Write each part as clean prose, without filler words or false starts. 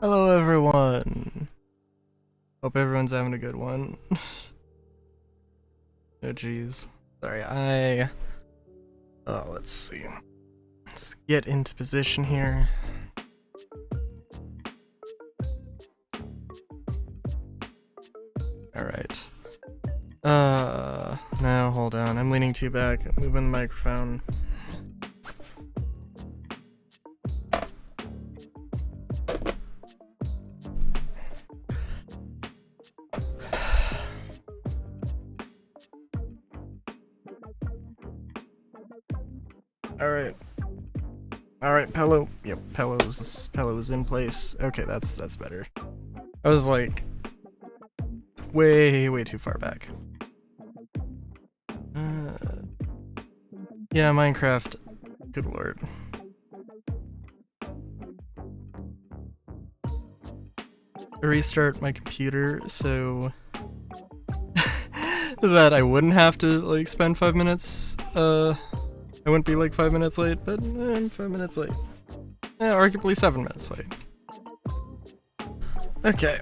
Hello everyone! Hope everyone's having a good one. Oh jeez. Sorry, let's see. Let's get into position here. Alright. No, hold on. I'm leaning too back. I'm moving the microphone. Alright, pillow. Yep, pillow's in place. Okay, that's better. I was like way too far back. Yeah, Minecraft. Good lord. Restart my computer so that I wouldn't have to like spend 5 minutes. I wouldn't be like 5 minutes late, but I'm 5 minutes late. Arguably 7 minutes late. Okay.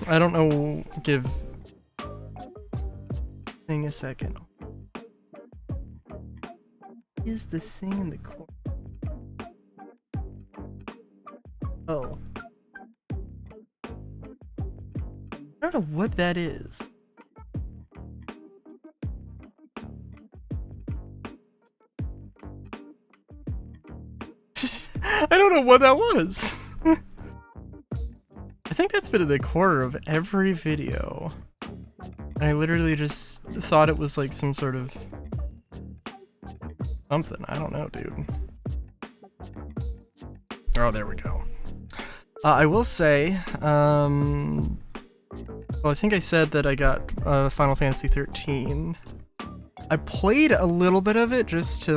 I don't know. Give thing a second. Is the thing in the corner? Oh. I don't know what that is. I don't know what that was. I think that's been in the corner of every video. I literally just thought it was like some sort of something. I don't know, dude. Oh, there we go. I will say, well, I think I said that I got Final Fantasy 13. I played a little bit of it just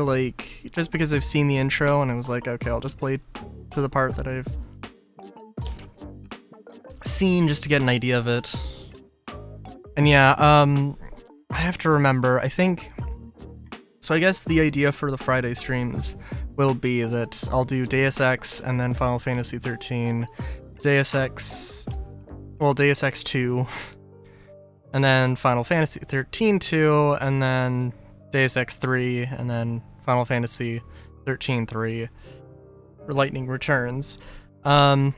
because I've seen the intro and I was like, okay, I'll just play to the part that I've seen just to get an idea of it. And yeah, I have to remember, I think, so I guess the idea for the Friday streams will be that I'll do Deus Ex and then Final Fantasy 13, Deus Ex 2, and then Final Fantasy 13 2, and then Deus Ex 3, and then Final Fantasy 13 3 for Lightning Returns. And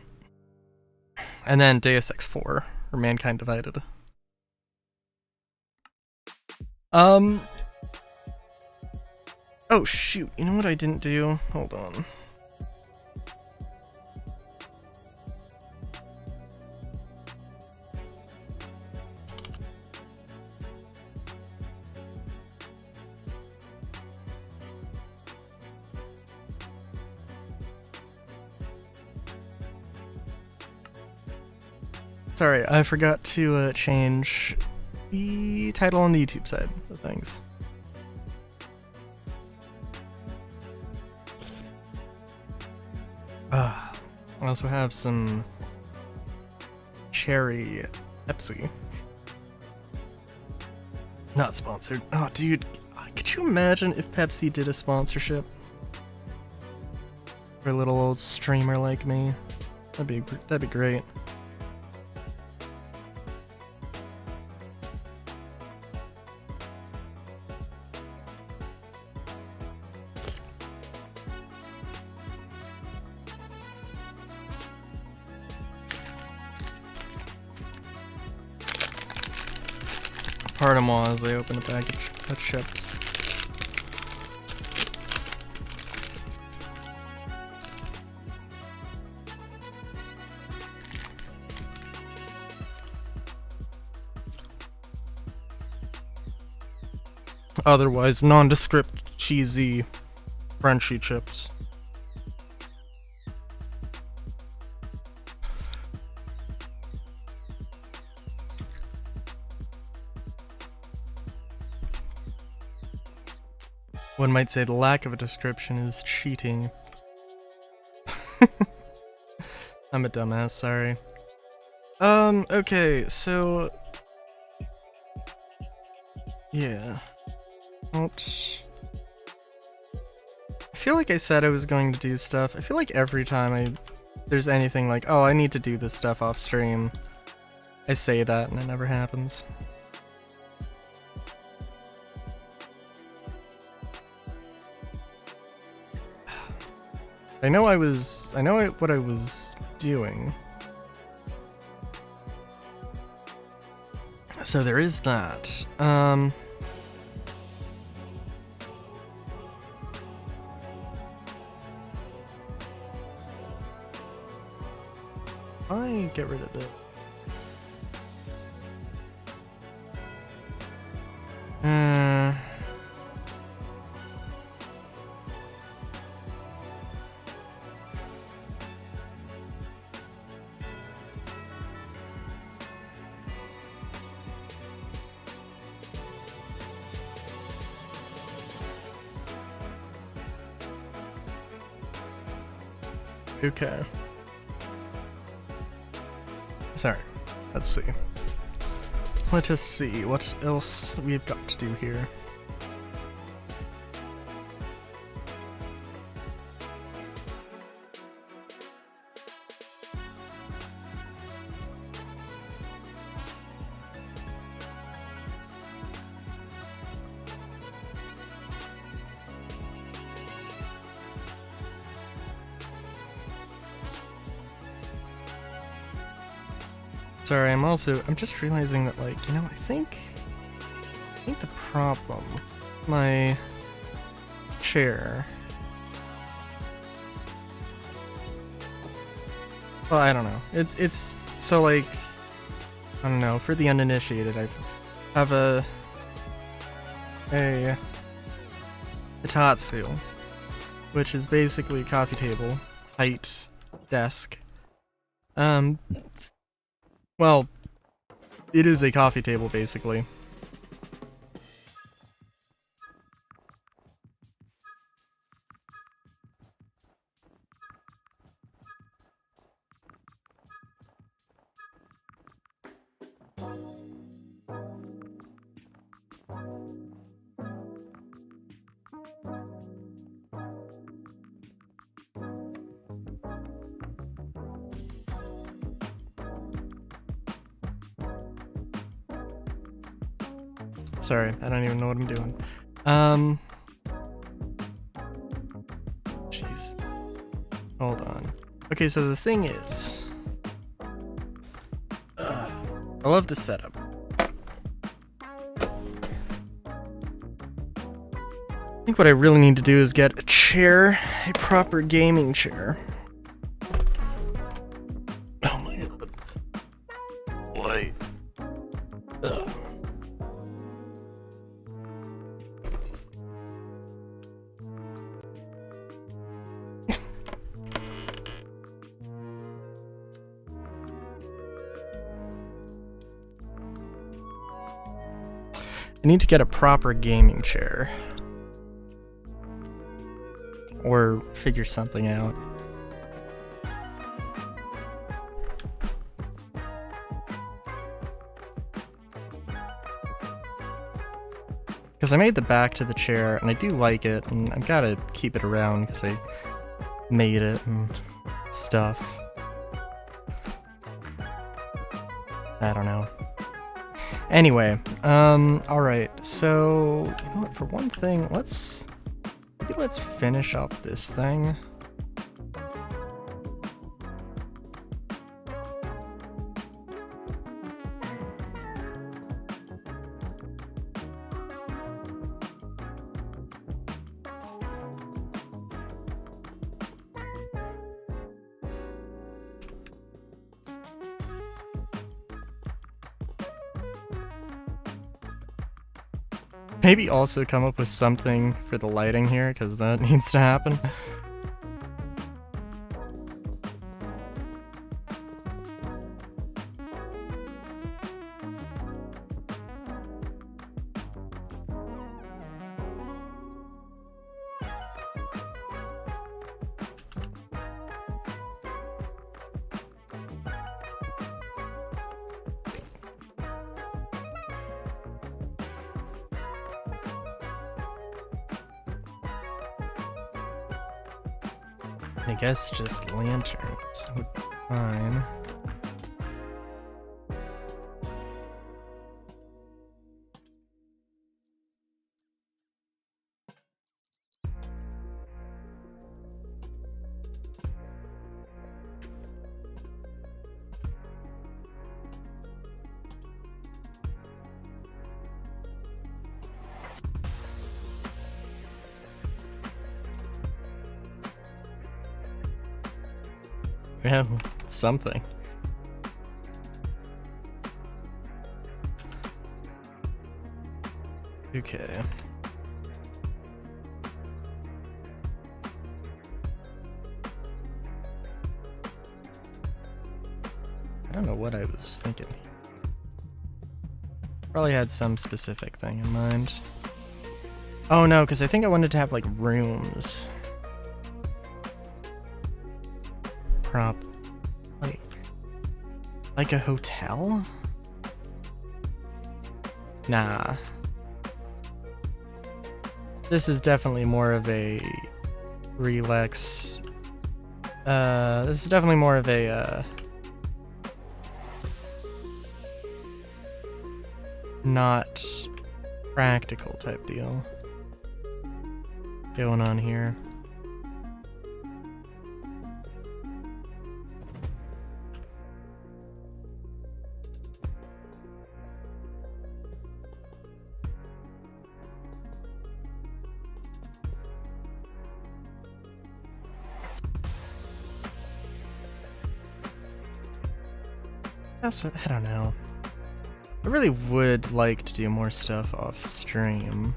then Deus Ex 4, or Mankind Divided. Oh shoot, you know what I didn't do? Hold on. Sorry, I forgot to change the title on the YouTube side of things. I also have some cherry Pepsi. Not sponsored. Oh, dude, could you imagine if Pepsi did a sponsorship for a little old streamer like me? That'd be great. Pardon me as I open a package of chips. Otherwise nondescript cheesy Frenchy chips. One might say the lack of a description is cheating. I'm a dumbass, sorry. Okay, so... yeah. Oops. feel like I said I was going to do stuff. I feel like every time there's anything like, oh, I need to do this stuff off stream, I say that and it never happens. I know what I was doing. So there is that. I get rid of this. Okay. Sorry. Let's see. Let us see what else we've got to do here. Sorry, I'm just realizing that, like, you know, I think the problem, my chair, well, I don't know, it's, so, like, I don't know, for the uninitiated, I have a Hitatsu, which is basically a coffee table, height, desk, well, it is a coffee table, basically. Sorry, I don't even know what I'm doing. Jeez. Hold on. Okay, so the thing is, I love this setup. I think what I really need to do is get a chair, a proper gaming chair. Oh my god. Why? Ugh. I need to get a proper gaming chair. Or figure something out. Because I made the back to the chair, and I do like it, and I've got to keep it around because I made it and stuff. I don't know. Anyway, alright, so, you know what, for one thing, maybe let's finish up this thing. Maybe also come up with something for the lighting here, because that needs to happen. I guess just lanterns would be fine. Yeah, something. Okay. I don't know what I was thinking. Probably had some specific thing in mind. Oh no, because I think I wanted to have like rooms. Like a hotel? Nah. This is definitely more of a relax. This is definitely more of a not practical type deal going on here. Also, I don't know. I really would like to do more stuff off stream.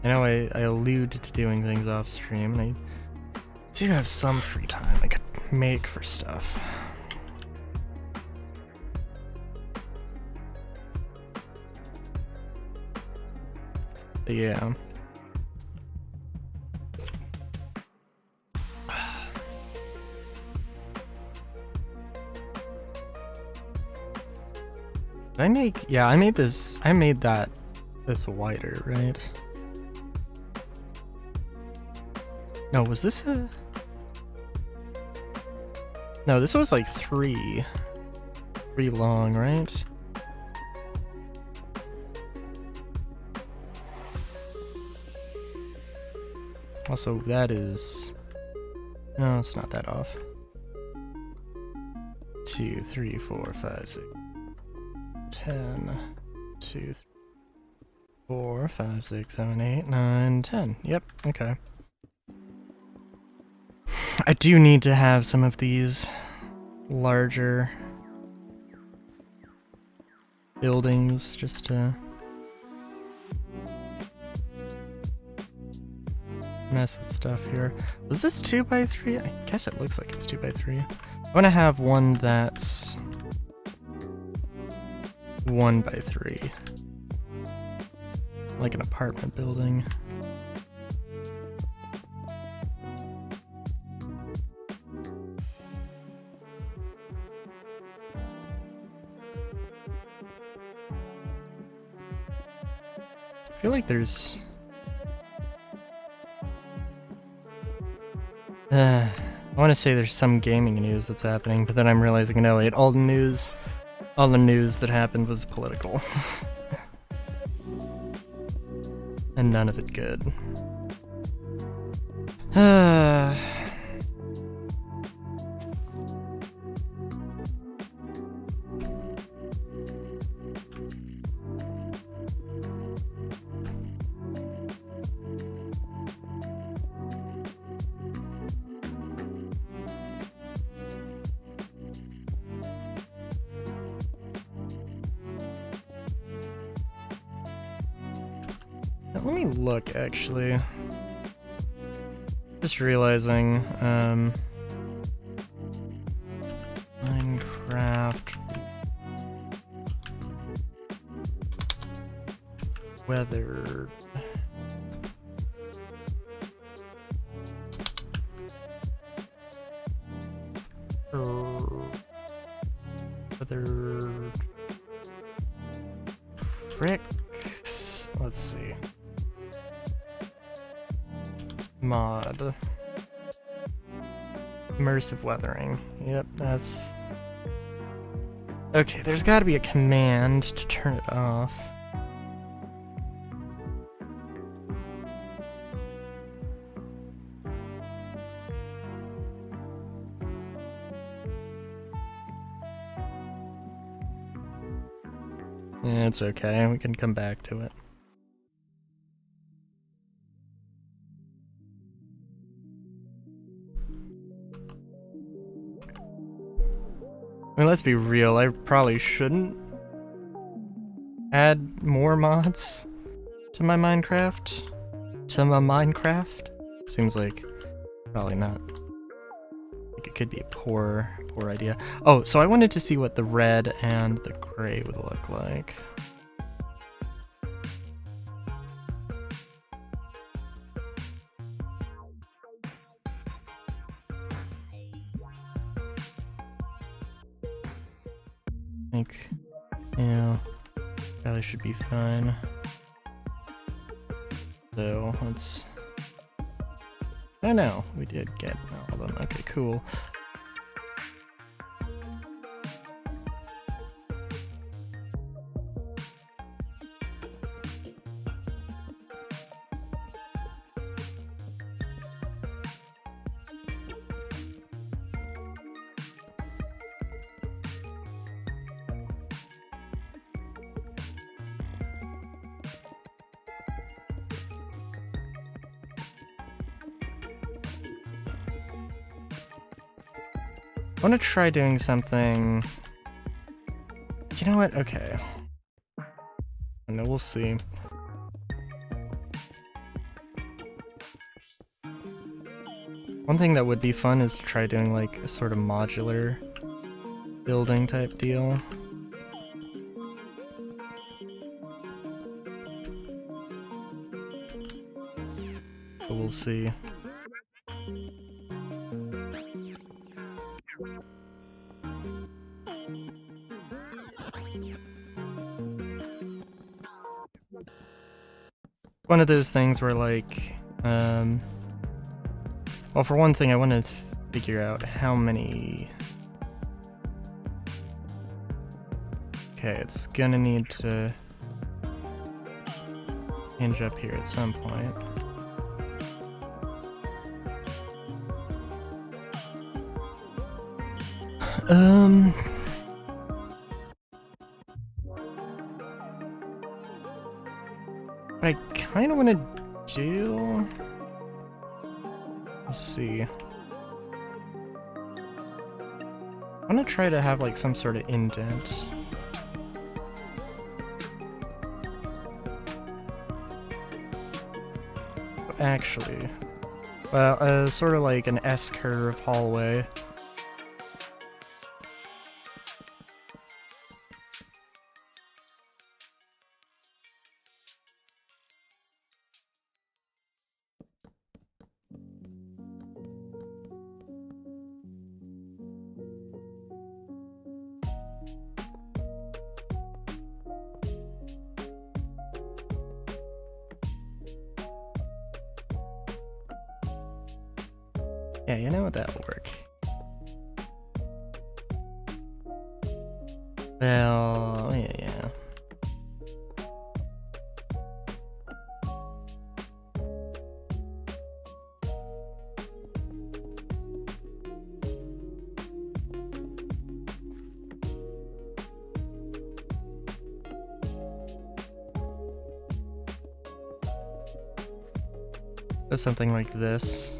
I know I allude to doing things off stream, and I do have some free time I could make for stuff. But yeah. Did I make, yeah, I made that this wider, right? No, was this a... No, this was like three long, right? Also, that is... No, it's not that off. 2, 3, 4, 5, 6, 10, 2, 3, 4, 5, 6, 7, 8, 9, 10. Yep, okay. I do need to have some of these larger buildings just to mess with stuff here. Was this 2x3? I guess it looks like it's 2x3. I want to have one that's 1x3. Like an apartment building. I feel like there's... I want to say there's some gaming news that's happening, but then I'm realizing, no wait, all the news that happened was political. And none of it good. Let me look, actually. Just realizing, Minecraft weather. Weather tricks. Let's see. Mod. Immersive weathering. Yep, that's... Okay, there's gotta be a command to turn it off. Yeah, it's okay, we can come back to it. I mean, let's be real, I probably shouldn't add more mods to my Minecraft. Seems like probably not. Like it could be a poor idea. Oh, so I wanted to see what the red and the gray would look like. I think, yeah, probably should be fine. So let's. Oh no, we did get all of them. Okay, cool. I want to try doing something. You know what? Okay. I know, we'll see. One thing that would be fun is to try doing like a sort of modular building type deal. But we'll see. One of those things where like, well, for one thing, I want to figure out how many... Okay, it's gonna need to hinge up here at some point. What I kind of want to do... Let's see. I want to try to have like some sort of indent. Actually, well, sort of like an S-curve hallway. Yeah, you know what, that'll work. Well, yeah. So something like this.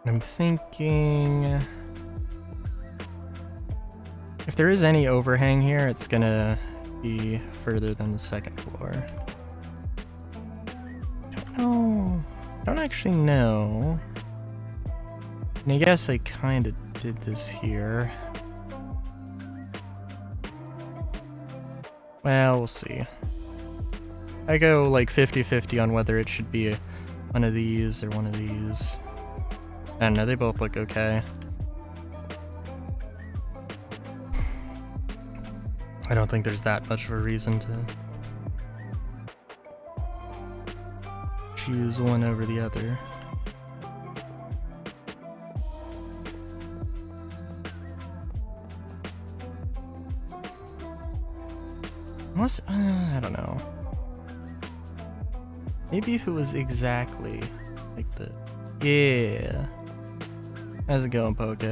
I'm thinking if there is any overhang here, it's gonna be further than the second floor. I don't actually know. And I guess I kind of did this here. Well, we'll see. I go like 50-50 on whether it should be one of these or one of these. I don't know, they both look okay. I don't think there's that much of a reason to choose one over the other. Unless, I don't know. Maybe if it was exactly like the... Yeah. How's it going, Poke?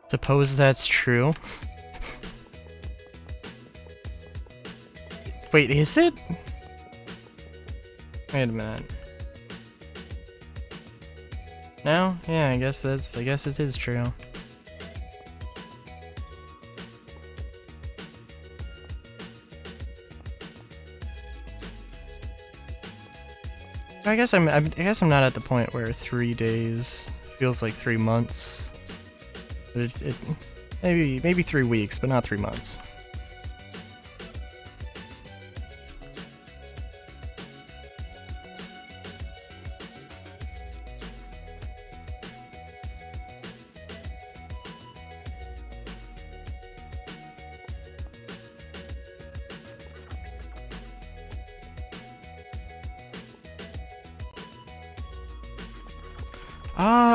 Suppose that's true. Wait, is it? Wait a minute. No? Yeah, I guess it is true. I guess I'm not at the point where 3 days feels like 3 months. But it maybe 3 weeks, but not 3 months.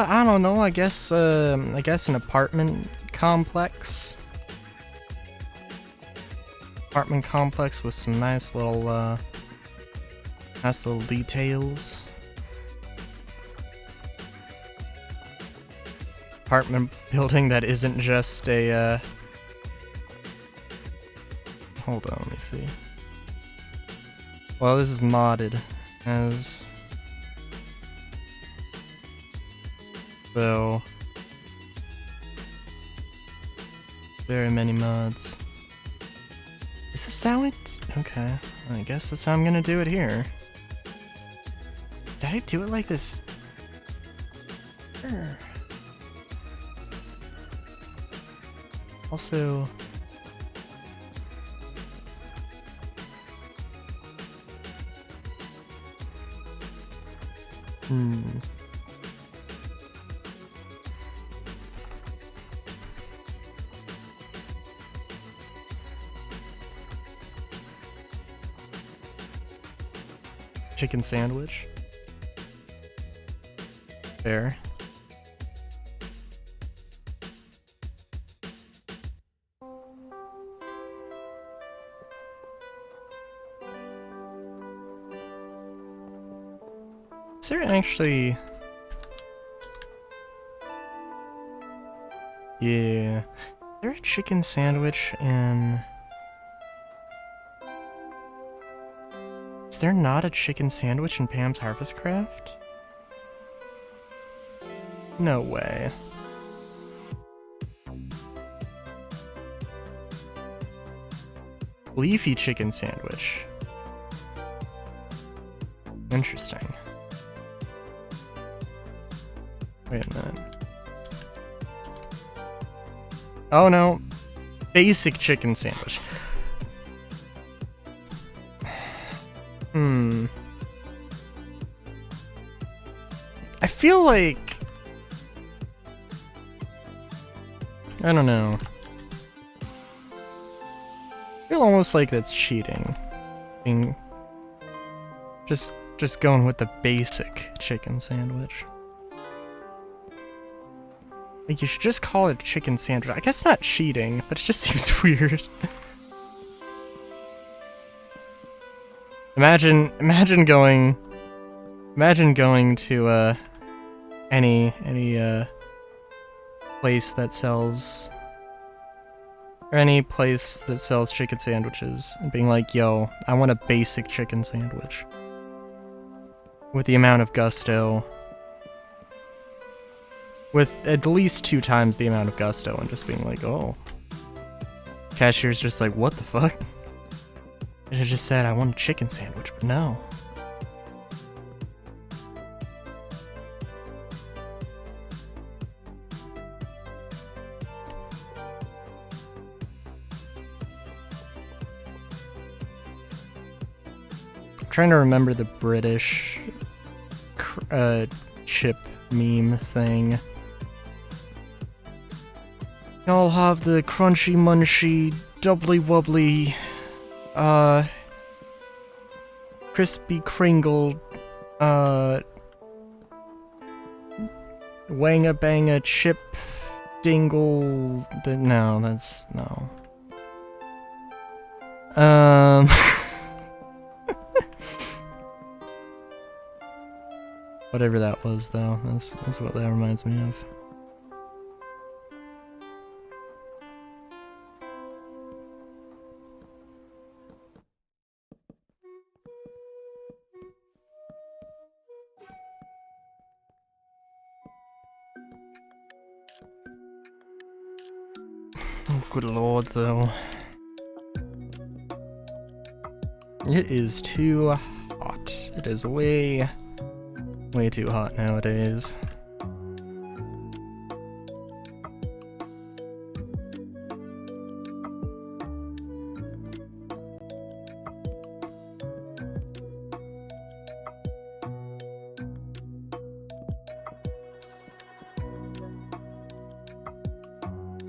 I don't know. I guess an apartment complex. Apartment complex with some nice little details. Apartment building that isn't just a. Hold on, let me see. Well, this is modded as. So, very many mods. Is this how it? Okay, I guess that's how I'm gonna do it here. Did I do it like this? Sure. Also, chicken sandwich. Fair. Is there actually... Yeah. Is there a chicken sandwich in... Is there not a chicken sandwich in Pam's Harvest Craft? No way. Leafy chicken sandwich. Interesting. Wait a minute. Oh no. Basic chicken sandwich. I feel like... I don't know. I feel almost like that's cheating. Being... Just going with the basic chicken sandwich. Like, you should just call it chicken sandwich. I guess not cheating, but it just seems weird. Imagine going to any place that sells, or any place that sells chicken sandwiches and being like, yo, I want a basic chicken sandwich with the amount of gusto, with at least 2 times the amount of gusto, and just being like, oh, cashier's just like, what the fuck? I should have just said I want a chicken sandwich, but no. I'm trying to remember the British chip meme thing. Y'all have the crunchy munchy, doubly wobbly, crispy kringle, wanga banga chip dingle. No, that's no. Whatever that was, though, that's what that reminds me of. Oh, good lord, though. It is too hot. It is way too hot nowadays.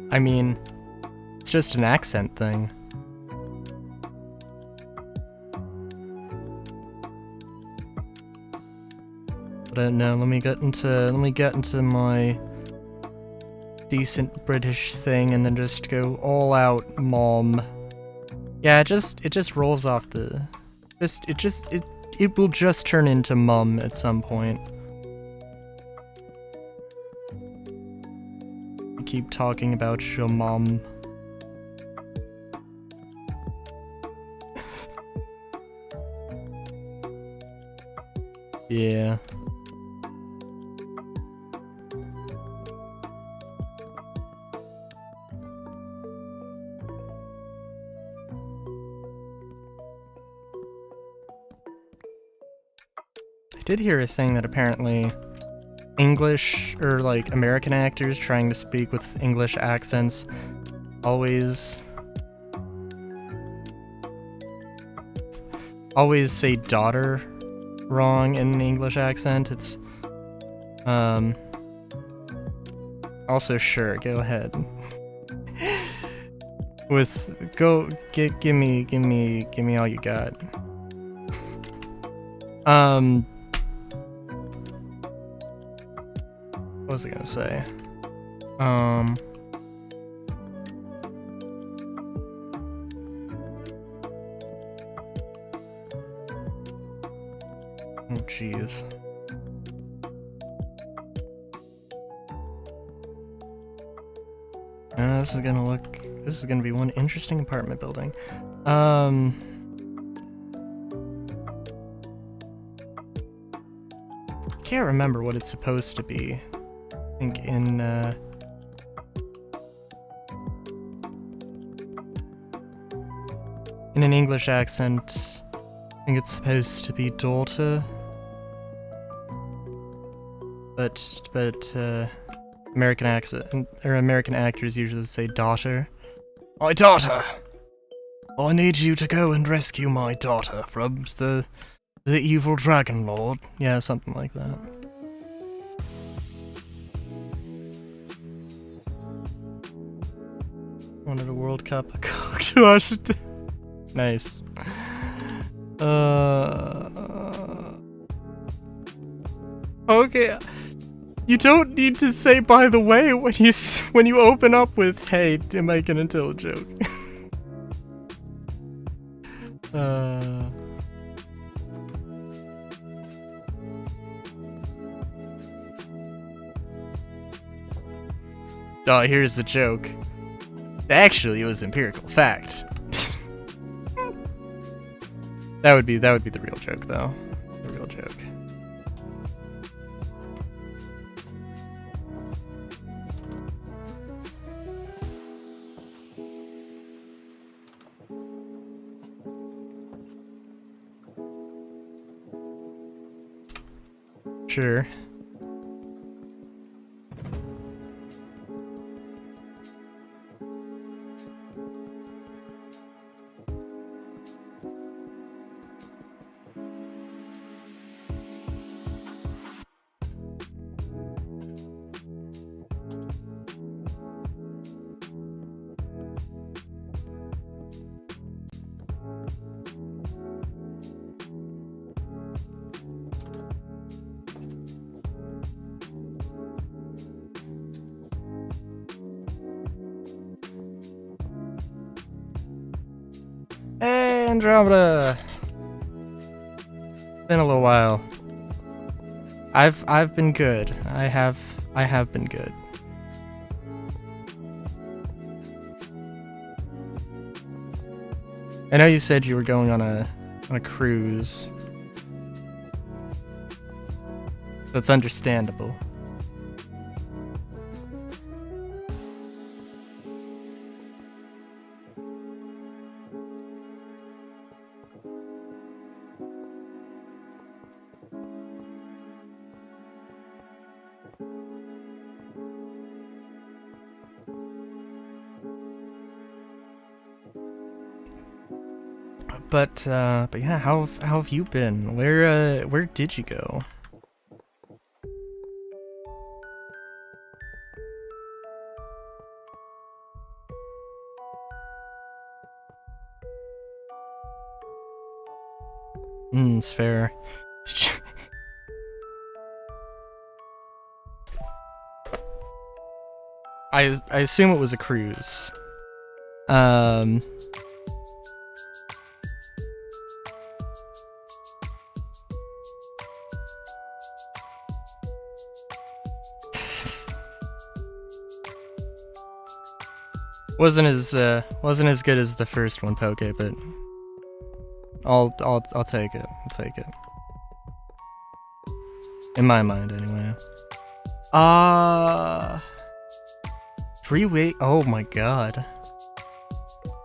I mean, it's just an accent thing. But no, let me get into my decent British thing and then just go all out mom. Yeah, it just rolls off the it will just turn into mum at some point. You keep talking about your mom. Yeah. I did hear a thing that apparently English, or like American actors trying to speak with English accents always say daughter wrong in an English accent. It's also, sure, go ahead. Give me all you got. What was I gonna say? Oh jeez. this is gonna be one interesting apartment building. Can't remember what it's supposed to be. I think in an English accent, I think it's supposed to be daughter. But American accent or American actors usually say daughter. My daughter! I need you to go and rescue my daughter from the evil dragon lord. Yeah, something like that. Wanted a World Cup of Coke to Washington. Nice. Okay. You don't need to say by the way when you open up with, hey, am I gonna tell a joke? Oh, here's the joke. Actually, it was empirical fact. That would be the real joke, though. The real joke. Sure. Hey, Andromeda! Been a little while. I've been good. I have been good. I know you said you were going on a cruise. That's understandable. But yeah, how have you been? Where did you go? It's fair. I assume it was a cruise. Wasn't as good as the first one, Poke, but I'll take it. I'll take it. In my mind, anyway. 3 weeks. Oh my god.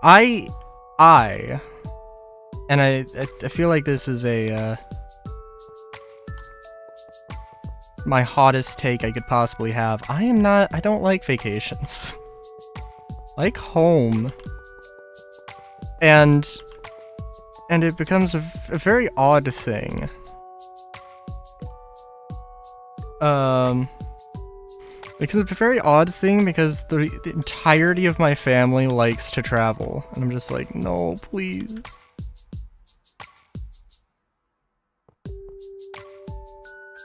I feel like this is a my hottest take I could possibly have. I don't like vacations. I like home. And it becomes a very odd thing. Because it's a very odd thing because the entirety of my family likes to travel. And I'm just like, no, please.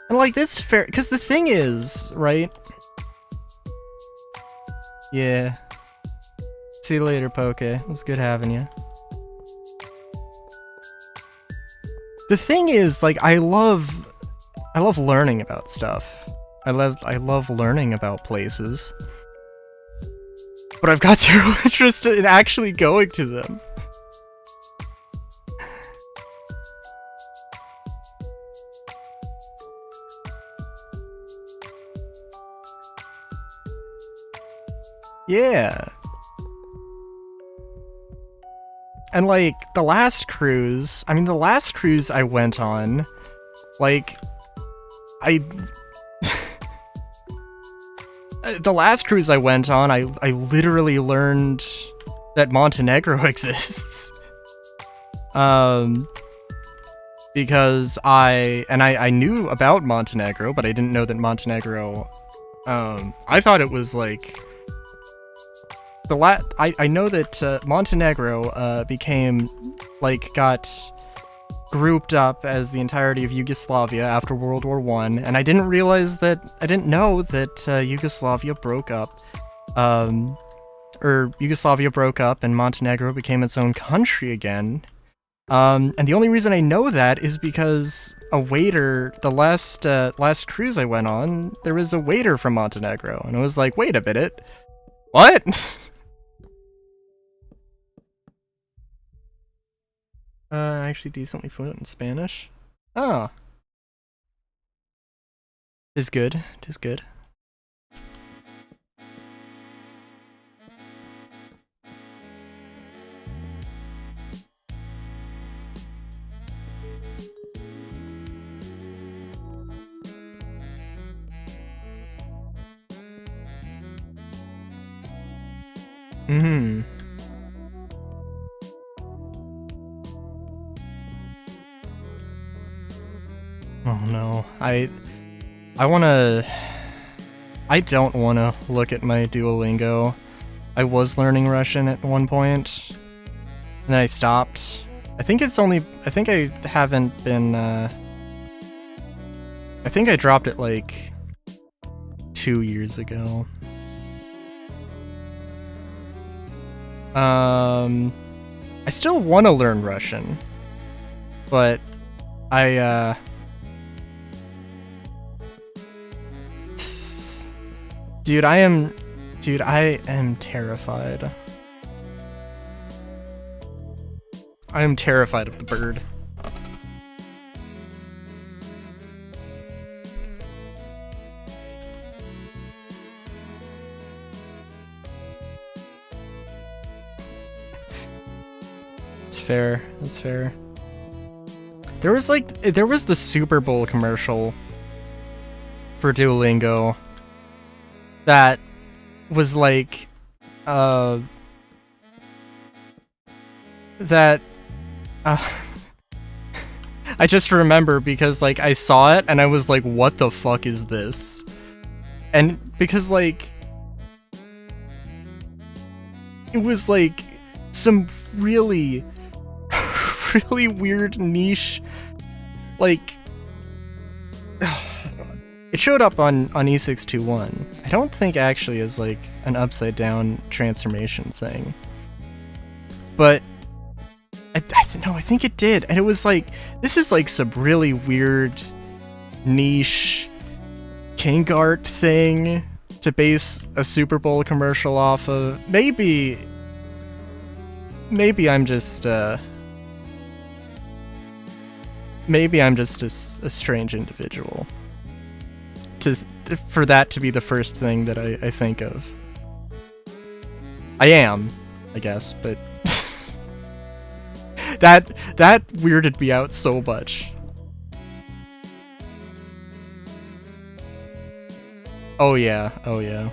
And like, this fair, because the thing is, right? Yeah. See you later, Poke. It was good having you. The thing is, like, I love learning about stuff. I love learning about places. but I've got zero interest in actually going to them. Yeah. And like the last cruise I went on, like the last cruise I went on, I literally learned that Montenegro exists. Because I knew about Montenegro, but I didn't know that Montenegro, I thought it was like, I know that Montenegro got grouped up as the entirety of Yugoslavia after World War I, and I didn't know that Yugoslavia broke up, or Yugoslavia broke up and Montenegro became its own country again. And the only reason I know that is because a waiter, the last cruise I went on, there was a waiter from Montenegro, and I was like, wait a minute, what? Actually decently fluent in Spanish. Oh. Tis good, tis good. Mm-hmm. Oh no, I don't wanna look at my Duolingo. I was learning Russian at one point, and then I stopped. I think I haven't been, I think I dropped it like 2 years ago. I still wanna learn Russian, but Dude, I am terrified. I am terrified of the bird. It's fair. That's fair. There was the Super Bowl commercial for Duolingo that was like, I just remember because like I saw it and I was like, what the fuck is this? And because like it was like some really really weird niche, like it showed up on E621. I don't think actually is like an upside down transformation thing, but I think it did, and it was like, this is like some really weird niche kink art thing to base a Super Bowl commercial off of. Maybe I'm just a strange individual for that to be the first thing that I think of. I am, I guess, but that weirded me out so much. Oh yeah, oh yeah.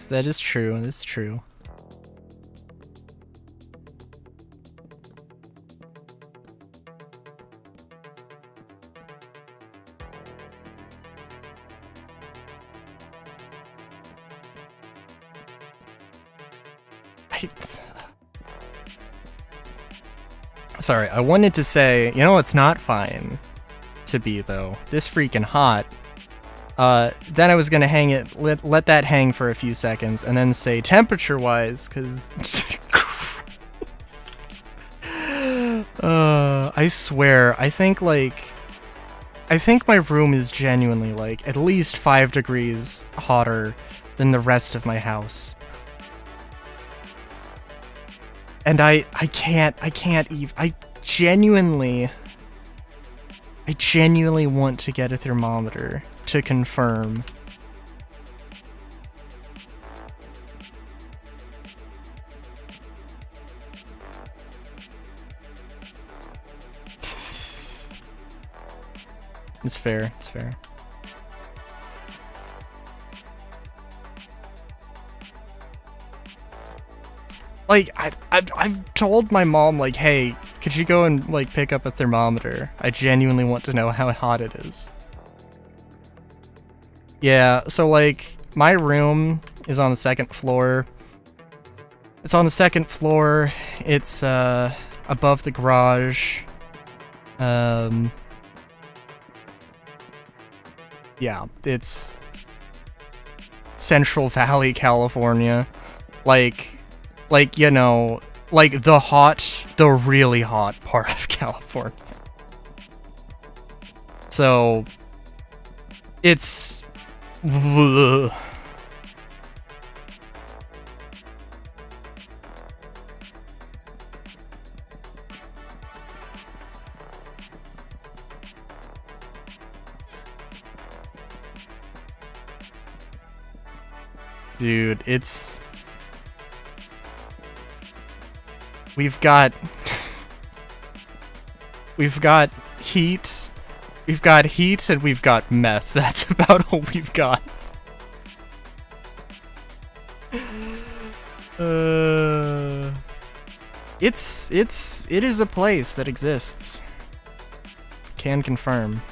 That is true. That's true. Sorry, I wanted to say, you know what's not fine to be, though? This freaking hot. Then I was gonna hang it, let that hang for a few seconds, and then say temperature-wise, because I swear, I think my room is genuinely like at least 5 degrees hotter than the rest of my house. And I can't even, I genuinely want to get a thermometer to confirm. It's fair, it's fair. Like, I've told my mom, like, hey, could you go and, like, pick up a thermometer? I genuinely want to know how hot it is. Yeah, so, like, my room is on the 2nd floor. It's on the 2nd floor. It's, above the garage. Yeah, it's Central Valley, California. Like, you know, like the really hot part of California. So, it's... Ugh. Dude, it's... We've got heat. We've got heat and we've got meth. That's about all we've got. It is a place that exists. Can confirm.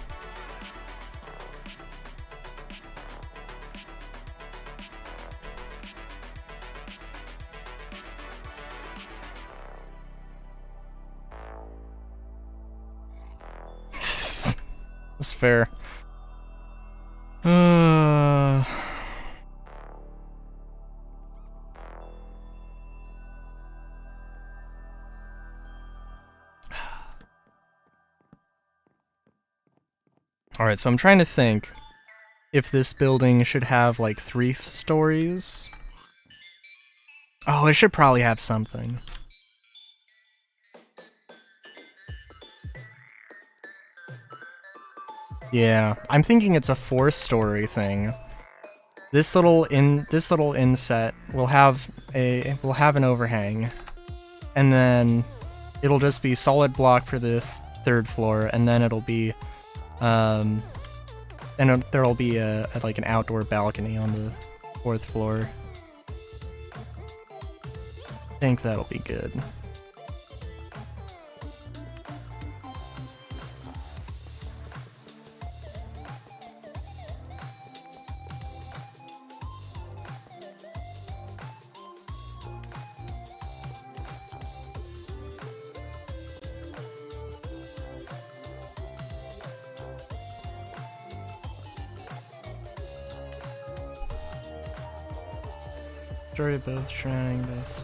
That's fair. Alright, so I'm trying to think if this building should have like 3 stories. Oh, it should probably have something. Yeah, I'm thinking it's a 4-story thing. This little inset will have an overhang, and then it'll just be solid block for the 3rd floor, and then it'll be and there'll be like an outdoor balcony on the 4th floor. I think that'll be good. Story above surrounding this.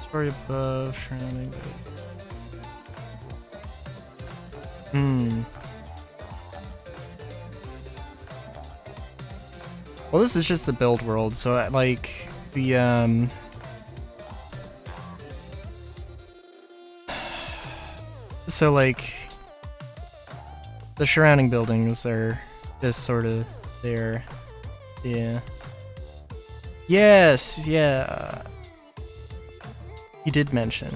Story above surrounding this. Well, this is just the build world, so like the so like the surrounding buildings are just sort of there. Yeah. Yes, yeah. You did mention.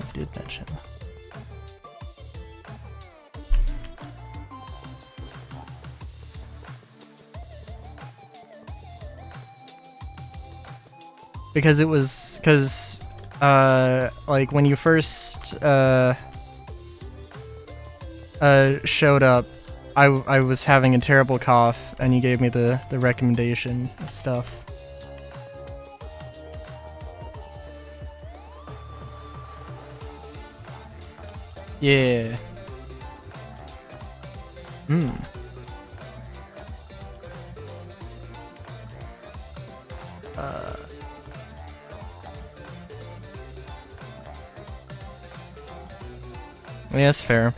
Because like when you first showed up, I was having a terrible cough, and you gave me the recommendation stuff. Yeah. Hmm. Yeah, that's fair.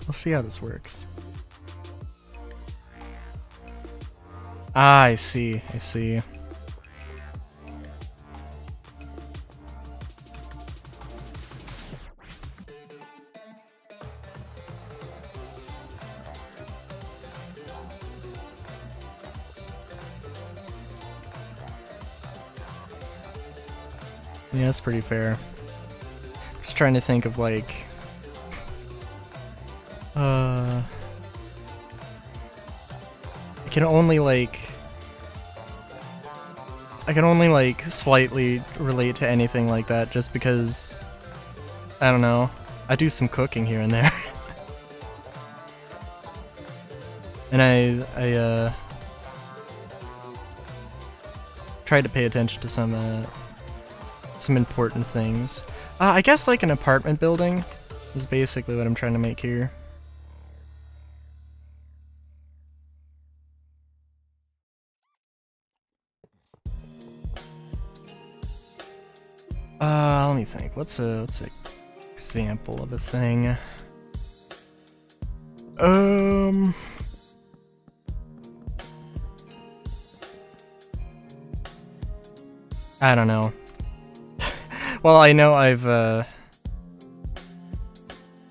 We'll see how this works. Ah, I see. I see. Yeah, that's pretty fair. Just trying to think of like I can only like slightly relate to anything like that just because I don't know. I do some cooking here and there. And I try to pay attention to some important things. I guess like an apartment building is basically what I'm trying to make here. Let me think. What's a example of a thing? I don't know. Well, I know I've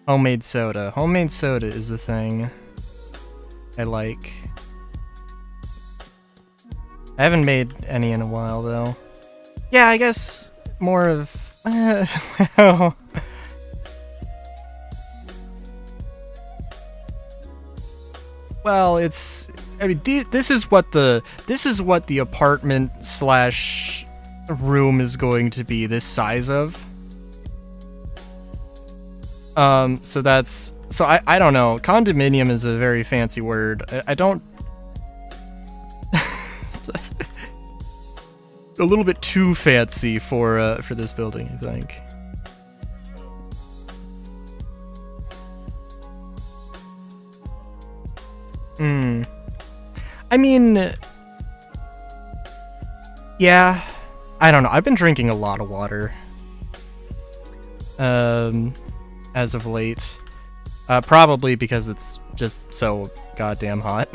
homemade soda. Homemade soda is a thing I like. I haven't made any in a while though. Yeah, I guess more of well, it's I mean this is what the apartment slash room is going to be this size of. So I don't know. Condominium is a very fancy word. I don't a little bit too fancy for this building, I think. I mean, yeah, I don't know. I've been drinking a lot of water, as of late. Probably because it's just so goddamn hot,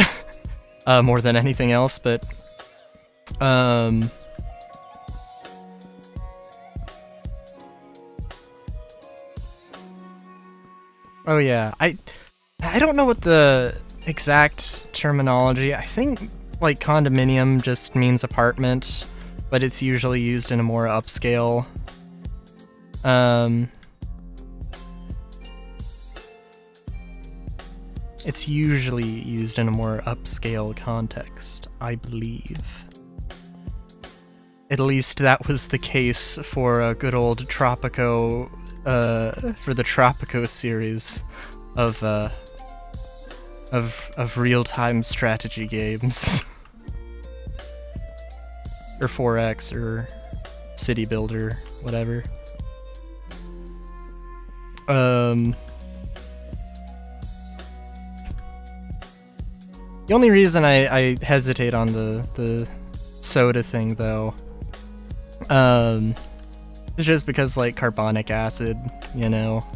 more than anything else. But, oh yeah, I don't know what the exact terminology. I think like condominium just means apartment, but it's usually used in a more upscale it's usually used in a more upscale context, I believe. At least that was the case for a good old Tropico, for the Tropico series of real-time strategy games. Or 4X, or City Builder, whatever. The only reason I hesitate on the soda thing, though, is just because, like, carbonic acid, you know?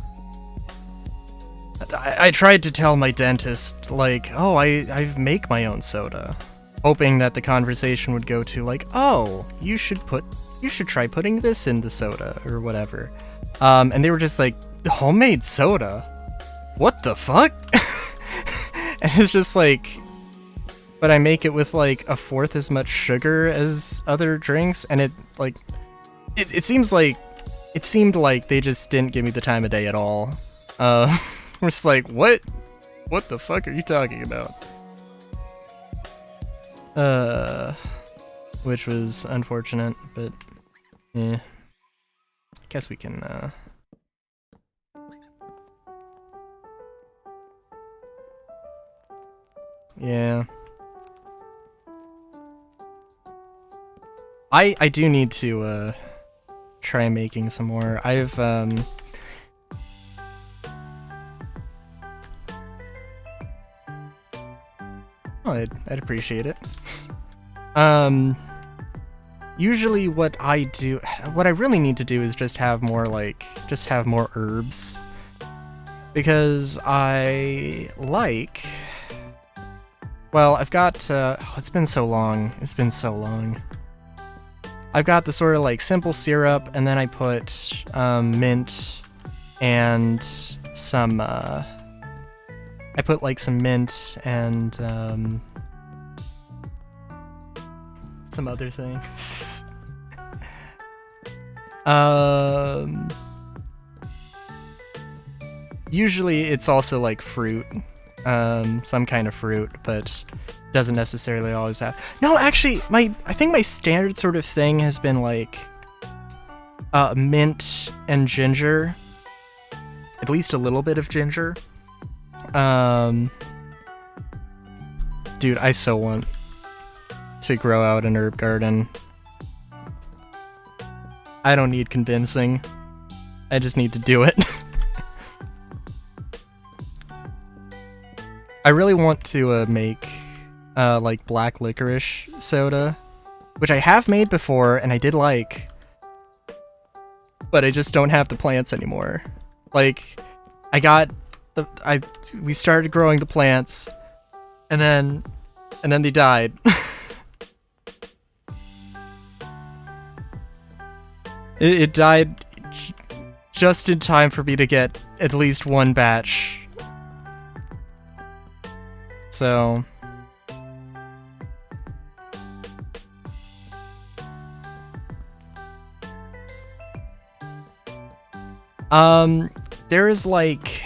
I tried to tell my dentist, like, oh, I make my own soda, hoping that the conversation would go to, like, oh, you should try putting this in the soda, or whatever. And they were just like, homemade soda? What the fuck? And it's just like, but I make it with like a fourth as much sugar as other drinks, and it seemed like they just didn't give me the time of day at all. We're just like, what? What the fuck are you talking about? Which was unfortunate, but yeah. Guess we can, yeah. I do need to, try making some more. I've, oh, I'd appreciate it. Usually what I really need to do is just have more, like, more herbs. Because I like... Well, I've got, oh, it's been so long. It's been so long. I've got the sort of, like, simple syrup, and then I put, mint and some, I put, like, some mint and, some other things. Usually it's also like fruit, some kind of fruit, but doesn't necessarily always have. No, actually, I think my standard sort of thing has been like mint and ginger, at least a little bit of ginger. Dude, I so want to grow out an herb garden. I don't need convincing. I just need to do it. I really want to make like black licorice soda, which I have made before and I did like, but I just don't have the plants anymore. Like, we started growing the plants, and then they died. It died just in time for me to get at least one batch. So... there is like...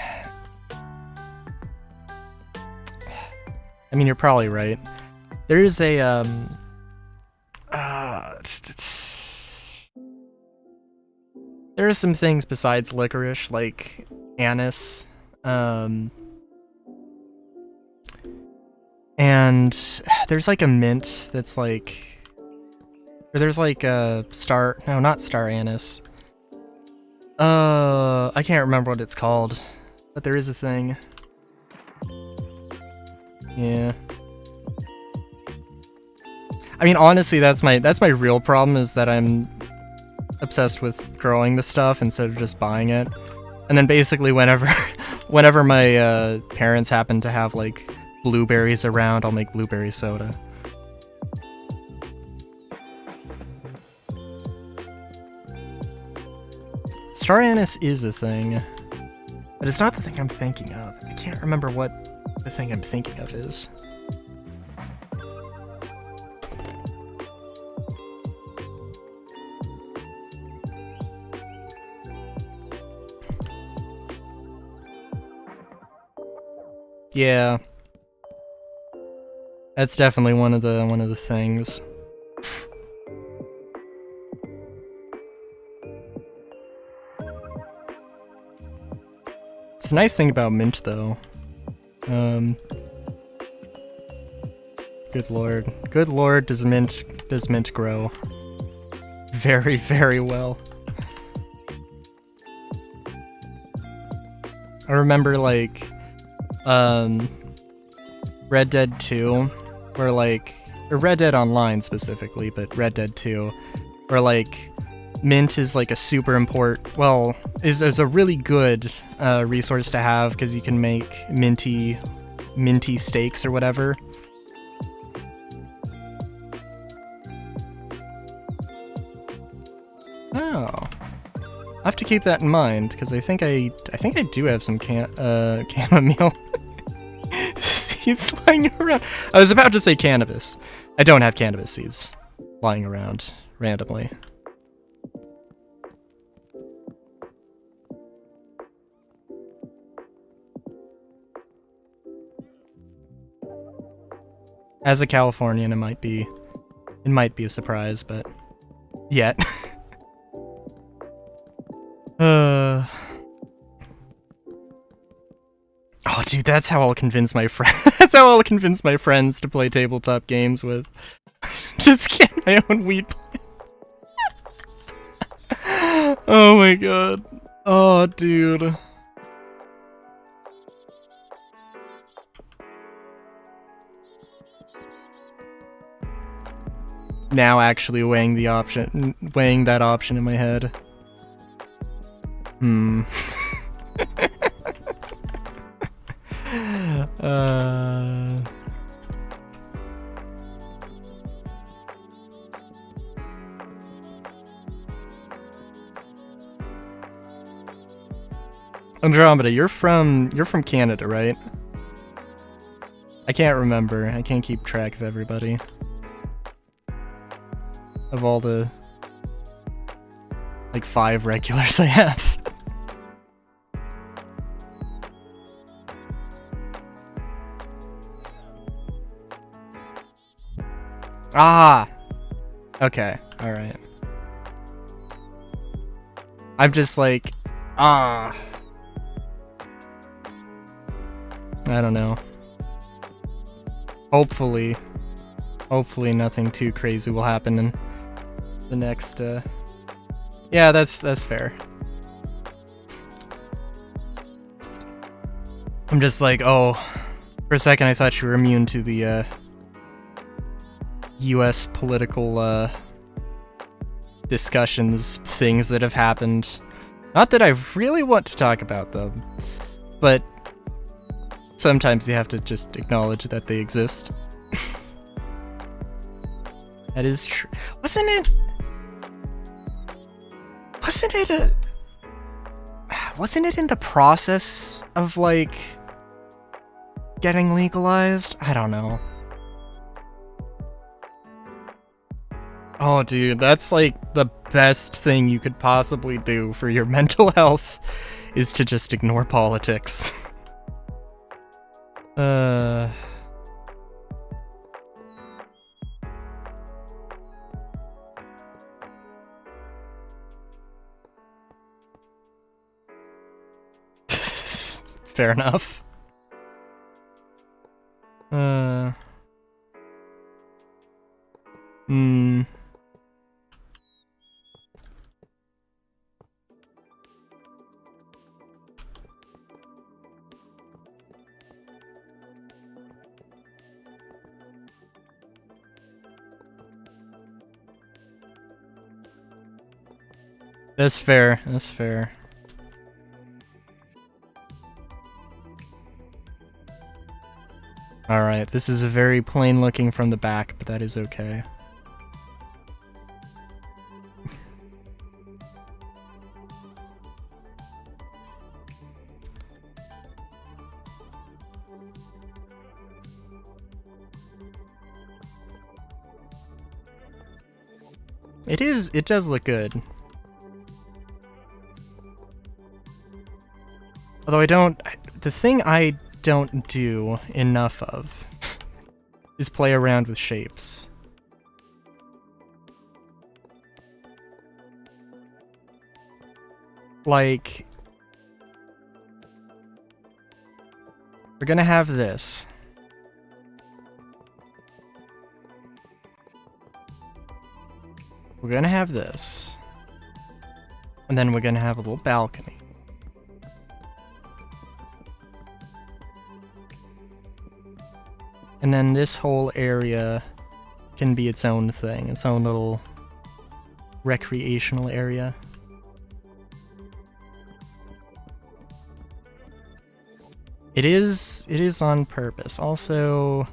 I mean, you're probably right. There is a, there are some things besides licorice, like anise, and there's like a mint that's like, or there's like a not star anise. I can't remember what it's called, but there is a thing. Yeah. I mean, honestly, that's my real problem, is that I'm obsessed with growing the stuff instead of just buying it. And then basically whenever my parents happen to have like blueberries around, I'll make blueberry soda. Star anise is a thing, but it's not the thing I'm thinking of. I can't remember what the thing I'm thinking of is. Yeah. That's definitely one of the things. It's a nice thing about mint, though. Good lord. Good lord, does mint grow. Very, very well. I remember, like, Red Dead 2, where, like, or Red Dead Online specifically, but Red Dead 2, where, like, mint is like a super is a really good resource to have, because you can make minty steaks or whatever. Oh, I have to keep that in mind, because I think I do have some chamomile seeds lying around. I was about to say cannabis. I don't have cannabis seeds lying around randomly. As a Californian, it might be a surprise, but yet. Oh, dude, that's how I'll convince my friends. That's how I'll convince my friends to play tabletop games with. Just get my own weed plants. Oh my god. Oh, dude. Now actually weighing that option in my head. Andromeda, you're from Canada, right? I can't remember. I can't keep track of everybody. Of all the like 5 regulars I have. Ah! Okay, alright. I'm just like, I don't know. Hopefully nothing too crazy will happen in the next, yeah, that's fair. I'm just like, oh, for a second I thought you were immune to the, US political, discussions, things that have happened. Not that I really want to talk about them, but sometimes you have to just acknowledge that they exist. That is true. Wasn't it in the process of, like, getting legalized? I don't know. Oh, dude, that's, like, the best thing you could possibly do for your mental health, is to just ignore politics. Fair enough. That's fair, that's fair. Alright, this is very plain looking from the back, but that is okay. It does look good. Although the thing I don't do enough of is play around with shapes. Like, we're gonna have this. We're gonna have this. And then we're gonna have a little balcony. And then this whole area can be its own thing, its own little recreational area. It is on purpose. Also,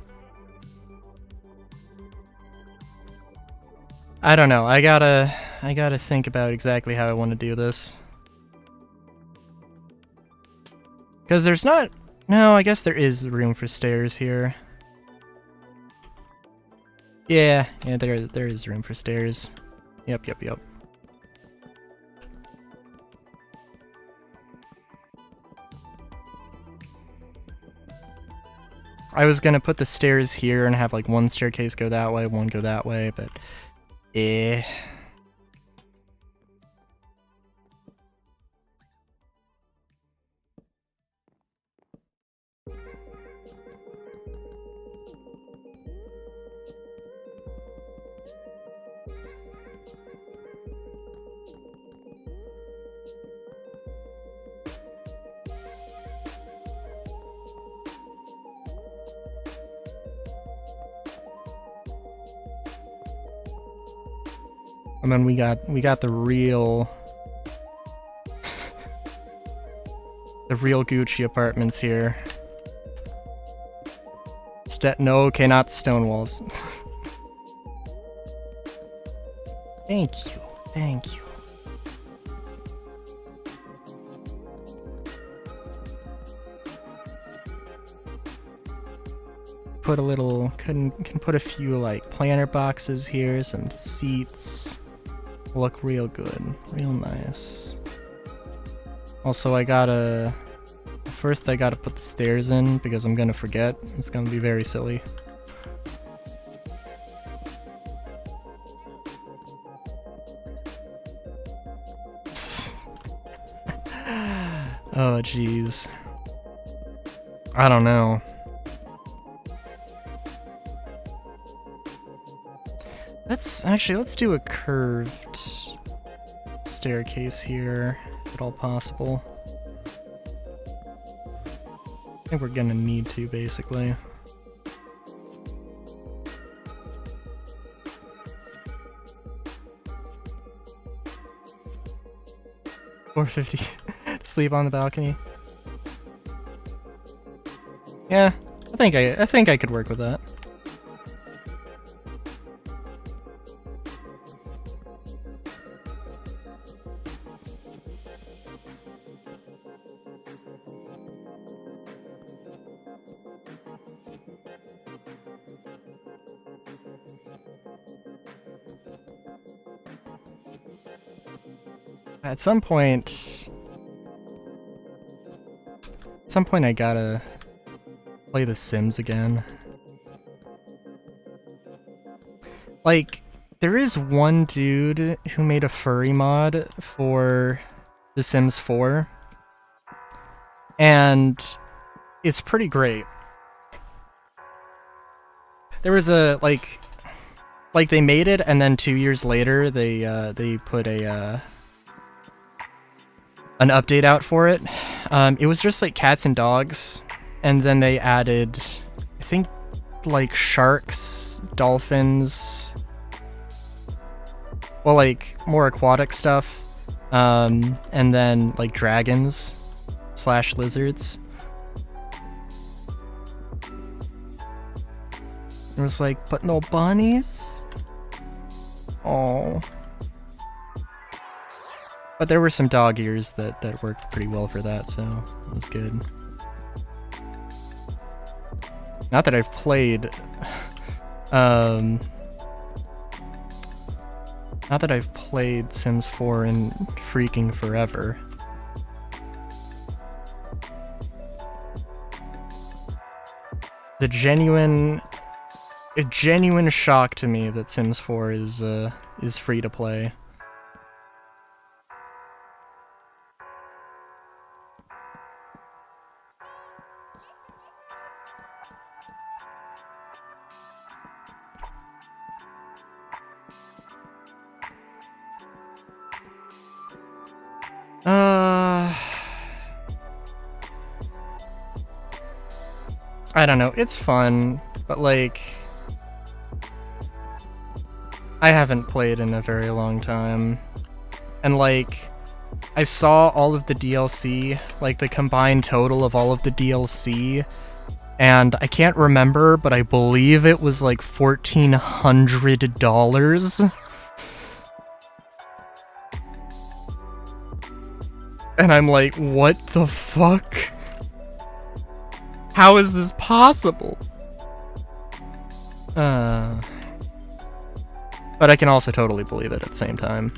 I don't know. I gotta think about exactly how I want to do this. Because there's not... No, I guess there is room for stairs here. Yeah, there is room for stairs. Yep. I was gonna put the stairs here and have like one staircase go that way, one go that way, but eh. And then we got the real the real Gucci apartments here. No, okay, not stone walls. Thank you, thank you. Put a little, can put a few like planter boxes here, some seats. Look real good, real nice. Also, first I gotta put the stairs in because I'm gonna forget. It's gonna be very silly. Oh jeez. I don't know. Let's do a curved staircase here, if at all possible. I think we're gonna need to, basically. $450 to sleep on the balcony. Yeah, I think I could work with that. At some point I gotta play The Sims again. Like, there is one dude who made a furry mod for The Sims 4, and it's pretty great. There was a, like they made it, and then 2 years later they put an update out for it. It was just like cats and dogs, and then they added, I think, like sharks, dolphins, well, like more aquatic stuff, and then like dragons / lizards. It was like, but no bunnies? Oh. But there were some dog ears that worked pretty well for that, so it was good. Not that I've played, not that I've played Sims 4 in freaking forever. A genuine shock to me that Sims 4 is free to play. I don't know, it's fun, but like, I haven't played in a very long time, and like, I saw all of the DLC, like the combined total of all of the DLC, and I can't remember, but I believe it was like $1,400. And I'm like, what the fuck? How is this possible? But I can also totally believe it at the same time.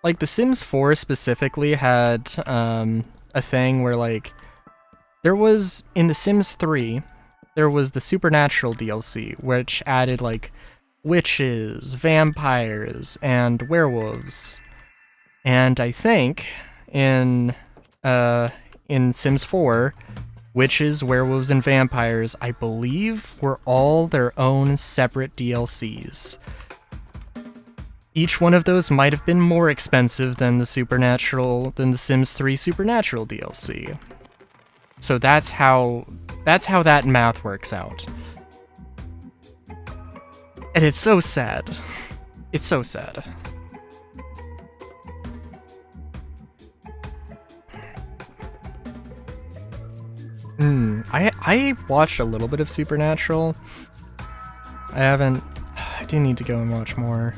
like The Sims 4 specifically had a thing where like there was in The Sims 3 there was the Supernatural DLC which added like witches, vampires, and werewolves. And I think in Sims 4, witches, werewolves, and vampires, I believe, were all their own separate DLCs. Each one of those might have been more expensive than the Sims 3 Supernatural DLC. So that's how that math works out. And it's so sad. It's so sad. I watched a little bit of Supernatural. I do need to go and watch more.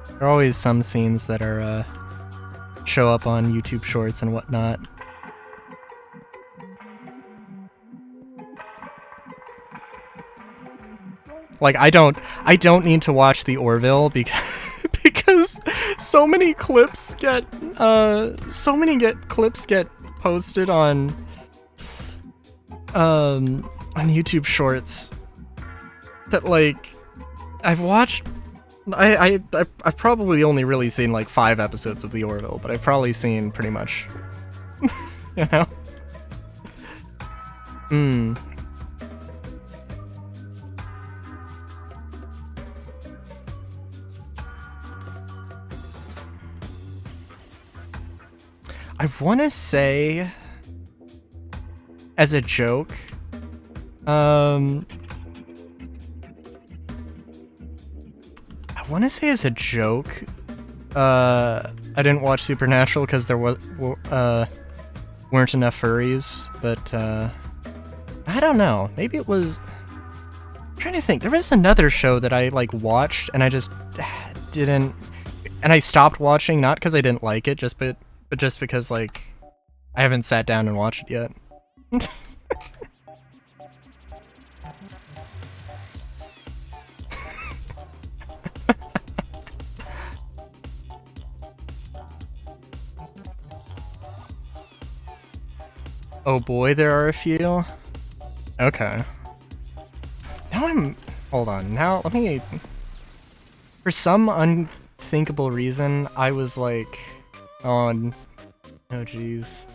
There are always some scenes that are, show up on YouTube Shorts and whatnot. Like, I don't need to watch the Orville because so many clips get posted on YouTube Shorts that like I've watched. I've probably only really seen like 5 episodes of the Orville, but I've probably seen pretty much, you know. I want to say, as a joke, I want to say as a joke, I didn't watch Supernatural because there weren't enough furries, but I don't know. Maybe it was. I'm trying to think. There was another show that I like watched and I just didn't, and I stopped watching not because I didn't like it, but just because, like, I haven't sat down and watched it yet. Oh boy, there are a few? Okay. Hold on, now let me... For some unthinkable reason, I was like... Oh jeez.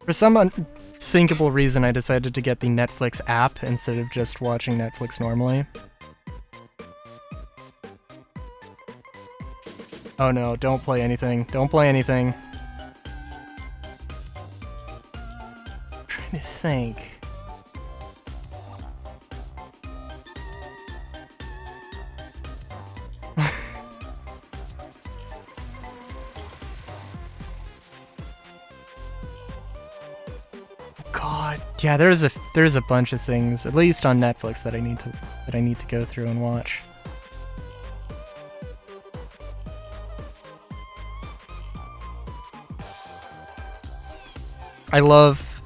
For some unthinkable reason, I decided to get the Netflix app instead of just watching Netflix normally. Oh no, don't play anything. Don't play anything. I'm trying to think. Yeah, there's a bunch of things, at least on Netflix, that I need to go through and watch. I love.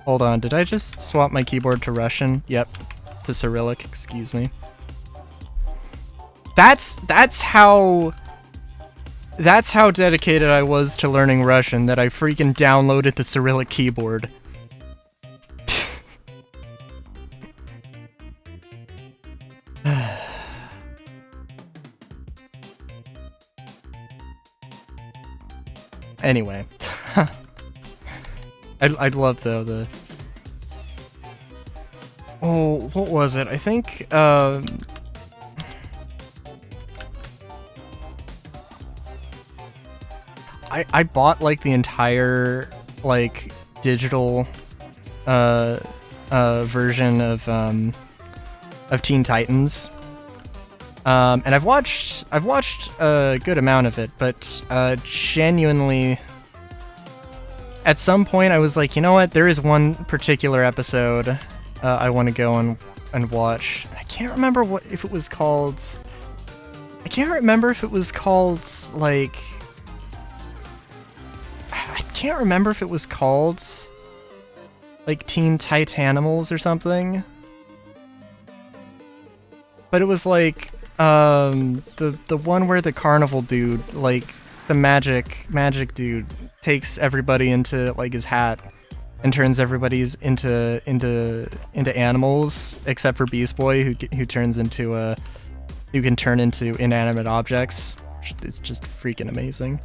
Hold on, did I just swap my keyboard to Russian? Yep, to Cyrillic. Excuse me. That's how dedicated I was to learning Russian that I freaking downloaded the Cyrillic keyboard. Anyway. I'd love, though, the... Oh, what was it? I think, I bought, like, the entire, like, digital, version of Teen Titans. And I've watched a good amount of it, but, genuinely, at some point I was like, you know what, there is one particular episode, I want to go and watch. I can't remember if it was called, like... I can't remember if it was called, like, Teen Titanimals or something. but it was like the one where the carnival dude, like the magic dude, takes everybody into like his hat and turns everybody's into animals except for Beast Boy, who turns into who can turn into inanimate objects. It's just freaking amazing.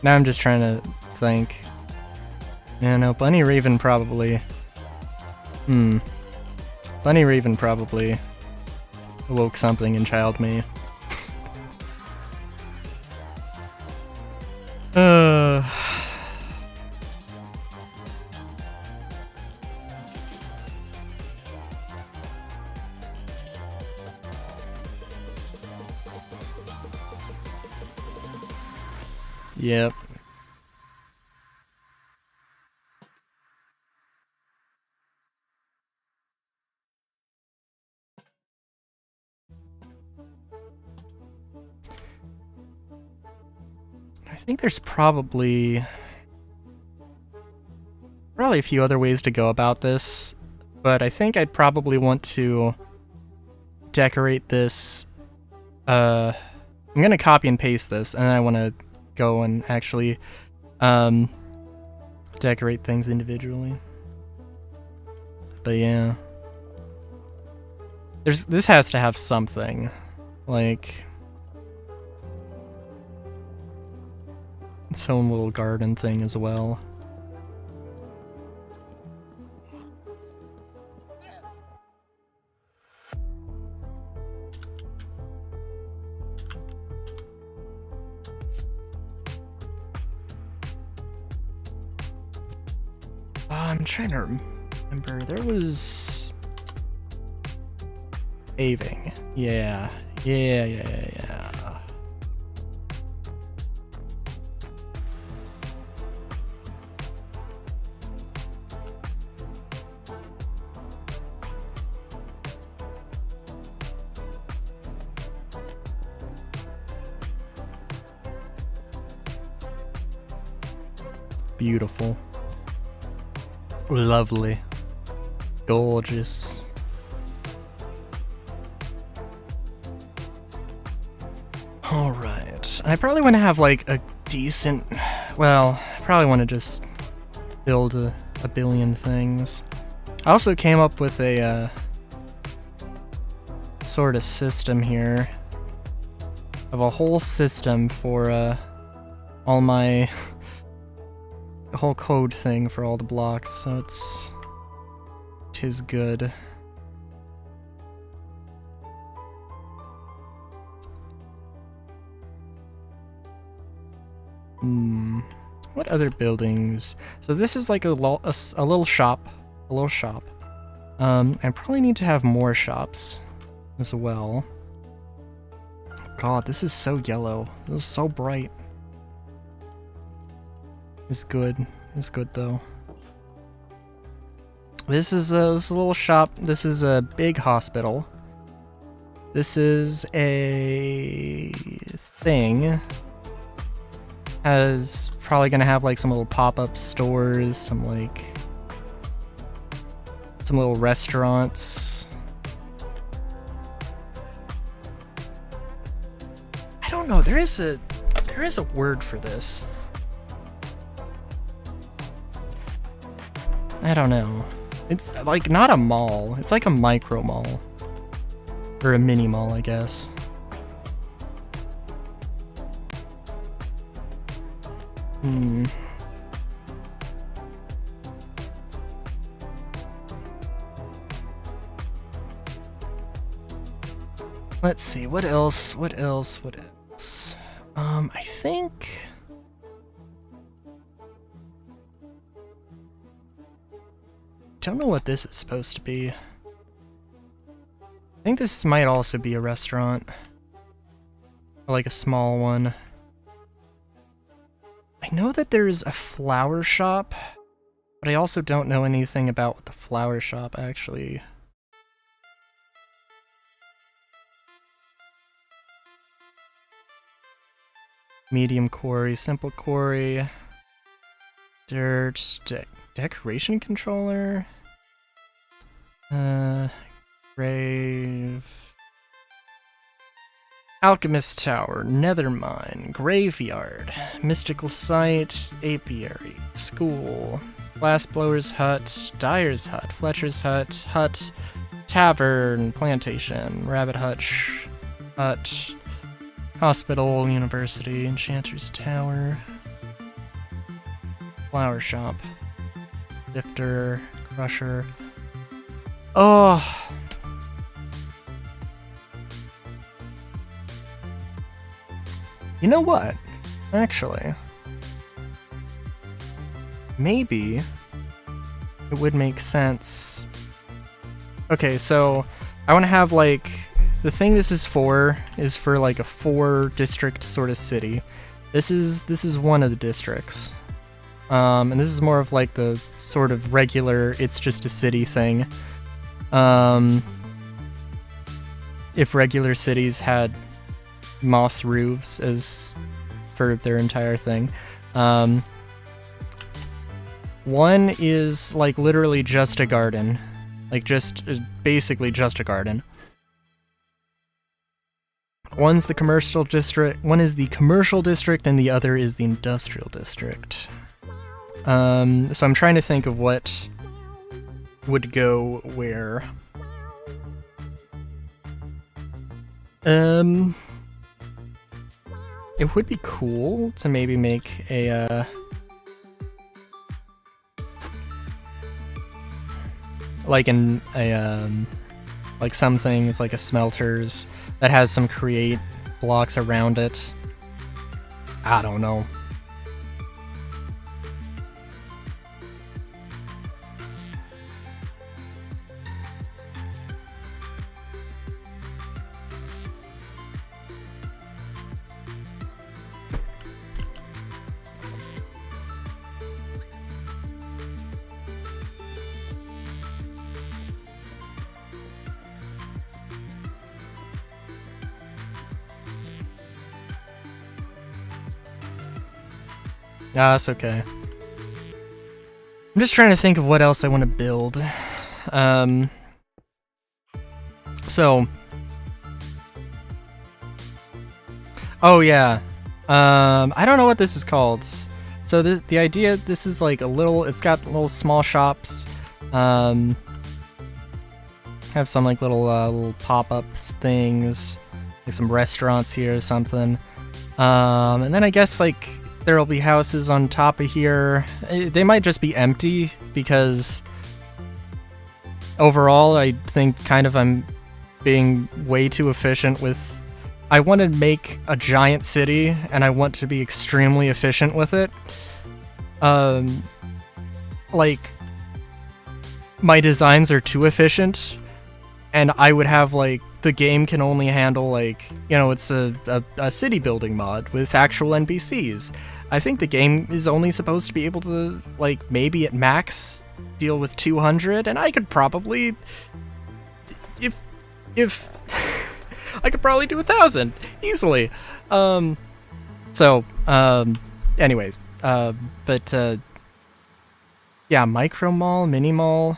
Now I'm just trying to think. Yeah, no, Bunny Raven probably. Bunny Raven probably awoke something in child me. Yep. I think there's probably a few other ways to go about this, but I think I'd probably want to decorate this. I'm gonna copy and paste this, and then I want to go and actually decorate things individually. But yeah, this has to have something like its own little garden thing as well. I'm trying to remember. There was paving. Yeah. Beautiful. Lovely. Gorgeous. Alright. I probably want to have like a decent... Well, I probably want to just build a billion things. I also came up with a sort of system here. Of a whole system for all my... the whole code thing for all the blocks, so tis good. What other buildings? So this is like a little shop. I probably need to have more shops as well. God, this is so yellow. This is so bright. It's good. It's good though. This is a little shop. This is a big hospital. This is a thing. Has probably gonna have like some little pop-up stores, some little restaurants. I don't know. There is a word for this. I don't know. It's like not a mall. It's like a micro mall. Or a mini mall, I guess. Let's see, what else? I think... don't know what this is supposed to be. I think this might also be a restaurant. Or like a small one. I know that there's a flower shop But I also don't know anything about what the flower shop actually... Medium quarry, simple quarry, dirt, decoration controller, grave, alchemist tower, nether mine, graveyard, mystical site, apiary, school, glassblower's hut, dyer's hut, fletcher's hut, tavern, plantation, rabbit hutch, hut, hospital, university, enchanter's tower, flower shop, lifter, crusher. Oh, you know what? Actually, maybe it would make sense. Okay, so I want to have like the thing this is for like a 4-district sort of city. This is one of the districts. And this is more of like the sort of regular it's just a city thing. If regular cities had moss roofs as for their entire thing. One is like literally just a garden. Like just basically just a garden. One is the commercial district, and the other is the industrial district. So I'm trying to think of what would go where. It would be cool to maybe make a, like some things like a smelters that has some create blocks around it. I don't know. Ah, that's okay. I'm just trying to think of what else I want to build. So... Oh, yeah. I don't know what this is called. So the idea, this is like a little... It's got little small shops. Have some like little pop-ups things. Like some restaurants here or something. And then I guess like... There'll be houses on top of here. They might just be empty because overall I think kind of I'm being way too efficient with... I want to make a giant city and I want to be extremely efficient with it. Like my designs are too efficient and I would have like the game can only handle like, you know, it's a city building mod with actual NPCs. I think the game is only supposed to be able to, like, maybe at max deal with 200, and I could probably, if I could probably do 1,000 easily. Anyways, yeah, micro mall, mini mall.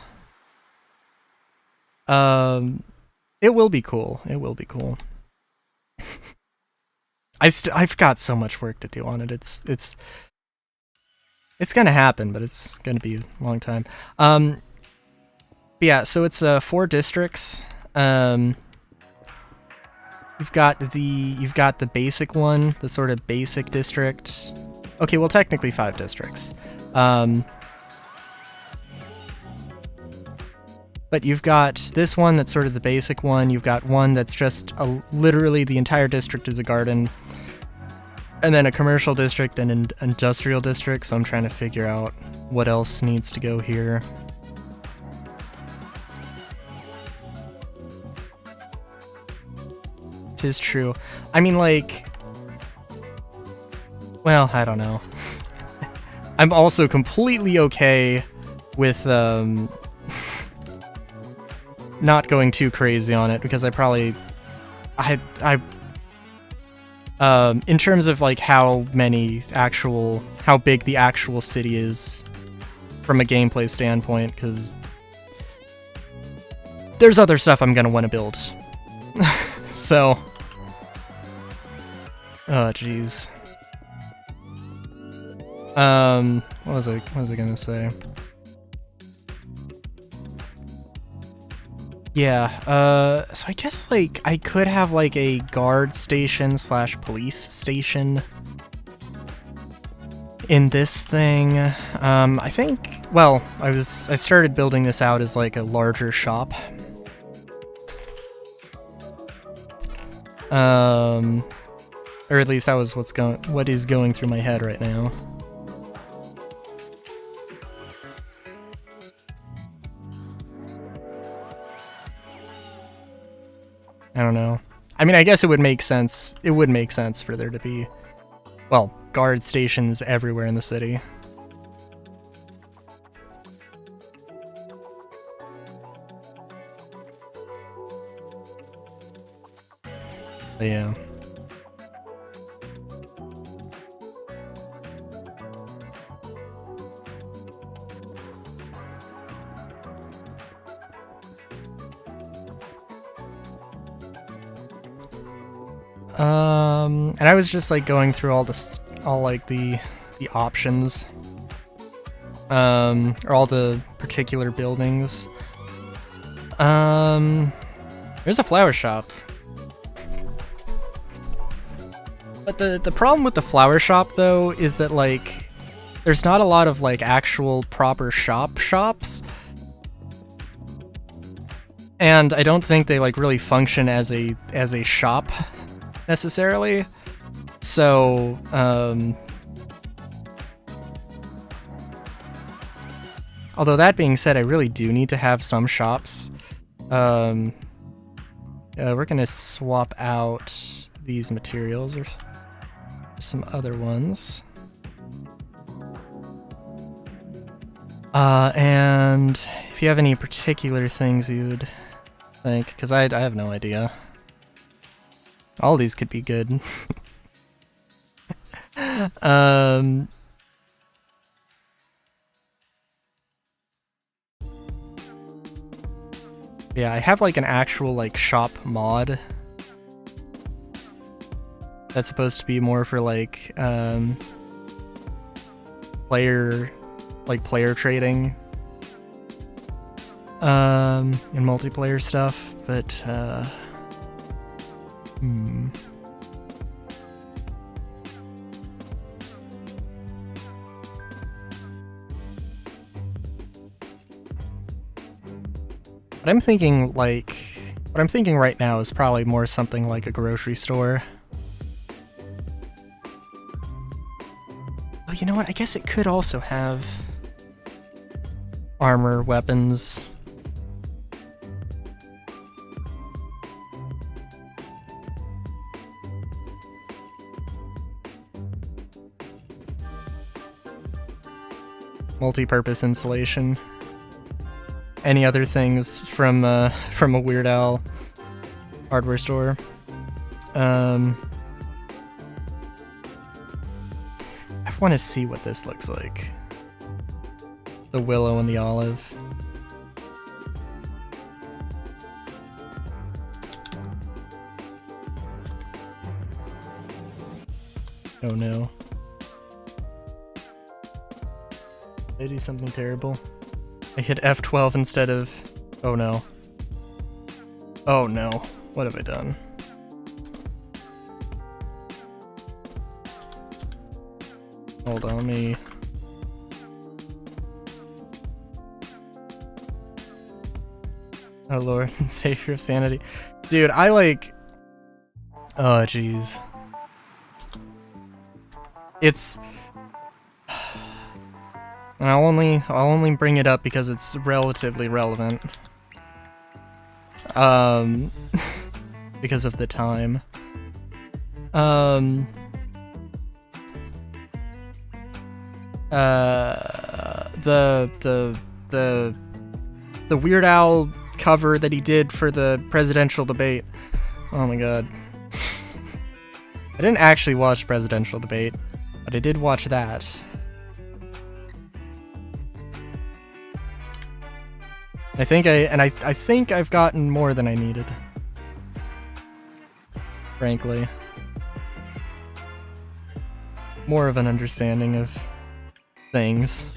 It will be cool. It will be cool. I've got so much work to do on it. It's gonna happen, but it's gonna be a long time. But yeah, so it's 4 districts. You've got the basic one, the sort of basic district. Okay, well technically 5 districts. But you've got this one that's sort of the basic one. You've got one that's just literally the entire district is a garden. And then a commercial district and an industrial district, so I'm trying to figure out what else needs to go here. Tis true. I mean, like... Well, I don't know. I'm also completely okay with not going too crazy on it, because in terms of like how big the actual city is from a gameplay standpoint, because there's other stuff I'm gonna want to build. So, oh jeez. What was I gonna say? Yeah, so I guess, like, I could have, like, a guard station / police station in this thing. I think, well, I started building this out as, like, a larger shop. Or at least that was what is going through my head right now. I don't know. I mean, I guess it would make sense. It would make sense for there to be, well, guard stations everywhere in the city. But yeah. And I was just like going through all the options, or all the particular buildings. There's a flower shop. But the problem with the flower shop though is that like there's not a lot of like actual proper shops. And I don't think they like really function as a shop necessarily. So, although that being said, I really do need to have some shops. We're gonna swap out these materials or some other ones. And if you have any particular things you'd think, because I have no idea. All these could be good. Yeah, I have like an actual like shop mod that's supposed to be more for like player trading and multiplayer stuff, but What I'm thinking right now is probably more something like a grocery store. Oh, you know what? I guess it could also have armor, weapons. Multi-purpose insulation. Any other things from a Weird Al hardware store. I want to see what this looks like. The willow and the olive. Oh no. Did I do something terrible? I hit F12 instead of... Oh no. Oh no. What have I done? Hold on, let me... Oh Lord, savior of sanity. Dude, I like... Oh jeez. It's... And I'll only bring it up because it's relatively relevant. Because of the time. The the Weird Al cover that he did for the presidential debate. Oh my god. I didn't actually watch the presidential debate, but I did watch that. I think I've gotten more than I needed. Frankly. More of an understanding of things.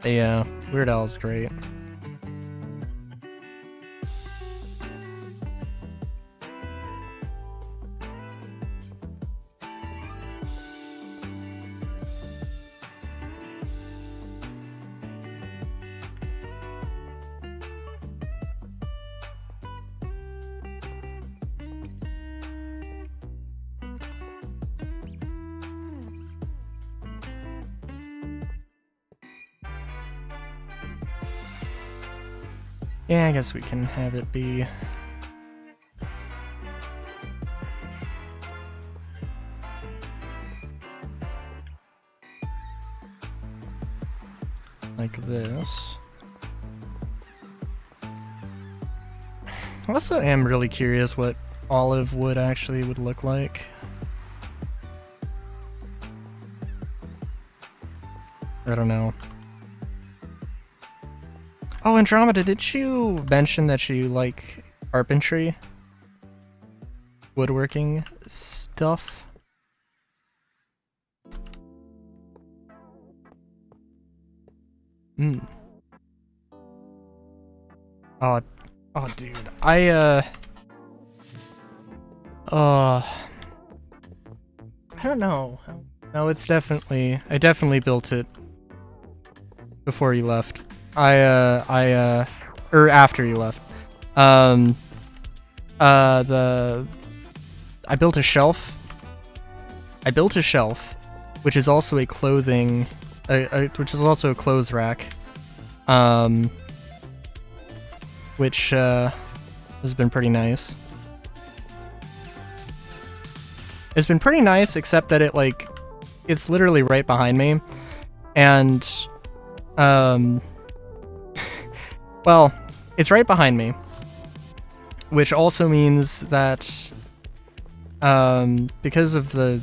Yeah, Weird Al's great. Yeah, I guess we can have it be. Like this. I also am really curious what olive wood actually would look like. I don't know. Oh, Andromeda, did you mention that you like carpentry? Woodworking stuff? Hmm. Oh, dude. I don't know. No, it's definitely... I definitely built it before you left. Or after you left. I built a shelf. Which is also a clothing, which is also a clothes rack. Which, has been pretty nice. It's been pretty nice, except that it's literally right behind me. And, well, it's right behind me, which also means that, because of the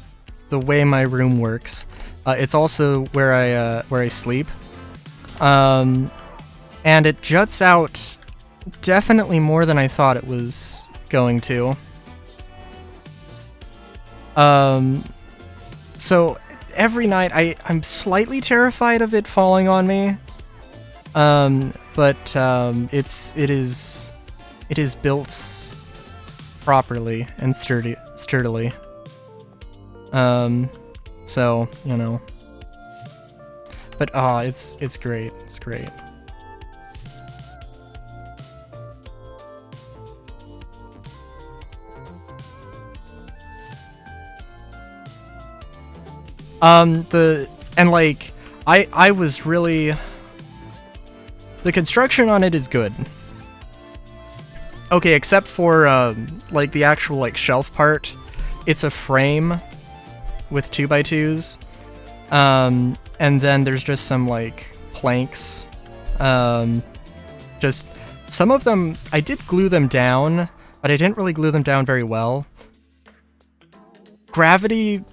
way my room works, it's also where I sleep, and it juts out definitely more than I thought it was going to. So every night I'm slightly terrified of it falling on me. But it is built properly and sturdily. So, you know. But it's great. It's great. I was really... The construction on it is good. Okay, except for, the actual, shelf part. It's a frame with 2x2s. And then there's just some, planks. Just... Some of them... I did glue them down, but I didn't really glue them down very well. Gravity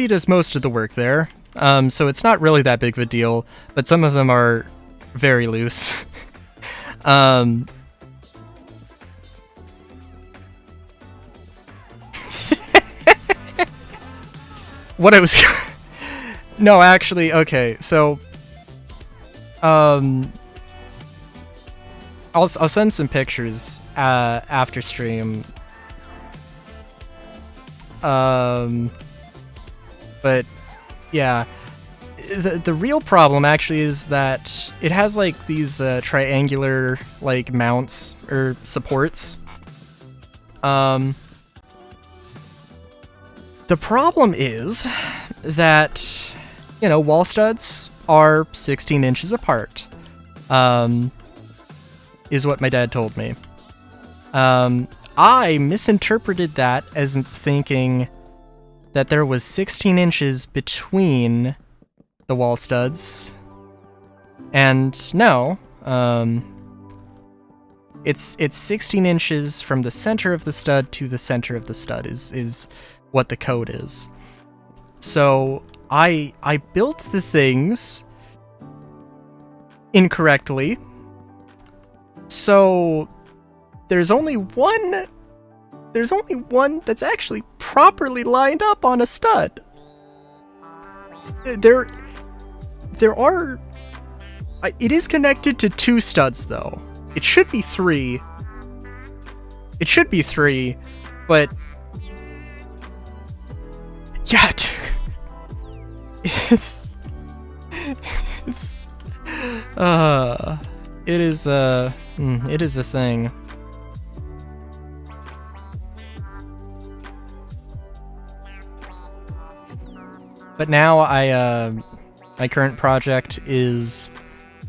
does most of the work there. So it's not really that big of a deal, but some of them are very loose. What I was... No, actually, okay, so... I'll send some pictures, after stream. But, yeah. The real problem actually is that it has these triangular mounts or supports. The problem is that, you know, wall studs are 16 inches apart, is what my dad told me. I misinterpreted that as thinking that there was 16 inches between the wall studs, and no, it's 16 inches from the center of the stud to the center of the stud is what the code is. So I built the things incorrectly. So there's only one that's actually properly lined up on a stud. There are it is connected to 2 studs though. It should be 3. It should be 3, but yeah, it is a thing. But now my current project is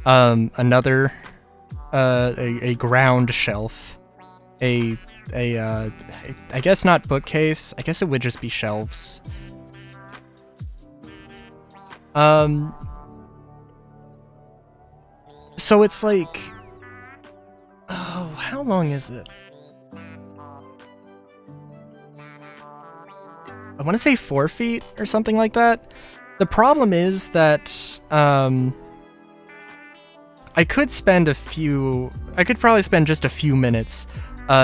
another a ground shelf, I guess not bookcase. I guess it would just be shelves. So it's like, oh, how long is it? I want to say 4 feet or something like that. The problem is that I could probably spend just a few minutes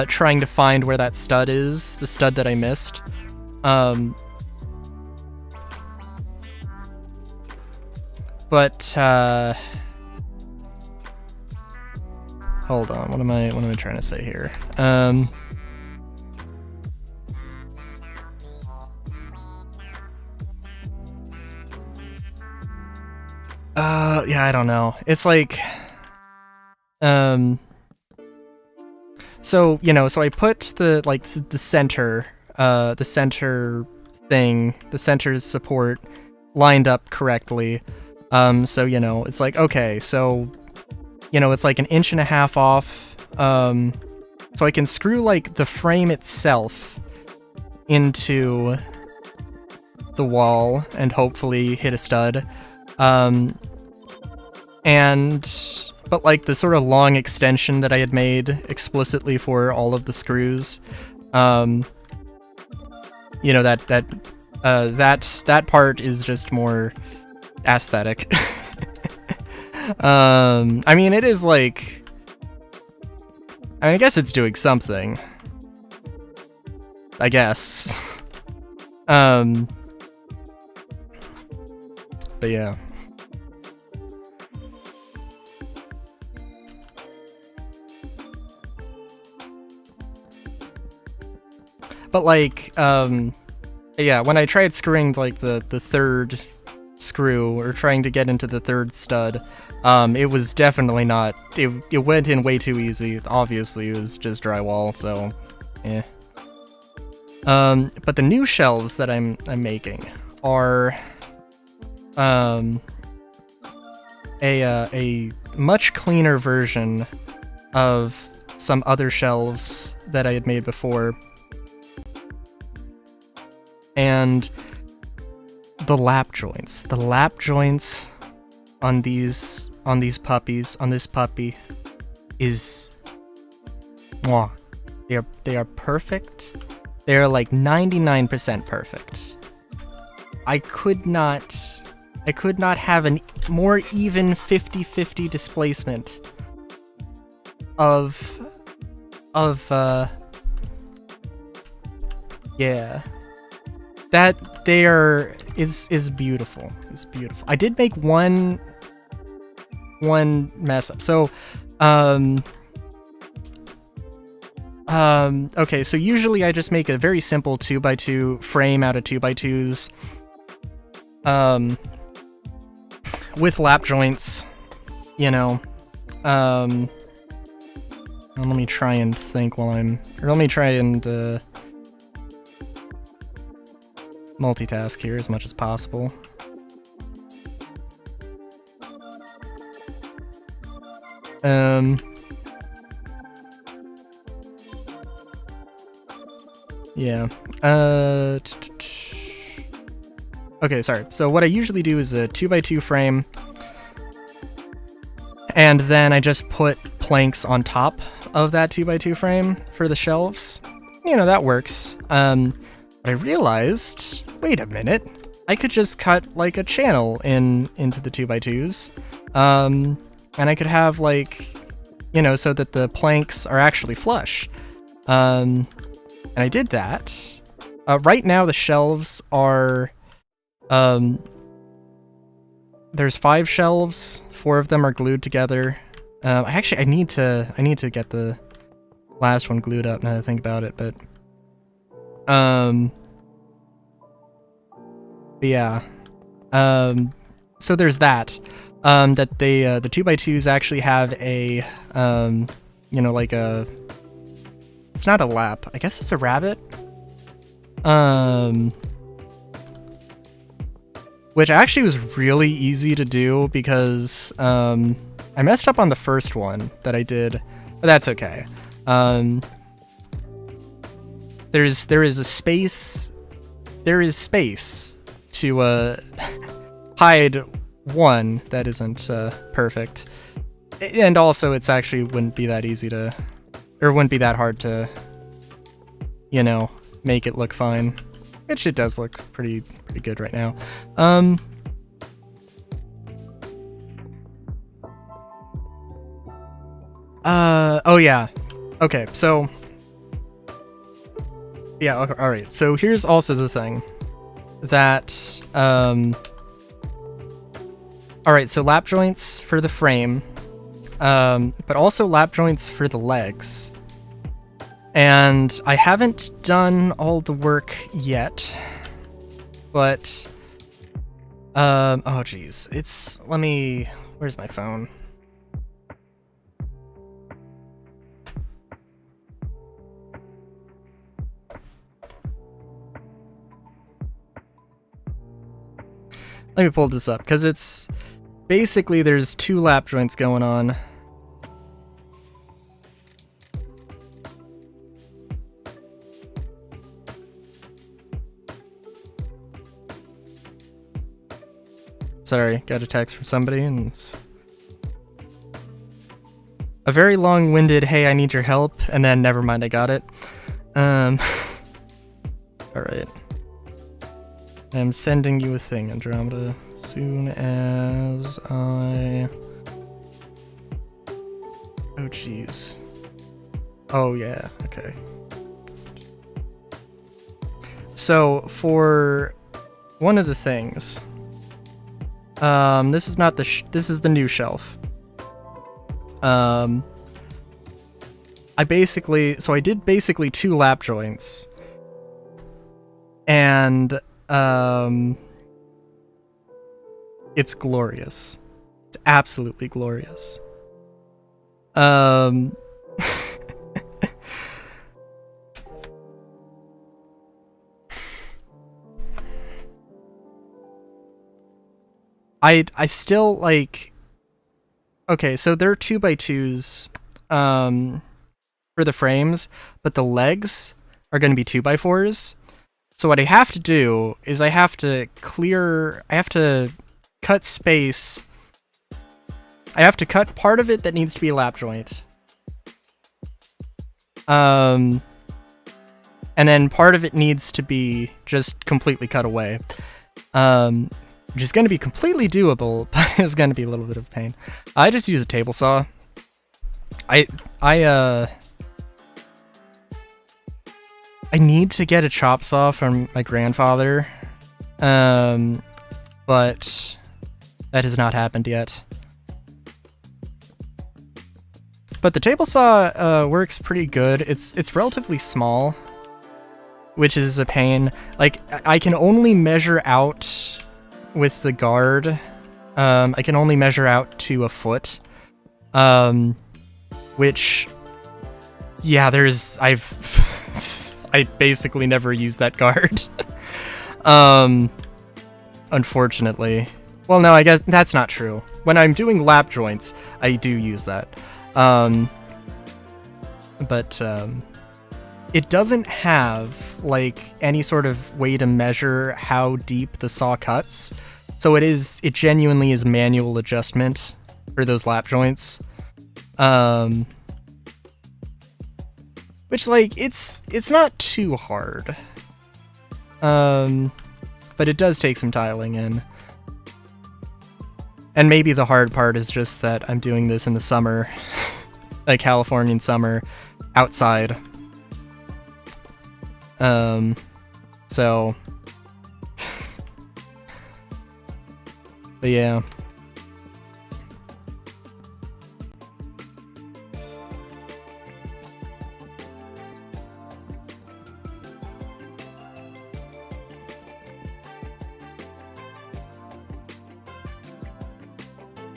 trying to find where that stud is, the stud that I missed. But hold on, what am I trying to say here? Yeah, I don't know. It's like, so, you know, so I put the center thing, the center's support lined up correctly. So, you know, it's like, okay, so, you know, it's like 1.5 inches off, so I can screw, like, the frame itself into the wall and hopefully hit a stud. But like the sort of long extension that I had made explicitly for all of the screws, you know, that part is just more aesthetic. I mean, it is like, I guess it's doing something, I guess. But yeah. But like, yeah, when I tried screwing like the third screw, or trying to get into the third stud, it was definitely not, it went in way too easy. Obviously, it was just drywall, so, eh. But the new shelves that I'm making are, a much cleaner version of some other shelves that I had made before. And the lap joints on these puppies, on this puppy, is, mwah. They are perfect. They are like 99% perfect. I could not have a more even 50-50 displacement of yeah. That there is beautiful. It's beautiful. I did make one mess up. So, okay, so usually I just make a very simple 2x2 frame out of 2x2s, with lap joints, you know. Let me try and think while let me try and, multitask here as much as possible. Yeah. Okay, sorry. So what I usually do is a 2x2 frame, and then I just put planks on top of that 2x2 frame for the shelves. You know, that works. But I realized, wait a minute, I could just cut like a channel into the 2x2s, and I could have like, you know, so that the planks are actually flush. And I did that. Right now the shelves are, there's 5 shelves, 4 of them are glued together. I need to get the last one glued up now that I think about it, but yeah. So there's that. That they, the 2x2s actually have a, you know, like a, it's not a lap, I guess it's a rabbit. Which actually was really easy to do because, I messed up on the first one that I did, but that's okay. There is space to, hide one that isn't, perfect. And also it's actually wouldn't be that easy to, or wouldn't be that hard to, you know, make it look fine. Which it does look pretty good right now. Oh yeah. Okay, so yeah, okay, all right. So here's also the thing that all right, so lap joints for the frame, but also lap joints for the legs. And I haven't done all the work yet, but, oh geez, where's my phone? Let me pull this up, because it's, basically there's 2 lap joints going on. Sorry, got a text from somebody, and it's a very long-winded, hey, I need your help, and then never mind, I got it. Alright. I'm sending you a thing, Andromeda, soon as I... Oh, jeez. Oh, yeah, okay. So, for one of the things... this is not the this is the new shelf. I did basically 2 lap joints. And, it's glorious. It's absolutely glorious. I still, like... Okay, so they're 2x2s, for the frames, but the legs are going to be 2x4s. So what I have to do is I have to cut space. I have to cut part of it that needs to be a lap joint. And then part of it needs to be just completely cut away. Which is going to be completely doable, but it's going to be a little bit of a pain. I just use a table saw. I need to get a chop saw from my grandfather, but that has not happened yet. But the table saw works pretty good. It's relatively small, which is a pain. Like, I can only measure out with the guard. I can only measure out to a foot, which, yeah, I basically never use that guard. Unfortunately. Well, no, I guess that's not true. When I'm doing lap joints, I do use that. But it doesn't have, like, any sort of way to measure how deep the saw cuts. So it genuinely is manual adjustment for those lap joints. Which, like, it's not too hard. But it does take some tiling in. And maybe the hard part is just that I'm doing this in the summer, like Californian summer, outside. So, but yeah.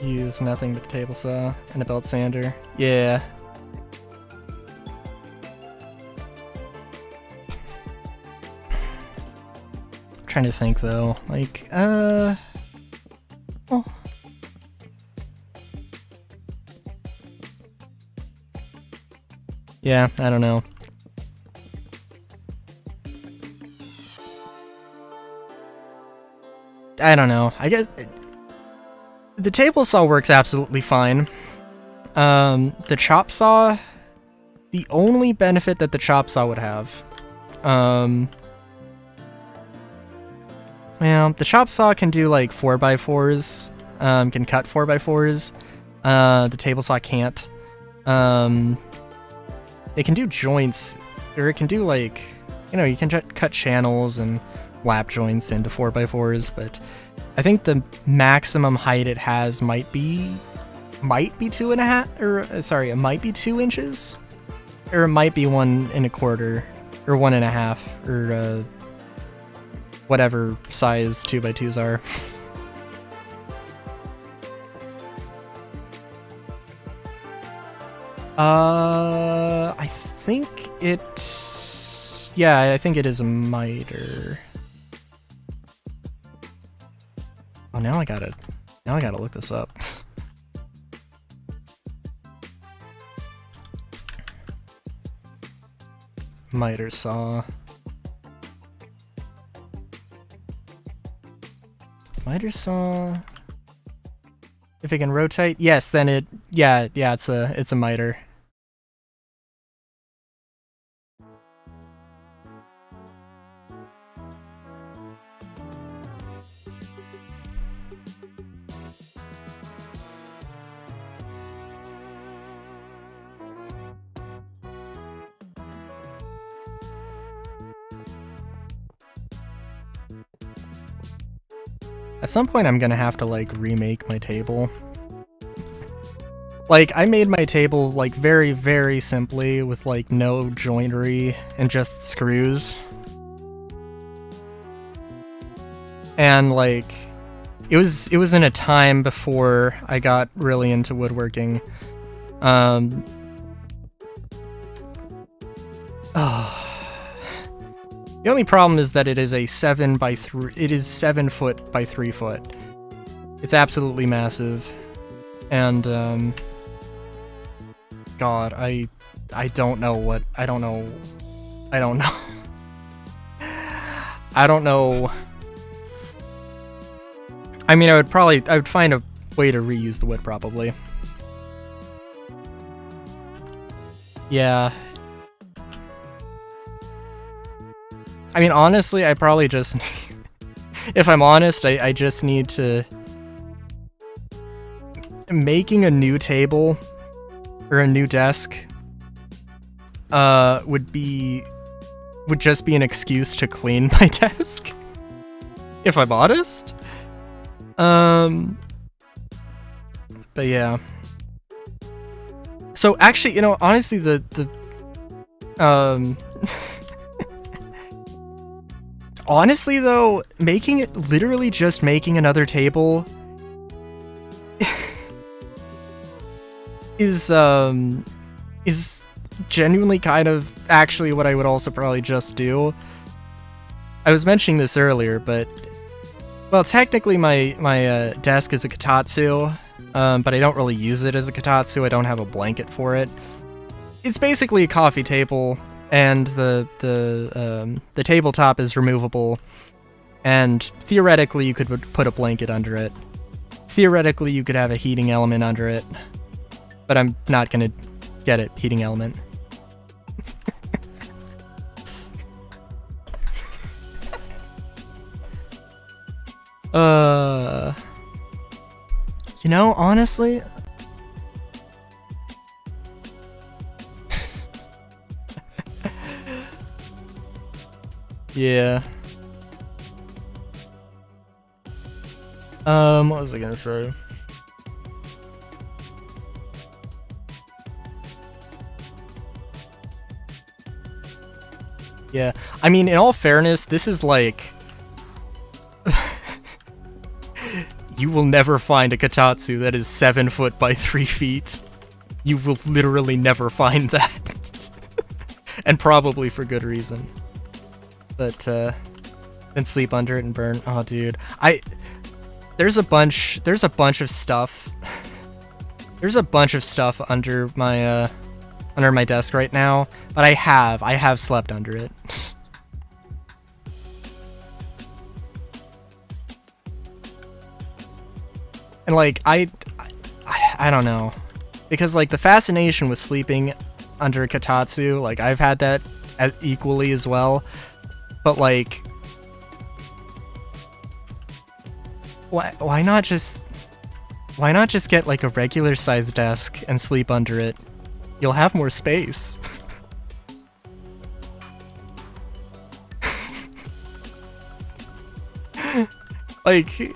Use nothing but the table saw and a belt sander. Yeah. I'm trying to think though. Like, oh. Yeah, I don't know. I don't know. I guess the table saw works absolutely fine. The chop saw, the only benefit that the chop saw would have, well, the chop saw can do like 4x4s, can cut 4x4s. The table saw can't. It can do joints, or it can do like, you know, you can cut channels and lap joints into 4x4s, but I think the maximum height it has might be 2.5, or sorry, it might be 2 inches, or it might be 1 1/4, or 1.5, or whatever size 2x2s are. I think it, yeah, I think it is a miter. Oh, now I gotta look this up. Miter saw. Miter saw. If it can rotate, yes, then it, yeah, it's a miter. At some point, I'm gonna have to, like, remake my table. Like, I made my table, like, very, very simply with, like, no joinery and just screws. And, like, it was in a time before I got really into woodworking. The only problem is that it is a 7 by 3. It is 7 foot by 3 foot. It's absolutely massive, and God, I don't know what I don't know. I don't know. I don't know. I mean, I would find a way to reuse the wood probably. Yeah. I mean, honestly, I probably just, if I'm honest, I just need to, making a new table, or a new desk, would just be an excuse to clean my desk, if I'm honest. But yeah. So actually, you know, honestly, honestly, though, literally just making another table is genuinely kind of actually what I would also probably just do. I was mentioning this earlier, but well, technically my desk is a kotatsu, but I don't really use it as a kotatsu. I don't have a blanket for it. It's basically a coffee table, and the tabletop is removable, and theoretically you could put a blanket under it. Theoretically you could have a heating element under it, but I'm not gonna get it, heating element. You know, honestly, yeah. What was I gonna say? Yeah, I mean, in all fairness, this is like... You will never find a kotatsu that is 7 foot by 3 feet. You will literally never find that. And probably for good reason. But, then sleep under it and burn. Oh, dude. There's a bunch of stuff. There's a bunch of stuff under my desk right now, but I have slept under it. And like I don't know, because like the fascination with sleeping under a kotatsu, like I've had that equally as well, but like why not just get like a regular sized desk and sleep under it? You'll have more space. Like,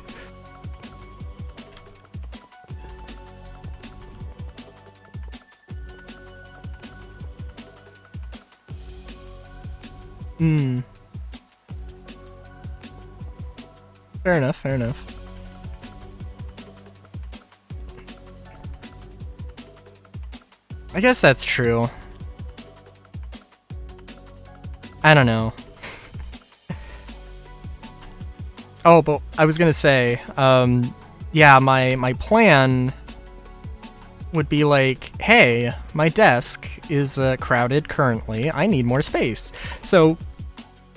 fair enough, fair enough. I guess that's true. I don't know. Oh, but I was gonna say, yeah, my plan would be like, hey, my desk is crowded currently, I need more space. So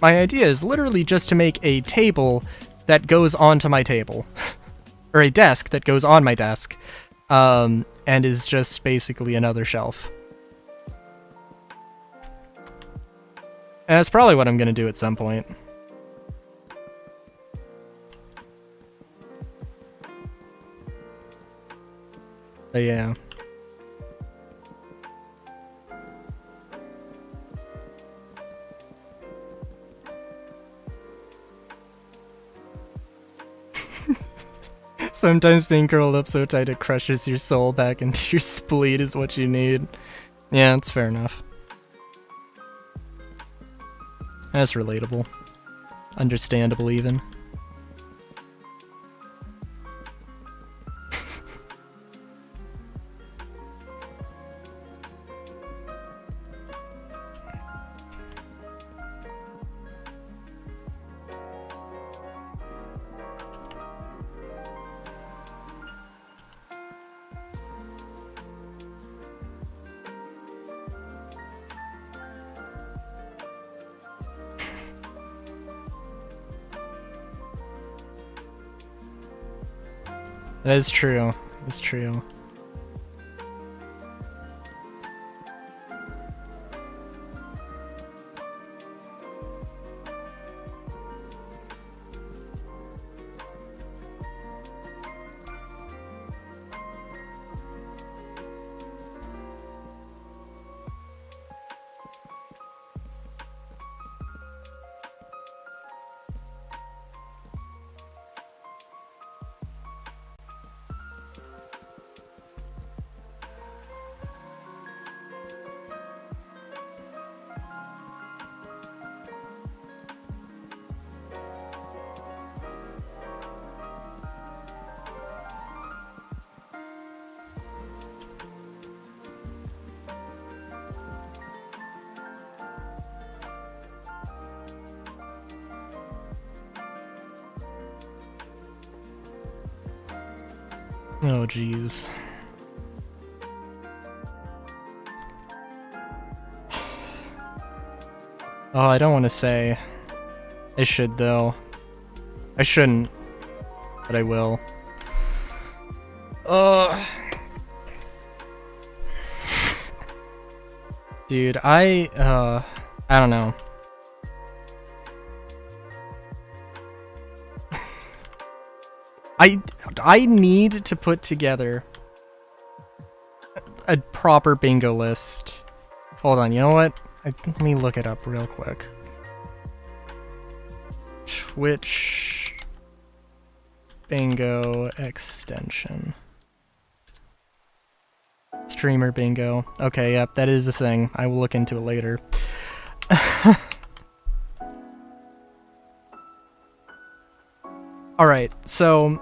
my idea is literally just to make a table that goes onto my table. Or a desk that goes on my desk, and is just basically another shelf. And that's probably what I'm gonna do at some point. But yeah. Sometimes being curled up so tight it crushes your soul back into your spleen is what you need. Yeah, that's fair enough. That's relatable. Understandable even. That is true. It's true. Oh, jeez. Oh, I don't want to say. I should, though. I shouldn't, but I will. Dude, I don't know. I need to put together a proper bingo list. Hold on, you know what? Let me look it up real quick. Twitch bingo extension. Streamer bingo. Okay, yep, that is a thing. I will look into it later. Alright, so,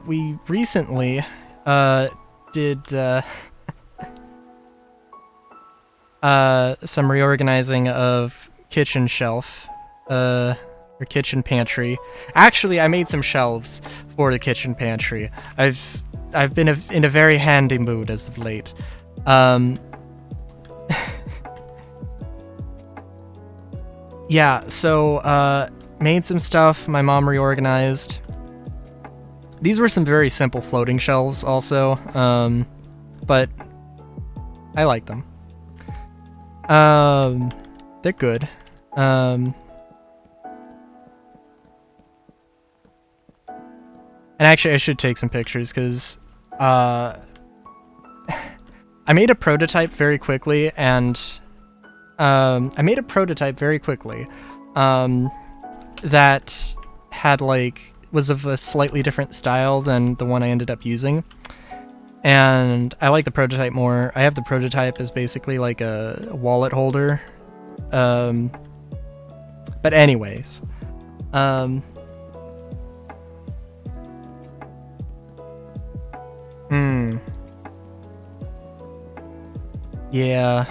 we recently, did, some reorganizing of kitchen shelf, or kitchen pantry. Actually, I made some shelves for the kitchen pantry. I've been in a very handy mood as of late. Yeah, so, made some stuff, my mom reorganized. These were some very simple floating shelves also, but I like them. They're good. And actually I should take some pictures, because, I made a prototype very quickly, and, that had, like, was of a slightly different style than the one I ended up using. And I like the prototype more. I have the prototype as basically like a wallet holder. But anyways. Yeah.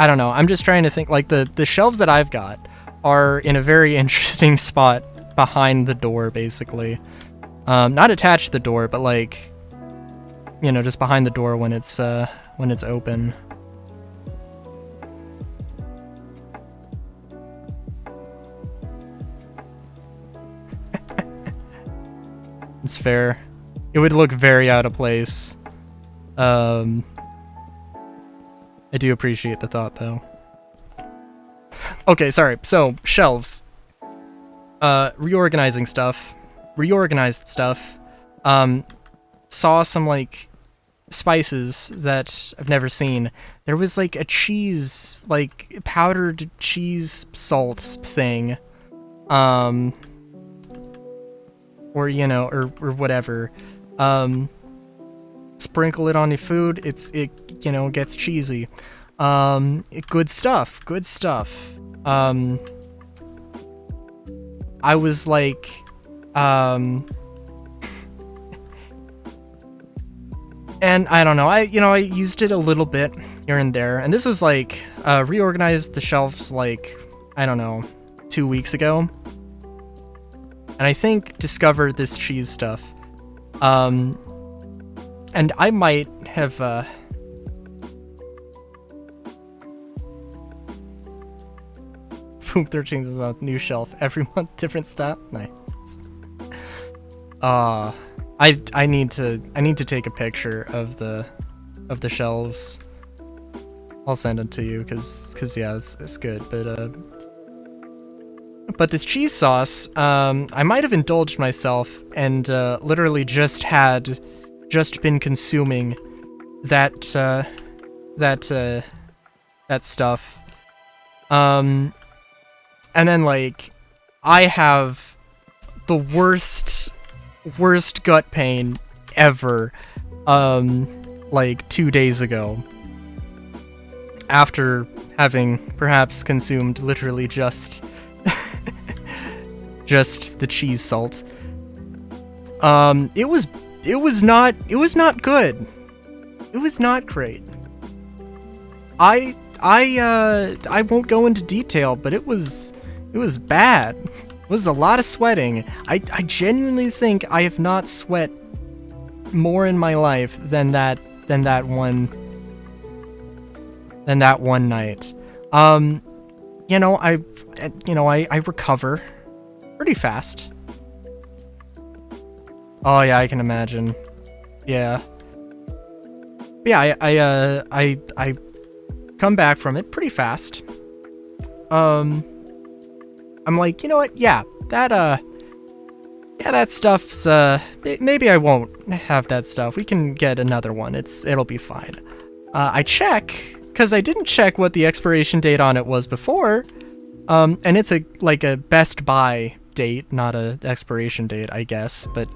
I don't know. I'm just trying to think, like, the shelves that I've got are in a very interesting spot behind the door, basically. Not attached to the door, but, like, you know, just behind the door when it's open. It's fair. It would look very out of place. I do appreciate the thought, though. Okay, sorry. So, shelves. Reorganized stuff. Saw some, like, spices that I've never seen. There was, like, a cheese, like, powdered cheese salt thing. Or, you know, or whatever. Sprinkle it on your food, it you know, gets cheesy. Good stuff. I was like, and I don't know, I used it a little bit here and there, and this was like, reorganized the shelves like, I don't know, 2 weeks ago, and I think discovered this cheese stuff. And I might have, Boom 13 is a new shelf every month, different style. Nice. I need to take a picture of the shelves. I'll send it to you, cause yeah, it's good. But this cheese sauce, I might have indulged myself and literally just been consuming that stuff. And then, like, I have the worst gut pain ever, like 2 days ago, after having perhaps consumed literally just the cheese salt. It was not good. It was not great. I won't go into detail, but it was It was bad. It was a lot of sweating. I genuinely think I have not sweat more in my life than that one night. I recover pretty fast. Oh yeah, I can imagine. Yeah. Yeah, I come back from it pretty fast. I'm like, you know what? Yeah, that stuff's maybe I won't have that stuff. We can get another one. It'll be fine. I check because I didn't check what the expiration date on it was before. And it's a Best Buy date, not a expiration date, I guess, but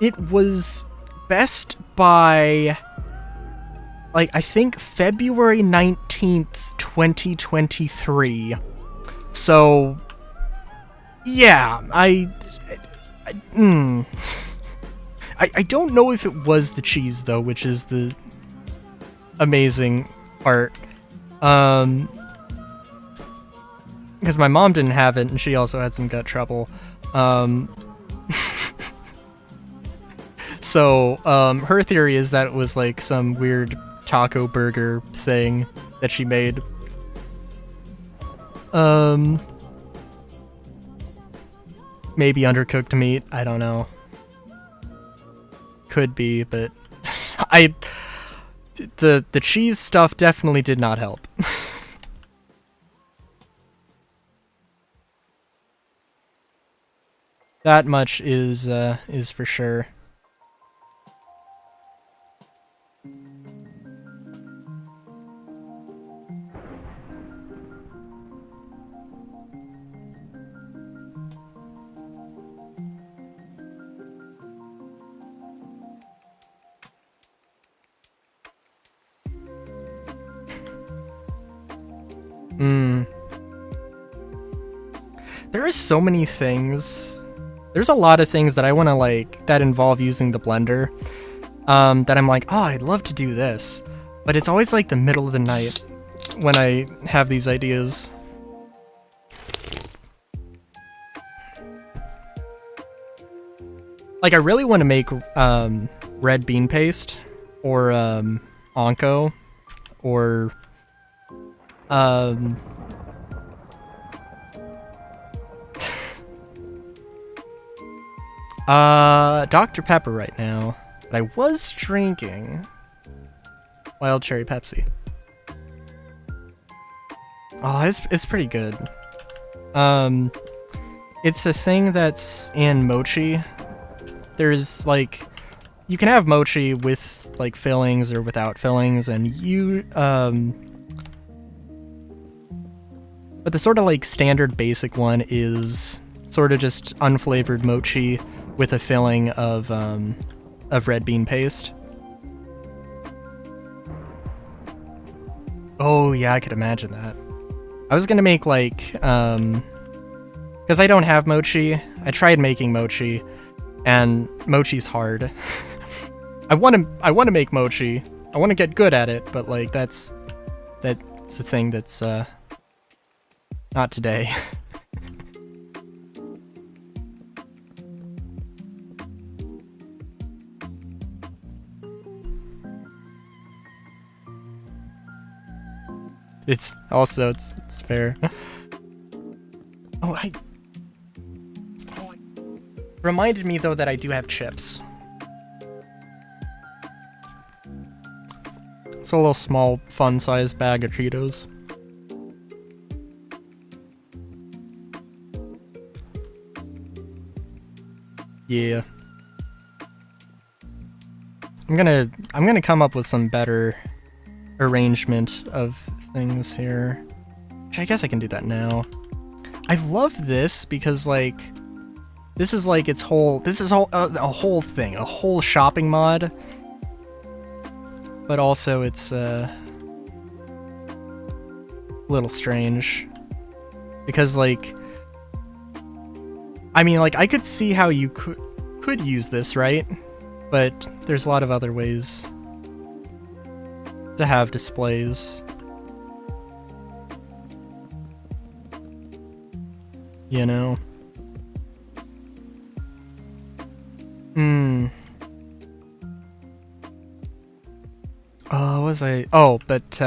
it was Best Buy, I think February 19th, 2023. So, yeah, I don't know if it was the cheese, though, which is the amazing part. Because my mom didn't have it, and she also had some gut trouble. So, her theory is that it was some weird taco burger thing that she made. Maybe undercooked meat, I don't know. Could be, but the cheese stuff definitely did not help. That much is for sure. There are so many things. There's a lot of things that I want to that involve using the blender. That I'm like, oh, I'd love to do this. But it's always the middle of the night when I have these ideas. I really want to make red bean paste or onko or Dr. Pepper right now, but I was drinking Wild Cherry Pepsi. Oh, it's pretty good. It's a thing that's in mochi. There's you can have mochi with fillings or without fillings, and but the sort of standard basic one is sort of just unflavored mochi with a filling of red bean paste. Oh yeah, I could imagine that. I was gonna make because I don't have mochi. I tried making mochi, and mochi's hard. I want to make mochi. I want to get good at it, but that's the thing that's not today. It's fair. Reminded me though that I do have chips. It's a little small, fun-sized bag of Cheetos. Yeah. I'm gonna come up with some better arrangement of things here. Which I guess I can do that now. I love this because this is a whole thing, a whole shopping mod. But also it's a little strange because I could see how you could use this, right? But there's a lot of other ways to have displays. You know? Was I? Oh, but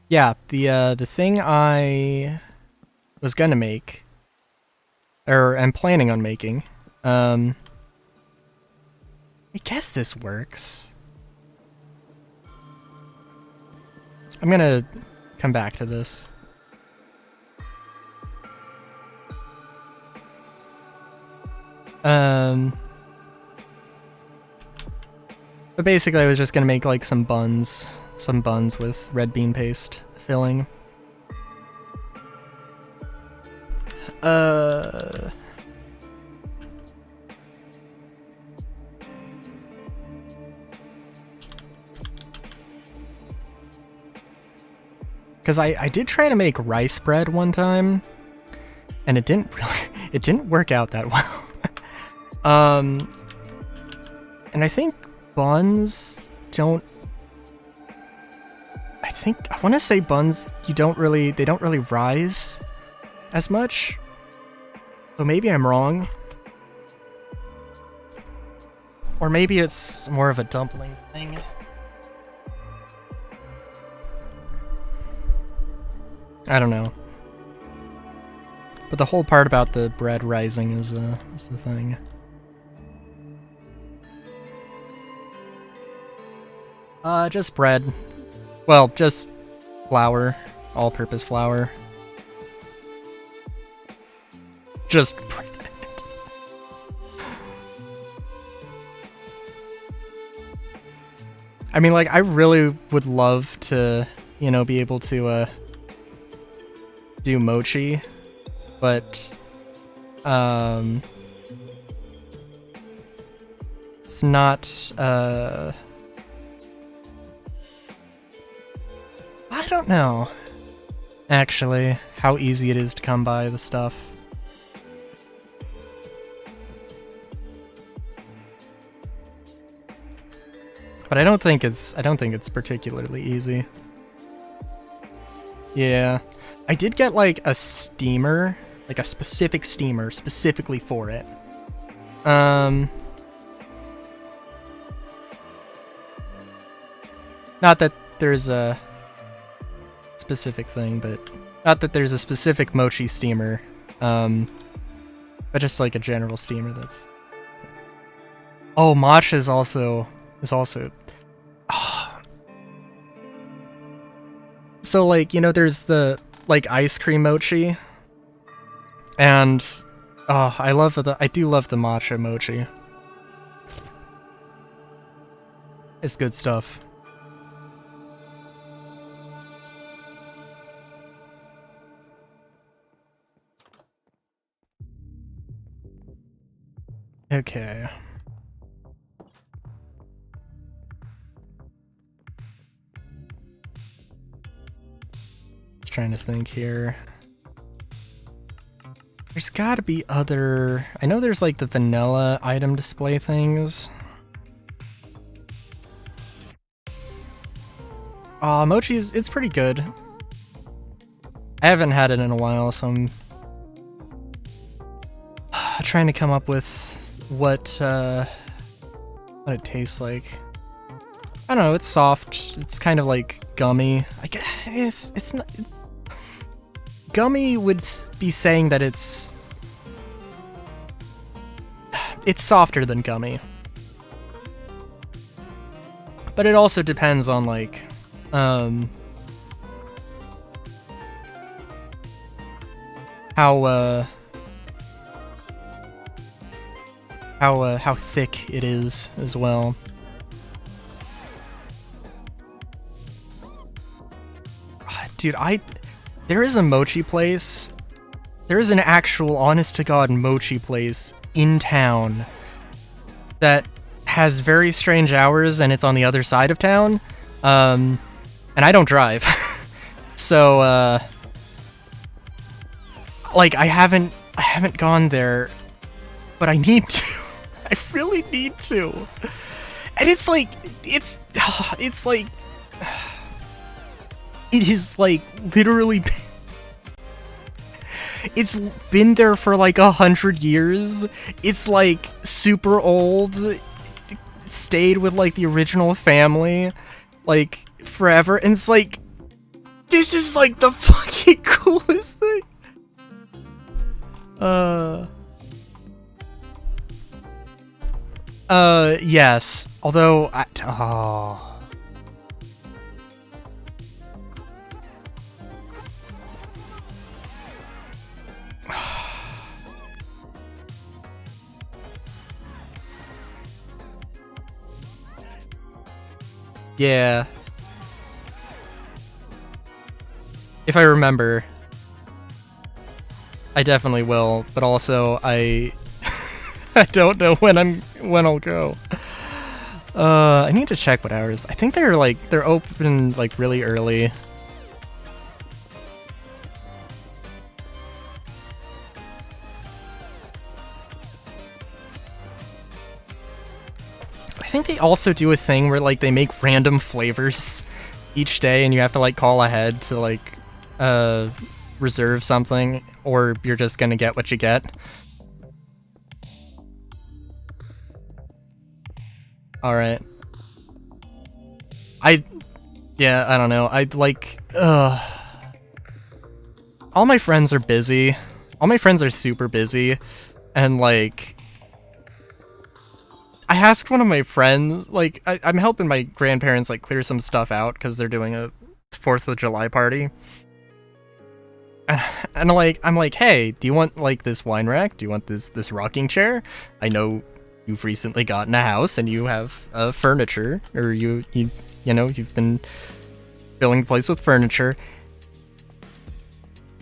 yeah, the thing I was gonna make, or am planning on making, I guess this works. I'm gonna come back to this. But basically I was just gonna make like some buns with red bean paste filling. Because I did try to make rice bread one time, and it didn't work out that well. And I think buns don't. I want to say buns they don't really rise as much. So maybe I'm wrong. Or maybe it's more of a dumpling thing. I don't know. But the whole part about the bread rising is the thing. Just bread. Well, just flour. All-purpose flour. Just bread. I mean, like, I really would love to, you know, be able to, do mochi, but, it's not, I don't know, actually, how easy it is to come by the stuff. But I don't think it's particularly easy. Yeah. I did get like a steamer, like a specific steamer specifically for it. Not that there's a specific thing, but not that there's a specific mochi steamer. But just like a general steamer that's. Oh, matcha is also. So, like, you know, there's the, like, ice cream mochi, and, I do love the matcha mochi. It's good stuff. Okay. Trying to think here. There's gotta be other. I know there's like the vanilla item display things. Mochi's, it's pretty good. I haven't had it in a while, so I'm trying to come up with what it tastes like. I don't know, it's soft. It's kind of like gummy. I guess it's not. Gummy would be saying that it's softer than gummy. But it also depends on like how thick it is as well. Dude, there is a mochi place. There is an actual honest-to-God mochi place in town that has very strange hours, and it's on the other side of town. And I don't drive. So, like, I haven't gone there, but I need to. I really need to. And it's like, it's like, it is like literally, it's been there for like 100 years. It's like super old, stayed with like the original family, like forever. And it's like, this is like the fucking coolest thing. Yes. Although, yeah. If I remember, I definitely will, but also I don't know when I'll go. I need to check what hours. I think they're open like really early. I think they also do a thing where like they make random flavors each day and you have to like call ahead to like reserve something, or you're just gonna get what you get. Alright. Yeah, I don't know. I'd like, all my friends are busy. All my friends are super busy. And like, I asked one of my friends, like, I'm helping my grandparents like clear some stuff out because they're doing a 4th of July party. And like, I'm like, hey, do you want like this wine rack? Do you want this rocking chair? I know you've recently gotten a house and you have furniture, or you know, you've been filling the place with furniture.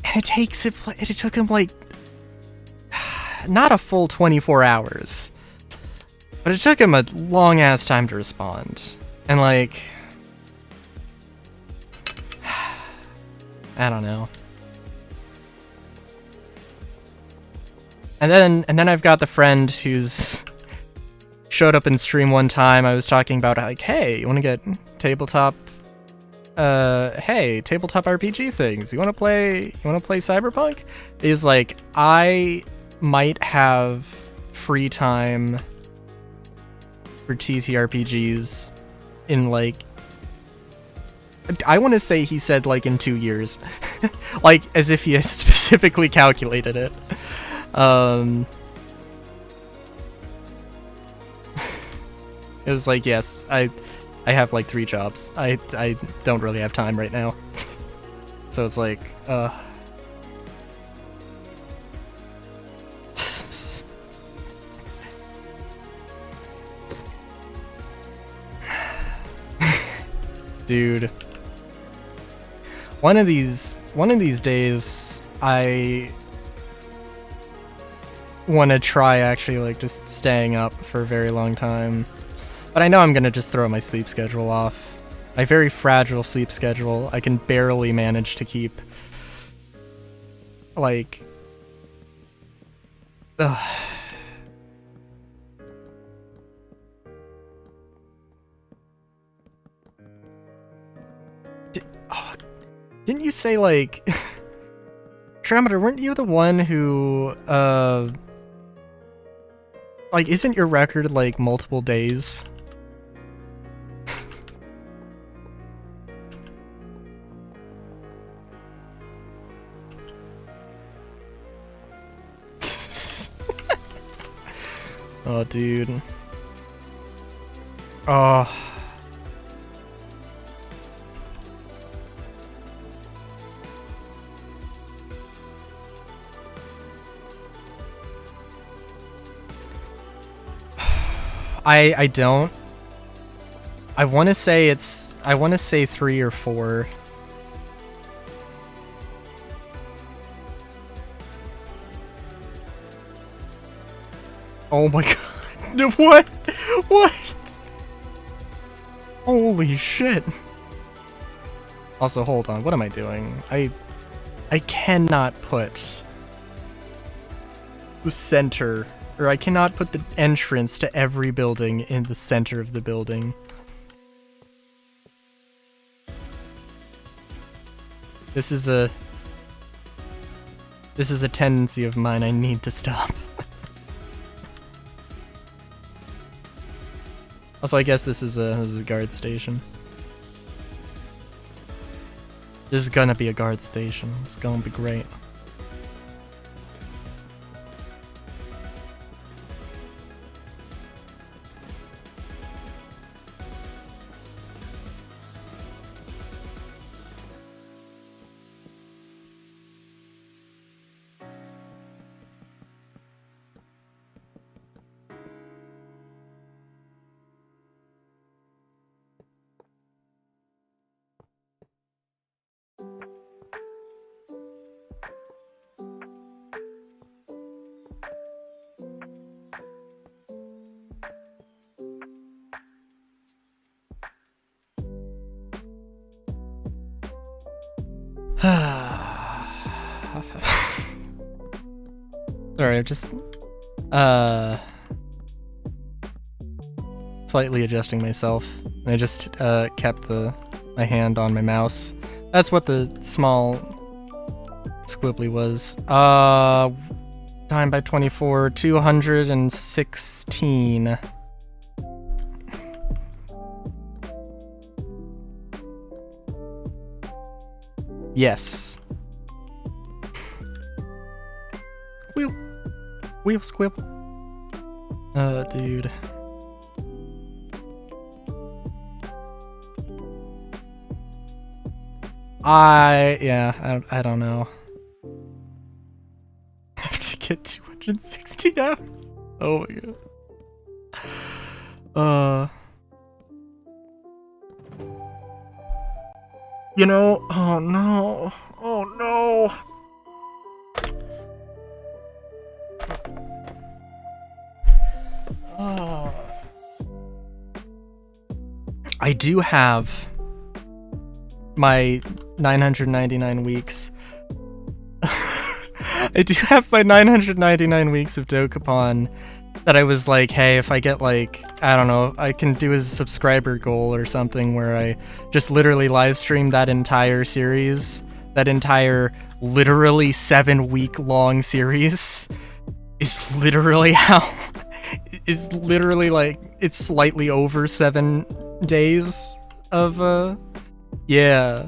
And it took him like not a full 24 hours, but it took him a long ass time to respond. And like, I don't know. And then I've got the friend who's showed up in stream one time. I was talking about like, hey, you want to get tabletop tabletop RPG things. You want to play Cyberpunk? He's like, I might have free time for TTRPGs in like, I want to say he said like in 2 years. Like as if he had specifically calculated it. It was like, yes, I have like 3 jobs. I don't really have time right now. So it's like, dude. One of these days, I want to try actually like just staying up for a very long time. But I know I'm gonna just throw my sleep schedule off. My very fragile sleep schedule. I can barely manage to keep like, didn't you say like Trameter, weren't you the one who like, isn't your record like multiple days? Oh, dude. Oh. I don't. I want to say 3 or 4. Oh my god. What? What? Holy shit. Also, hold on. What am I doing? I cannot put the center Or I cannot put the entrance to every building in the center of the building. This is a tendency of mine I need to stop. Also, I guess this is a guard station. This is gonna be a guard station. It's gonna be great. Sorry, I'm just slightly adjusting myself. And I just kept my hand on my mouse. That's what the small squibbly was. 9 by 24, 216. Yes. Wheel squib. Dude. I don't know. I have to get 216 hours. Oh my god. You know, oh no. Oh no. Oh. I do have my 999 weeks. I do have my 999 weeks of Dokapon that I was like, hey, if I get like, I don't know, I can do a subscriber goal or something where I just literally live stream that entire series, that entire literally 7-week long series is literally is literally like, it's slightly over 7 days of, yeah.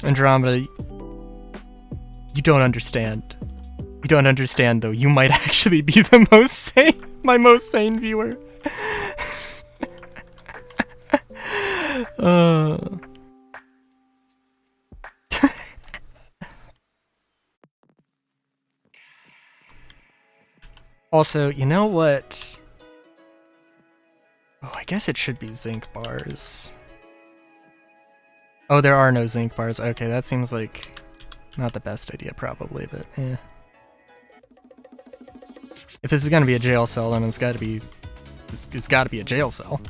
Andromeda, you don't understand. You don't understand, though. You might actually be the most sane, my most sane viewer. Also, you know what? Oh, I guess it should be zinc bars. Oh, there are no zinc bars. Okay, that seems like not the best idea, probably, but eh. If this is gonna be a jail cell, then it's gotta be a jail cell.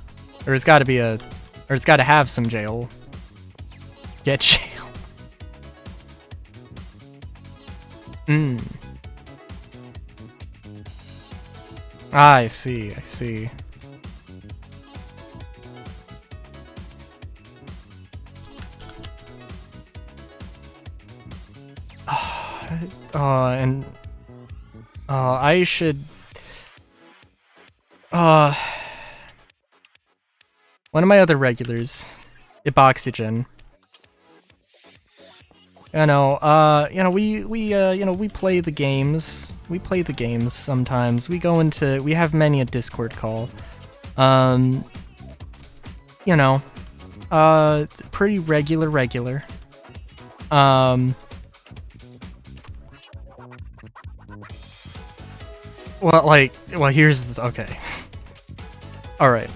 Or it's gotta have some jail. Get jail. Ah, I see. I should... one of my other regulars, Iboxygen. We play the games. We play the games sometimes. We have many a Discord call. Pretty regular. Here's okay. All right.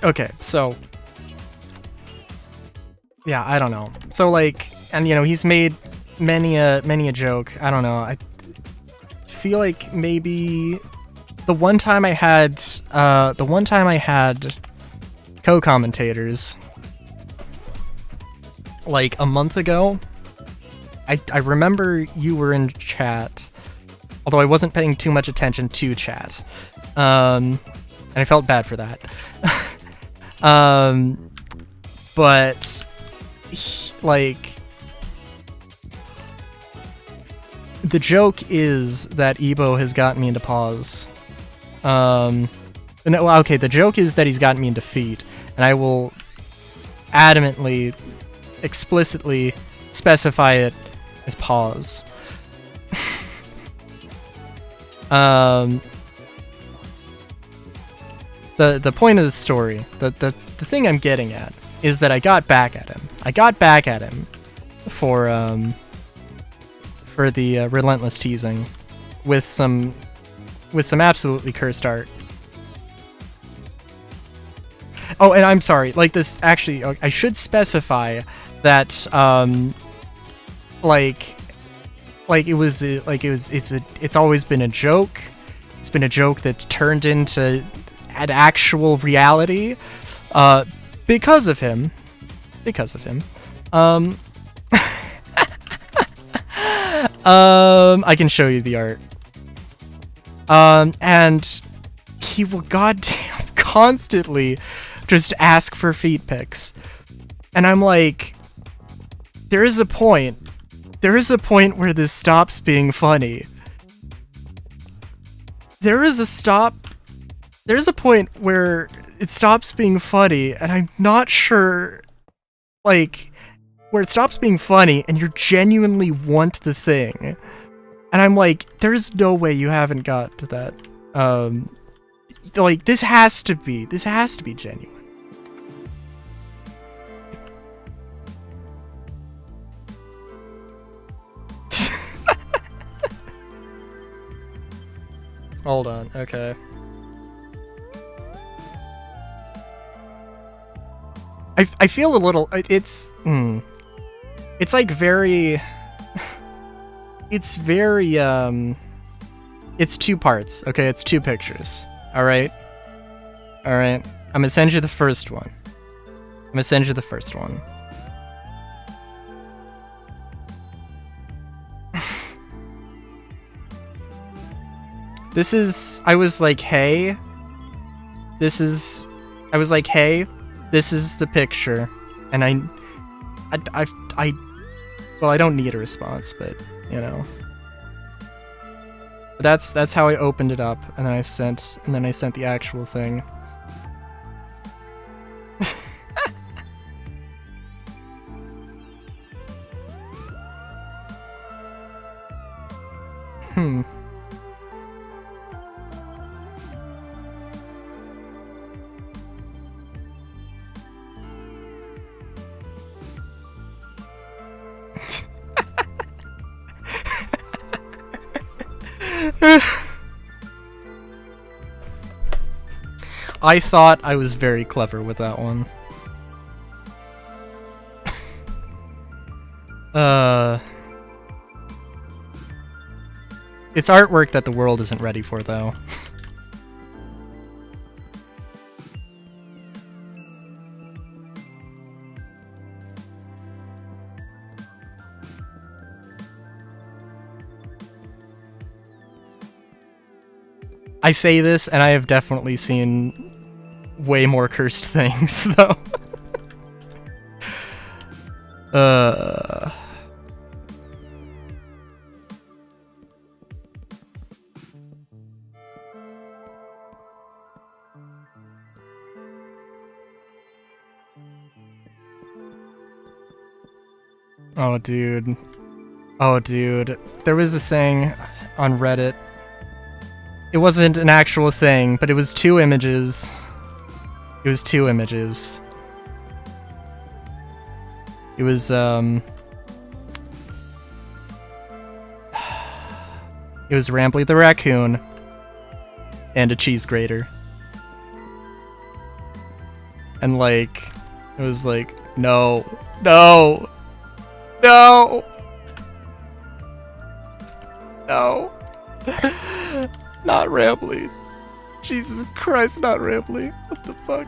Okay, so yeah, I don't know. So he's made many a joke. I don't know. I feel like maybe the one time I had co-commentators, like a month ago, I remember you were in chat, although I wasn't paying too much attention to chat, and I felt bad for that. But like, the joke is that Ebo has gotten me into pause. No, well, okay, the joke is that he's gotten me into feet, and I will adamantly, explicitly specify it as pause. The point of the story, the thing I'm getting at, is that I got back at him. I got back at him for the relentless teasing with some absolutely cursed art. Oh, and I'm sorry. Like this, actually, I should specify that it's always been a joke. It's been a joke that turned into an actual reality because of him. I can show you the art. And he will goddamn constantly just ask for feet pics. And I'm like, there is a point where this stops being funny. There is a point where it stops being funny, and I'm not sure, like, where it stops being funny and you genuinely want the thing. And I'm like, there's no way you haven't got to that. Like, this has to be genuine. Hold on, okay. I feel a little, it's like very, it's very, it's two parts, okay? It's two pictures, alright? Alright, I'm gonna send you the first one. This is, I was like, hey, this is the picture, and well, I don't need a response, but, you know. But that's how I opened it up, and then I sent the actual thing. I thought I was very clever with that one. It's artwork that the world isn't ready for, though. I say this, and I have definitely seen way more cursed things, though. Oh, dude. Oh, dude. There was a thing on Reddit. It wasn't an actual thing, but it was two images. It was it was Rambly the raccoon and a cheese grater. And like, it was like, no. Not Rambly. Jesus Christ, not Rambly. What the fuck?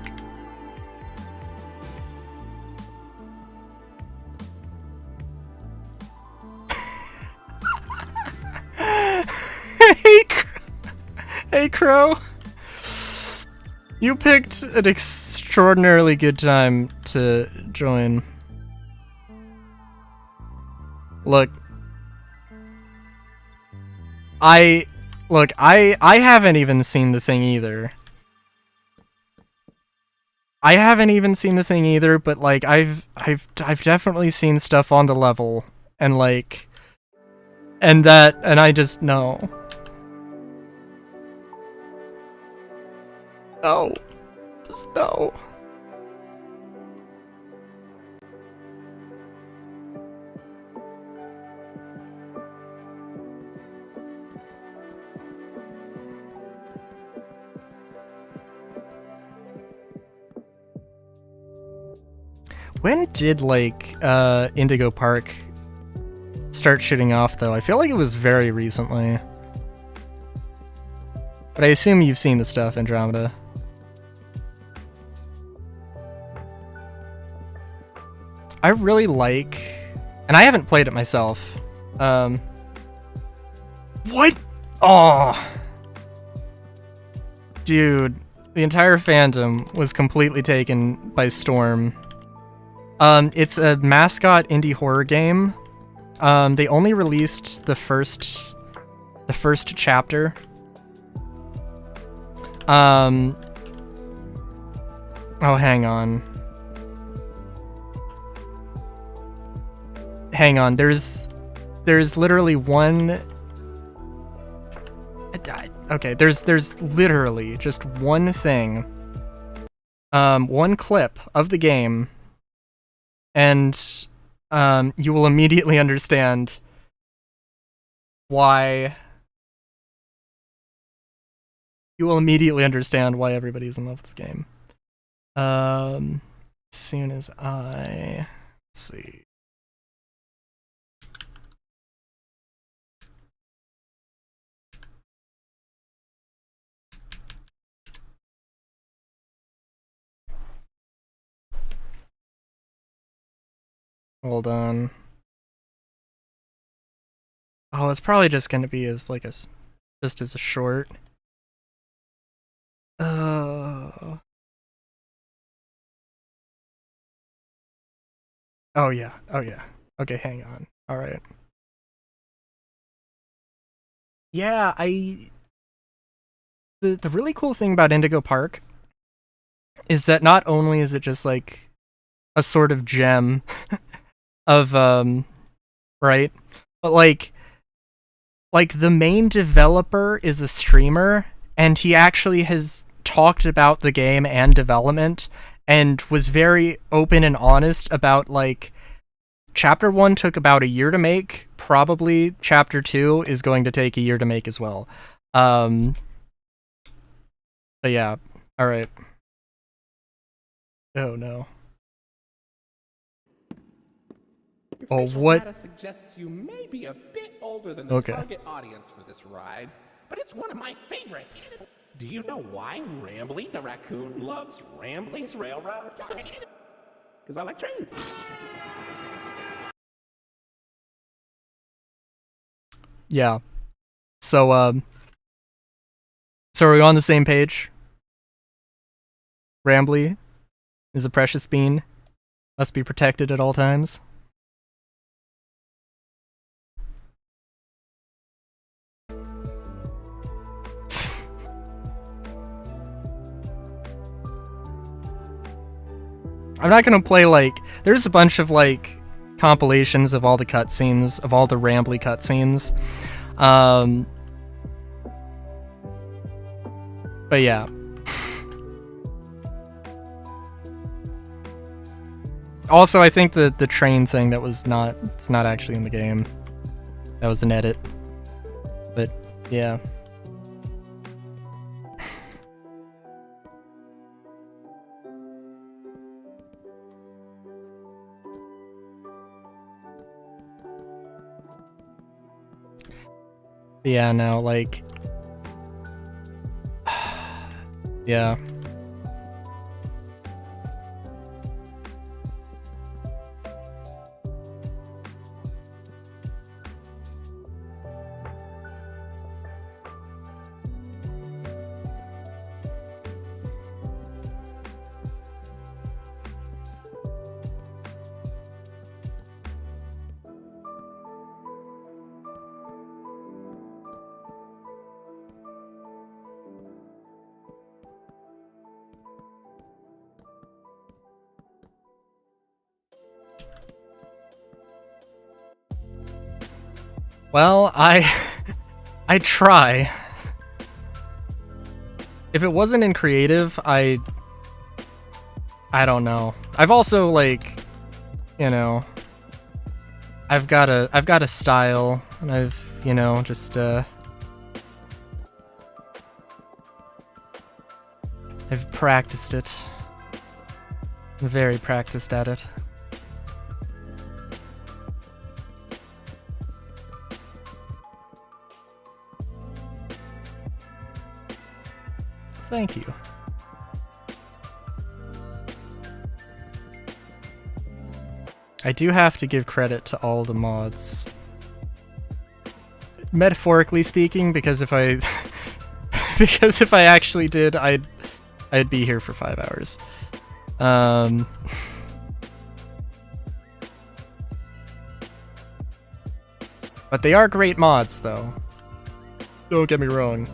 Hey, Crow. You picked an extraordinarily good time to join. Look, I haven't even seen the thing either. But like I've definitely seen stuff on the level, and like, and I just know. No. Just no. When did, like, Indigo Park start shooting off, though? I feel like it was very recently. But I assume you've seen the stuff, Andromeda. I really like... And I haven't played it myself. What? Oh. Dude, the entire fandom was completely taken by storm. It's a mascot indie horror game. They only released the first chapter. Oh, hang on. Hang on, there's literally one... Okay, there's literally just one thing. One clip of the game, and you will immediately understand why... You will immediately understand why everybody's in love with the game. As soon as let's see. Hold on. Oh, it's probably just gonna be as like just as a short. Oh yeah. Oh yeah. Okay, hang on. All right. Yeah, the really cool thing about Indigo Park is that not only is it just like a sort of gem of right, but like the main developer is a streamer, and he actually has talked about the game and development and was very open and honest about like Chapter 1 took about a year to make. Probably Chapter 2 is going to take a year to make as well. But yeah, alright. Oh no. Oh, what? Data suggests you may be a bit older than the target audience for this ride, but it's one of my favorites. Do you know why Rambly the raccoon loves Rambly's Railroad? Because I like trains. Yeah. So are we on the same page? Rambly is a precious bean. Must be protected at all times. I'm not gonna play, like... There's a bunch of, like, compilations of all the cutscenes, of all the Rambly cutscenes. But yeah. Also, I think the train thing that was not... It's not actually in the game. That was an edit. But, yeah. Yeah, no, like... Yeah. Well, I try. If it wasn't in creative, I don't know. I've also, like, you know, I've got a style, and I've, you know, just I've practiced it. I'm very practiced at it. Thank you. I do have to give credit to all the mods. Metaphorically speaking, because if I because if I actually did, I'd be here for 5 hours. But they are great mods, though. Don't get me wrong.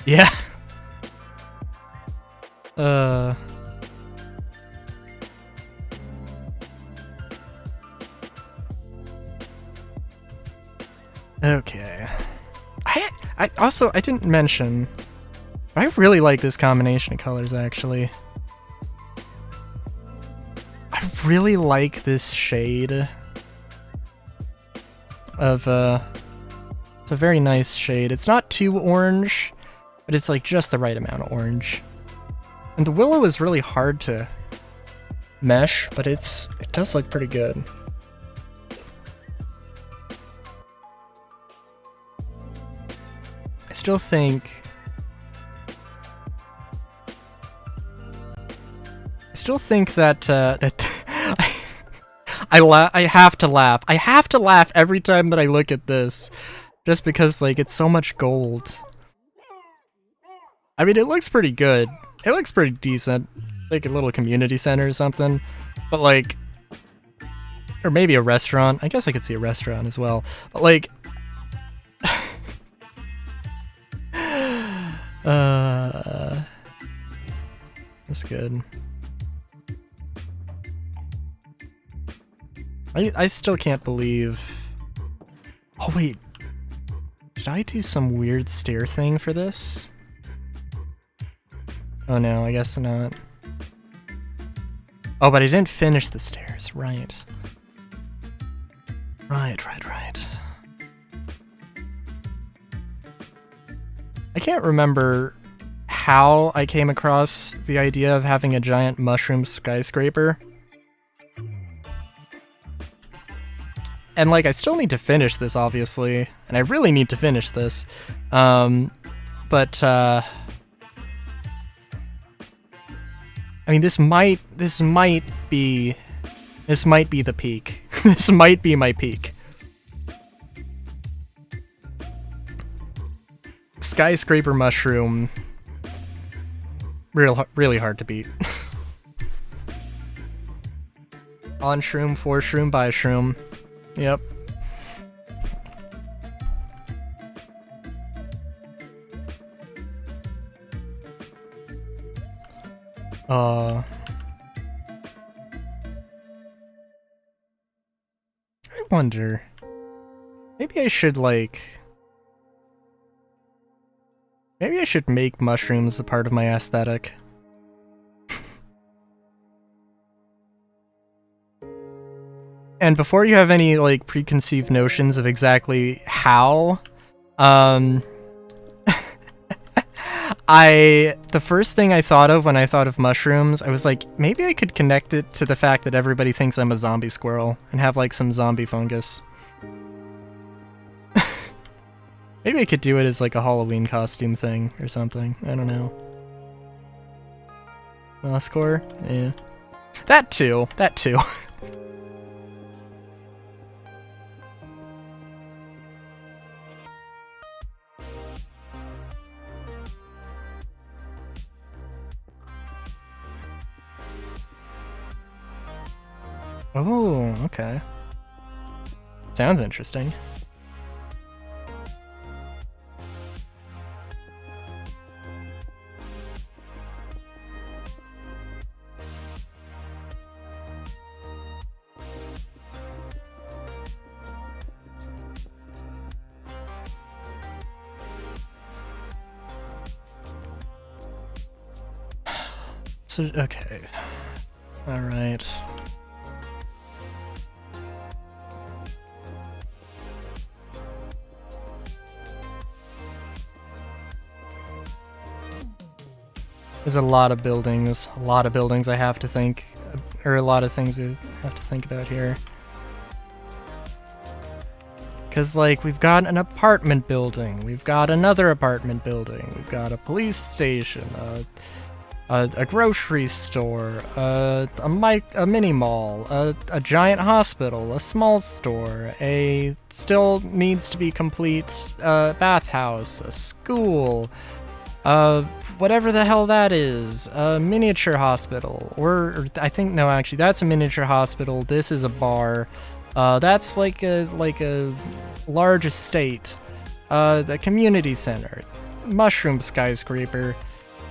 Yeah. Okay. I also, I didn't mention, but I really like this combination of colors, actually. I really like this shade of, it's a very nice shade. It's not too orange, but it's like just the right amount of orange. And the willow is really hard to mesh, but it does look pretty good. I still think that that I have to laugh. I have to laugh every time that I look at this, just because like it's so much gold. I mean, it looks pretty good. It looks pretty decent, like a little community center or something. But like, or maybe a restaurant. I guess I could see a restaurant as well. But like, that's good. I still can't believe. Oh wait, did I do some weird stair thing for this? Oh no, I guess not. Oh, but I didn't finish the stairs, right. Right. I can't remember how I came across the idea of having a giant mushroom skyscraper. And like, I still need to finish this, obviously, and I really need to finish this. But I mean, this might be the peak. This might be my peak. Skyscraper mushroom, really hard to beat. On shroom, for shroom, by shroom. Yep. I wonder. Maybe I should make mushrooms a part of my aesthetic. And before you have any like preconceived notions of exactly how, I The first thing I thought of when I thought of mushrooms, I was like, maybe I could connect it to the fact that everybody thinks I'm a zombie squirrel and have like some zombie fungus. Maybe I could do it as like a Halloween costume thing or something. I don't know. Score? Yeah. That too. That too. Oh, okay. Sounds interesting. So, okay. Alright. There's a lot of buildings I have to think, or a lot of things we have to think about here. Because, like, we've got an apartment building, we've got another apartment building, we've got a police station, a grocery store, a mini mall, a giant hospital, a small store, a still needs to be complete bathhouse, a school, whatever the hell that is, a miniature hospital, or I think, no, actually, that's a miniature hospital, this is a bar, that's like a large estate, the community center, mushroom skyscraper,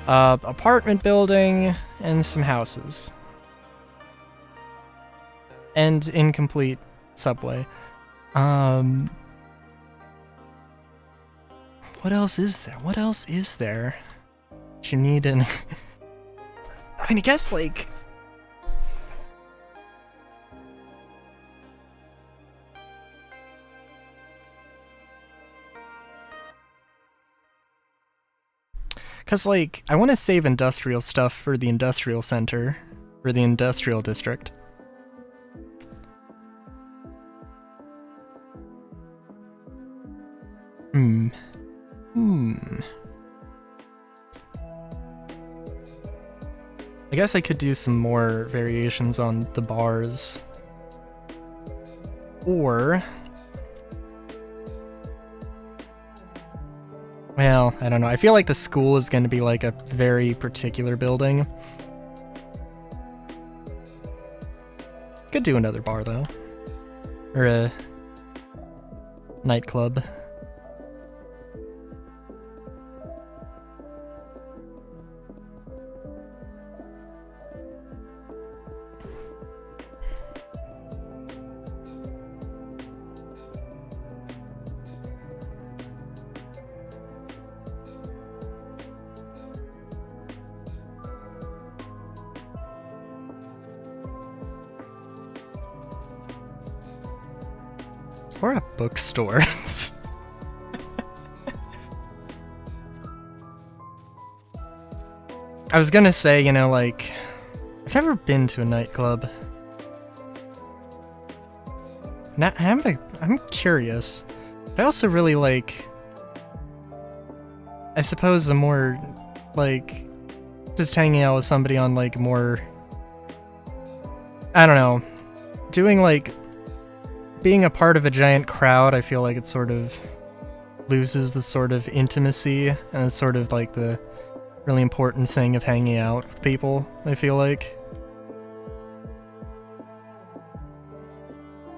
apartment building, and some houses. And incomplete subway. What else is there? What else is there? You need an... I mean, I guess, like... Because, like, I want to save industrial stuff for the industrial center, for the industrial district. I guess I could do some more variations on the bars. Or... well, I don't know. I feel like the school is going to be like a very particular building. Could do another bar, though. Or a nightclub. Or a bookstore. I was gonna say, you know, like, I've never been to a nightclub. Now, I'm curious. But I also really like, I suppose, a more, like, just hanging out with somebody on, like, more, I don't know, doing, like, being a part of a giant crowd, I feel like it sort of loses the sort of intimacy, and it's sort of like the really important thing of hanging out with people, I feel like.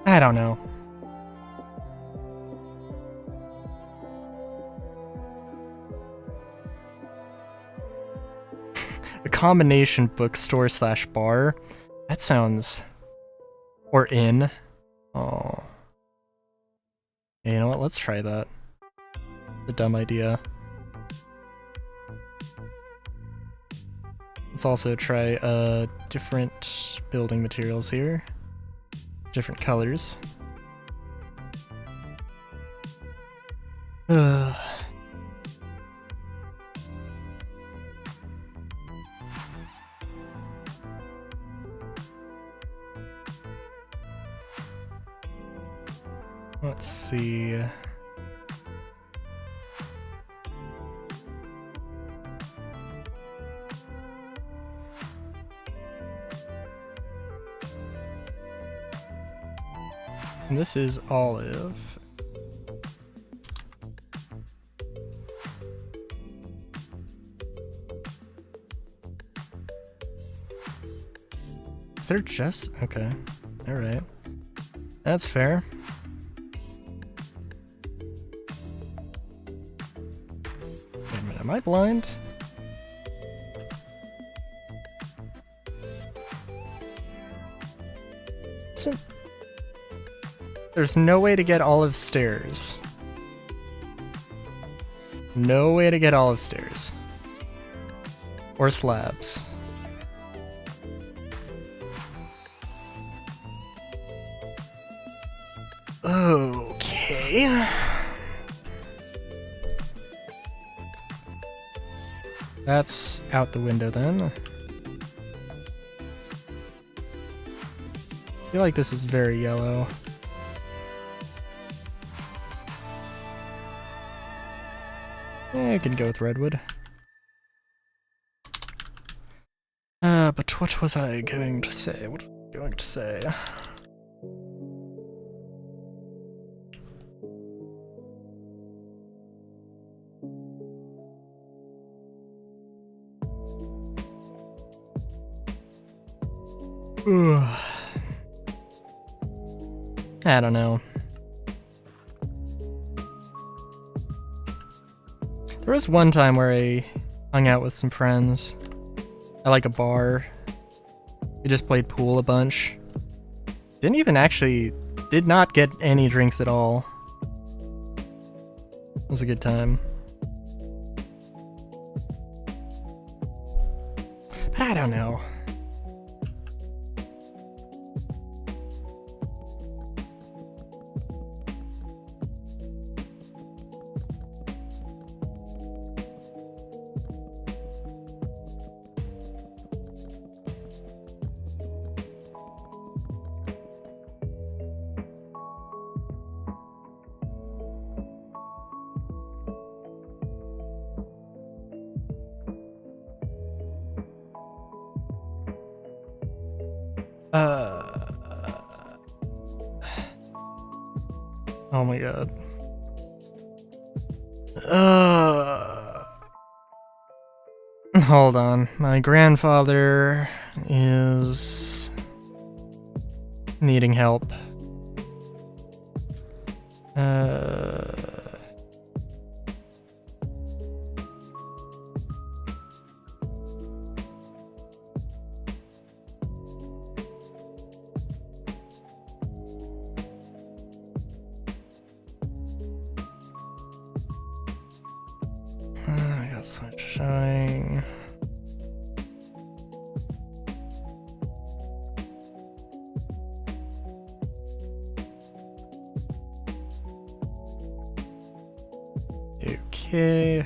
I don't know. A combination bookstore slash bar? That sounds... or inn. Oh. Yeah, you know what? Let's try that. A dumb idea. Let's also try different building materials here. Different colors. Let's see. And this is olive. Is there just... Okay. Alright. That's fair. Wait a minute, am I blind? Isn't... There's no way to get olive stairs. No way to get olive stairs. Or slabs. Okay. That's out the window then. I feel like this is very yellow. Yeah, I can go with redwood. But what was I going to say? What was I going to say? I don't know. There was one time where I hung out with some friends at like a bar. We just played pool a bunch. Did not get any drinks at all. It was a good time. But I don't know. Oh my god. Hold on. My grandfather is needing help. I got such showing. Okay.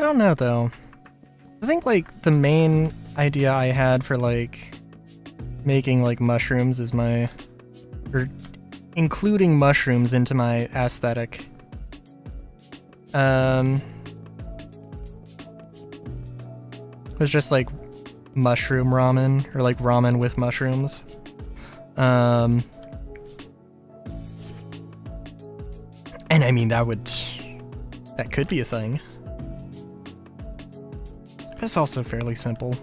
I don't know though. I think like the main idea I had for like making like mushrooms is or including mushrooms into my aesthetic. Was just like mushroom ramen or like ramen with mushrooms. I mean, that could be a thing. But it's also fairly simple.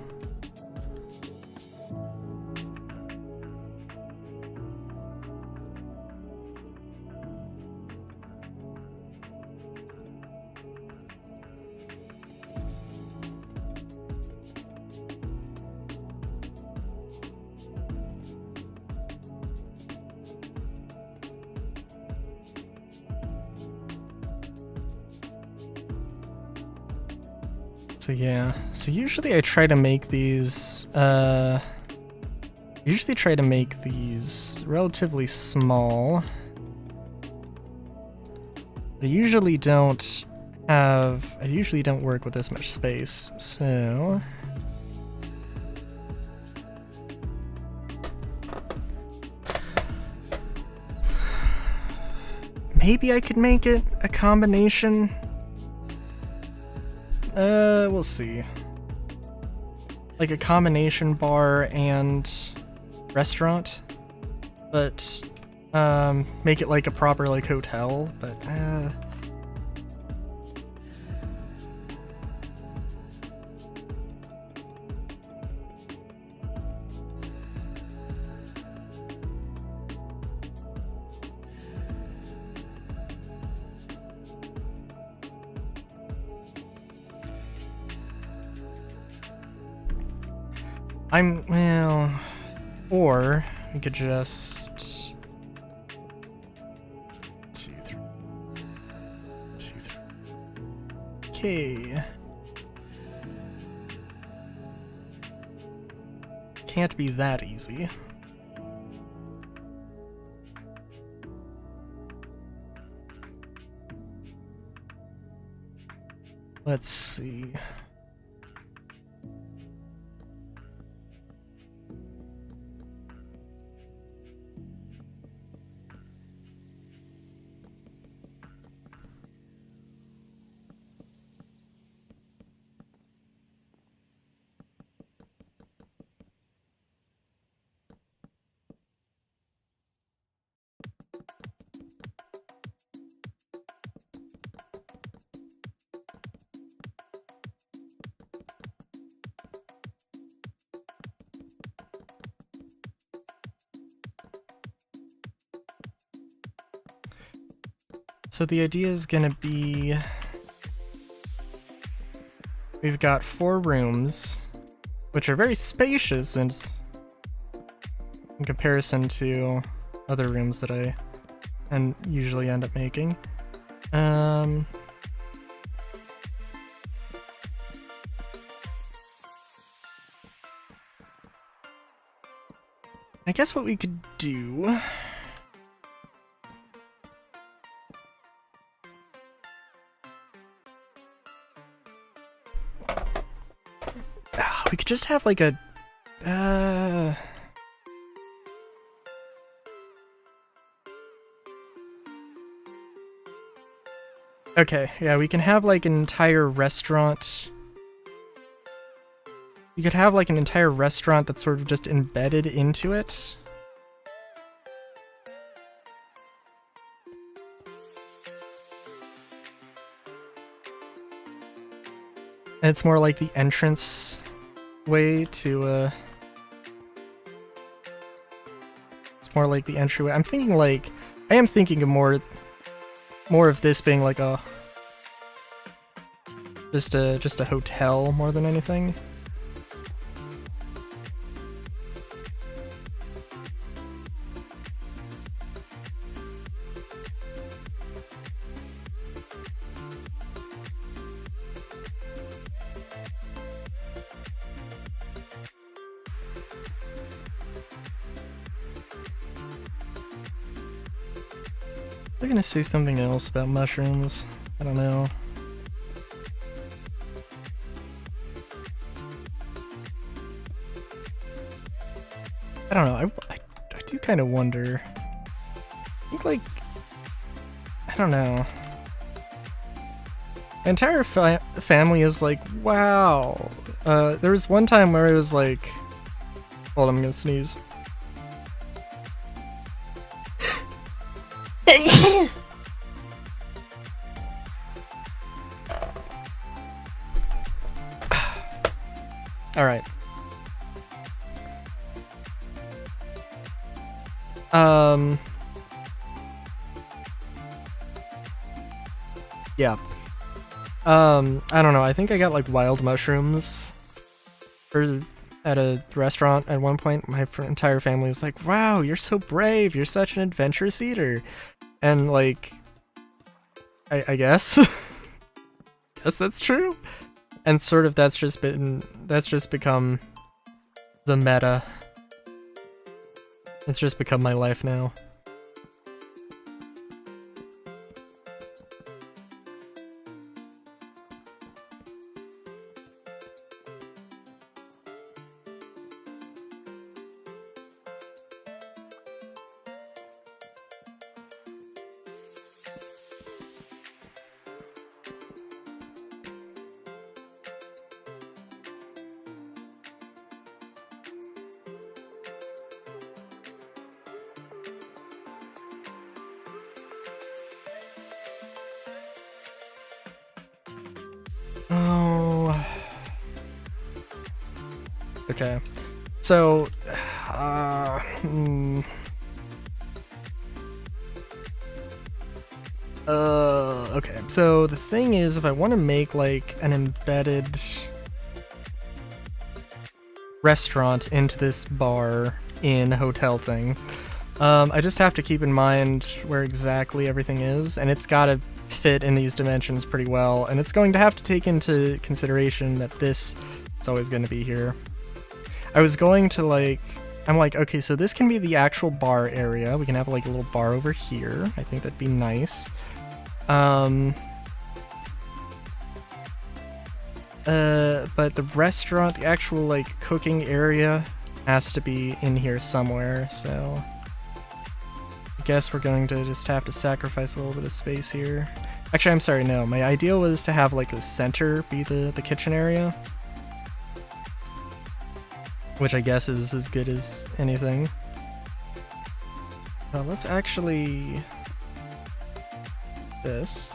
So yeah, so usually I try to make these, relatively small. I usually don't work with this much space, so... Maybe I could make it a combination. We'll see. Like a combination bar and restaurant, but make it like a proper like hotel, but or we could just 2, 3, 2, 3. Okay. Can't be that easy. Let's see. So the idea is gonna be, we've got 4 rooms, which are very spacious in comparison to other rooms that I usually end up making. I guess what we could do... we could just have like a... Okay, yeah, we can have like an entire restaurant. You could have like an entire restaurant that's sort of just embedded into it. And it's more like the entrance way to, it's more like the entryway. I am thinking of more of this being like a, just a hotel more than anything. They're gonna say something else about mushrooms. I don't know. I don't know. I do kind of wonder. I think, like, I don't know. My entire family is like, wow. There was one time where it was like, hold on, I'm gonna sneeze. All right. Yeah. I don't know. I think I got like wild mushrooms at a restaurant at one point. My entire family was like, "Wow, you're so brave. You're such an adventurous eater." And like, I guess, guess that's true. And sort of that's just become the meta. It's just become my life now. Oh. Okay. So, okay. So the thing is, if I want to make like an embedded restaurant into this bar in hotel thing, I just have to keep in mind where exactly everything is, and it's gotta fit in these dimensions pretty well, and it's going to have to take into consideration that this is always going to be here. I was going to like, I'm like, okay, so this can be the actual bar area. We can have like a little bar over here. I think that'd be nice. But the restaurant, the actual like cooking area has to be in here somewhere, so I guess we're going to just have to sacrifice a little bit of space here. Actually, I'm sorry, no. My idea was to have like the center be the kitchen area, which I guess is as good as anything. Let's actually this.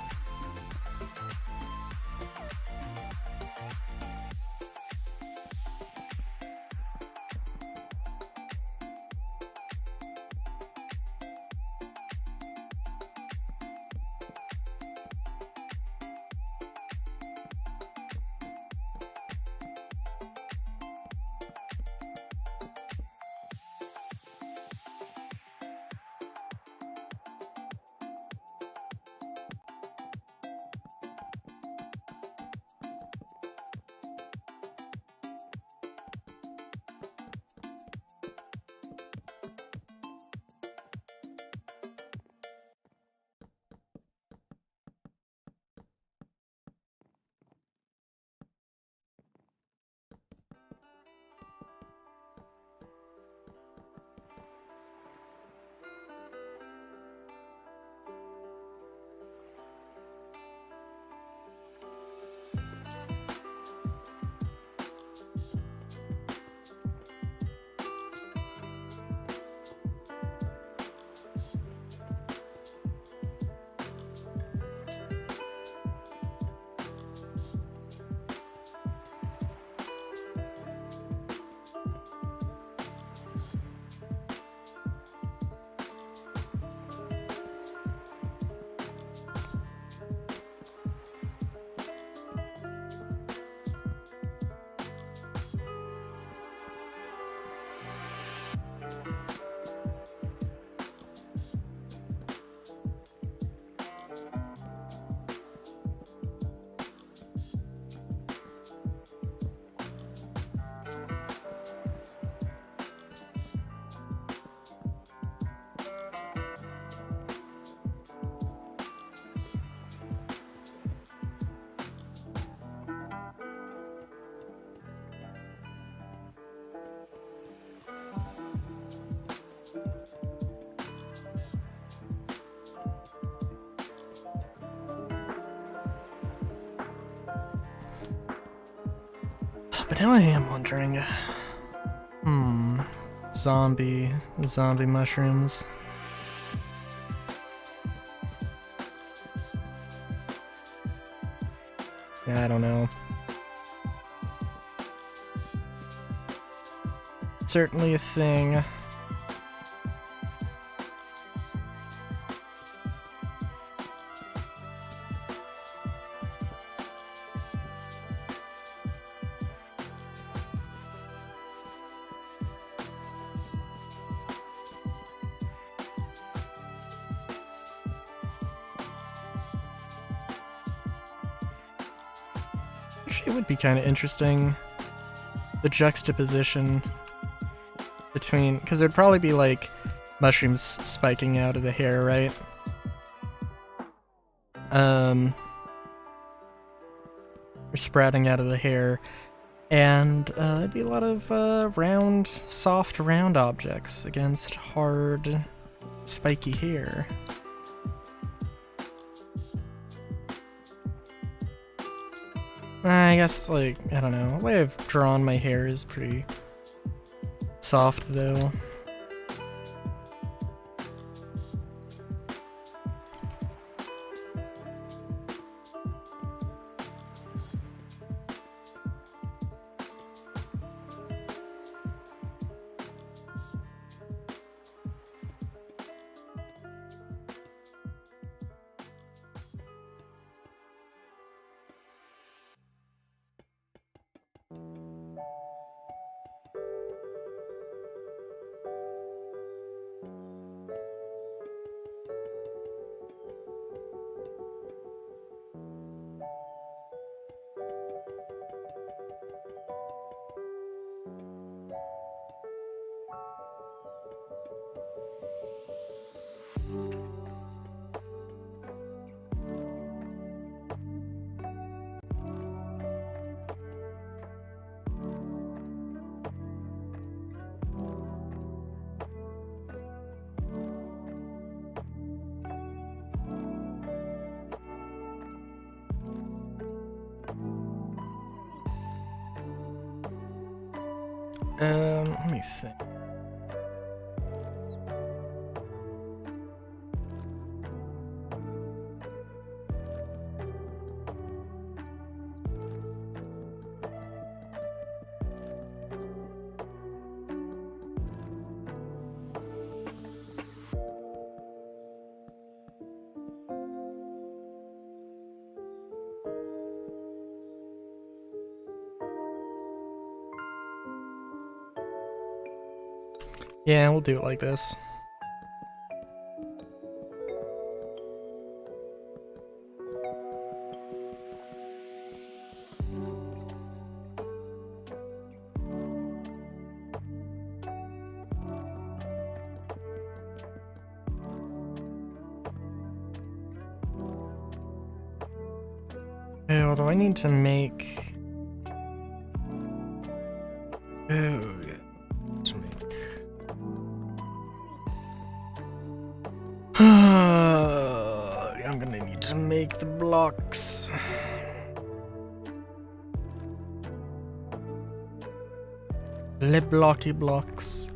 But now I am wondering, zombie mushrooms. Yeah, I don't know. certainly a thing. Actually, it would be kind of interesting, the juxtaposition between, because there'd probably be like mushrooms spiking out of the hair, right? Or sprouting out of the hair, and there'd be a lot of round, soft, round objects against hard, spiky hair. I guess, like, I don't know, the way I've drawn my hair is pretty soft, though. Let me think. Yeah, we'll do it like this. Although I need to make... Oh, yeah. To make... I'm gonna need to make the blocks. Le blocky blocks.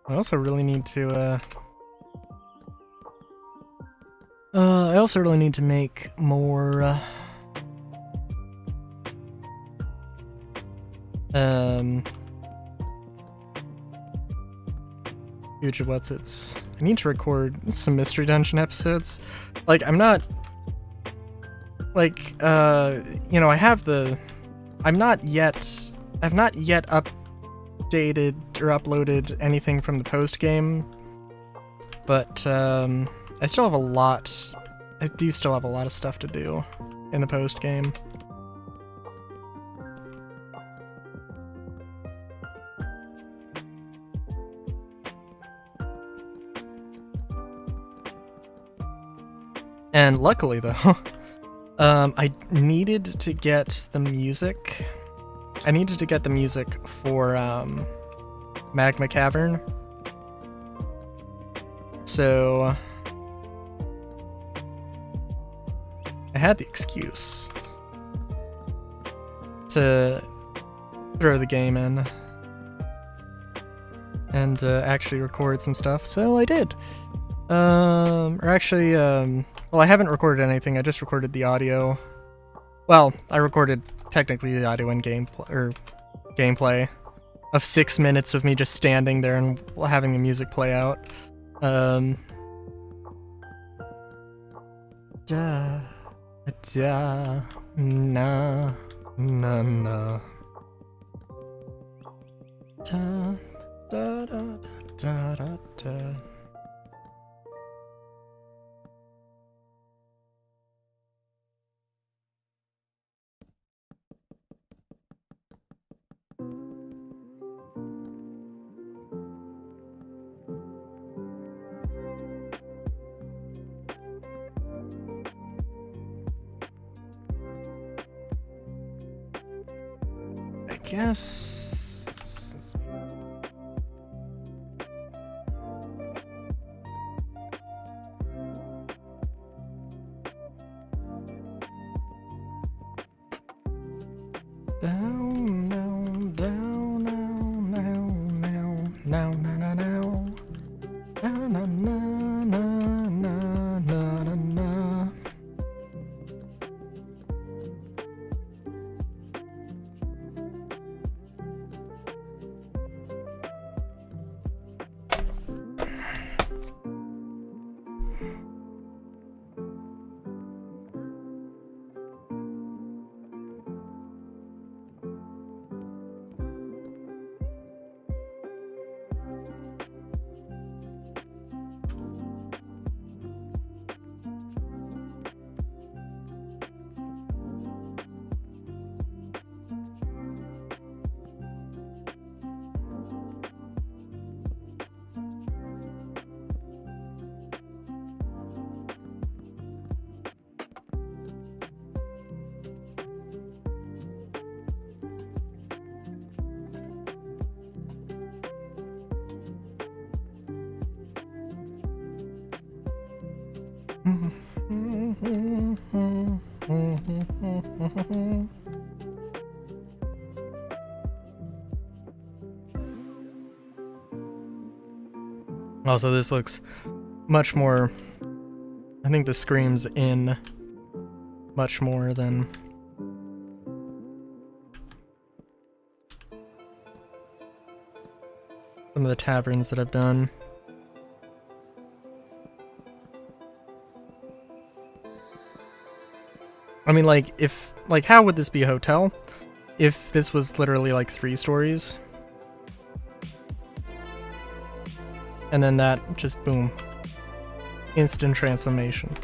I also really need to, I also really need to make more, future what's-its. I need to record some Mystery Dungeon episodes. Like, I'm not, like, you know, I've not yet updated or uploaded anything from the post game, but I still have a lot. I do still have a lot of stuff to do in the post game. And luckily, though, I needed to get the music. I needed to get the music for Magma Cavern. So I had the excuse to throw the game in and actually record some stuff, so I did. Well, I haven't recorded anything. I just recorded the audio. Well, I recorded technically the audio and gameplay of 6 minutes of me just standing there and having the music play out. Da da na na na da da da da da da. I guess down, down, down, now, now, now, now, now, now, now, now, now, now, now, now. Also, this looks much more, I think the screams in much more than some of the taverns that I've done. I mean, how would this be a hotel if this was literally like 3 stories? And then that just boom. Instant transformation.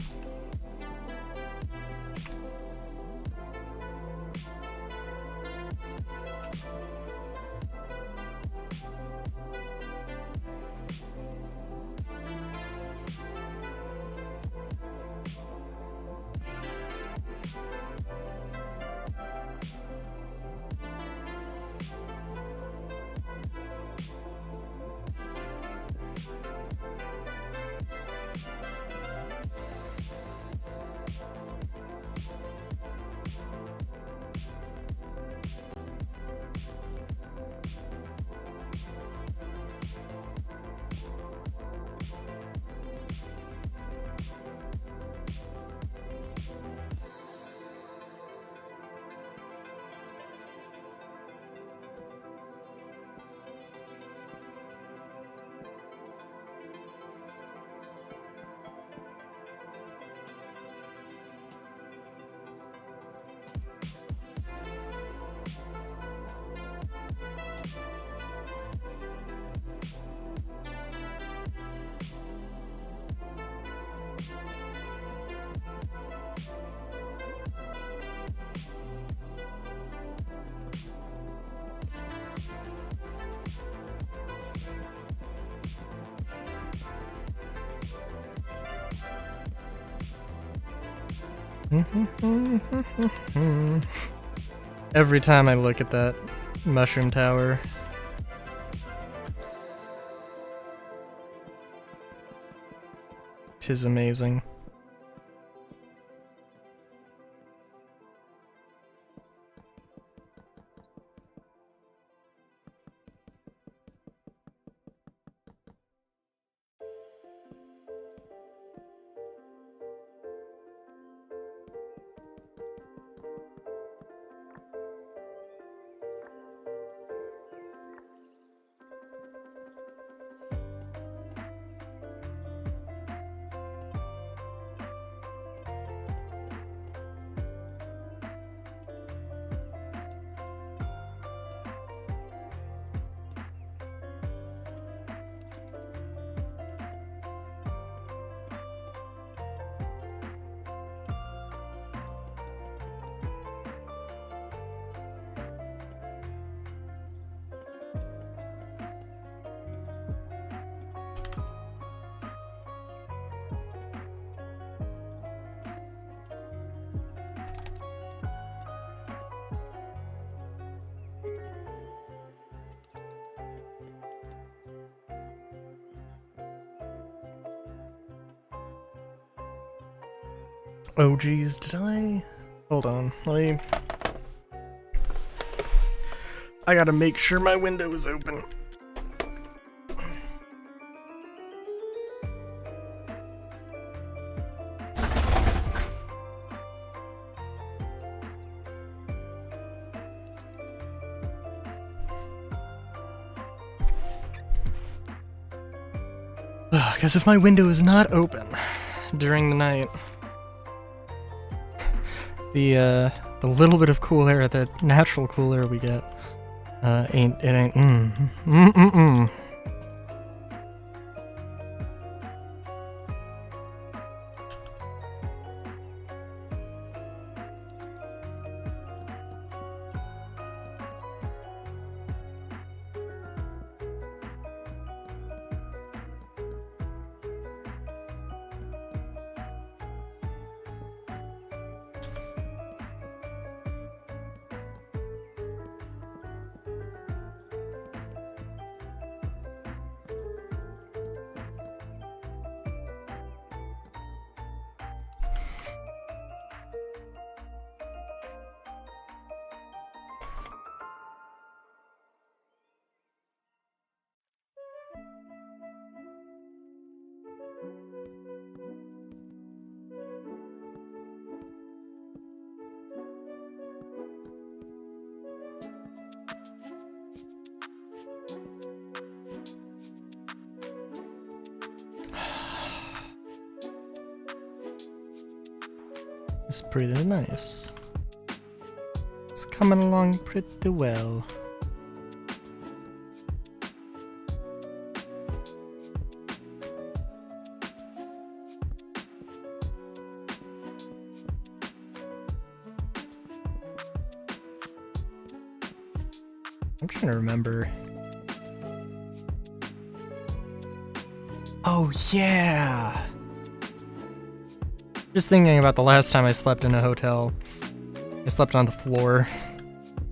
Every time I look at that mushroom tower. 'tis amazing. Oh geez, did I? Hold on, I gotta make sure my window is open. Because if my window is not open during the night, the little bit of cool air, the natural cool air we get, ain't. It's pretty nice. It's coming along pretty well. I'm trying to remember. Oh yeah! Just thinking about the last time I slept in a hotel. I slept on the floor.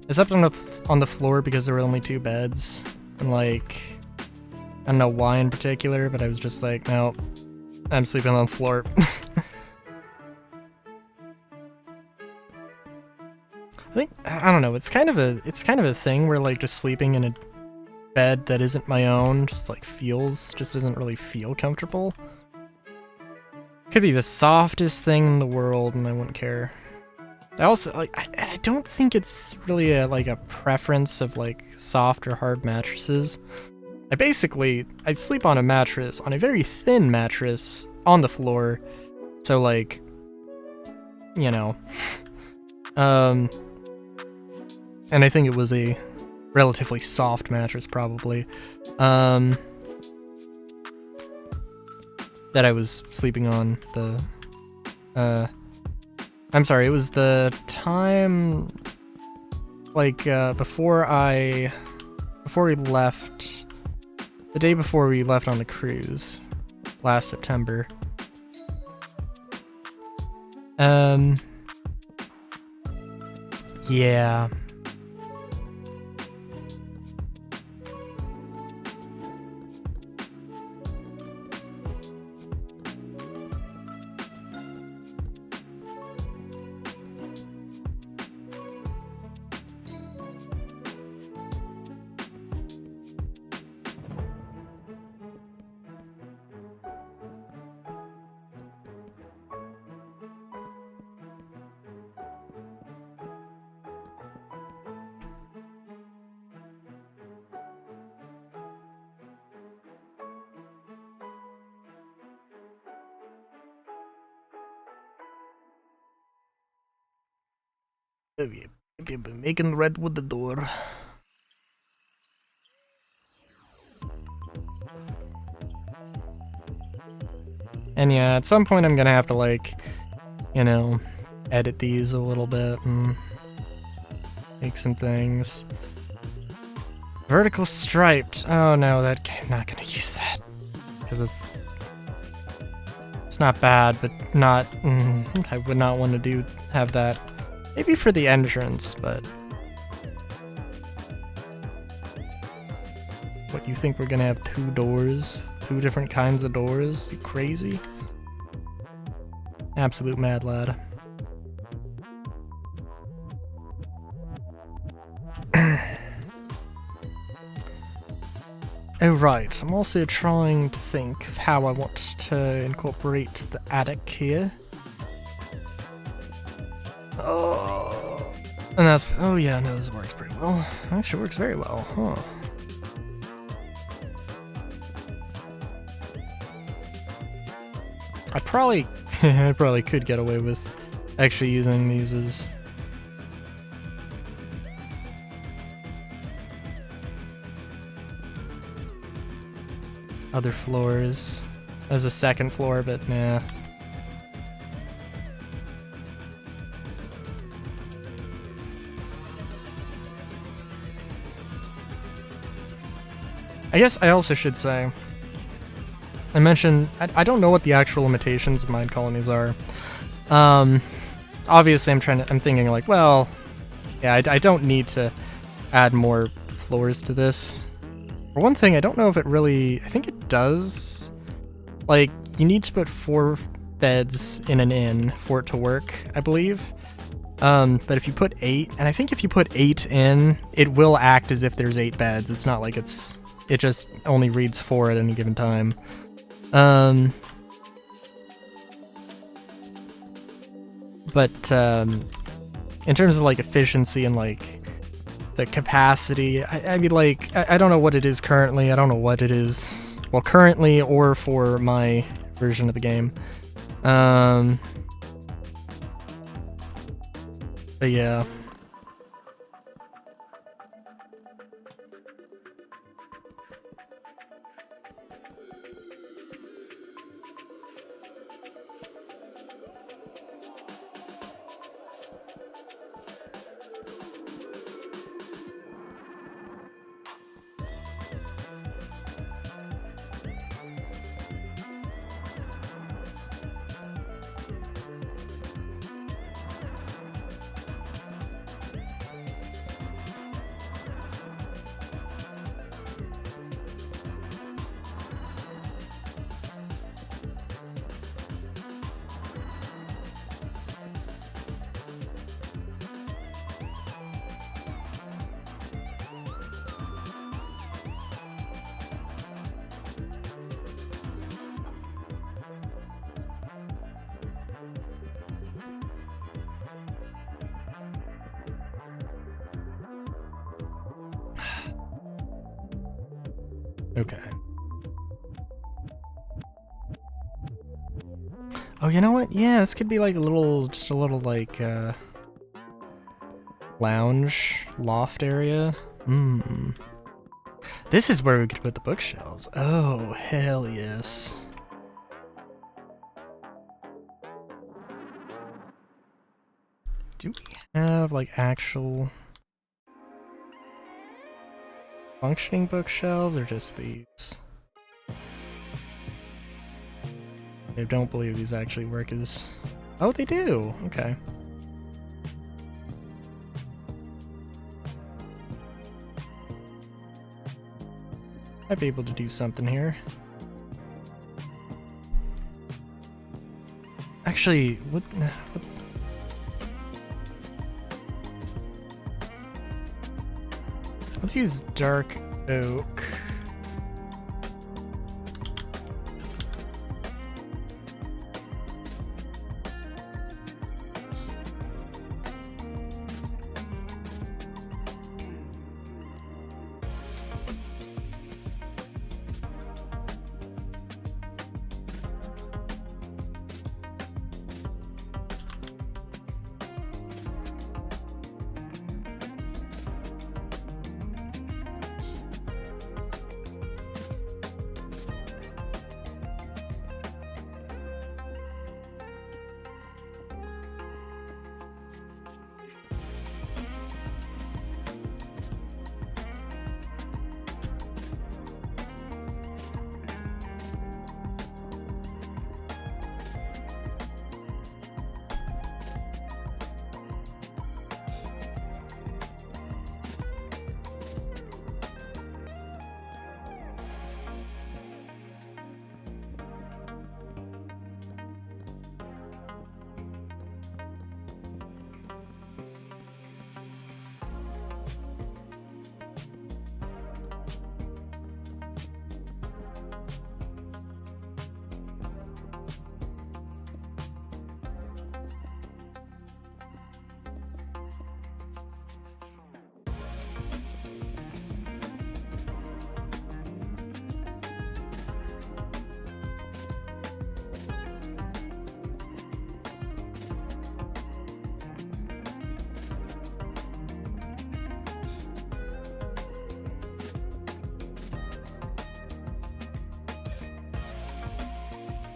I slept on the floor because there were only 2 beds. And like, I don't know why in particular, but I was just like, no, I'm sleeping on the floor. I don't know, it's kind of a thing where like just sleeping in a bed that isn't my own just doesn't really feel comfortable. Could be the softest thing in the world and I wouldn't care. I also I don't think it's really a preference of like soft or hard mattresses. I sleep on a mattress, on a very thin mattress on the floor. So like, you know, and I think it was a relatively soft mattress probably. That I was sleeping on. I'm sorry, it was the time, like, before we left, the day before we left on the cruise, last September. Yeah. Oh yeah, you've been making redwood the door. And yeah, at some point I'm gonna have to, like, you know, edit these a little bit and make some things. Vertical striped. Oh no, I'm not gonna use that because it's not bad, but not. I would not want to have that. Maybe for the entrance, but what, you think we're gonna have 2 doors, 2 different kinds of doors? You crazy? Absolute mad lad. Oh right, I'm also trying to think of how I want to incorporate the attic here. Oh, and that's, oh yeah, no, this works pretty well. Actually works very well, huh? I probably could get away with actually using these as other floors as a second floor, but nah. I guess I also should say, I mentioned, I don't know what the actual limitations of mine colonies are. Obviously I'm thinking like, well, yeah, I don't need to add more floors to this. For one thing, I don't know if it really, I think it does. Like, you need to put 4 beds in an inn for it to work, I believe. But if you put 8, and I think if you put 8 in, it will act as if there's 8 beds. It's not like it just only reads 4 at any given time. But in terms of like efficiency and like the capacity, I mean, like, I don't know what it is currently. I don't know what it is, well, currently or for my version of the game. But yeah. Okay. Oh, you know what? Yeah, this could be like just a little like, lounge, loft area. This is where we could put the bookshelves. Oh, hell yes. Do we have like actual functioning bookshelves or just these? I don't believe these actually work as... Oh, they do! Okay. I'd be able to do something here. Actually, what let's use dark oak.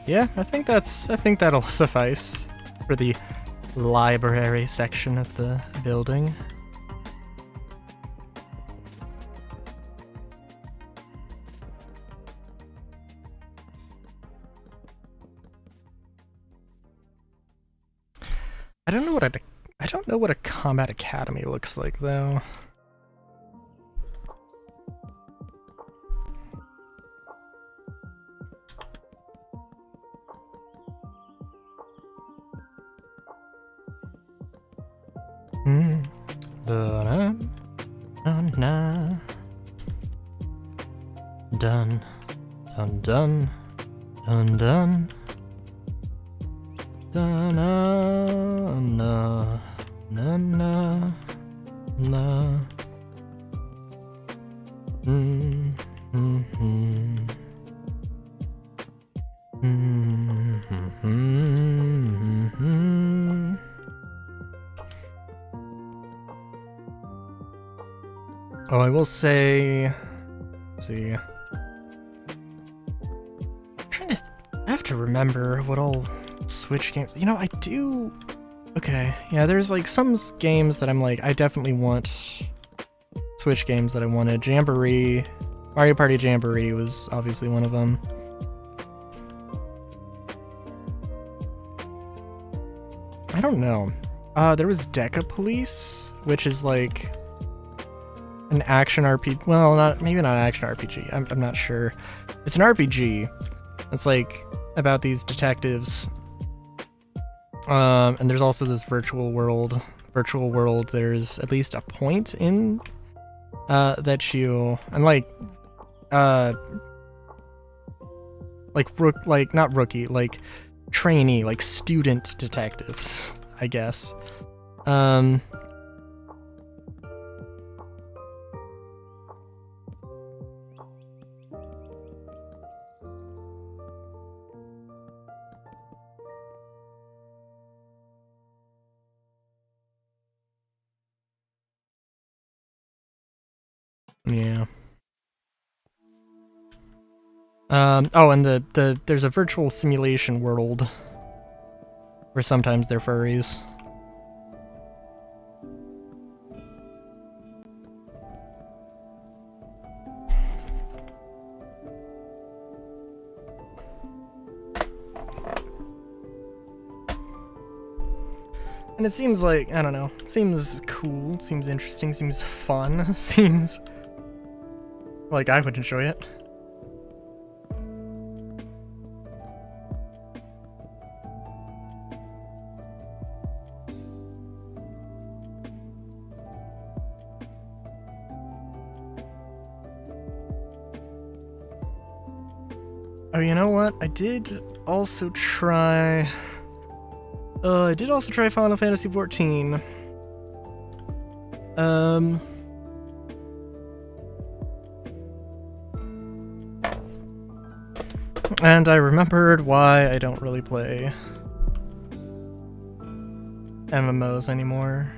Yeah, I think that'll suffice for the library section of the building. I don't know what a combat academy looks like though. Dun dun dun dun dun dun dun. Na na na na na na. Oh, I will say. Let's see. I have to remember what all Switch games. You know, I do. Okay, yeah. There's like some games that I'm like, I definitely want. Switch games that I wanted. Jamboree, Mario Party Jamboree was obviously one of them. I don't know. There was Deca Police, which is like an action RPG. Well, maybe not action RPG. I'm not sure. It's an RPG. It's like about these detectives. And there's also this virtual world. There's at least a point in that you and like not rookie, like trainee, like student detectives, I guess. Yeah. Oh, and there's a virtual simulation world where sometimes they're furries. And it seems like, I don't know, it seems cool, it seems interesting, seems fun, seems like I would enjoy it. Oh, you know what? I did also try Final Fantasy XIV. And I remembered why I don't really play MMOs anymore.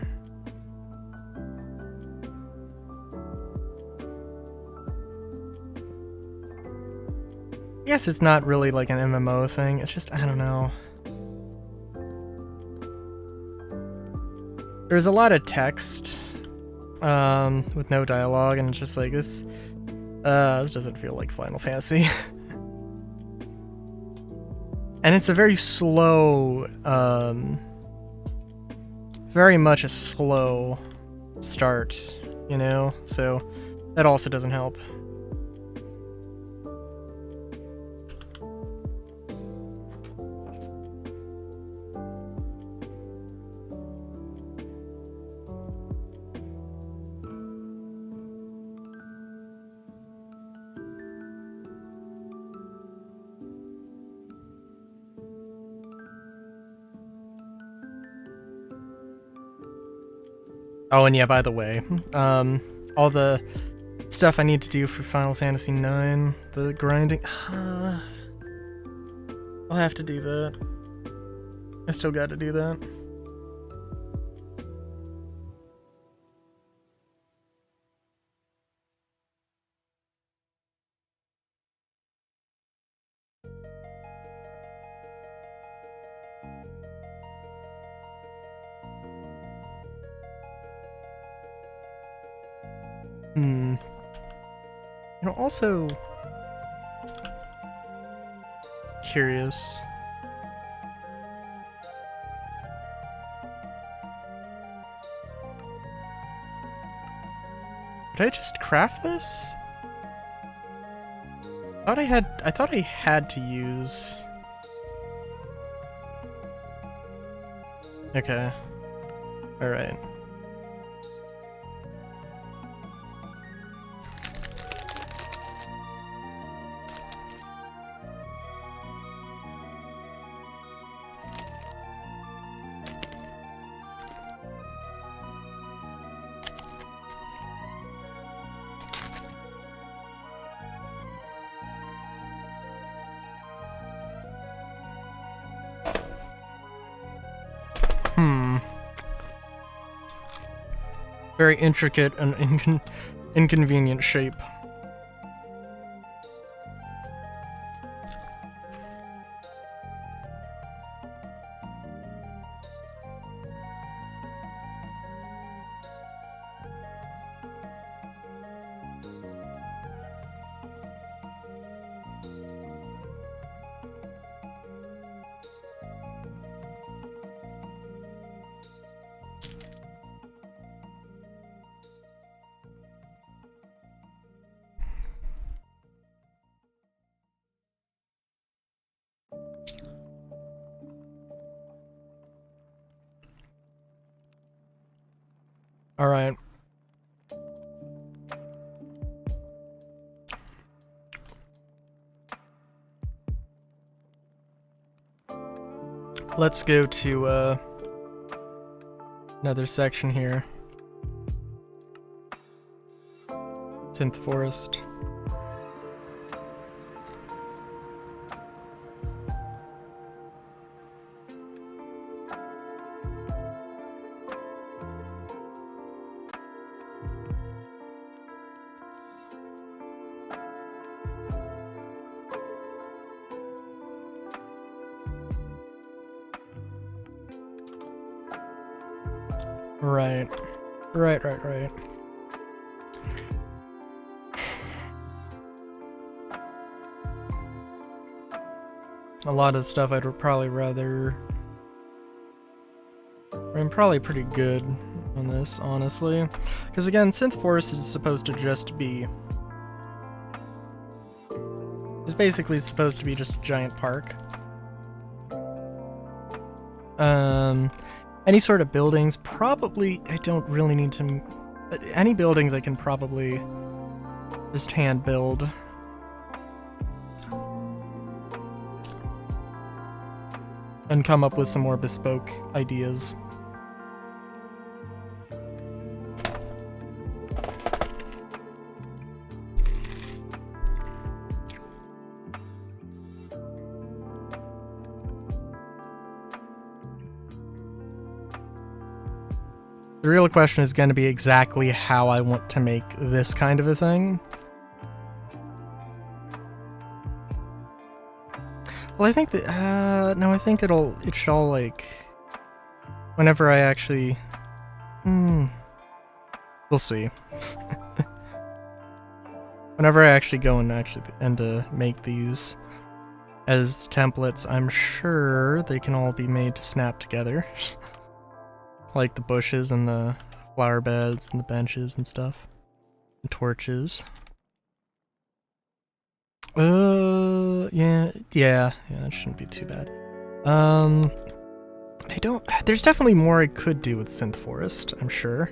I guess it's not really like an MMO thing, it's just, I don't know. There's a lot of text, with no dialogue, and it's just like, this doesn't feel like Final Fantasy. And it's a very slow, very much a slow start, you know? So, that also doesn't help. Oh, and yeah, by the way, all the stuff I need to do for Final Fantasy IX, the grinding, I'll have to do that. I still gotta do that. You know, also curious. Did I just craft this? I thought I had to use. Okay. All right. Very intricate and inconvenient shape. All right. Let's go to another section here. Synth Forest. Right. A lot of stuff I'd probably rather... I'm probably pretty good on this, honestly. Because again, Synth Forest is supposed to just be... It's basically supposed to be just a giant park. Any sort of buildings, probably, I don't really need to... Any buildings I can probably just hand build. And come up with some more bespoke ideas. The real question is going to be exactly how I want to make this kind of a thing. Well, I think that, no, I think it should all, like, whenever I actually, we'll see. Whenever I actually go and make these as templates, I'm sure they can all be made to snap together. Like the bushes and the flower beds and the benches and stuff. And torches. Yeah, that shouldn't be too bad. There's definitely more I could do with Synth Forest, I'm sure.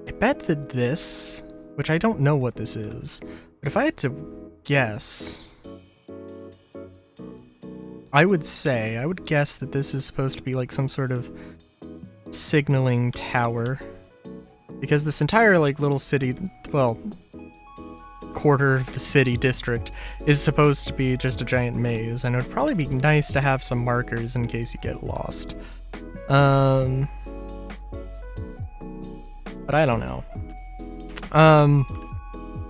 I bet that this, which I don't know what this is, but if I had to guess, I would guess that this is supposed to be like some sort of signaling tower. Because this entire like little city, well, quarter of the city district is supposed to be just a giant maze, and it would probably be nice to have some markers in case you get lost. But I don't know.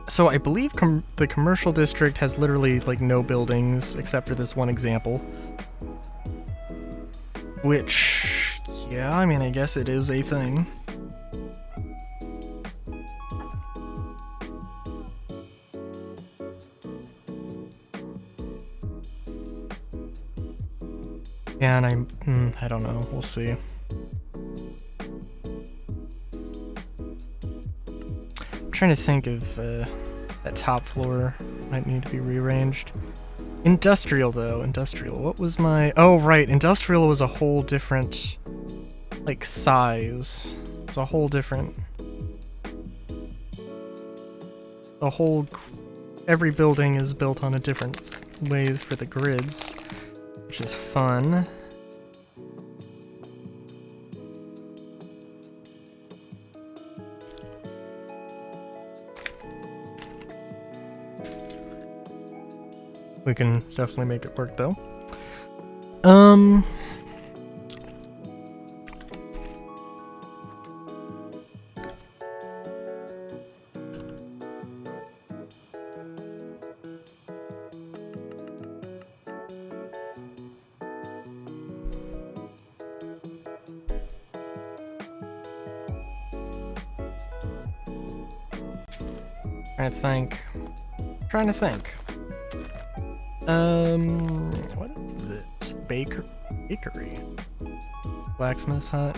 So I believe the commercial district has literally like no buildings except for this one example. Which, yeah, I mean, I guess it is a thing. Yeah, and I don't know. We'll see. I'm trying to think if that top floor might need to be rearranged. Industrial, though. Industrial. What was my... Oh, right. Industrial was a whole different, like, size. It's a whole different... The whole... Every building is built on a different way for the grids, which is fun. We can definitely make it work, though. Trying to think. What is this? Bakery? Blacksmith's hut?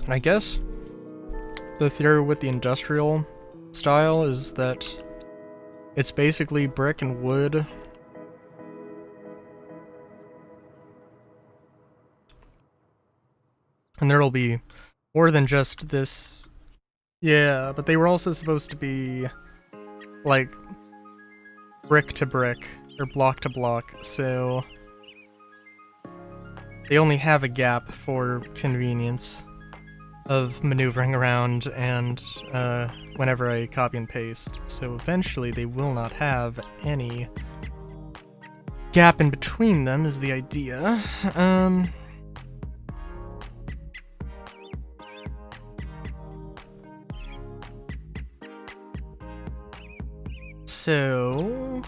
I guess the theory with the industrial style is that it's basically brick and wood. And there'll be more than just this. Yeah, but they were also supposed to be like brick to brick or block to block, so they only have a gap for convenience of maneuvering around and whenever I copy and paste. So eventually they will not have any gap in between them is the idea. So...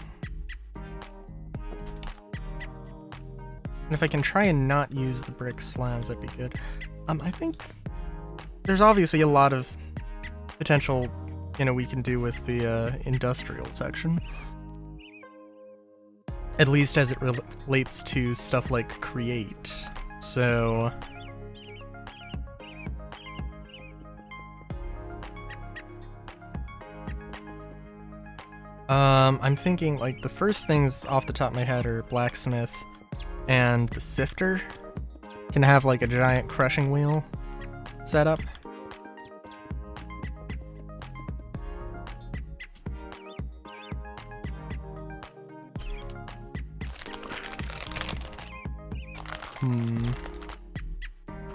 And if I can try and not use the brick slabs, that'd be good. I think there's obviously a lot of potential, we can do with the industrial section. At least as it relates to stuff like create. So... I'm thinking, like, the first things off the top of my head are blacksmith and the sifter. Can have, like, a giant crushing wheel set up.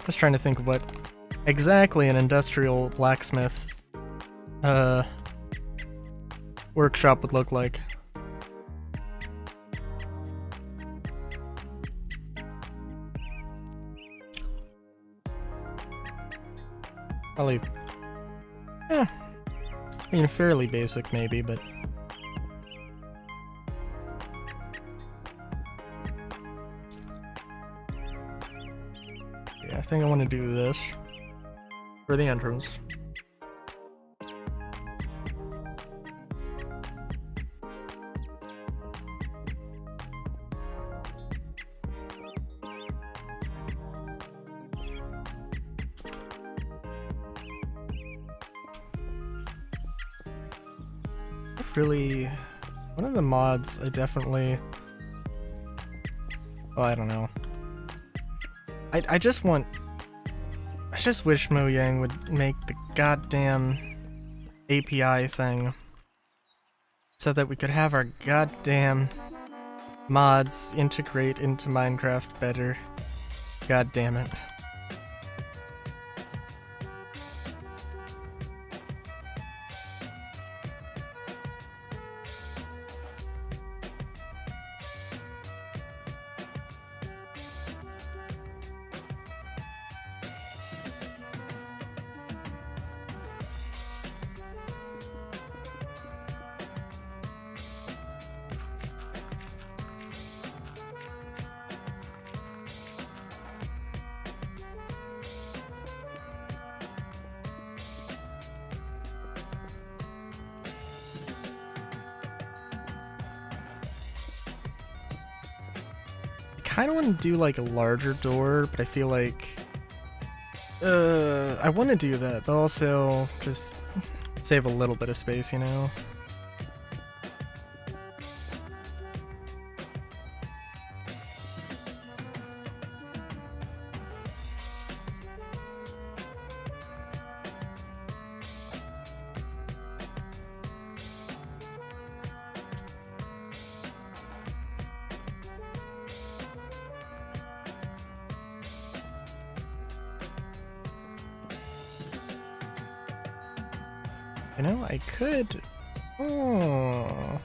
Just trying to think of what exactly an industrial blacksmith workshop would look like. Probably, I mean, fairly basic maybe, but yeah, I think I want to do this for the entrance. Really, one of the mods I definitely, well, I don't know. I just wish Mojang would make the goddamn API thing so that we could have our goddamn mods integrate into Minecraft better. God damn it. kind of want to do like a larger door, but I feel like I want to do that, but also just save a little bit of space, you know? You know, I could... Oh,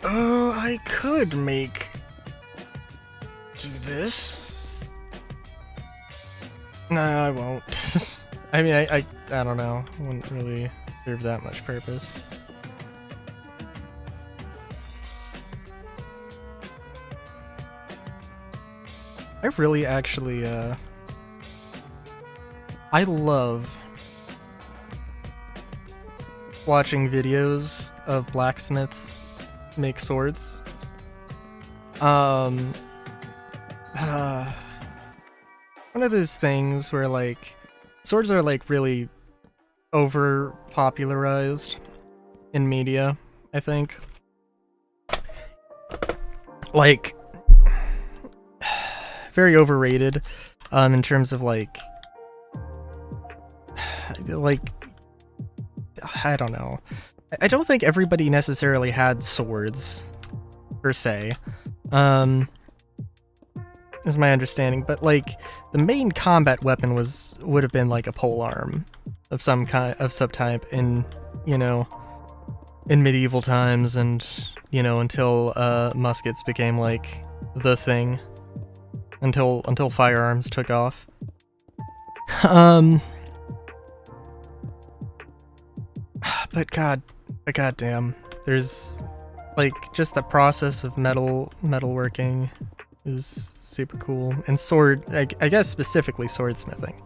I could make... Do this? No, I won't. I mean, I don't know. It wouldn't really serve that much purpose. I really actually, I love watching videos of blacksmiths make swords. One of those things where like swords are like really over popularized in media, I think. Like very overrated in terms of like I don't know. I don't think everybody necessarily had swords per se. Is my understanding, but like the main combat weapon would have been like a polearm of some kind of subtype in, you know, in medieval times, and you know, until muskets became like the thing, until firearms took off. But goddamn, there's like just the process of metalworking is super cool, and I guess specifically swordsmithing,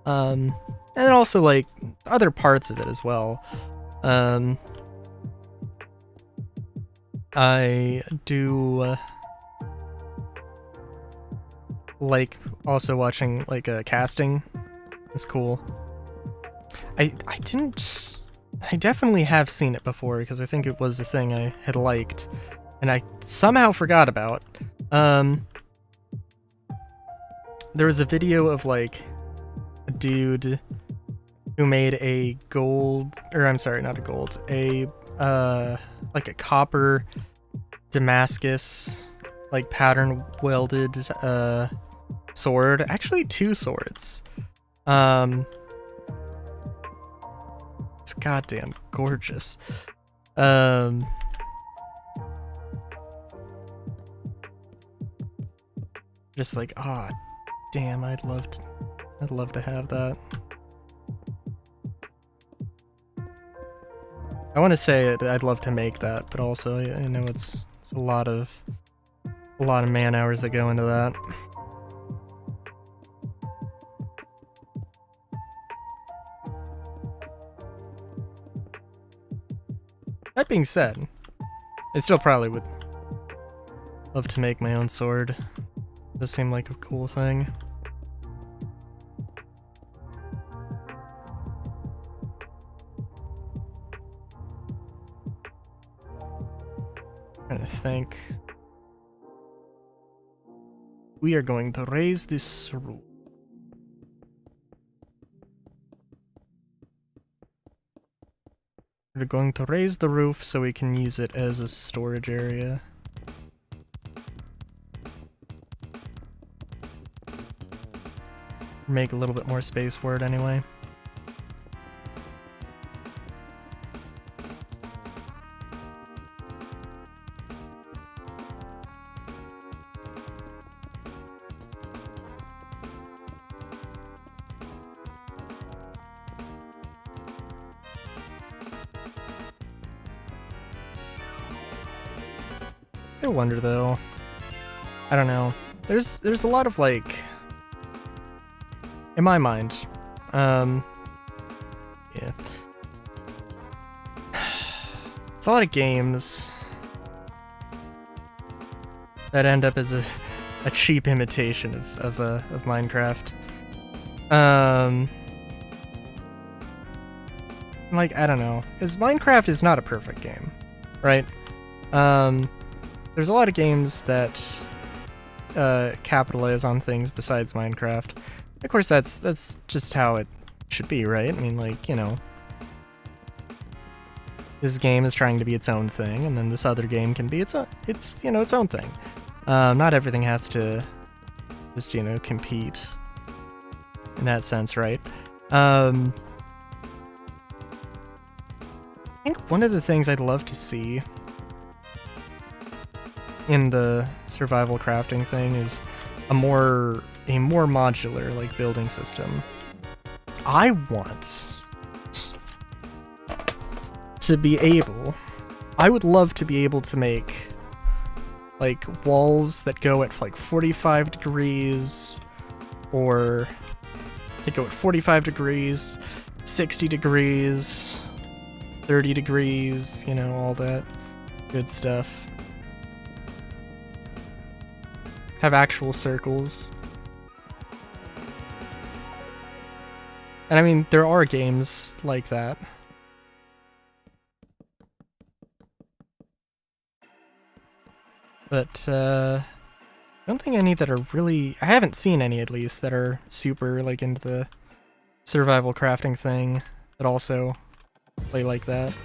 and then also like other parts of it as well. I do like also watching like casting is cool. I definitely have seen it before because I think it was a thing I had liked and I somehow forgot about. There was a video of like a dude who made a like a copper Damascus like pattern welded sword, actually 2 swords. It's goddamn gorgeous. Just like, ah, damn, I'd love to have that. I want to say I'd love to make that, but also I know it's a lot of man hours that go into that. That being said, I still probably would love to make my own sword. Does seem like a cool thing. Trying to think. We are going to raise this roof. We're going to raise the roof so we can use it as a storage area. Make a little bit more space for it anyway. I wonder though. I don't know. There's a lot of like, in my mind, yeah. It's a lot of games that end up as a cheap imitation of Minecraft. Like, I don't know, because Minecraft is not a perfect game, right? There's a lot of games that capitalize on things besides Minecraft. Of course, that's just how it should be, right? I mean, like, you know, this game is trying to be its own thing, and then this other game can be its you know, its own thing. Not everything has to just, you know, compete in that sense, right? I think one of the things I'd love to see in the survival crafting thing is a more modular, like, building system. I want to be able, I would love to be able to make like walls that go at like 45 degrees, or they go at 45 degrees, 60 degrees, 30 degrees, you know, all that good stuff. Have actual circles. And I mean, there are games like that. But, I don't think any that are really... I haven't seen any, at least, that are super, like, into the survival crafting thing that also play like that.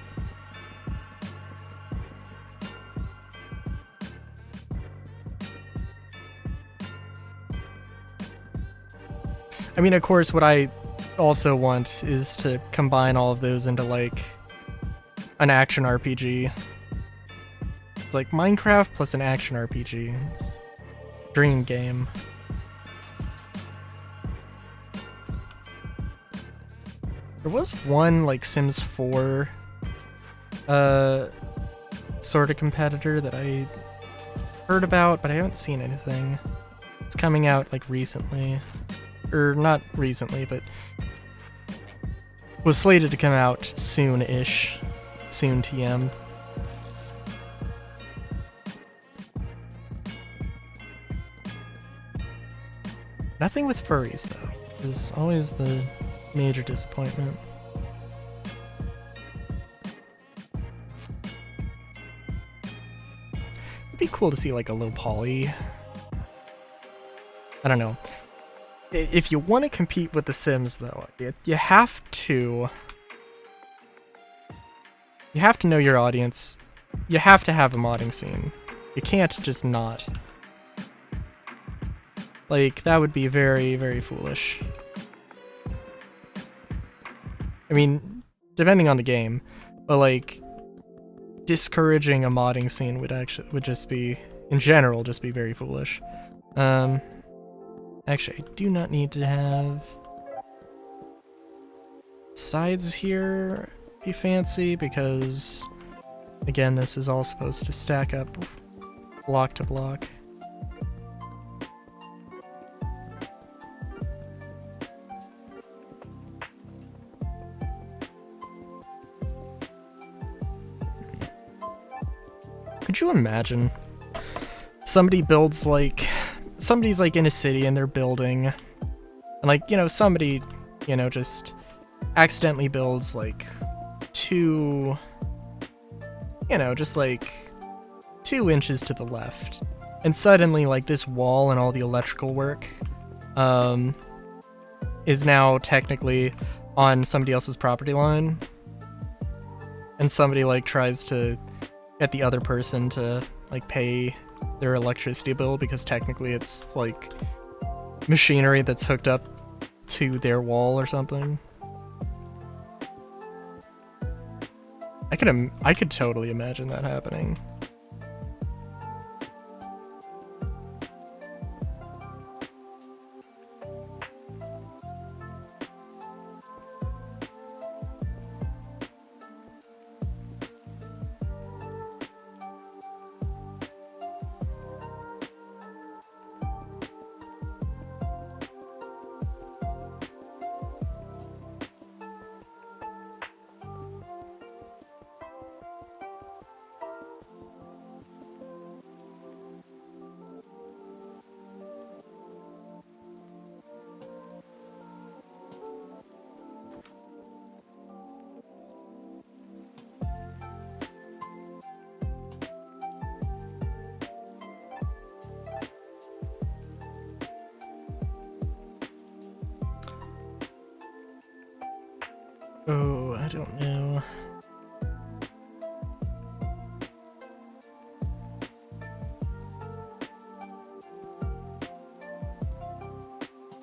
I mean, of course, what I also want is to combine all of those into, like, an action RPG. It's like Minecraft plus an action RPG. It's a dream game. There was one, like, Sims 4 sort of competitor that I heard about, but I haven't seen anything. It's coming out, like, recently. Or not recently, but was slated to come out soon-ish. Soon TM. Nothing with furries, though, is always the major disappointment. It'd be cool to see, like, a low poly. I don't know. If you want to compete with The Sims, though, you have to... You have to know your audience. You have to have a modding scene. You can't just not. Like, that would be very, very foolish. I mean, depending on the game, but like, discouraging a modding scene would just be, in general, just be very foolish. Actually, I do not need to have sides here be fancy, because, again, this is all supposed to stack up block to block. Could you imagine somebody's like in a city and they're building, and like, you know, somebody, you know, just accidentally builds like two, you know, just like 2 inches to the left, and suddenly like this wall and all the electrical work is now technically on somebody else's property line, and somebody like tries to get the other person to like pay their electricity bill because technically it's like machinery that's hooked up to their wall or something. I could totally imagine that happening. Oh, I don't know.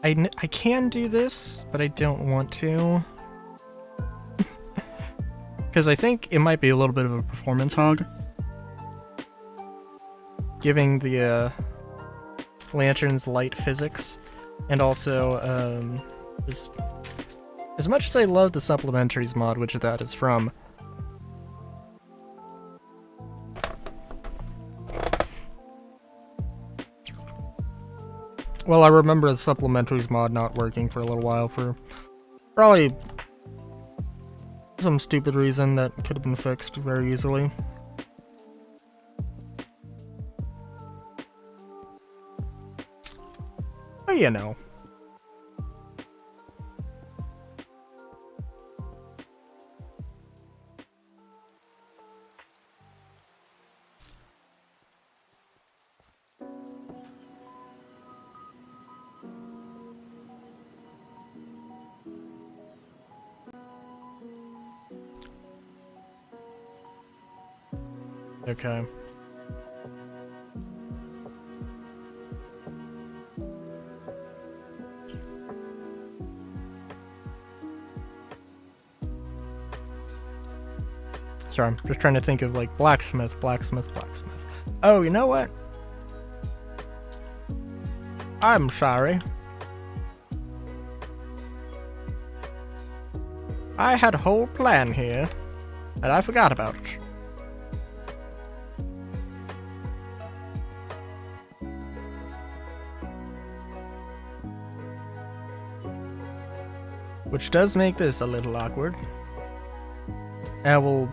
I can do this, but I don't want to. Because I think it might be a little bit of a performance hog. Giving the lanterns light physics. And also, just... As much as I love the supplementaries mod, which that is from... Well, I remember the supplementaries mod not working for a little while for probably some stupid reason that could have been fixed very easily. But you know. Okay. Sorry, I'm just trying to think of like blacksmith. Oh, you know what? I'm sorry. I had a whole plan here, and I forgot about it. Which does make this a little awkward. I will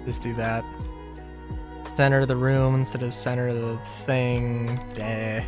just do that. Center of the room instead of center of the thing. Duh.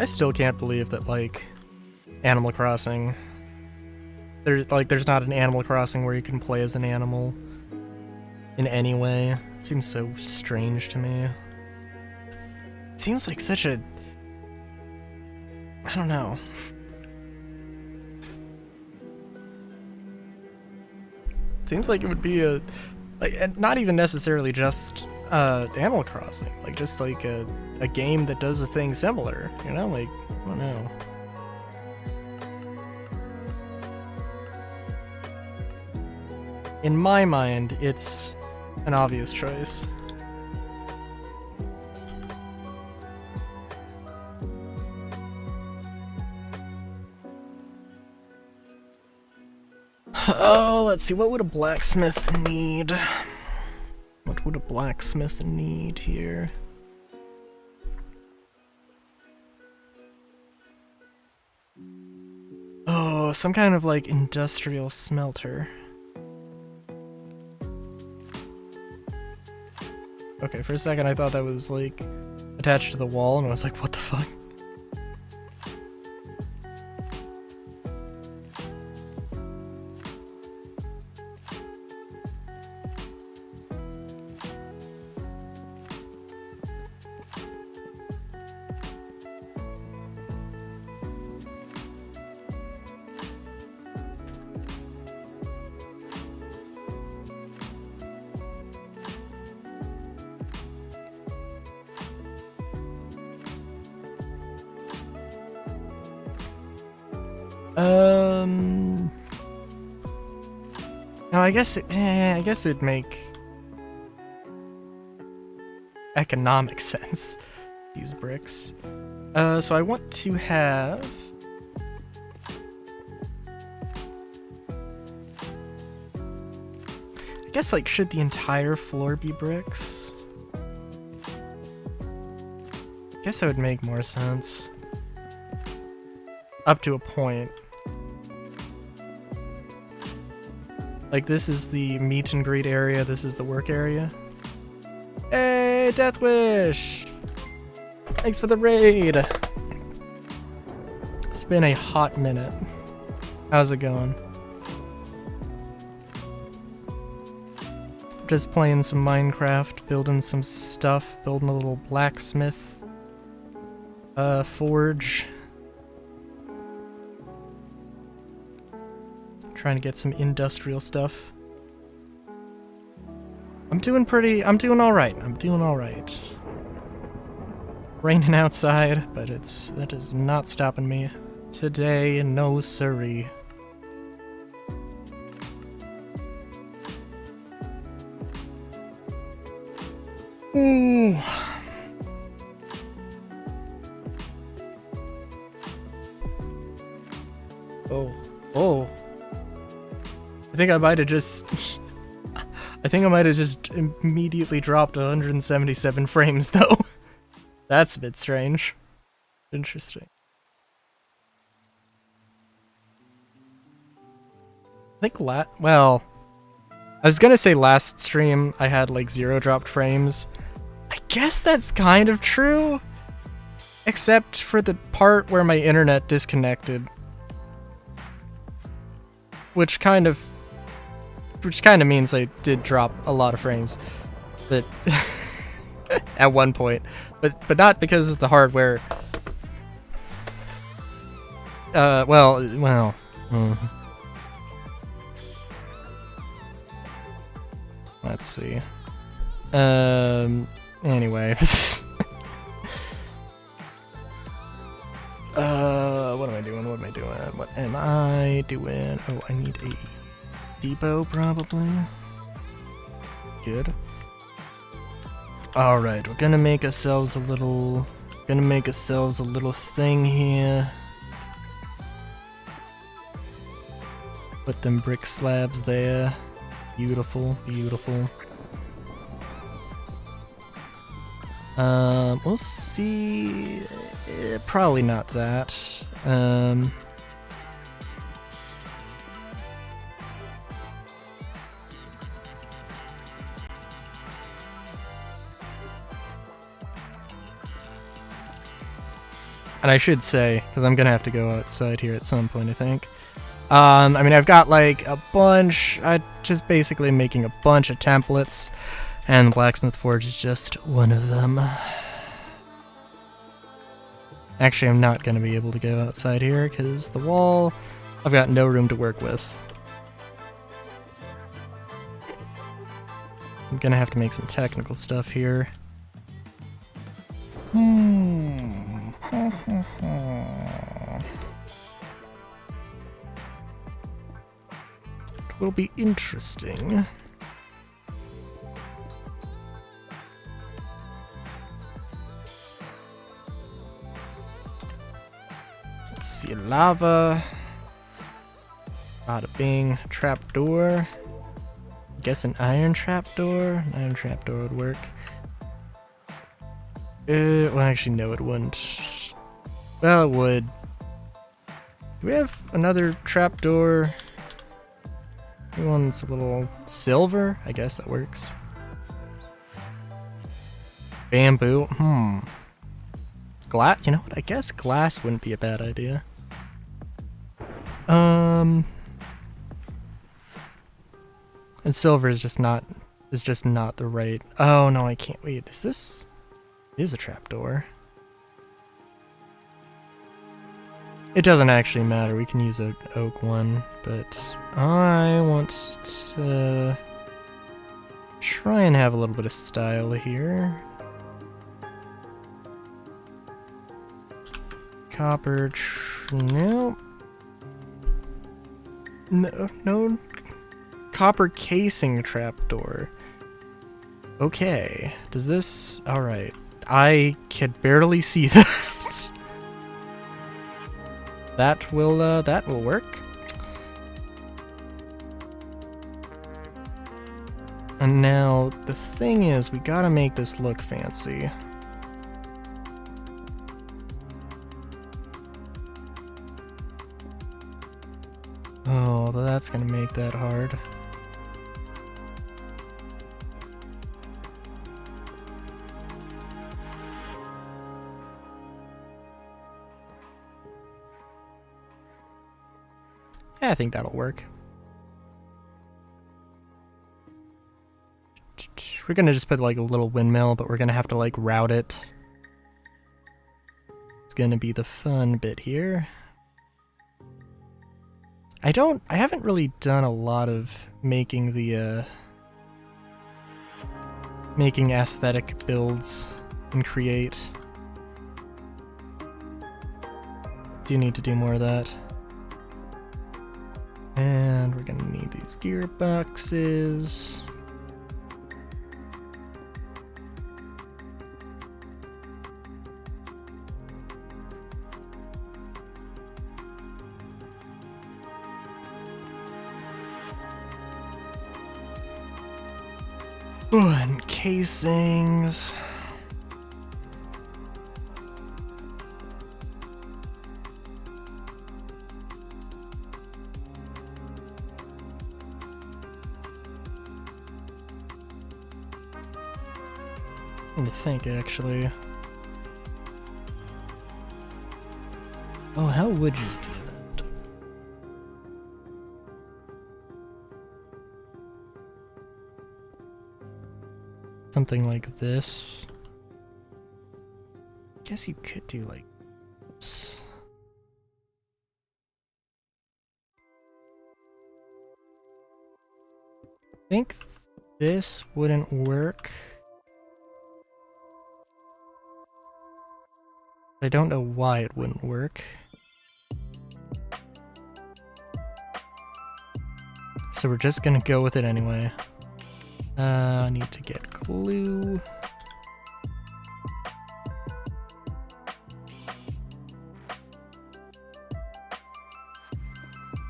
I still can't believe that, like, Animal Crossing... There's not an Animal Crossing where you can play as an animal in any way. It seems so strange to me. It seems like such a... I don't know. It seems like it would be a... Like, and not even necessarily just Animal Crossing. Like, just like a game that does a thing similar, you know? Like, I don't know. In my mind, it's an obvious choice. Oh, let's see, what would a blacksmith need? What would a blacksmith need here? Oh, some kind of like industrial smelter. Okay, for a second I thought that was like attached to the wall and I was like, what the fuck? No, I guess it would make economic sense to use bricks. So I want to have. I guess, like, should the entire floor be bricks? I guess that would make more sense. Up to a point. Like, this is the meet and greet area, this is the work area. Hey, Death Wish! Thanks for the raid! It's been a hot minute. How's it going? Just playing some Minecraft, building some stuff, building a little blacksmith forge. Trying to get some industrial stuff. I'm doing alright. Raining outside, but that is not stopping me. Today, no siree. Ooh. Oh. I think I might have just immediately dropped 177 frames though. That's a bit strange. Interesting. I think I was gonna say last stream I had like 0 dropped frames. I guess that's kind of true. Except for the part where my internet disconnected. Which kind of means I did drop a lot of frames. But at one point. But not because of the hardware. Let's see. Anyway. What am I doing? What am I doing? Oh, I need a depot, probably. Good. Alright, we're gonna make ourselves a little thing here. Put them brick slabs there. Beautiful, beautiful. We'll see. Probably not that. And I should say, because I'm gonna have to go outside here at some point, I think. I mean, I've got like a bunch. I just basically making a bunch of templates, and the blacksmith forge is just one of them. Actually, I'm not gonna be able to go outside here because the wall, I've got no room to work with. I'm gonna have to make some technical stuff here. It will be interesting. Let's see, lava. Bada bing, trapdoor. Guess an iron trapdoor? An iron trapdoor would work. Well, actually, no, it wouldn't. Well, it would. Do we have another trapdoor? One's a little silver? I guess that works. Bamboo? Glass? You know what? I guess glass wouldn't be a bad idea. And silver is just not the right. Oh no, I can't. Wait, is this? It is a trapdoor. It doesn't actually matter. We can use an oak one, but I want to try and have a little bit of style here. Copper. No. No copper casing trapdoor. Okay, does this... Alright, I can barely see that. That will work. And now, the thing is, we gotta make this look fancy. Oh, that's gonna make that hard. Yeah, I think that'll work. We're gonna just put like a little windmill, but we're gonna have to like route it. It's gonna be the fun bit here. I haven't really done a lot of making the, making aesthetic builds in Create. Do need to do more of that. And we're gonna need these gearboxes. Ooh, and casings. Let me think, actually. Oh, how would you do that? Something like this. I guess you could do like this. I think this wouldn't work. I don't know why it wouldn't work. So we're just gonna go with it anyway. I need to get glue.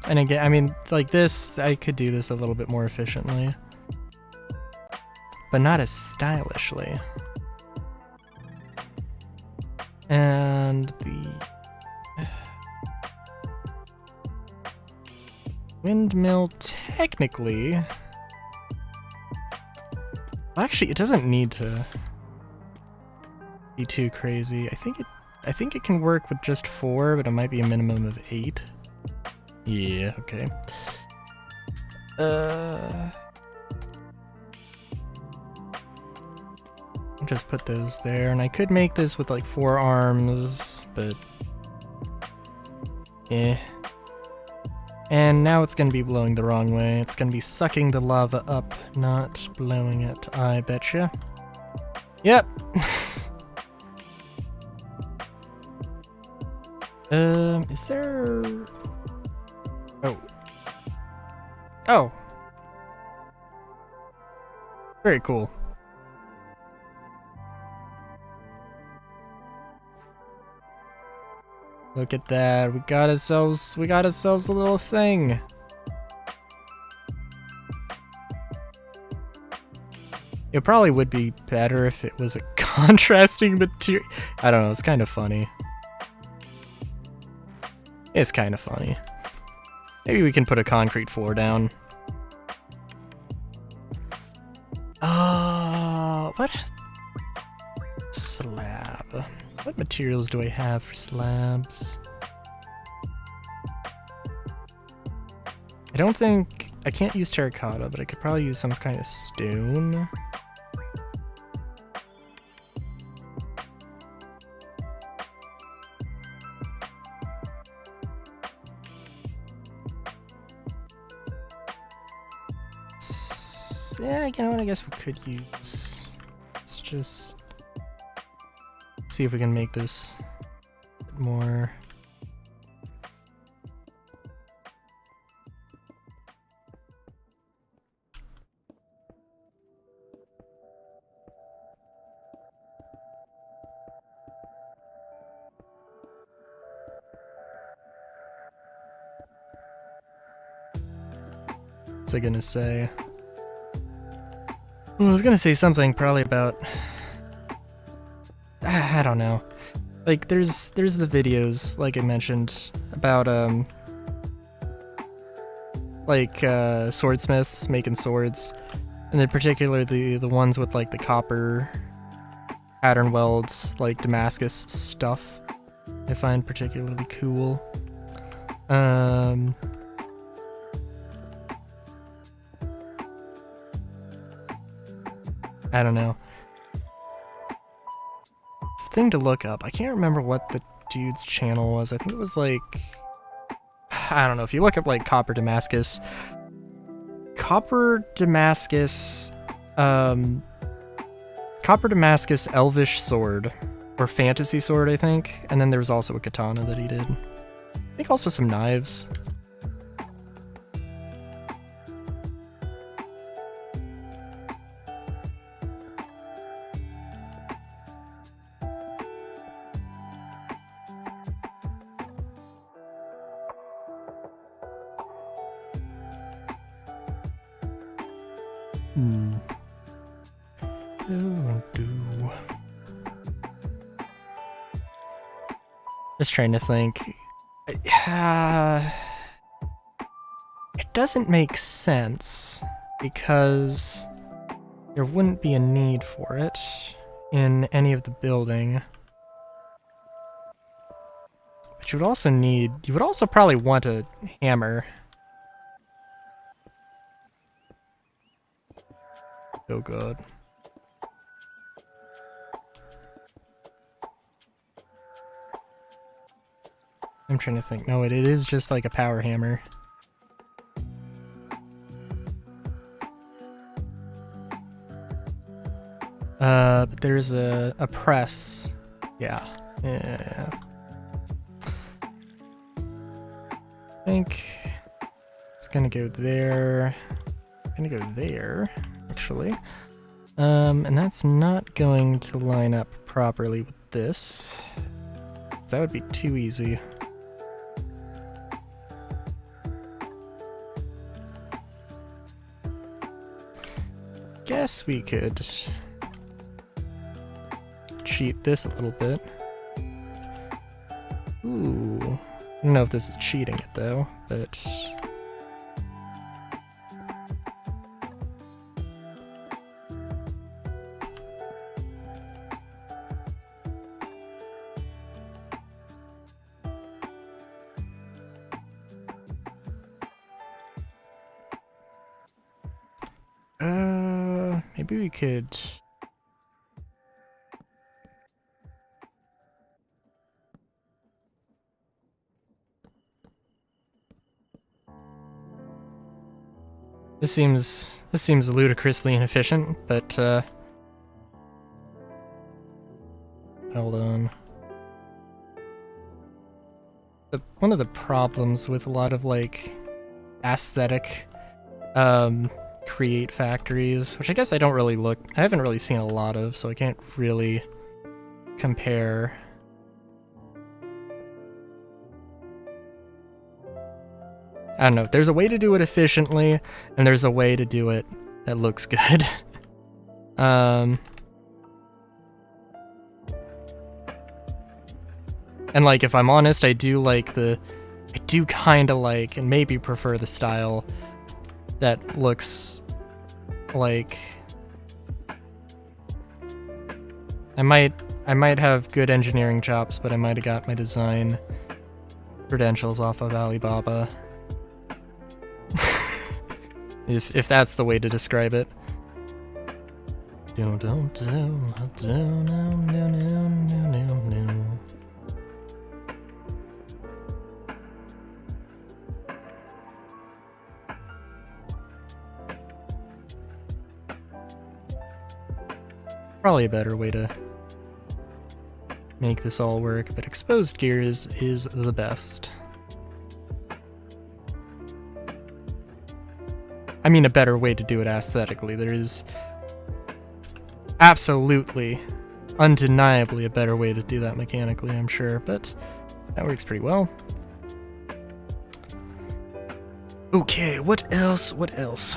And again, I mean, like this, I could do this a little bit more efficiently. But not as stylishly. And the windmill, technically... Well, actually, it doesn't need to be too crazy. I think it can work with just 4, but it might be a minimum of 8. Yeah, okay. I'll just put those there, and I could make this with like 4 arms, but eh. And now it's gonna be blowing the wrong way. It's gonna be sucking the lava up, not blowing it, I betcha. Yep. Is there... Oh. Oh. Very cool. Look at that. We got ourselves a little thing. It probably would be better if it was a contrasting material. I don't know, it's kind of funny. It's kind of funny. Maybe we can put a concrete floor down. What? Slab. What materials do I have for slabs? I don't think... I can't use terracotta, but I could probably use some kind of stone. Yeah, you know what, I guess we could use... Let's just... see if we can make this more... was I gonna say? Well, I was gonna say something probably about... I don't know. Like, there's the videos, like I mentioned, about, swordsmiths making swords. And then particularly the ones with, like, the copper pattern welds, like Damascus stuff, I find particularly cool. I don't know. It's a thing to look up. I can't remember what the dude's channel was. I think it was like... I don't know. If you look up like Copper Damascus... Copper Damascus Elvish Sword. Or Fantasy Sword, I think. And then there was also a katana that he did. I think also some knives. Just trying to think. It doesn't make sense because there wouldn't be a need for it in any of the building. But you would also probably want a hammer. Oh god. I'm trying to think. No, it is just like a power hammer. But there's a press. Yeah. Yeah. I think it's gonna go there. Gonna go there, actually. And that's not going to line up properly with this. That would be too easy. Guess we could cheat this a little bit. Ooh. I don't know if this is cheating it though, but... maybe we could... This seems ludicrously inefficient, but hold on. One of the problems with a lot of like aesthetic create factories, which I guess I haven't really seen a lot of, so I can't really compare. I don't know, there's a way to do it efficiently, and there's a way to do it that looks good. And like, if I'm honest, I do kinda like, and maybe prefer the style that looks like... I might have good engineering chops, but I might have got my design credentials off of Alibaba. if that's the way to describe it. Probably a better way to make this all work, but exposed gear is the best. I mean, a better way to do it aesthetically. There is absolutely, undeniably a better way to do that mechanically, I'm sure, but that works pretty well. Okay, what else? What else?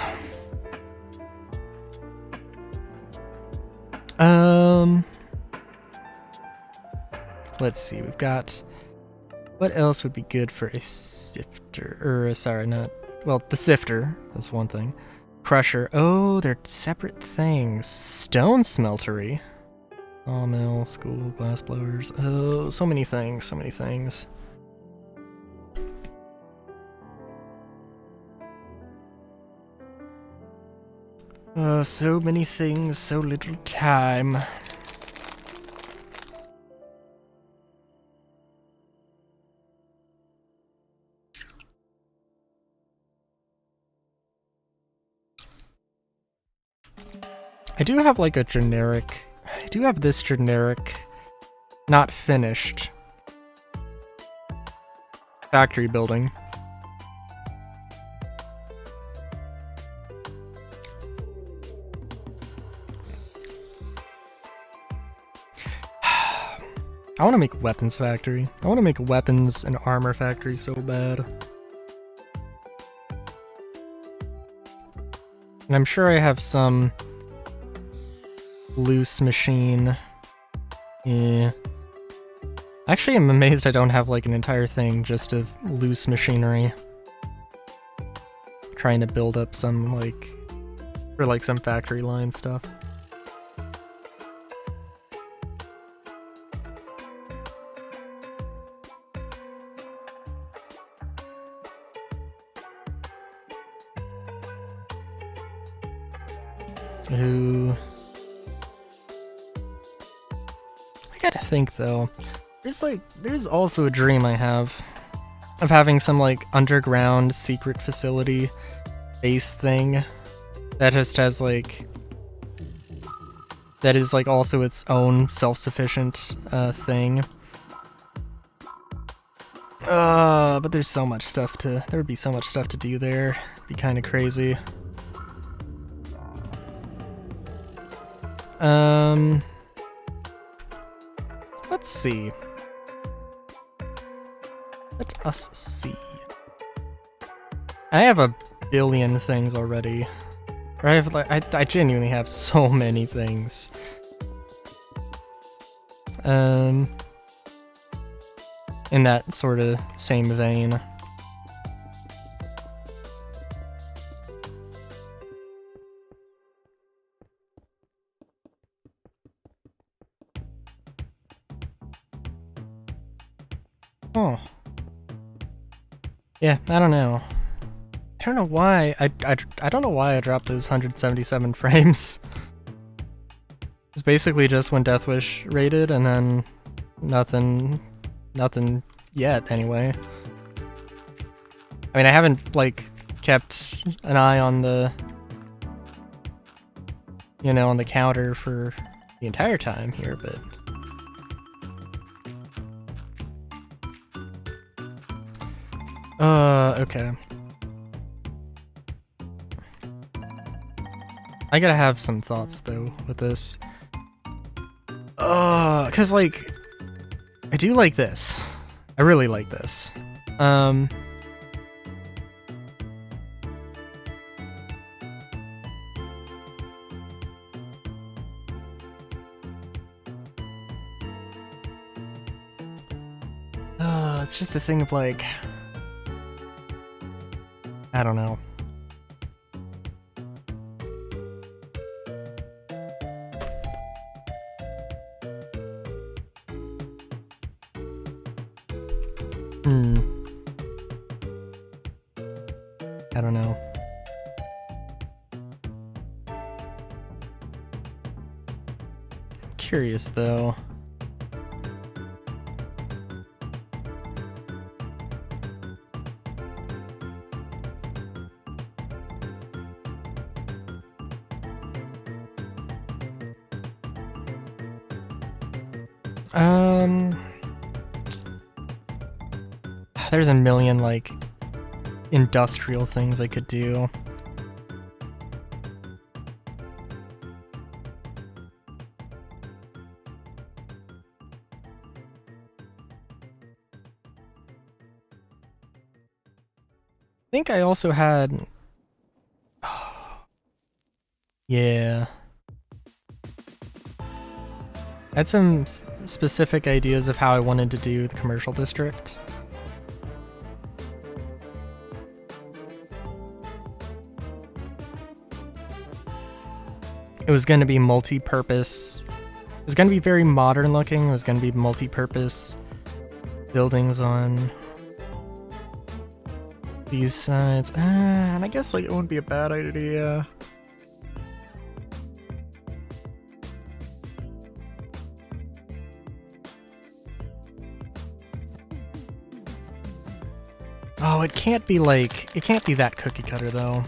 Let's see. We've got. What else would be good for a sifter? Or sorry, not. Well, the sifter. That's one thing. Crusher. Oh, they're separate things. Stone smeltery. Sawmill, school, glass blowers. Oh, so many things. So many things. So many things, so little time. I do have like a generic. I do have this generic, not finished factory building. I want to make a weapons factory. I want to make a weapons and armor factory so bad. And I'm sure I have some loose machine. Yeah. Actually, I'm amazed I don't have like an entire thing just of loose machinery. Trying to build up some like, for like some factory line stuff. Ooh. I gotta think though. There's also a dream I have of having some like underground secret facility base thing that just has like that is like also its own self-sufficient thing. But there's so much stuff there would be so much stuff to do there. It'd be kind of crazy. Let's see. Let us see. I have a billion things already. Or I have like I genuinely have so many things. In that sort of same vein. Oh. Yeah, I don't know. I don't know why I don't know why I dropped those 177 frames. It's basically just when Deathwish raided and then nothing yet anyway. I mean, I haven't like kept an eye on the on the counter for the entire time here, but okay. I gotta have some thoughts though with this. Cause like, I do like this. I really like this. It's just a thing of like, I don't know. I don't know. I'm curious though. There's a million like industrial things I could do. think I also had... yeah. I had some specific ideas of how I wanted to do the commercial district. It was going to be multi-purpose. It was going to be very modern looking. It was going to be multi-purpose buildings on these sides. And I guess like it wouldn't be a bad idea. Oh, it can't be like, it can't be that cookie cutter though.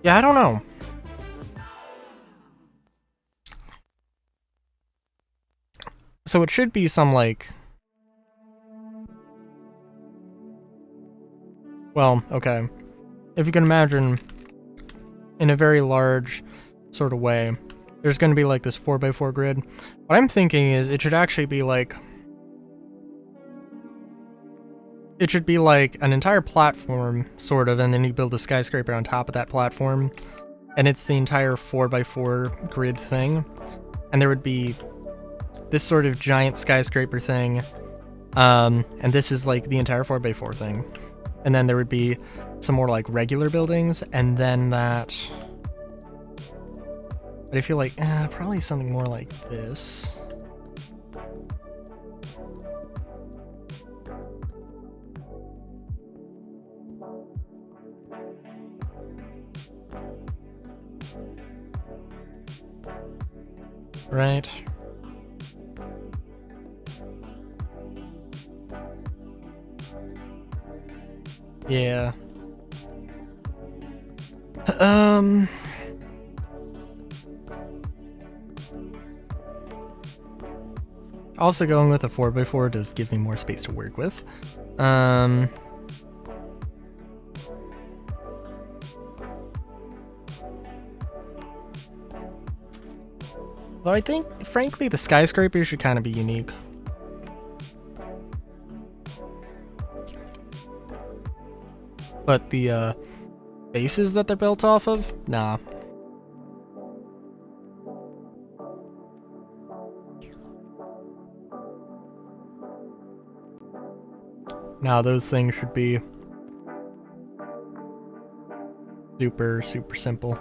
Yeah, I don't know. So it should be some like... well, okay. If you can imagine, in a very large sort of way, there's going to be like this 4x4 grid. What I'm thinking is it should actually be like... it should be like an entire platform, sort of, and then you build a skyscraper on top of that platform. And it's the entire 4x4 grid thing. And there would be this sort of giant skyscraper thing. And this is like the entire 4x4 thing. And then there would be some more like regular buildings, and then that... but I feel like, probably something more like this. Right. Yeah. Also going with a 4x4 does give me more space to work with. But I think, frankly, the skyscraper should kind of be unique. But the bases that they're built off of? Nah. Nah, those things should be super, super simple.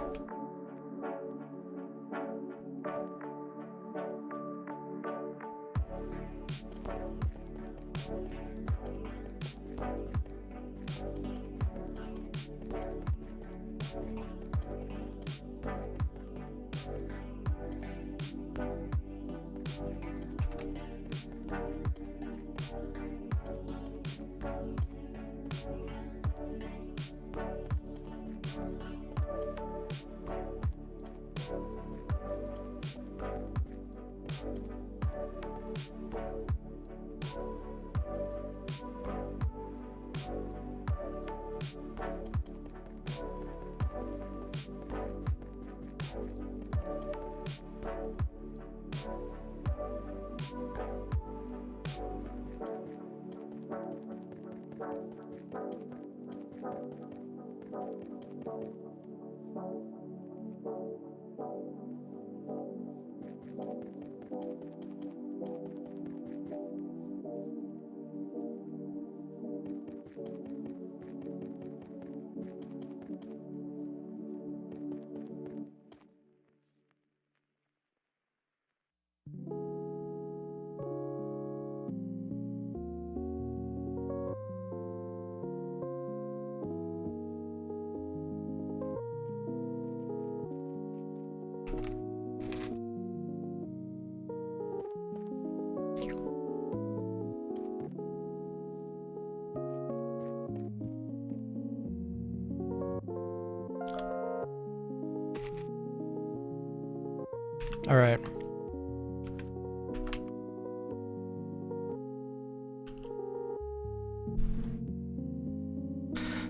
Alright.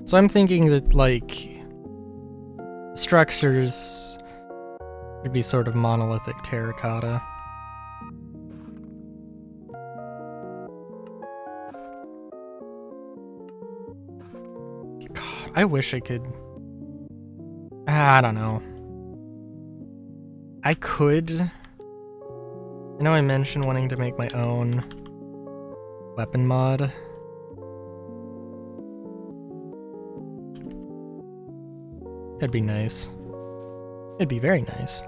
So I'm thinking that, like, structures should be sort of monolithic terracotta. God, I wish I could... I don't know. I could... I know I mentioned wanting to make my own weapon mod. That'd be nice. It'd be very nice.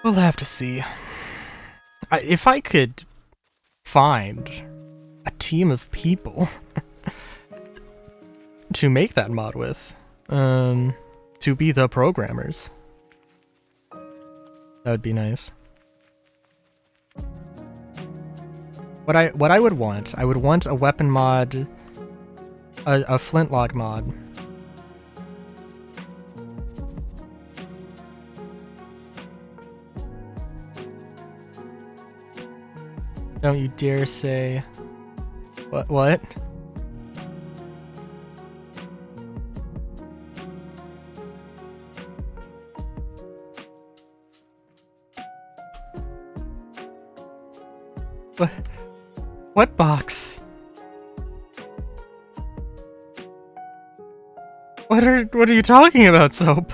We'll have to see. If I could find a team of people to make that mod with, to be the programmers, that would be nice. What I would want a weapon mod, a flintlock mod. Don't you dare say... What? What? What box? What are you talking about, Soap?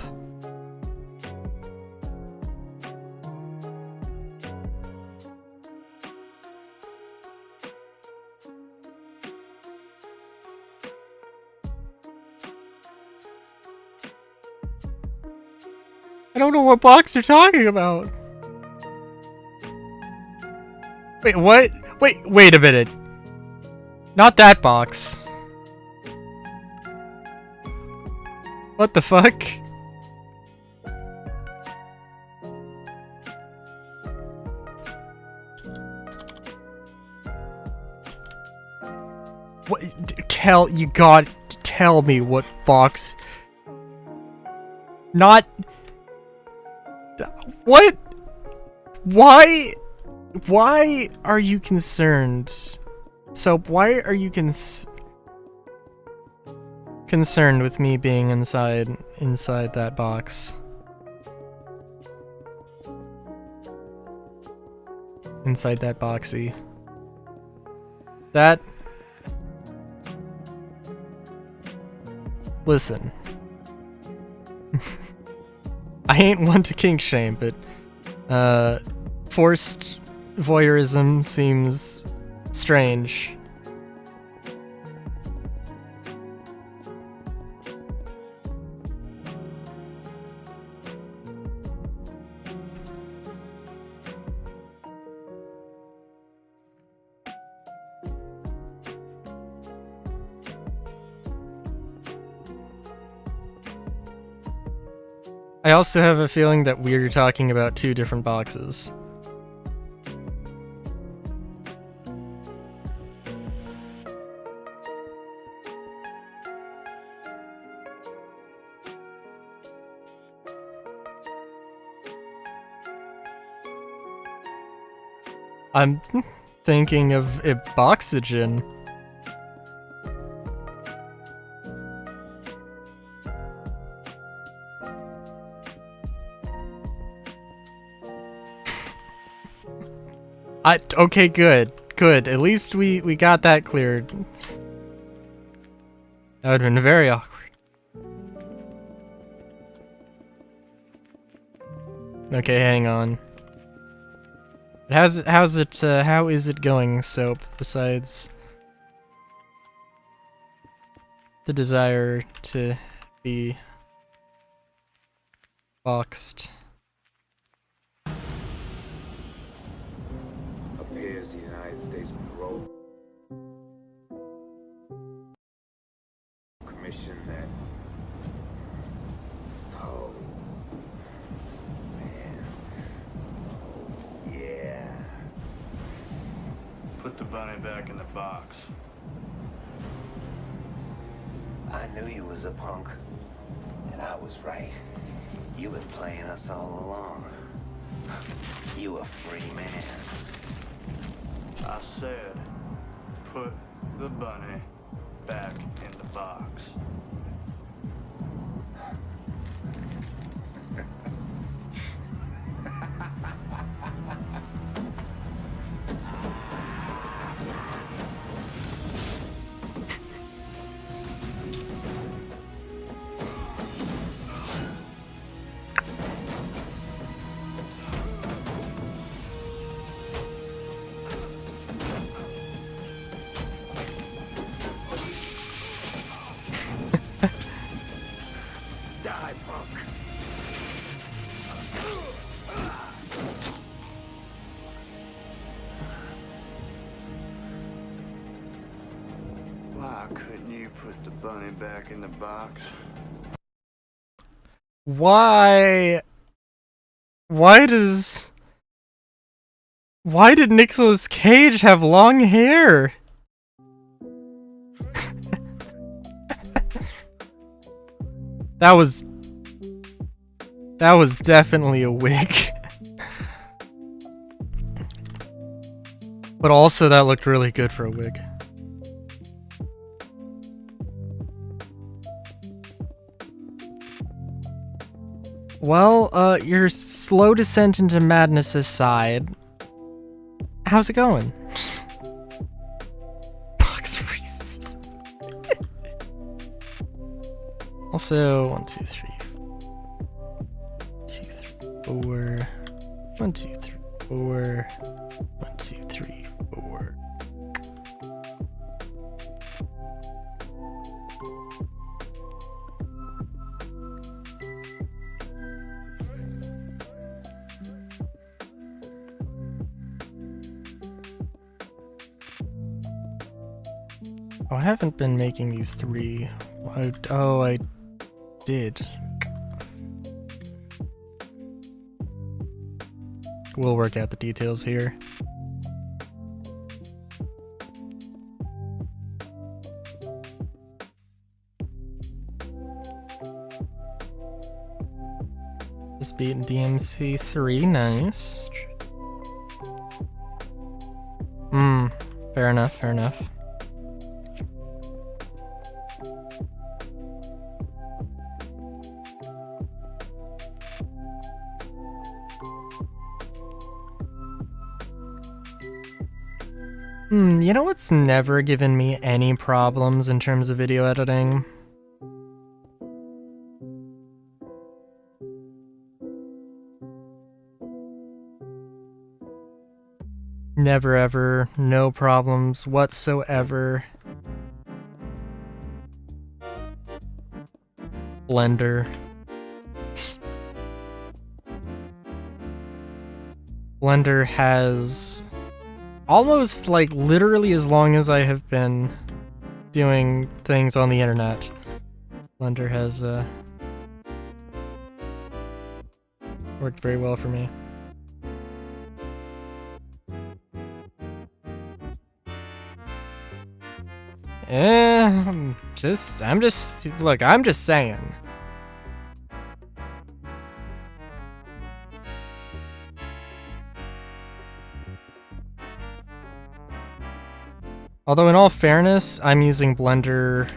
I don't know what box you're talking about. Wait, what? Wait a minute. Not that box. What the fuck? What? You gotta tell me what box. Not. What? Why are you concerned? Soap, why are you concerned with me being inside that box? Inside that boxy. That... Listen. I ain't one to kink shame, but forced voyeurism seems strange. I also have a feeling that we're talking about two different boxes. I'm thinking of Iboxygen. Okay, good. Good. At least we got that cleared. That would have been very awkward. Okay, hang on. How is it going, Soap, besides the desire to be boxed? Appears the United States Patrol Commission that... Oh, man. Oh, yeah. Put the bunny back in the box. I knew you was a punk. And I was right. You've been playing us all along. You a free man. I said, put the bunny back in the box. Die, punk. Why couldn't you put the bunny back in the box? Why? Why did Nicolas Cage have long hair? That was definitely a wig. But also that looked really good for a wig. Well, your slow descent into madness aside, how's it going? Box races. Also, 1, 2, 3, 2, 3, 4. 1, 2, 3, 4. 1, 2, 3, 4. Oh, I haven't been making these 3. Oh, I did. We'll work out the details here. Just beating DMC3, nice. Fair enough, fair enough. You know what's never given me any problems in terms of video editing? Never ever, no problems whatsoever. Blender. Blender has almost like literally as long as I have been doing things on the internet, Blender has worked very well for me. I'm just saying. Although in all fairness, I'm using Blender.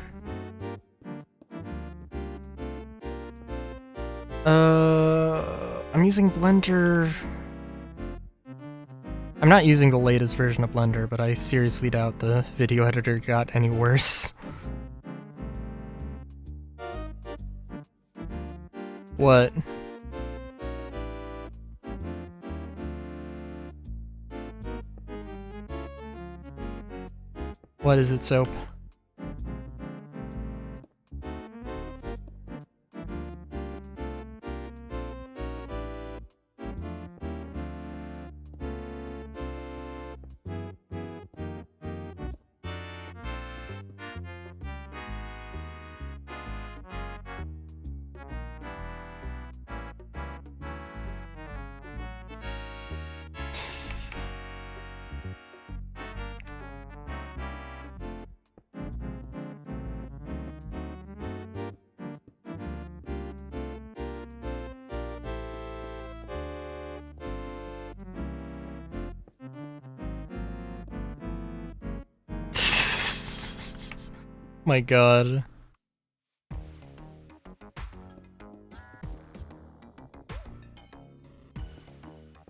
I'm using Blender. I'm not using the latest version of Blender, but I seriously doubt the video editor got any worse. What? What is it, Soap? My god.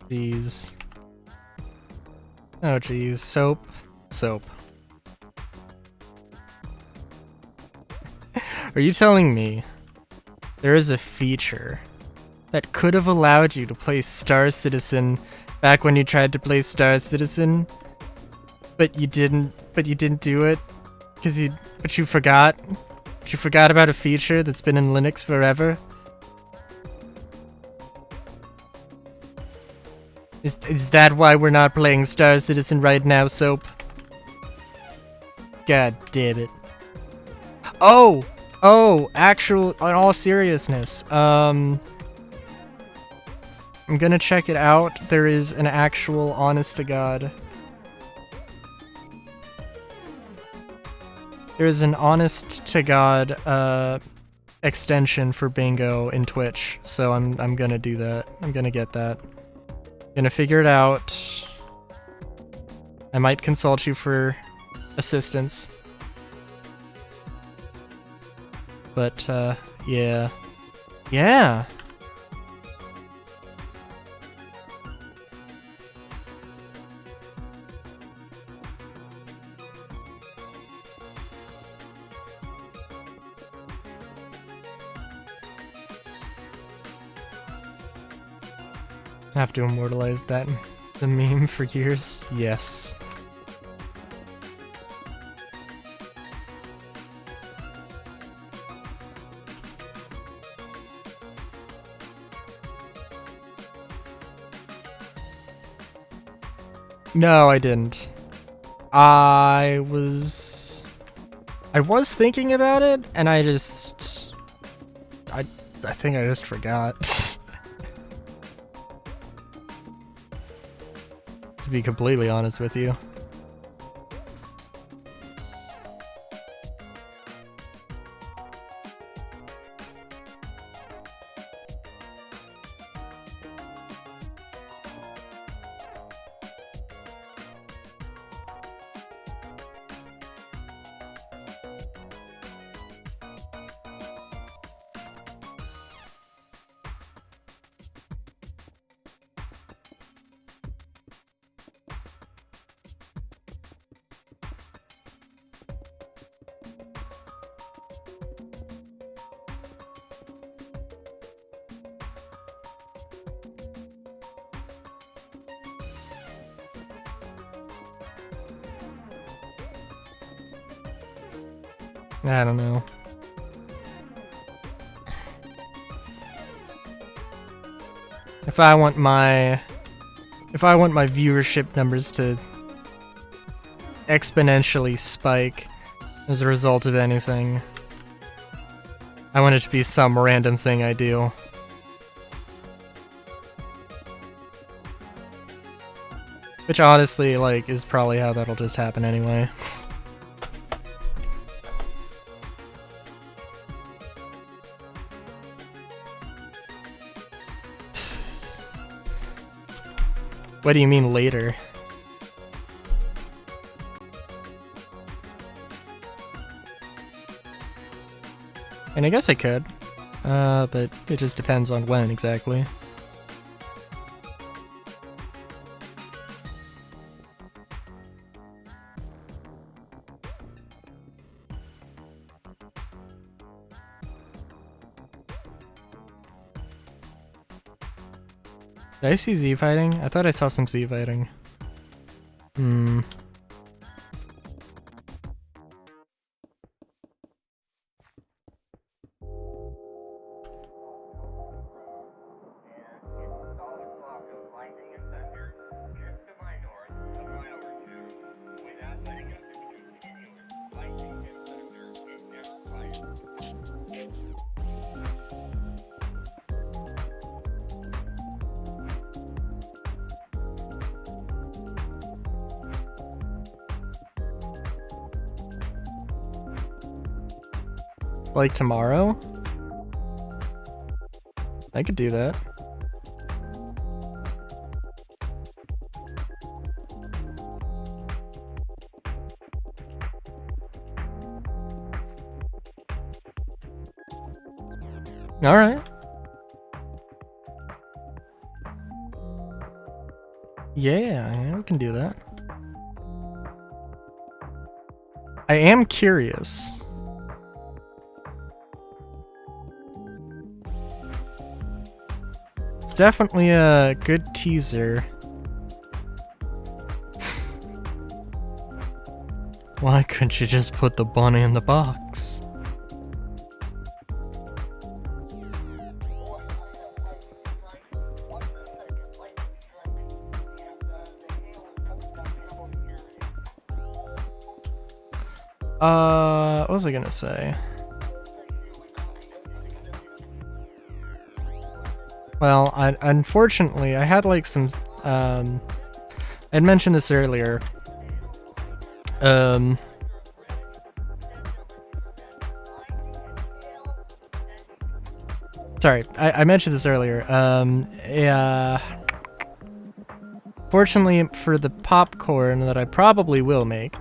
Jeez. Oh jeez. Soap. Soap. Are you telling me there is a feature that could have allowed you to play Star Citizen back when you tried to play Star Citizen, but you didn't do it but you forgot about a feature that's been in Linux forever? Is that why we're not playing Star Citizen right now, Soap? God damn it. Oh, in all seriousness, I'm gonna check it out. There is an actual, honest to God. There is an honest to God, extension for bingo in Twitch, so I'm gonna do that. I'm gonna get that. Gonna figure it out. I might consult you for assistance. But, yeah. Yeah! Have to immortalize that the meme for years. Yes. No, I didn't. I was thinking about it, and I think I just forgot. To be completely honest with you. I don't know. If I want my viewership numbers to exponentially spike as a result of anything, I want it to be some random thing I do. Which honestly, like, is probably how that'll just happen anyway. What do you mean later? And I guess I could, but it just depends on when exactly. Did I see Z fighting? I thought I saw some Z fighting. Like tomorrow? I could do that. Alright. Yeah, we can do that. I am curious. It's definitely a good teaser. Why couldn't you just put the bunny in the box? What was I gonna say? Well, unfortunately, I had like some, I'd mentioned this earlier. Sorry, I mentioned this earlier. Yeah. Fortunately for the popcorn that I probably will make,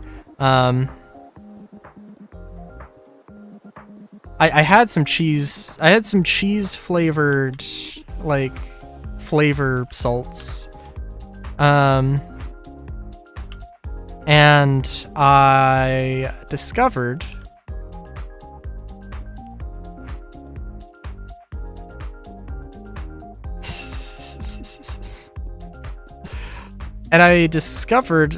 I had some cheese. I had some cheese flavored, like, flavor salts. And I discovered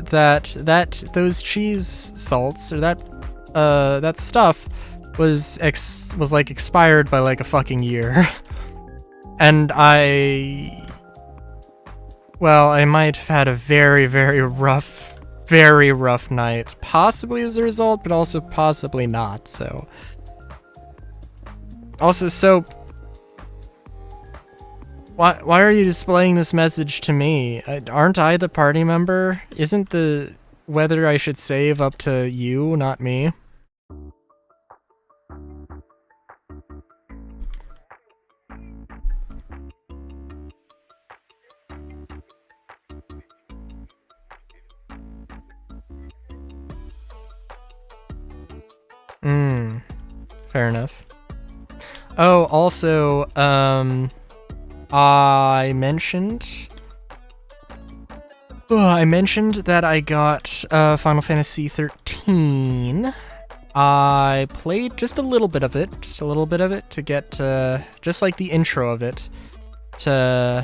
that those cheese salts or that stuff was like expired by like a fucking year. And I might have had a very, very rough night, possibly as a result, but also possibly not. So why are you displaying this message to me? Aren't I the party member? Isn't the whether I should save up to you, not me? Fair enough. Oh, also, I mentioned that I got Final Fantasy 13. I played just a little bit of it to get just like the intro of it to,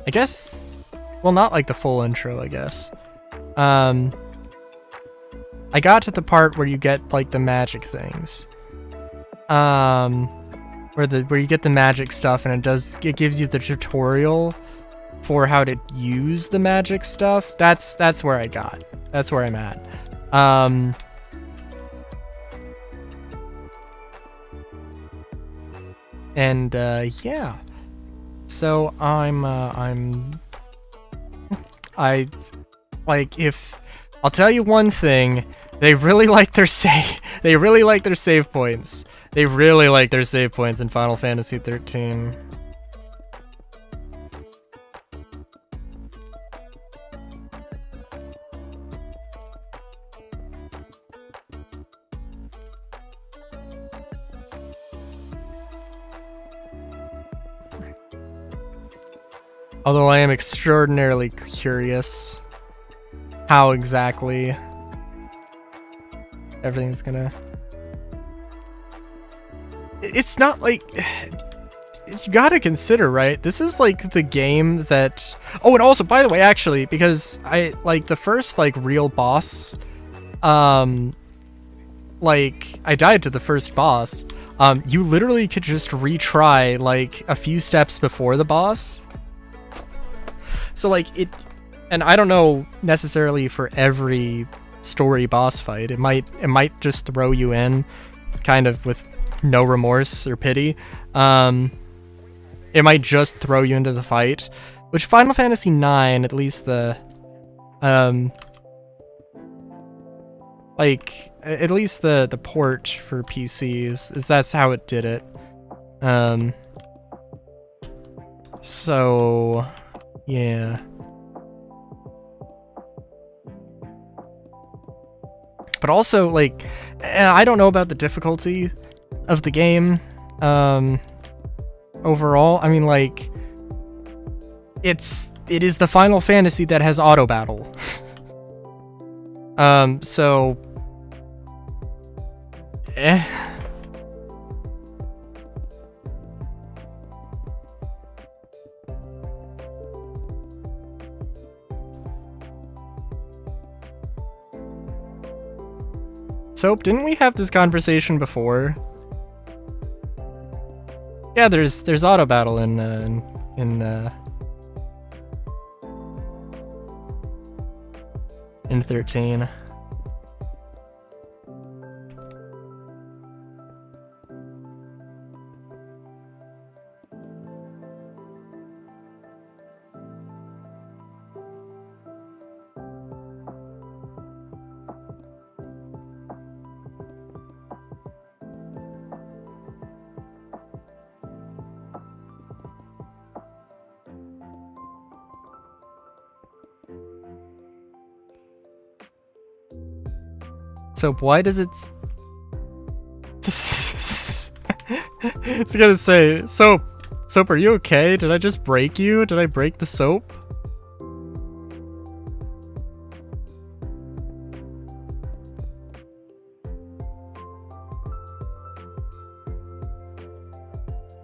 I guess, well, not like the full intro, I guess. I got to the part where you get like the magic things. Where you get the magic stuff and it gives you the tutorial for how to use the magic stuff. That's where I got. That's where I'm at. And yeah. So I'll tell you one thing, they really like their save points. They really like their save points in Final Fantasy 13. Although I am extraordinarily curious how exactly everything's gonna... It's not like... You gotta consider, right? This is like the game that... Oh, and also, by the way, actually, because I, like, the first, like, real boss, like, I died to the first boss, you literally could just retry, like, a few steps before the boss. So, like, and I don't know necessarily for every story boss fight, it might just throw you in kind of with no remorse or pity. It might just throw you into the fight, which Final Fantasy IX, at least the like at least the port for PCs is that's how it did it. So yeah. But also, like, and I don't know about the difficulty of the game. overall. I mean, like, it is the Final Fantasy that has auto battle. So, Soap, didn't we have this conversation before? Yeah, there's auto battle in 13. Soap, why does it... I was gonna say, Soap, are you okay? Did I just break you? Did I break the soap?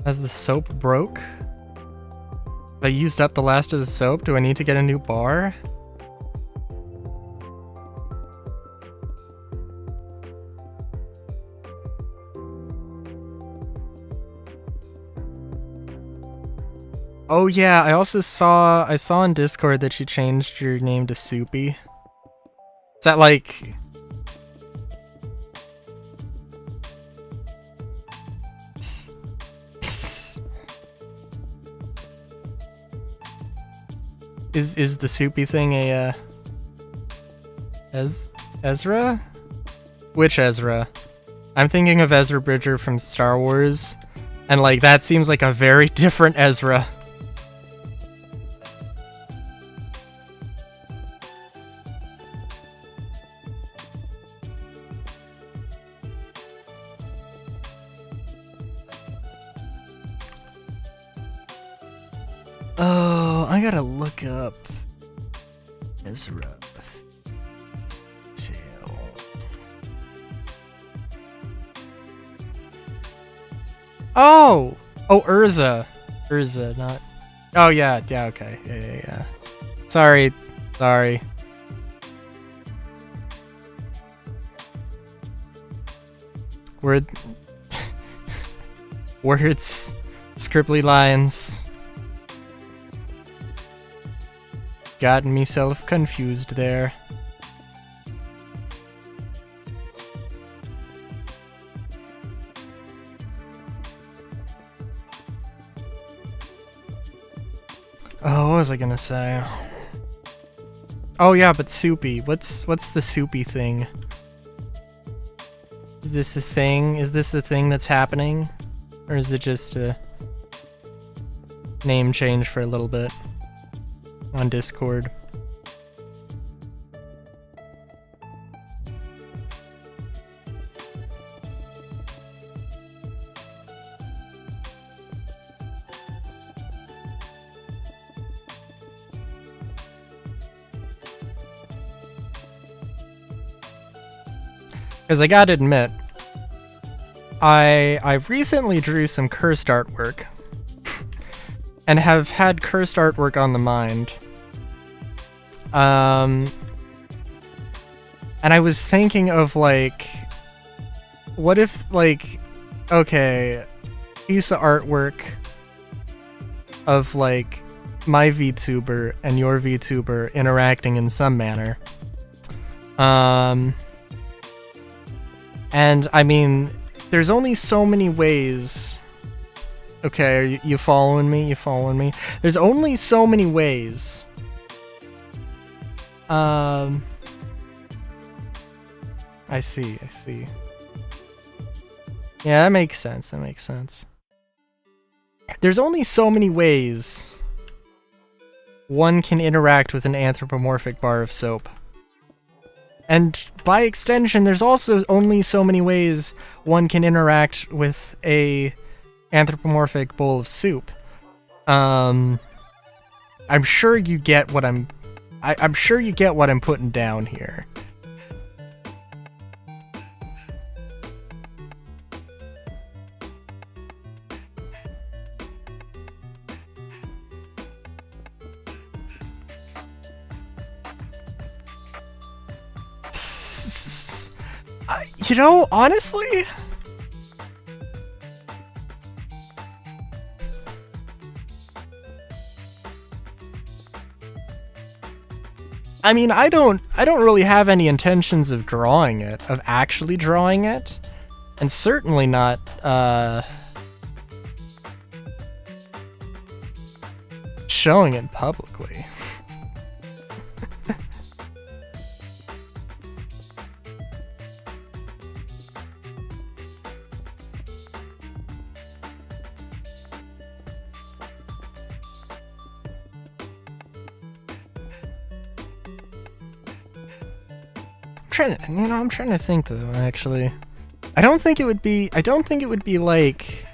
Has the soap broke? Have I used up the last of the soap? Do I need to get a new bar? Oh yeah, I saw on Discord that you changed your name to Soupy. Is that like... Is the Soupy thing a Ezra? Which Ezra? I'm thinking of Ezra Bridger from Star Wars, and like that seems like a very different Ezra. Oh, I gotta look up Ezra Tail. Oh, Urza, not. Oh yeah, okay, yeah. Sorry. Words, scribbly lines. Gotten myself confused there. Oh, what was I gonna say? Oh yeah, but Soupy. What's the Soupy thing? Is this a thing? Is this the thing that's happening? Or is it just a name change for a little bit? On Discord. Because I gotta admit, I've recently drew some cursed artwork. And have had cursed artwork on the mind. And I was thinking of like, what if like, okay, piece of artwork of like my VTuber and your VTuber interacting in some manner. And I mean, there's only so many ways. Okay, are you following me? There's only so many ways. I see. Yeah, that makes sense. There's only so many ways one can interact with an anthropomorphic bar of soap. And by extension, there's also only so many ways one can interact with a anthropomorphic bowl of soup, I'm sure you get what I'm sure you get what I'm putting down here. You know, honestly, I mean, I don't really have any intentions of drawing it, of actually drawing it, and certainly not showing it publicly. I'm trying to think though, actually. I don't think it would be like,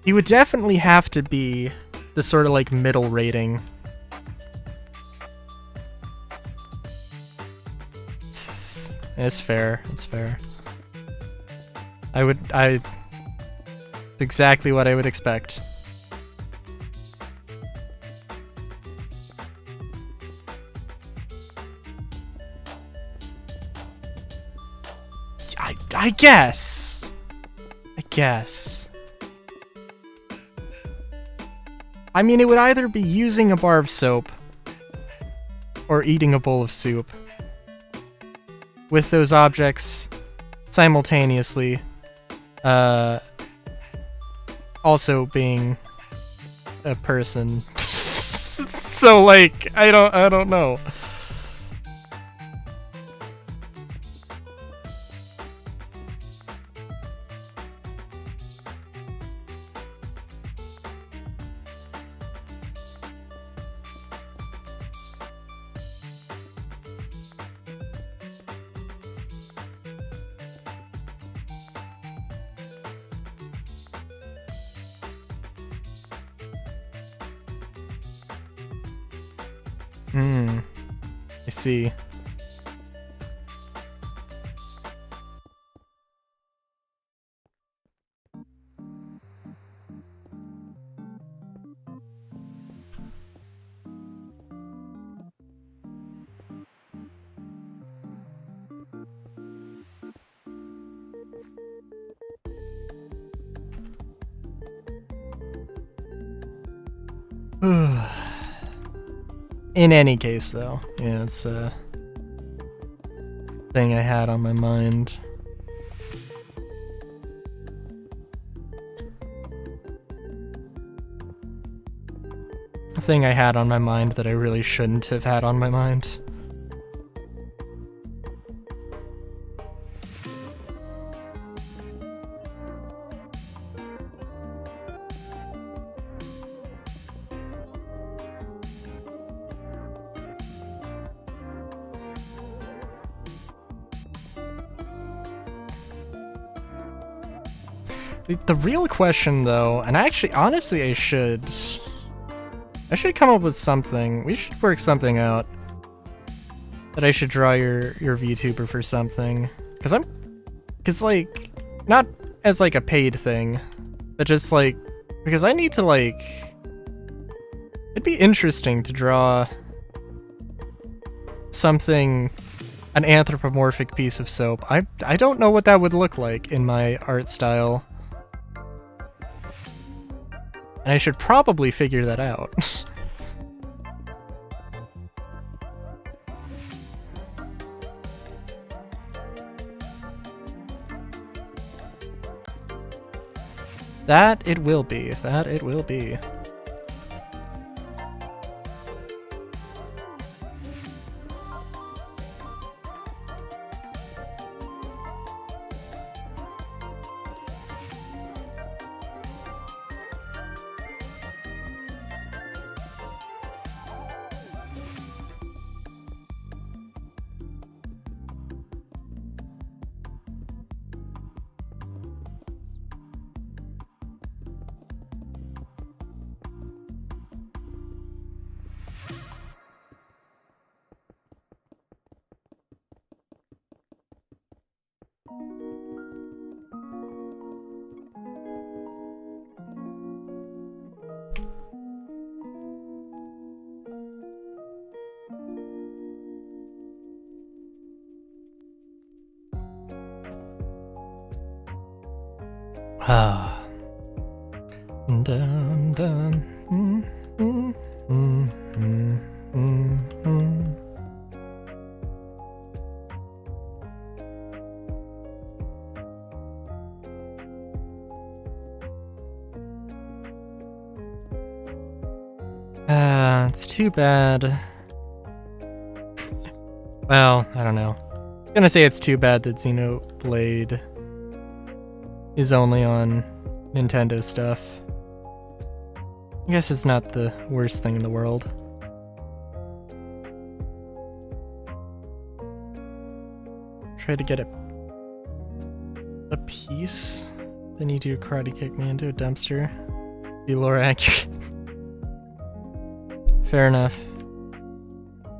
it would definitely have to be the sort of like middle rating. It's fair, it's fair. It's exactly what I would expect. I guess. I mean, it would either be using a bar of soap or eating a bowl of soup, with those objects simultaneously also being a person. So like, I don't know. I see. In any case, though, yeah, it's a thing I had on my mind. A thing I had on my mind that I really shouldn't have had on my mind. The real question, though, and actually, honestly, I should come up with something. We should work something out. That I should draw your VTuber for something, cause like, not as like a paid thing, but just like, because I need to like, it'd be interesting to draw something, an anthropomorphic piece of soap. I don't know what that would look like in my art style. And I should probably figure that out. That it will be. That it will be. Ah. Dun, dun. Mm, mm, mm, mm, mm, mm. It's too bad. Well, I don't know. I'm gonna say it's too bad that Xenoblade is only on Nintendo stuff. I guess it's not the worst thing in the world. Try to get a piece, then you do karate kick me into a dumpster. Be lore accurate. Fair enough.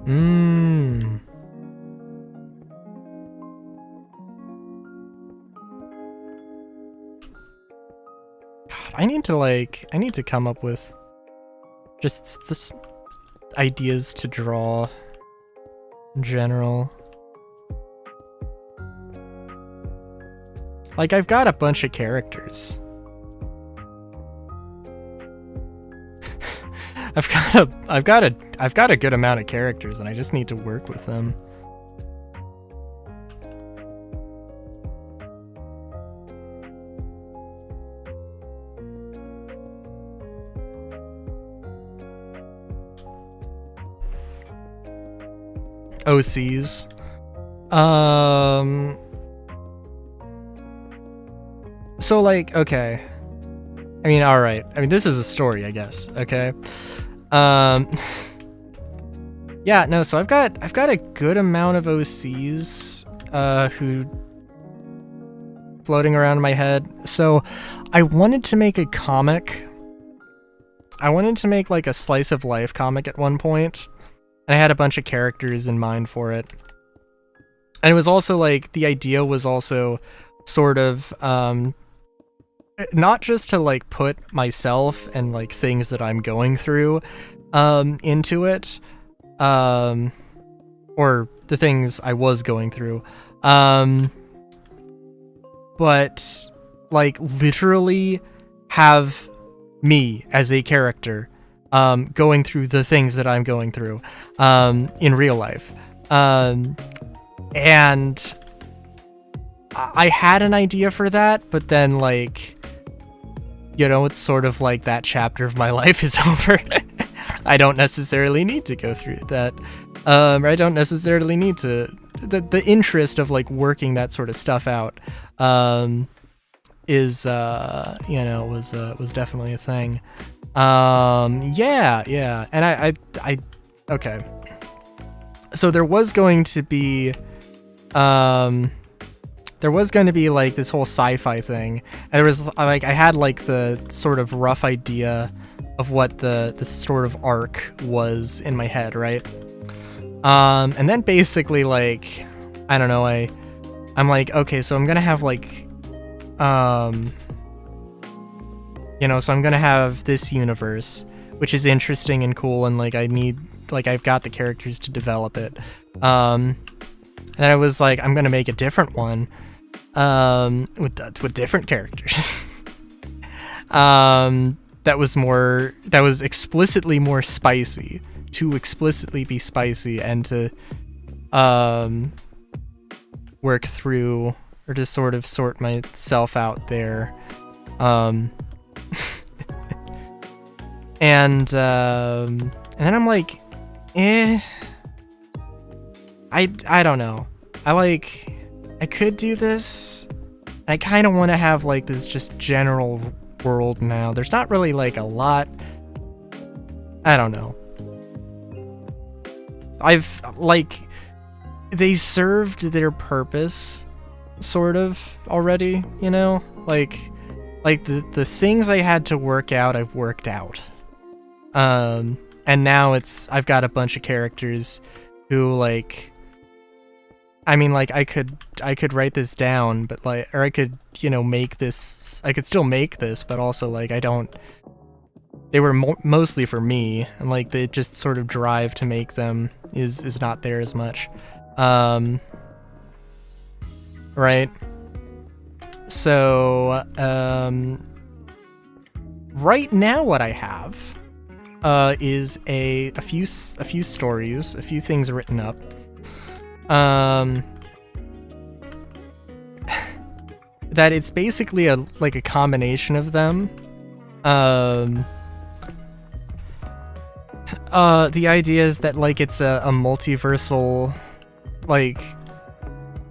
Mmm. God, I need to come up with just this ideas to draw in general. Like, I've got a bunch of characters. I've got a good amount of characters, and I just need to work with them. OCs. So, like, okay. I mean, alright. I mean, this is a story, I guess. Okay. Yeah, no, so I've got a good amount of OCs, who floating around in my head. So I wanted to make a comic. I wanted to make like a slice of life comic at one point, and I had a bunch of characters in mind for it. And it was also like, the idea was also sort of, not just to like put myself and like things that I'm going through into it, or the things I was going through, but like literally have me as a character going through the things that I'm going through in real life. And I had an idea for that, but then, like, you know, it's sort of like that chapter of my life is over. I don't necessarily need to go through that. I don't necessarily need to. The interest of like working that sort of stuff out is you know, was definitely a thing. Yeah. And I okay. So there was going to be like this whole sci-fi thing, and there was like, I had like the sort of rough idea of what the sort of arc was in my head, right? And then basically, like, I don't know, I'm like, okay, so I'm gonna have like, you know, so I'm gonna have this universe, which is interesting and cool, and like I've got the characters to develop it. And I was like, I'm gonna make a different one, with different characters. That was explicitly more spicy, to explicitly be spicy, and to work through, or to sort of sort myself out there. And then I'm like, I don't know. I could do this. I kind of want to have like this just general world now. There's not really like a lot. I don't know. I've like, they served their purpose sort of already, you know? Like the things I had to work out, I've worked out. And now I've got a bunch of characters who, like, I mean, like, I could write this down, but like, or I could, you know, I could still make this, but also like, they were mostly for me, and like the just sort of drive to make them is not there as much. Right? So, right now what I have is a few stories, a few things written up. That it's basically a combination of them. The idea is that it's a multiversal, a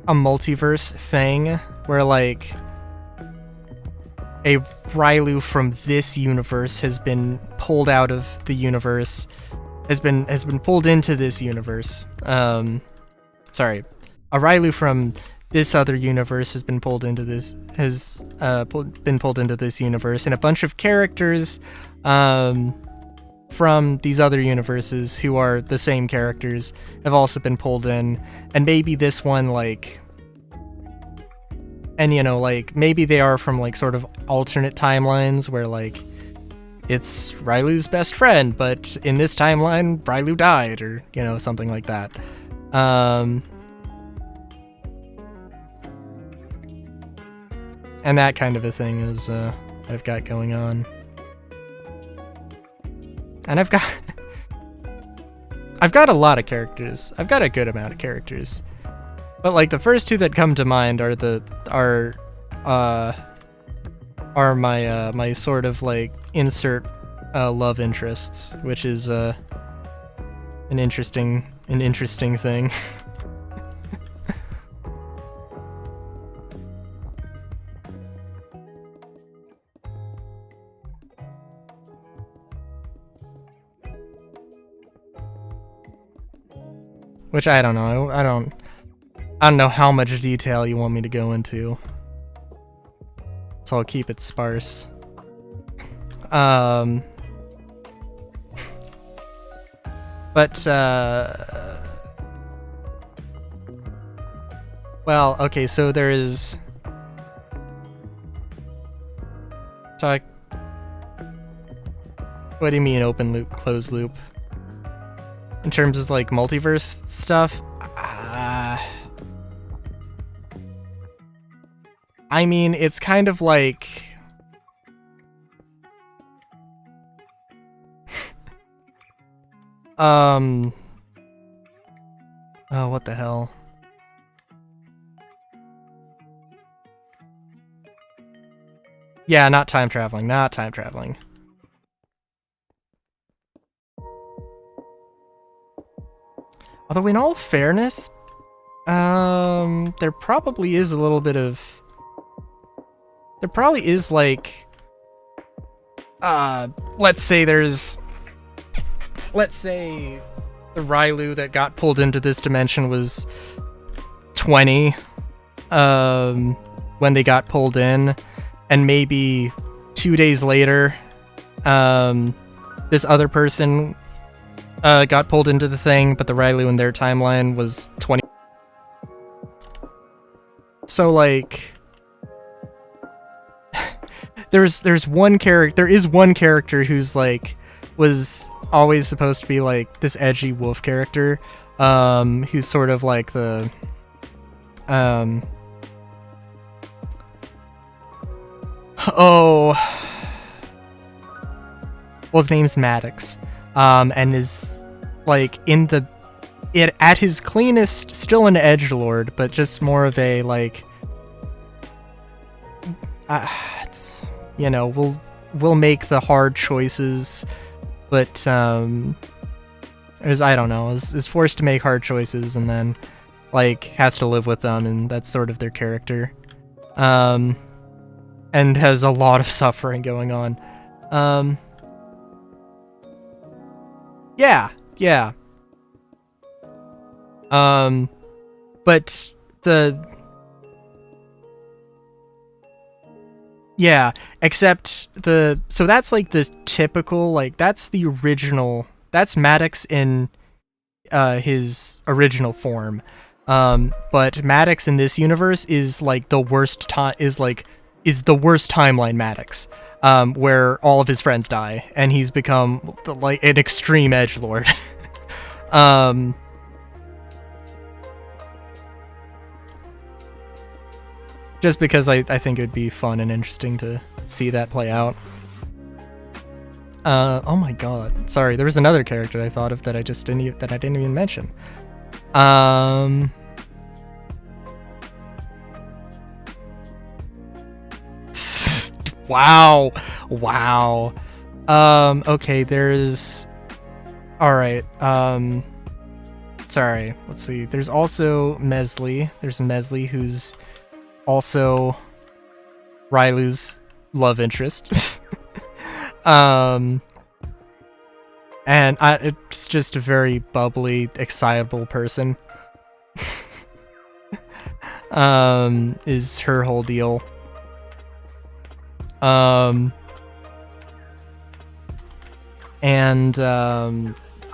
multiverse thing where a Rylu from this universe has been pulled out of the universe, has been pulled into this universe. Sorry, a Rylu from this other universe has been pulled into this been pulled into this universe, and a bunch of characters from these other universes who are the same characters have also been pulled in, and maybe this one maybe they are from sort of alternate timelines where it's Rylu's best friend, but in this timeline Rylu died, or something like that. And that kind of a thing is what I've got going on. And I've got a lot of characters. I've got a good amount of characters. But the first two that come to mind are my sort of insert love interests, which is an interesting thing. Which I don't know. I don't know how much detail you want me to go into, so I'll keep it sparse. But well, okay. So there is talk. What do you mean open loop, closed loop? In terms of multiverse stuff, I mean, it's kind of oh, what the hell? Yeah, not time traveling. Although in all fairness, there probably is a little bit of... There probably is let's say the Rylu that got pulled into this dimension was 20 when they got pulled in, and maybe 2 days later this other person got pulled into the thing, but the Rylu in their timeline was 20. So there's one character who's was always supposed to be this edgy wolf character, who's sort of the well, his name's Maddox, and is at his cleanest still an edgelord, but just more of a we'll make the hard choices, but is forced to make hard choices, and then has to live with them, and that's sort of their character, and has a lot of suffering going on. Yeah. But except so that's the typical, that's the original, that's Maddox in his original form. But Maddox in this universe is the worst is the worst timeline Maddox, where all of his friends die, and he's become an extreme edgelord. Just because I think it would be fun and interesting to see that play out. Oh my god. Sorry, there was another character I thought of that I didn't even mention. Wow. Okay, there's... Alright, sorry, let's see. There's also Mesley. There's Mesley, who's also Rylu's love interest. And it's just a very bubbly, excitable person. Is her whole deal. I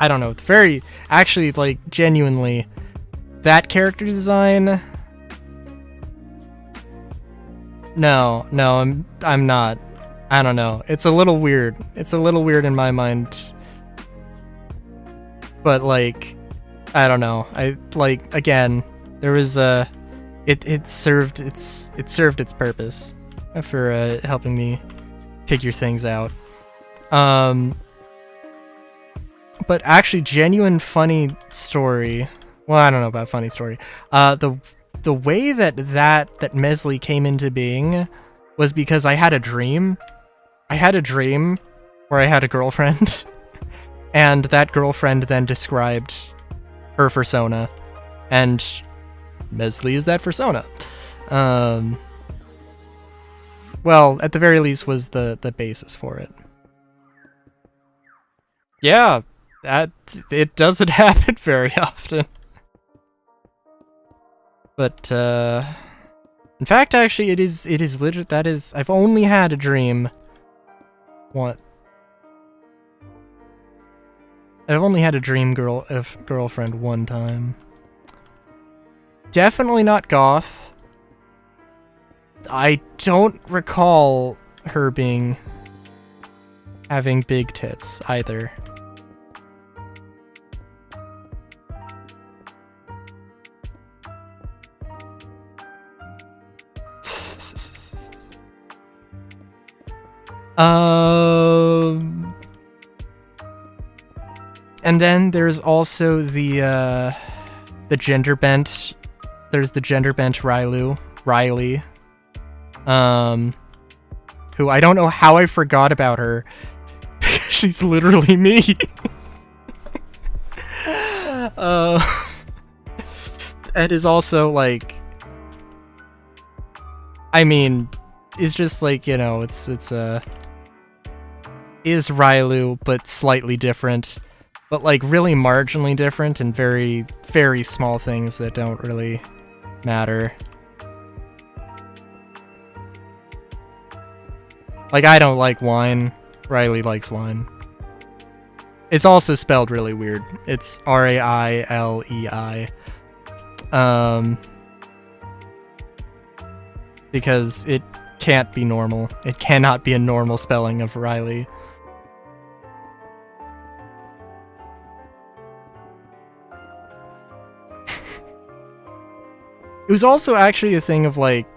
don't know, very, actually, like, genuinely, that character design, no, I'm not, I don't know, it's a little weird in my mind, but, like, I don't know, again, there was it served its purpose for, helping me figure things out. But actually, genuine funny story. Well, I don't know about funny story. The way that Mesley came into being was because I had a dream. I had a dream where I had a girlfriend, and that girlfriend then described her persona, and Mesley is that persona. Well, at the very least, was the basis for it. Yeah. It doesn't happen very often. But, in fact, actually, it is literally, that is, I've only had a dream. What? I've only had a dream girlfriend one time. Definitely not goth. I don't recall her having big tits either. And then there's also the gender bent. There's the gender bent Riley. Who I don't know how I forgot about her. She's literally me. It is also like, I mean, it's just like, you know, is Rylu, but slightly different, but like really marginally different and very, very small things that don't really matter. Like, I don't like wine. Riley likes wine. It's also spelled really weird. It's Railei. Because it can't be normal. It cannot be a normal spelling of Riley. It was also actually a thing of like,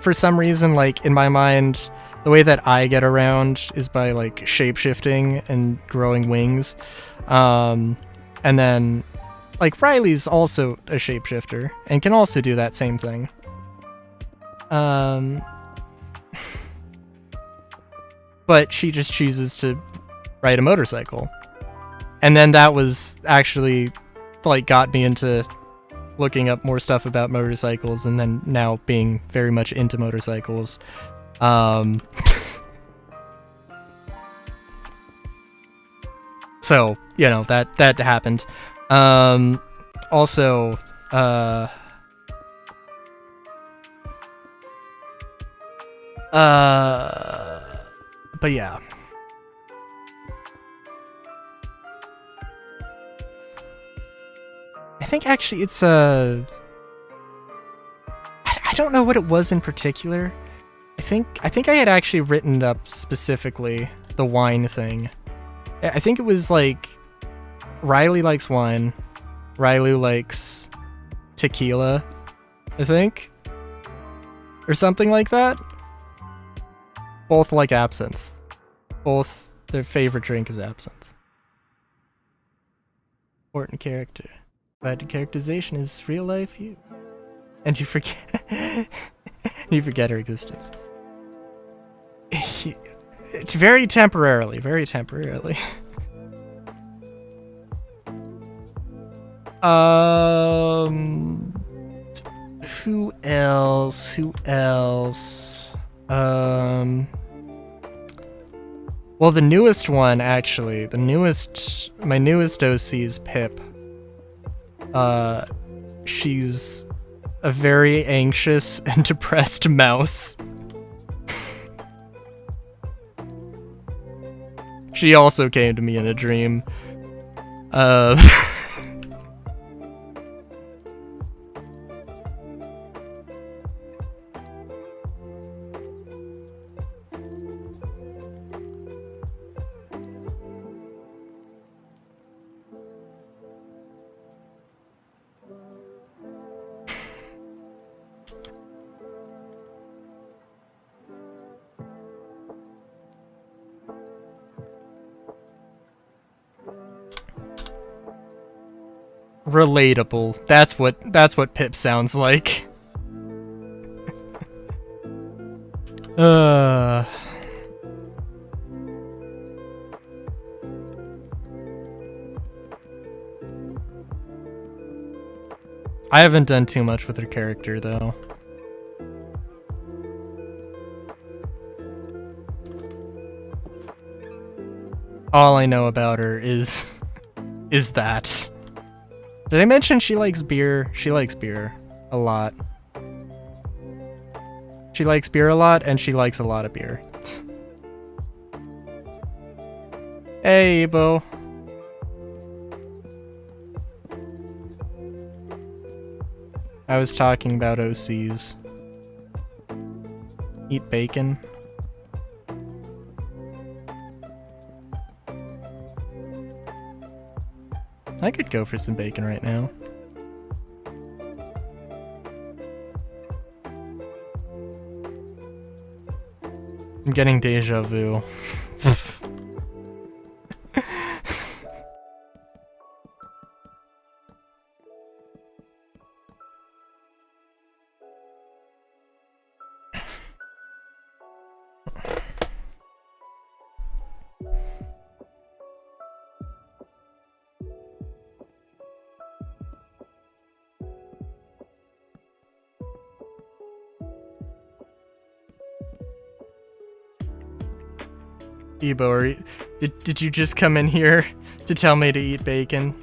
for some reason, like, in my mind, the way that I get around is by, like, shape-shifting and growing wings. And then, like, Riley's also a shapeshifter and can also do that same thing. But she just chooses to ride a motorcycle. And then that was actually, like, got me into looking up more stuff about motorcycles, and then now being very much into motorcycles. So, you know, that happened. Also, but yeah. I think actually it's I don't know what it was in particular. I think I had actually written up specifically the wine thing. I think it was like Riley likes wine, Rylu likes tequila, I think, or something like that. Both like absinthe. Both their favorite drink is absinthe. Important character. But characterization is real life you. And you forget you forget her existence. It's very temporarily, very temporarily. Who else? Who else? Well, the newest one, actually. My newest OC is Pip. She's a very anxious and depressed mouse. She also came to me in a dream. Relatable. That's what Pip sounds like. I haven't done too much with her character though. All I know about her is that. Did I mention she likes beer? She likes beer a lot. She likes beer a lot, and she likes a lot of beer. Hey, Bo. I was talking about OCs. Eat bacon. I could go for some bacon right now. I'm getting deja vu. Ebo, did you just come in here to tell me to eat bacon?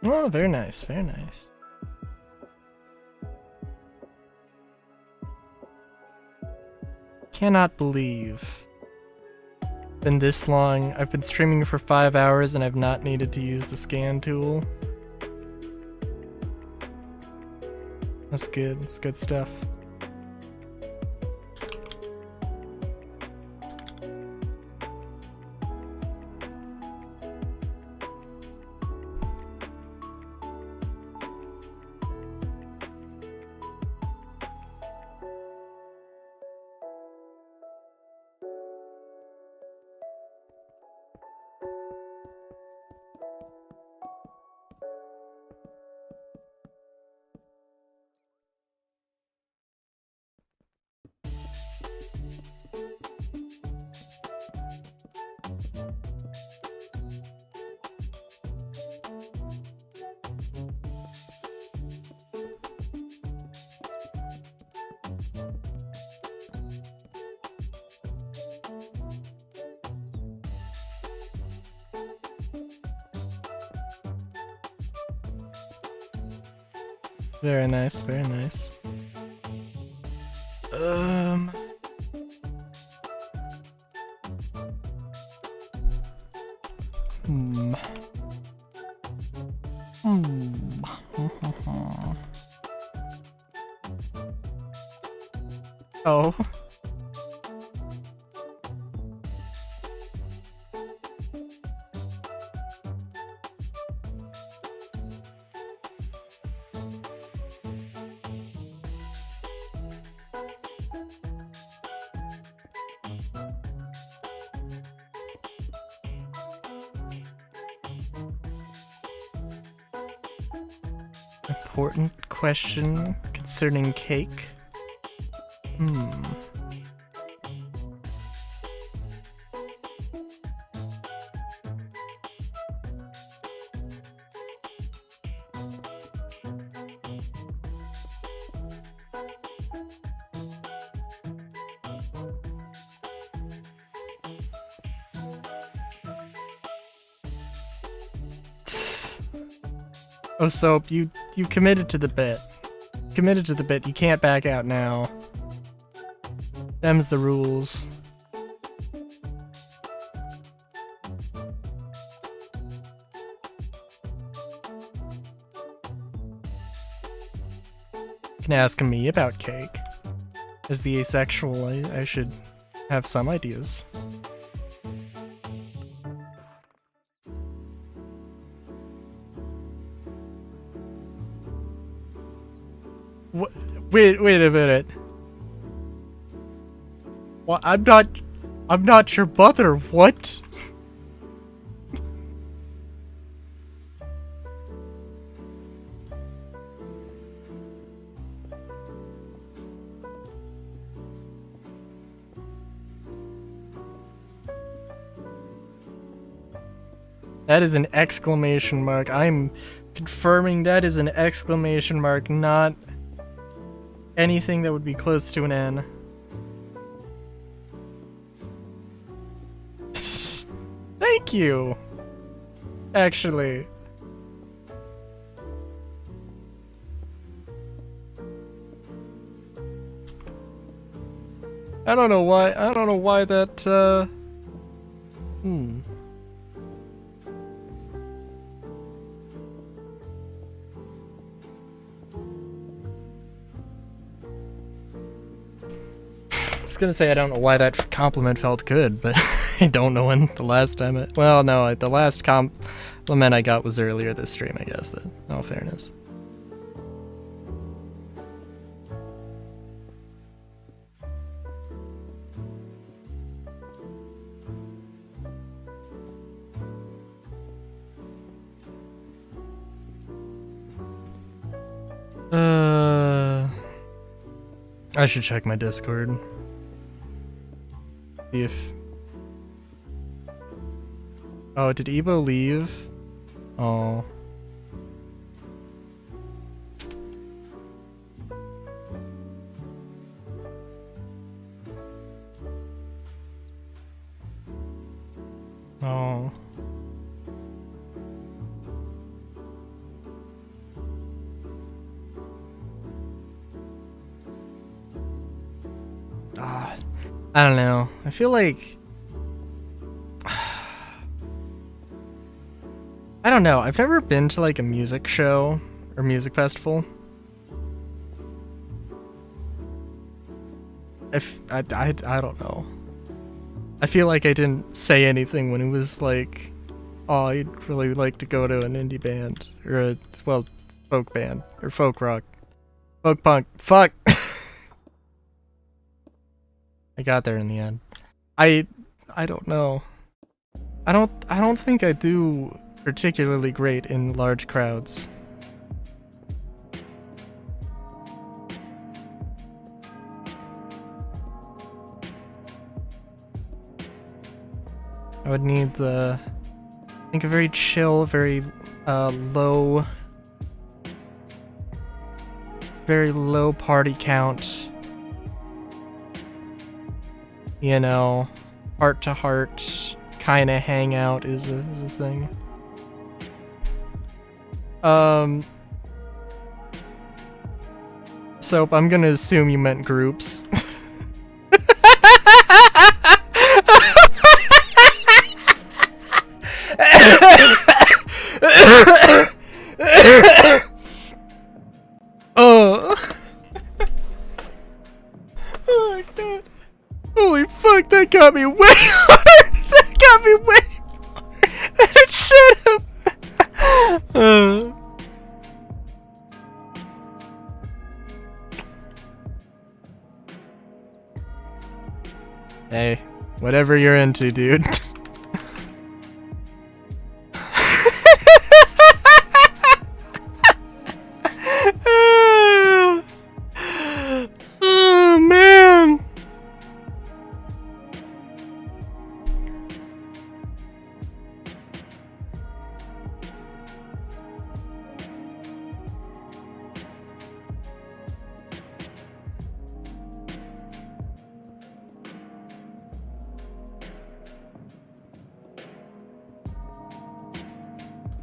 Oh, very nice, very nice. Cannot believe. Been this long. I've been streaming for 5 hours and I've not needed to use the scan tool. That's good. That's good stuff. Very nice, very nice. Hmm. Oh. Important question concerning cake. Oh, Soap, you committed to the bit. Committed to the bit. You can't back out now. Them's the rules. You can ask me about cake. As the asexual, I should have some ideas. Wait a minute. Well, I'm not your mother. What? That is an exclamation mark. I'm confirming that is an exclamation mark, not anything that would be close to an N. Thank you! Actually. I don't know why that, I was gonna say I don't know why that compliment felt good, but I don't know when the last time it... Well, no, the last compliment I got was earlier this stream, I guess, in all fairness. I should check my Discord. See if... Oh, did Ebo leave? Oh. Oh. I don't know. I feel like... I don't know. I've never been to like a music show or music festival. I don't know. I feel like I didn't say anything when it was like, oh, I'd really like to go to an indie band or a, well, folk band or folk rock. Folk punk. Fuck! I got there in the end. I don't know. I don't think I do particularly great in large crowds. I would need I think a very chill, very low party count. You know, heart to heart kind of hangout is a thing. Soap, I'm gonna assume you meant groups. Oh. Oh my god. Holy fuck, that got me way hard. That got me way more than it should have. Hey, whatever you're into, dude. Oh man.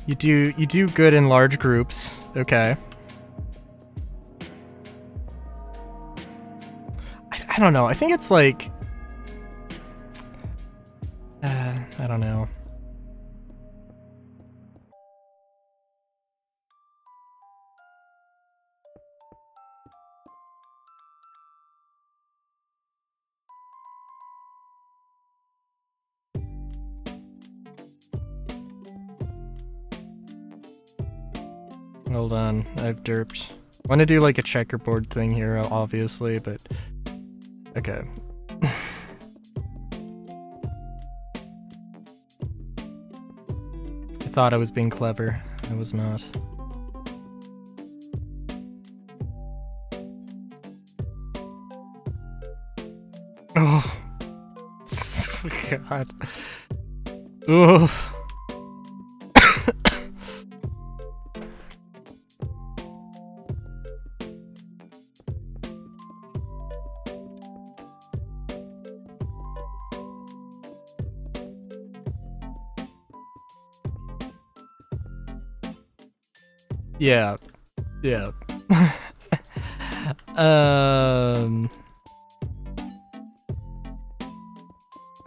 You do good in large groups. Okay. I don't know. I think it's like I don't know. Hold on, I've derped. I want to do like a checkerboard thing here, obviously, but okay. I thought I was being clever. I was not. Oh. God. Oh. Yeah. Yeah.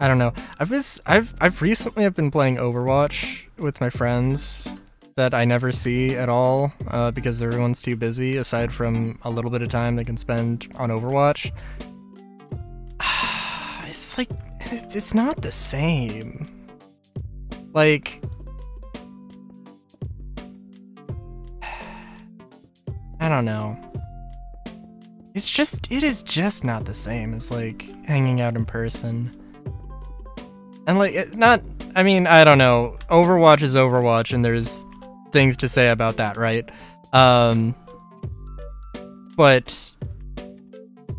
I don't know. I've recently been playing Overwatch with my friends that I never see at all because everyone's too busy aside from a little bit of time they can spend on Overwatch. It's like it's not the same. Like I don't know. It is just not the same as like hanging out in person. And like I mean, I don't know. Overwatch is Overwatch and there's things to say about that, right? But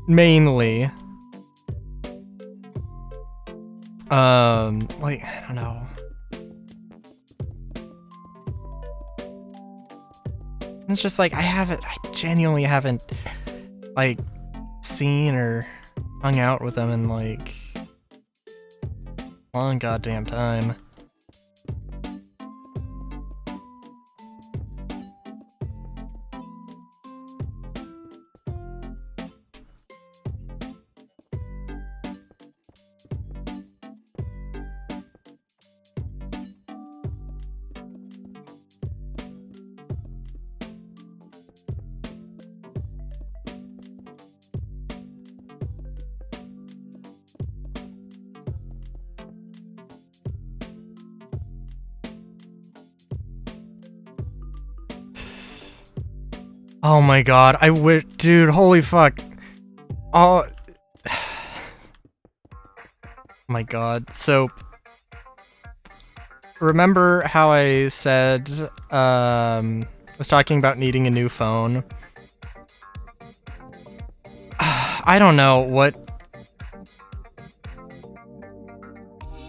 mainly like I don't know. It's just like I genuinely haven't like seen or hung out with them in like a long goddamn time. Oh my god, I wish, dude, holy fuck. Oh my god. So remember how I said I was talking about needing a new phone? I don't know what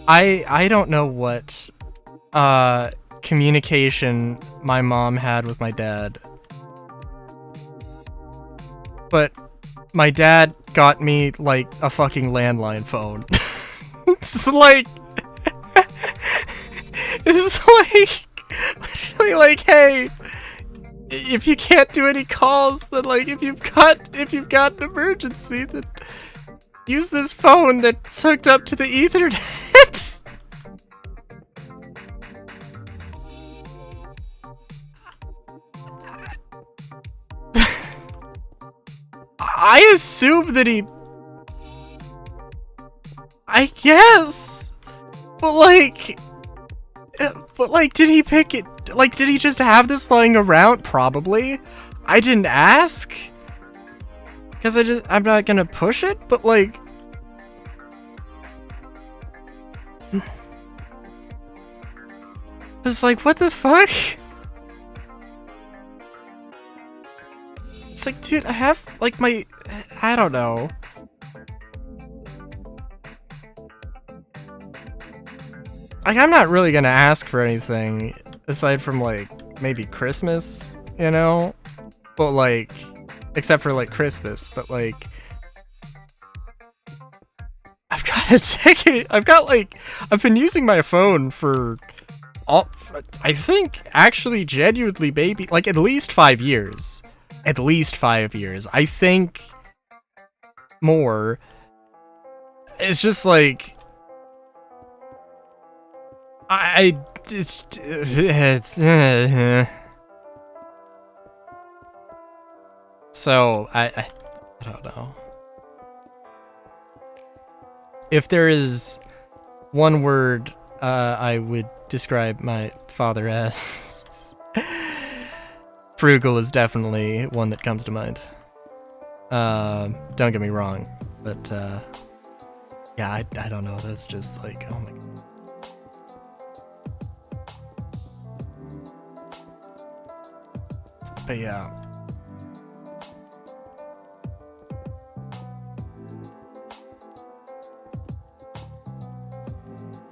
I don't know what communication my mom had with my dad. But my dad got me, like, a fucking landline phone. It's like... It's like... Literally like, hey... if you can't do any calls, then like if you've got an emergency, then use this phone that's hooked up to the Ethernet. I assume that I guess, but like, did he pick it? Like, did he just have this lying around? Probably. I didn't ask, because I'm not gonna push it, but like, it's like, what the fuck? It's like, dude, I have, like, I don't know. Like, I'm not really gonna ask for anything, aside from, like, maybe Christmas, you know? But, like, except for, like, Christmas, but, like, I've got a ticket, I've been using my phone for, I think, actually, genuinely, maybe, like, at least 5 years. At least 5 years. I think more. It's just like so I don't know. If there is one word I would describe my father as, frugal is definitely one that comes to mind. Don't get me wrong, but yeah, I don't know. That's just like, oh my god. But yeah.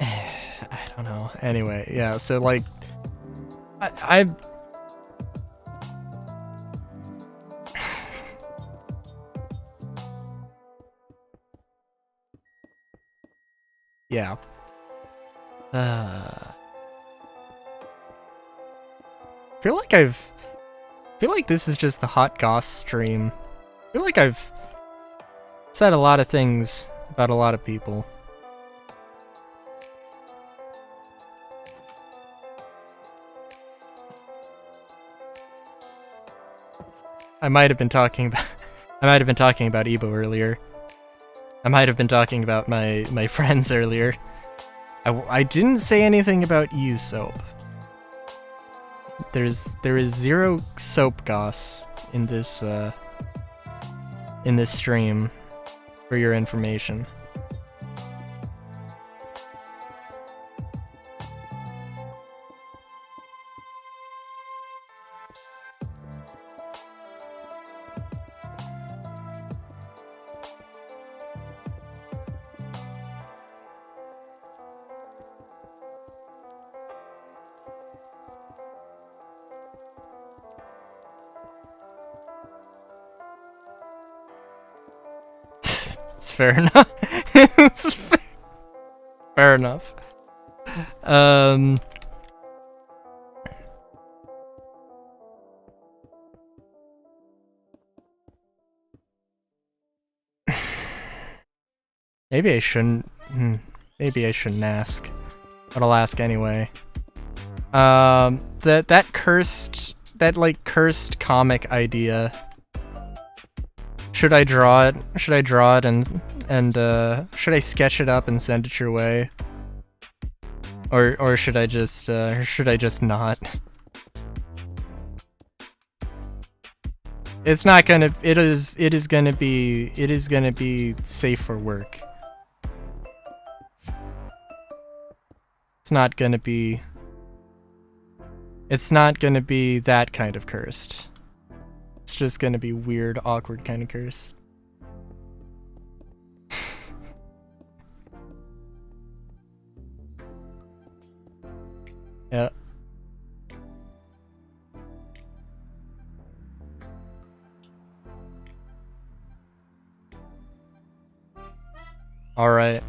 I don't know. Anyway, yeah. So like, I yeah. Feel like this is just the hot goss stream. I feel like I've said a lot of things about a lot of people. I might have been talking about Ebo earlier. I might have been talking about my friends earlier. I didn't say anything about you, Soap. There is zero soap goss in this stream, for your information. It's fair enough. It's fair enough. Maybe I shouldn't. Maybe I shouldn't ask, but I'll ask anyway. That cursed comic idea. Should I draw it? Should I draw it and should I sketch it up and send it your way? Or should I just not? It's not gonna. It is gonna be safe for work. It's not gonna be that kind of cursed. It's just gonna be weird, awkward kind of cursed. Yeah. All right.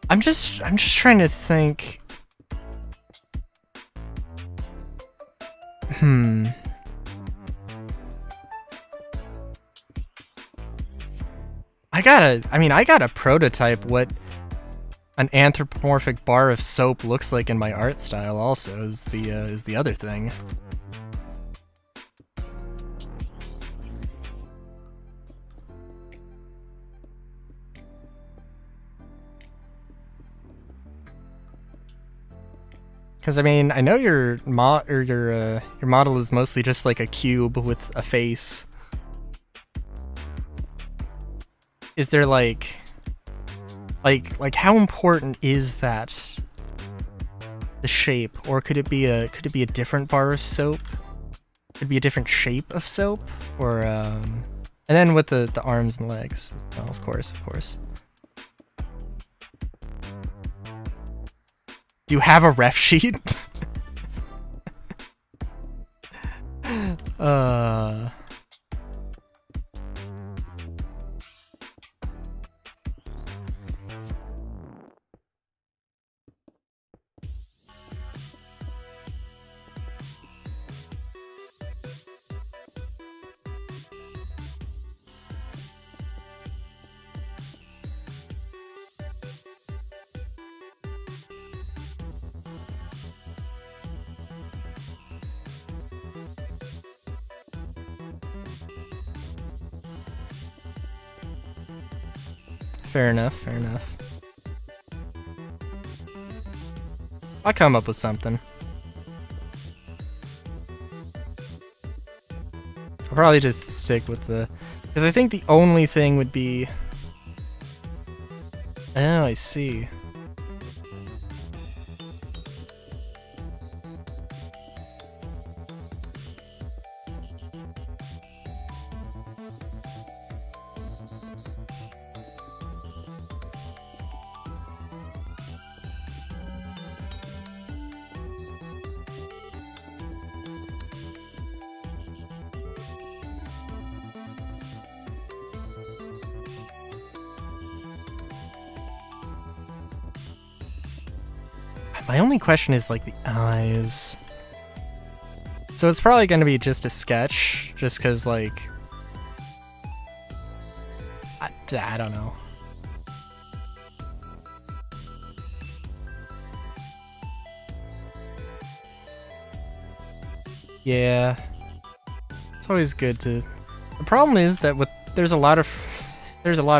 I'm just trying to think. I gotta prototype what an anthropomorphic bar of soap looks like in my art style also is the other thing. Because I mean, I know your model is mostly just like a cube with a face. Is there like how important is that? The shape, or could it be a different bar of soap? Could it be a different shape of soap, or and then with the arms and legs. Oh, of course. Do you have a ref sheet? Fair enough. I'll come up with something. I'll probably just stick with the... Because I think the only thing would be... Oh, I see. My only question is, like, the eyes. So it's probably going to be just a sketch, just because, like... I don't know. Yeah. It's always good to... The problem is that there's a lot of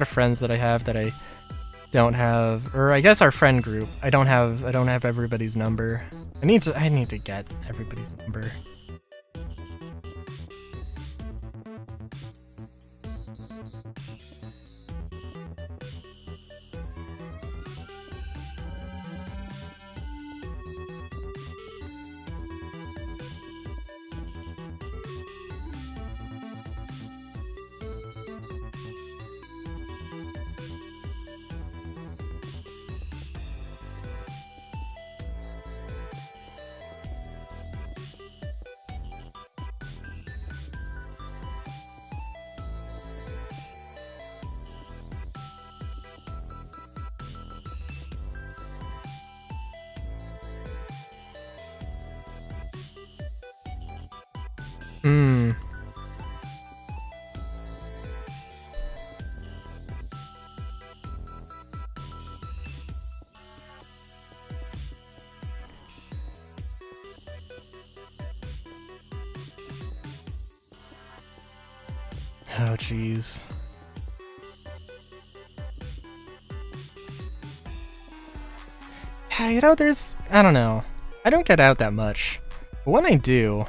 friends that I have that I don't have, or I guess our friend group. I don't have everybody's number. I need to get everybody's number. Oh, jeez. Yeah, you know, I don't know. I don't get out that much. But when I do,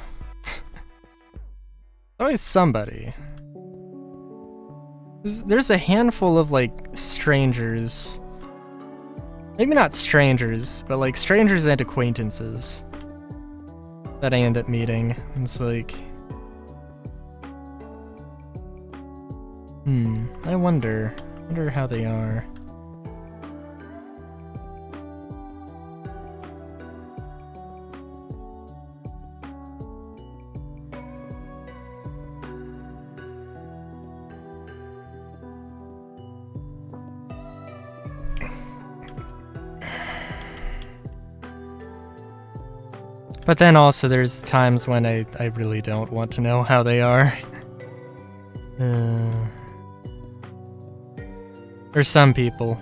always somebody. There's a handful of, like, strangers. Maybe not strangers, but, like, strangers and acquaintances that I end up meeting. It's like... I wonder how they are. But then also there's times when I really don't want to know how they are. There's some people.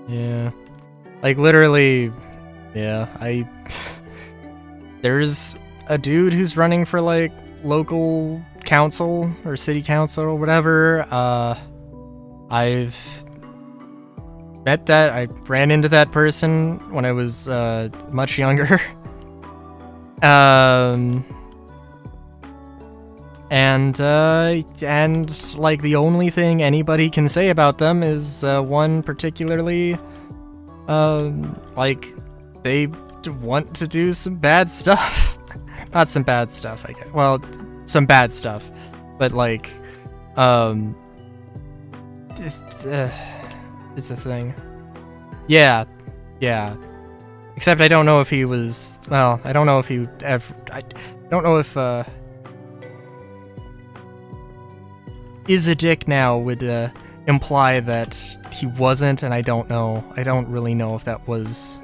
Yeah. Like, literally, yeah, there's a dude who's running for, like, local council or city council or whatever. I've I ran into that person when I was, much younger. And like the only thing anybody can say about them is one particularly, like they want to do some bad stuff. Not some bad stuff, I guess. Well, some bad stuff, but like, it's a thing. Yeah. Except I don't know if he was. Well, I don't know if he ever. I don't know if is a dick now would imply that he wasn't, and I don't know. I don't really know if that was.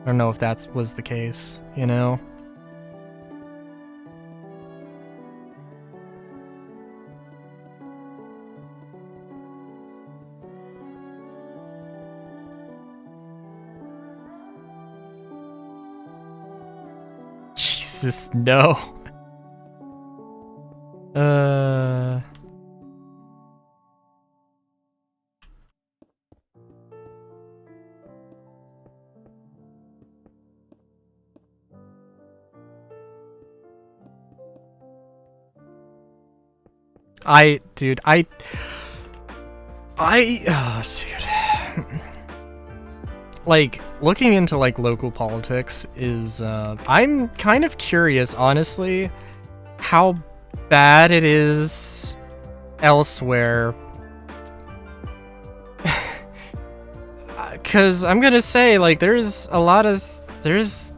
I don't know if that was the case, you know? Jesus, no. Dude. Like, looking into, like, local politics is, I'm kind of curious, honestly, how bad it is elsewhere. Because I'm gonna say, like, there's a lot of, there's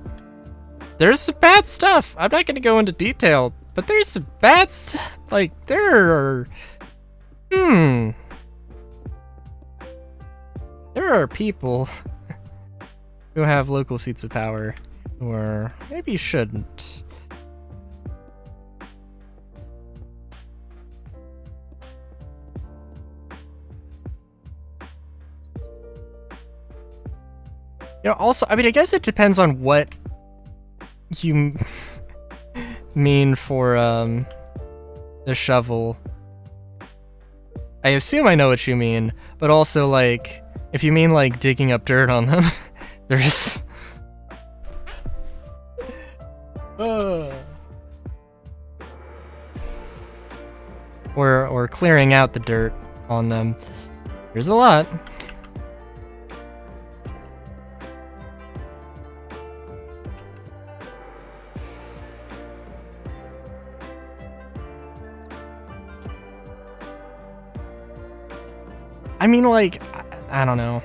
some bad stuff. I'm not gonna go into detail, but there's some bad stuff. Like, there are, there are people who have local seats of power, or maybe shouldn't. You know, also, I mean, I guess it depends on what you mean for, the shovel. I assume I know what you mean, but also, like, if you mean, like, digging up dirt on them, there's... Or clearing out the dirt on them. There's a lot. I mean, like, I don't know.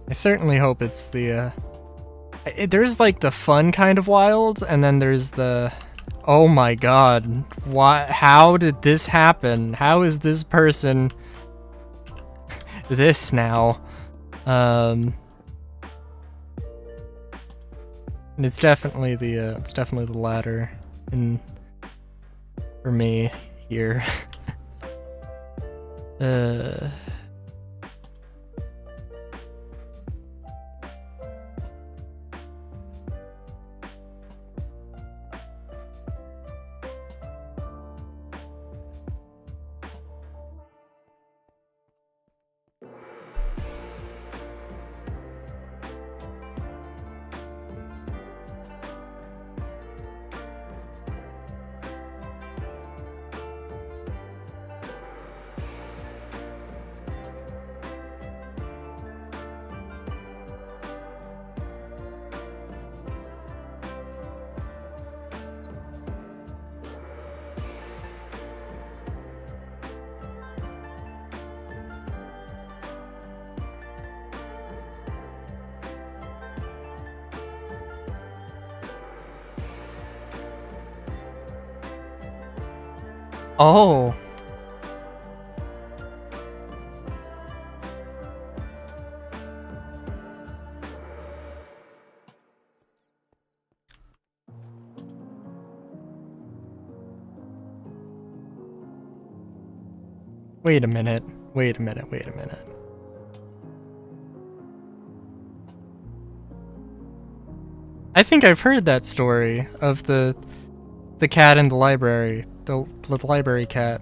I certainly hope it's the, there's, like, the fun kind of wild, and then there's the, oh my god, how did this happen? How is this person this now? And it's definitely the latter for me here. Oh. Wait a minute. Wait a minute. Wait a minute. I think I've heard that story of the cat in the library, the library cat.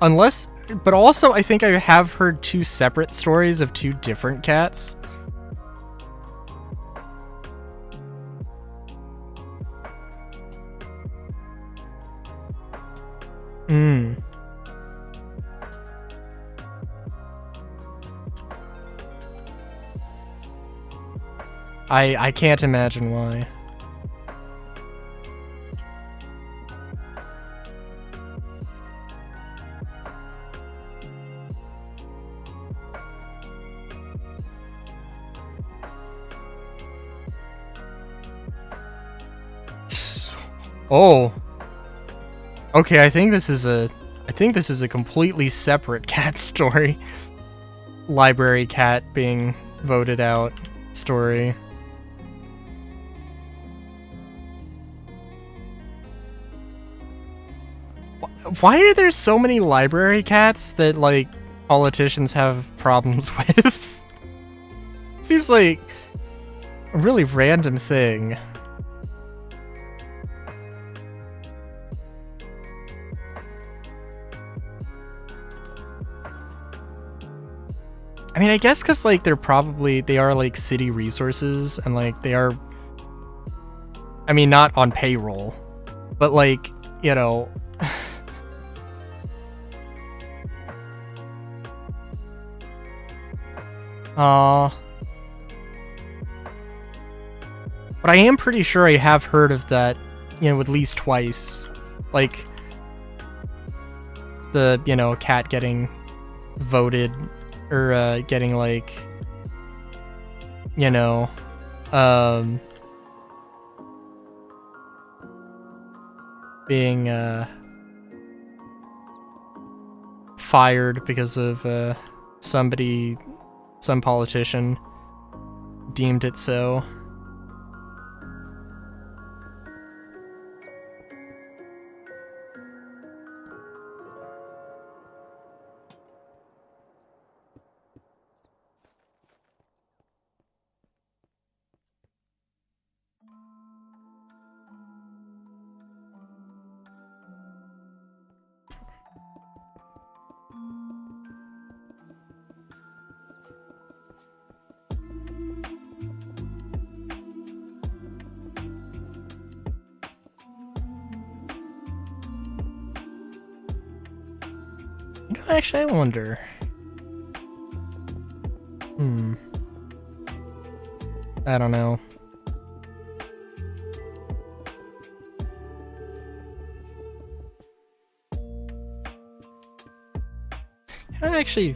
Unless, but also I think I have heard two separate stories of two different cats. Hmm. I can't imagine why. Oh. Okay, I think this is a completely separate cat story. Library cat being voted out story. Why are there so many library cats that, like, politicians have problems with? Seems like a really random thing. I mean, I guess because, like, they are, like, city resources, and, like, they are, I mean, not on payroll, but, like, you know... But I am pretty sure I have heard of that, you know, at least twice. Like, the, you know, cat getting voted, or, getting, like, you know, being, fired because of, some politician deemed it so. Actually, I wonder. I don't know. I actually...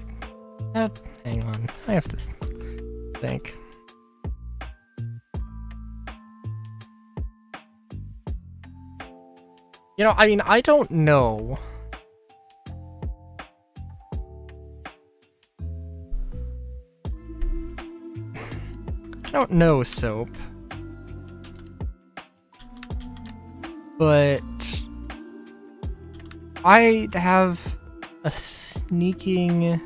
hang on. I have to think. You know, I mean, I don't know. I don't know, Soap. But I have a sneaking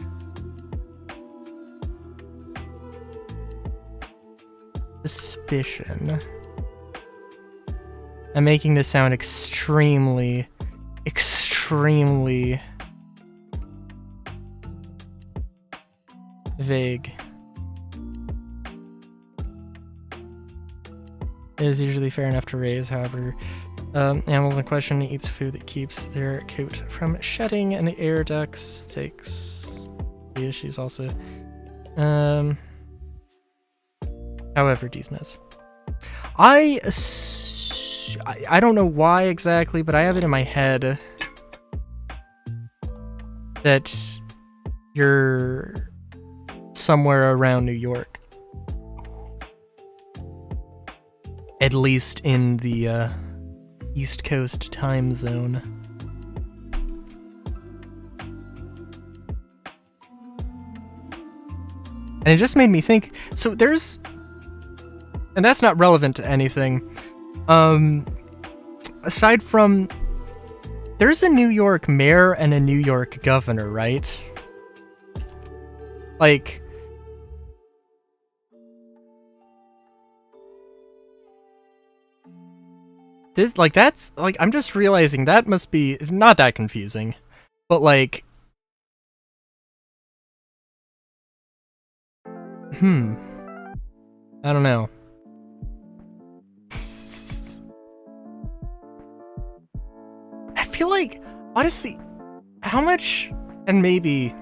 suspicion. I'm making this sound extremely vague. It is usually fair enough to raise, however, animals in question eats food that keeps their coat from shedding, and the air ducts takes the issues also. However, D's nuts. I don't know why exactly, but I have it in my head that you're somewhere around New York. At least in the East Coast time zone. And it just made me think, so there's, and that's not relevant to anything, aside from, there's a New York mayor and a New York governor, right? Like, this, like, that's, like, I'm just realizing that must be not that confusing, but, like, I don't know. I feel like, honestly, how much, and maybe,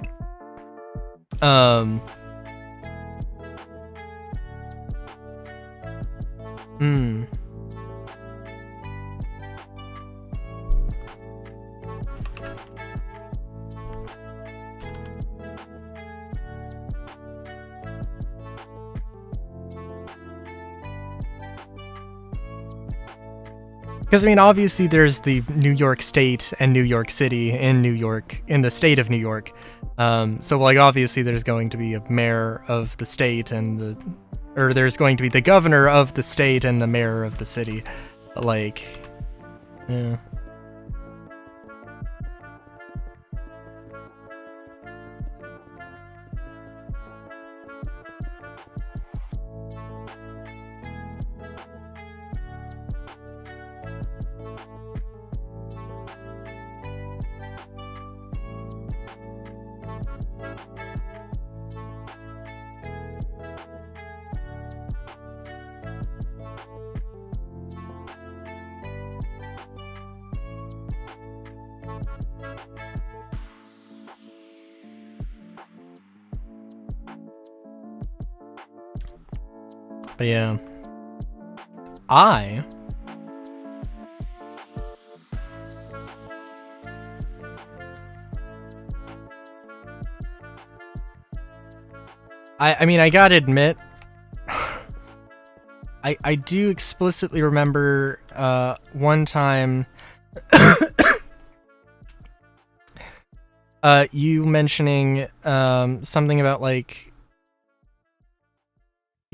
because, I mean, obviously there's the New York State and New York City in New York, in the state of New York. So, like, obviously there's going to be a mayor of the state and or there's going to be the governor of the state and the mayor of the city. But, like, yeah. But yeah, I mean, I gotta admit, I do explicitly remember one time you mentioning something about, like,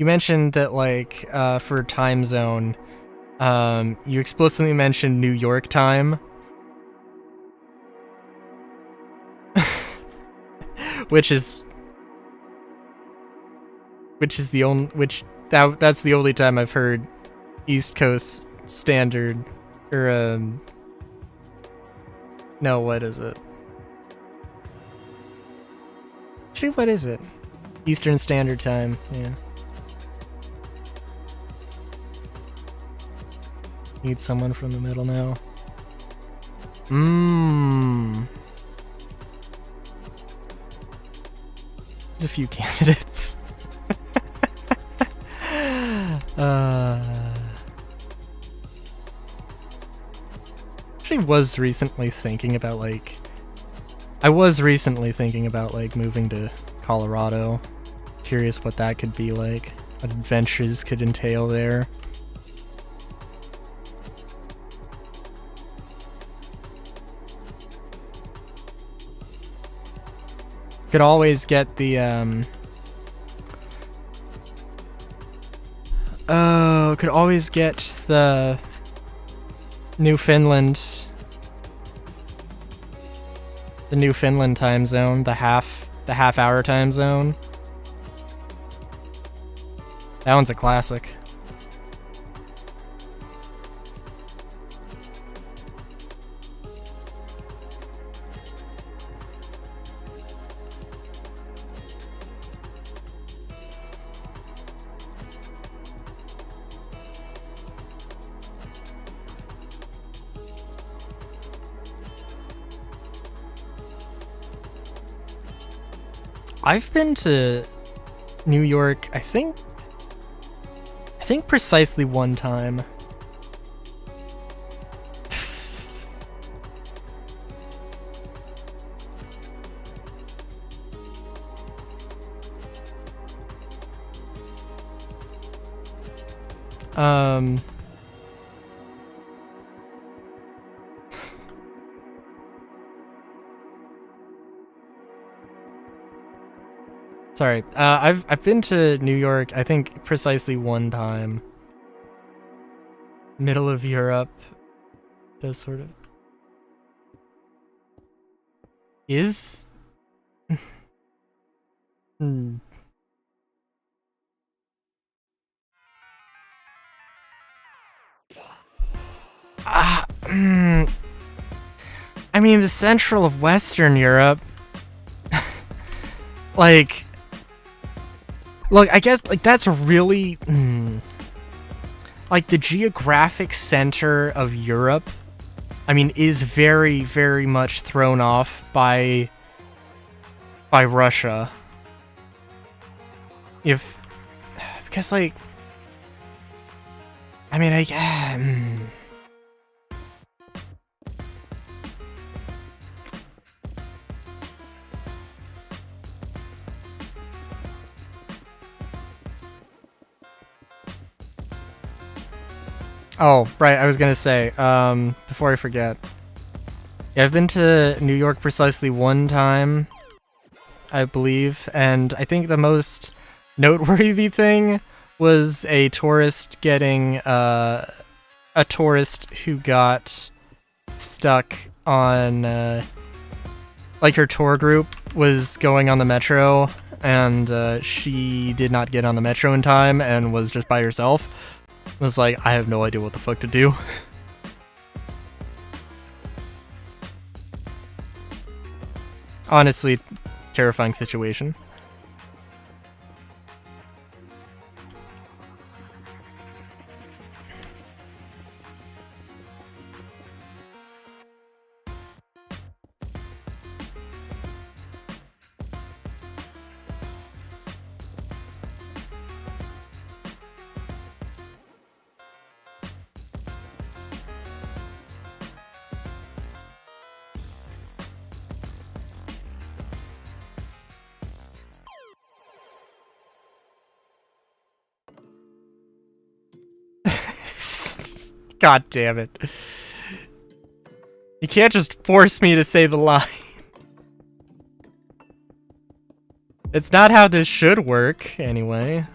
you mentioned that, like, for time zone, you explicitly mentioned New York time. which is the only, that's the only time I've heard East Coast Standard, or, no, what is it? Actually, what is it? Eastern Standard Time, yeah. Need someone from the middle now. There's a few candidates. Actually was recently thinking about, like, moving to Colorado. Curious what that could be like. What adventures could entail there. Could always get the, could always get the Newfoundland time zone, the half hour time zone. That one's a classic. I've been to New York, I think precisely one time. Sorry. I've been to New York, I think precisely one time. Middle of Europe. Does sort of. Is. Hmm. I mean, the central of Western Europe. Like, look, I guess, like, that's really, like, the geographic center of Europe, I mean, is very, very much thrown off by Russia. Because, like, I mean, Oh, right, I was gonna say, before I forget. Yeah, I've been to New York precisely one time, I believe, and I think the most noteworthy thing was a tourist getting, a tourist who got stuck on, like, her tour group was going on the metro, and, she did not get on the metro in time and was just by herself. Was like, I have no idea what the fuck to do. Honestly, terrifying situation. God damn it. You can't just force me to say the line. It's not how this should work, anyway.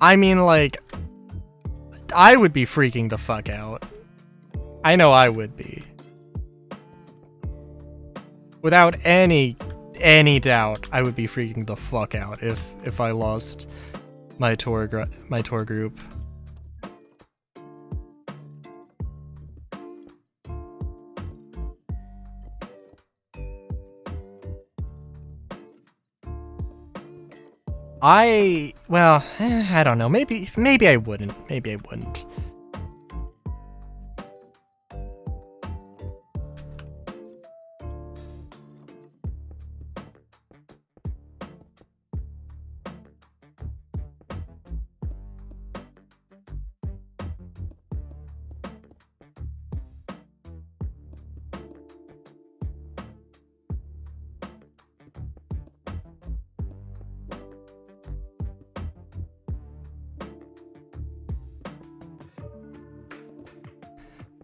I mean, like, I would be freaking the fuck out. I know I would be. Without any doubt, I would be freaking the fuck out if I lost my tour group. Well, I don't know. Maybe I wouldn't. Maybe I wouldn't.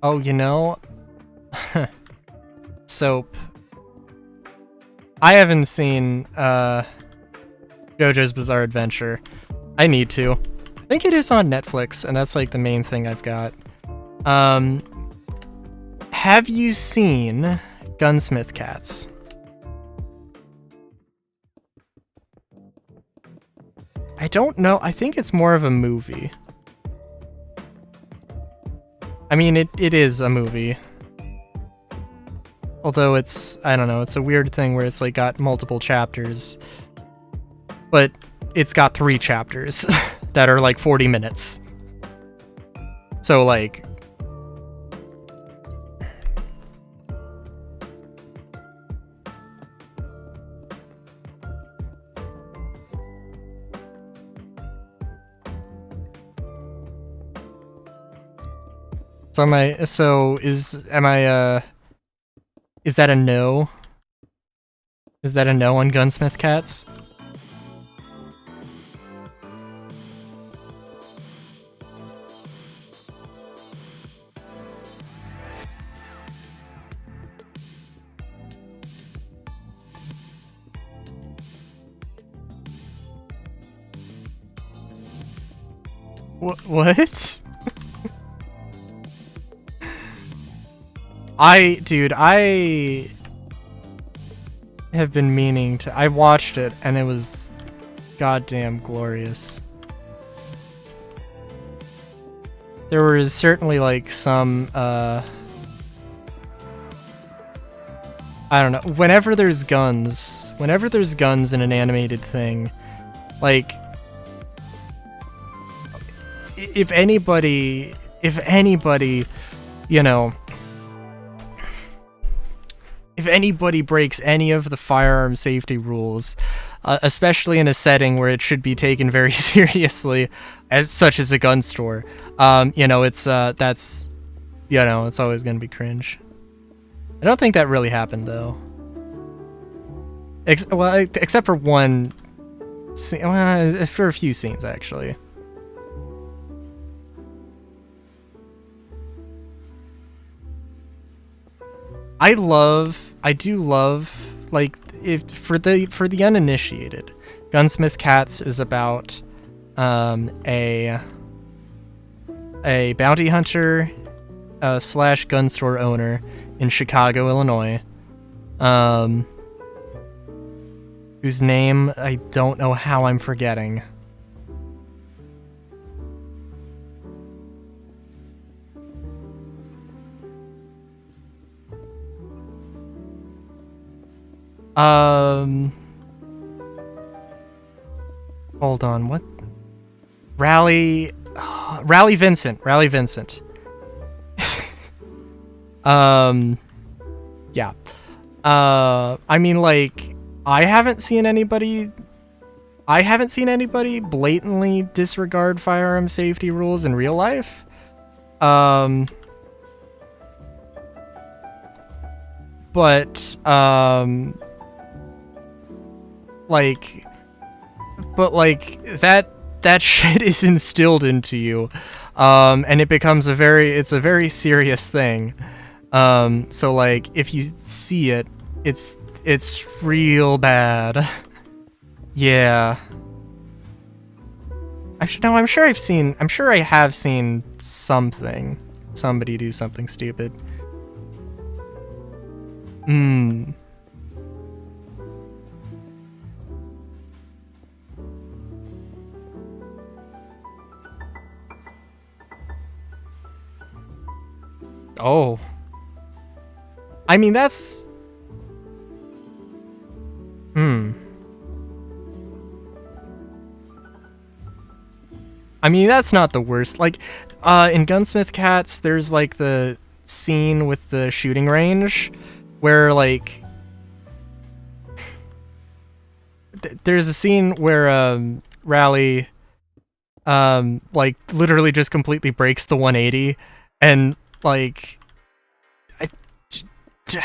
Oh, you know, Soap. I haven't seen JoJo's Bizarre Adventure. I need to. I think it is on Netflix, and that's like the main thing I've got. Have you seen Gunsmith Cats? I don't know. I think it's more of a movie. I mean, it is a movie. Although it's, I don't know, it's a weird thing where it's like got multiple chapters. But it's got 3 chapters that are like 40 minutes. So like... Is that a no? Is that a no on Gunsmith Cats? What? Dude, I have been meaning to. I watched it and it was goddamn glorious. There was certainly like some, I don't know, whenever there's guns in an animated thing, like, if anybody, you know, if anybody breaks any of the firearm safety rules, especially in a setting where it should be taken very seriously, such as a gun store, you know, it's, that's, you know, it's always gonna be cringe. I don't think that really happened, though. Except for one scene, well, for a few scenes, actually. I do love, like, if for the uninitiated, Gunsmith Cats is about a bounty hunter slash gun store owner in Chicago, Illinois, whose name I don't know how I'm forgetting. Hold on, what? Rally Vincent. Yeah. I mean, like, I haven't seen anybody blatantly disregard firearm safety rules in real life. But that shit is instilled into you, and it becomes it's a very serious thing. So like, if you see it, it's real bad. Yeah. I'm sure I have seen somebody do something stupid. Oh. I mean, that's... I mean, that's not the worst. Like, in Gunsmith Cats, there's, like, the scene with the shooting range where, like... there's a scene where, Rally, like, literally just completely breaks the 180, and, like... I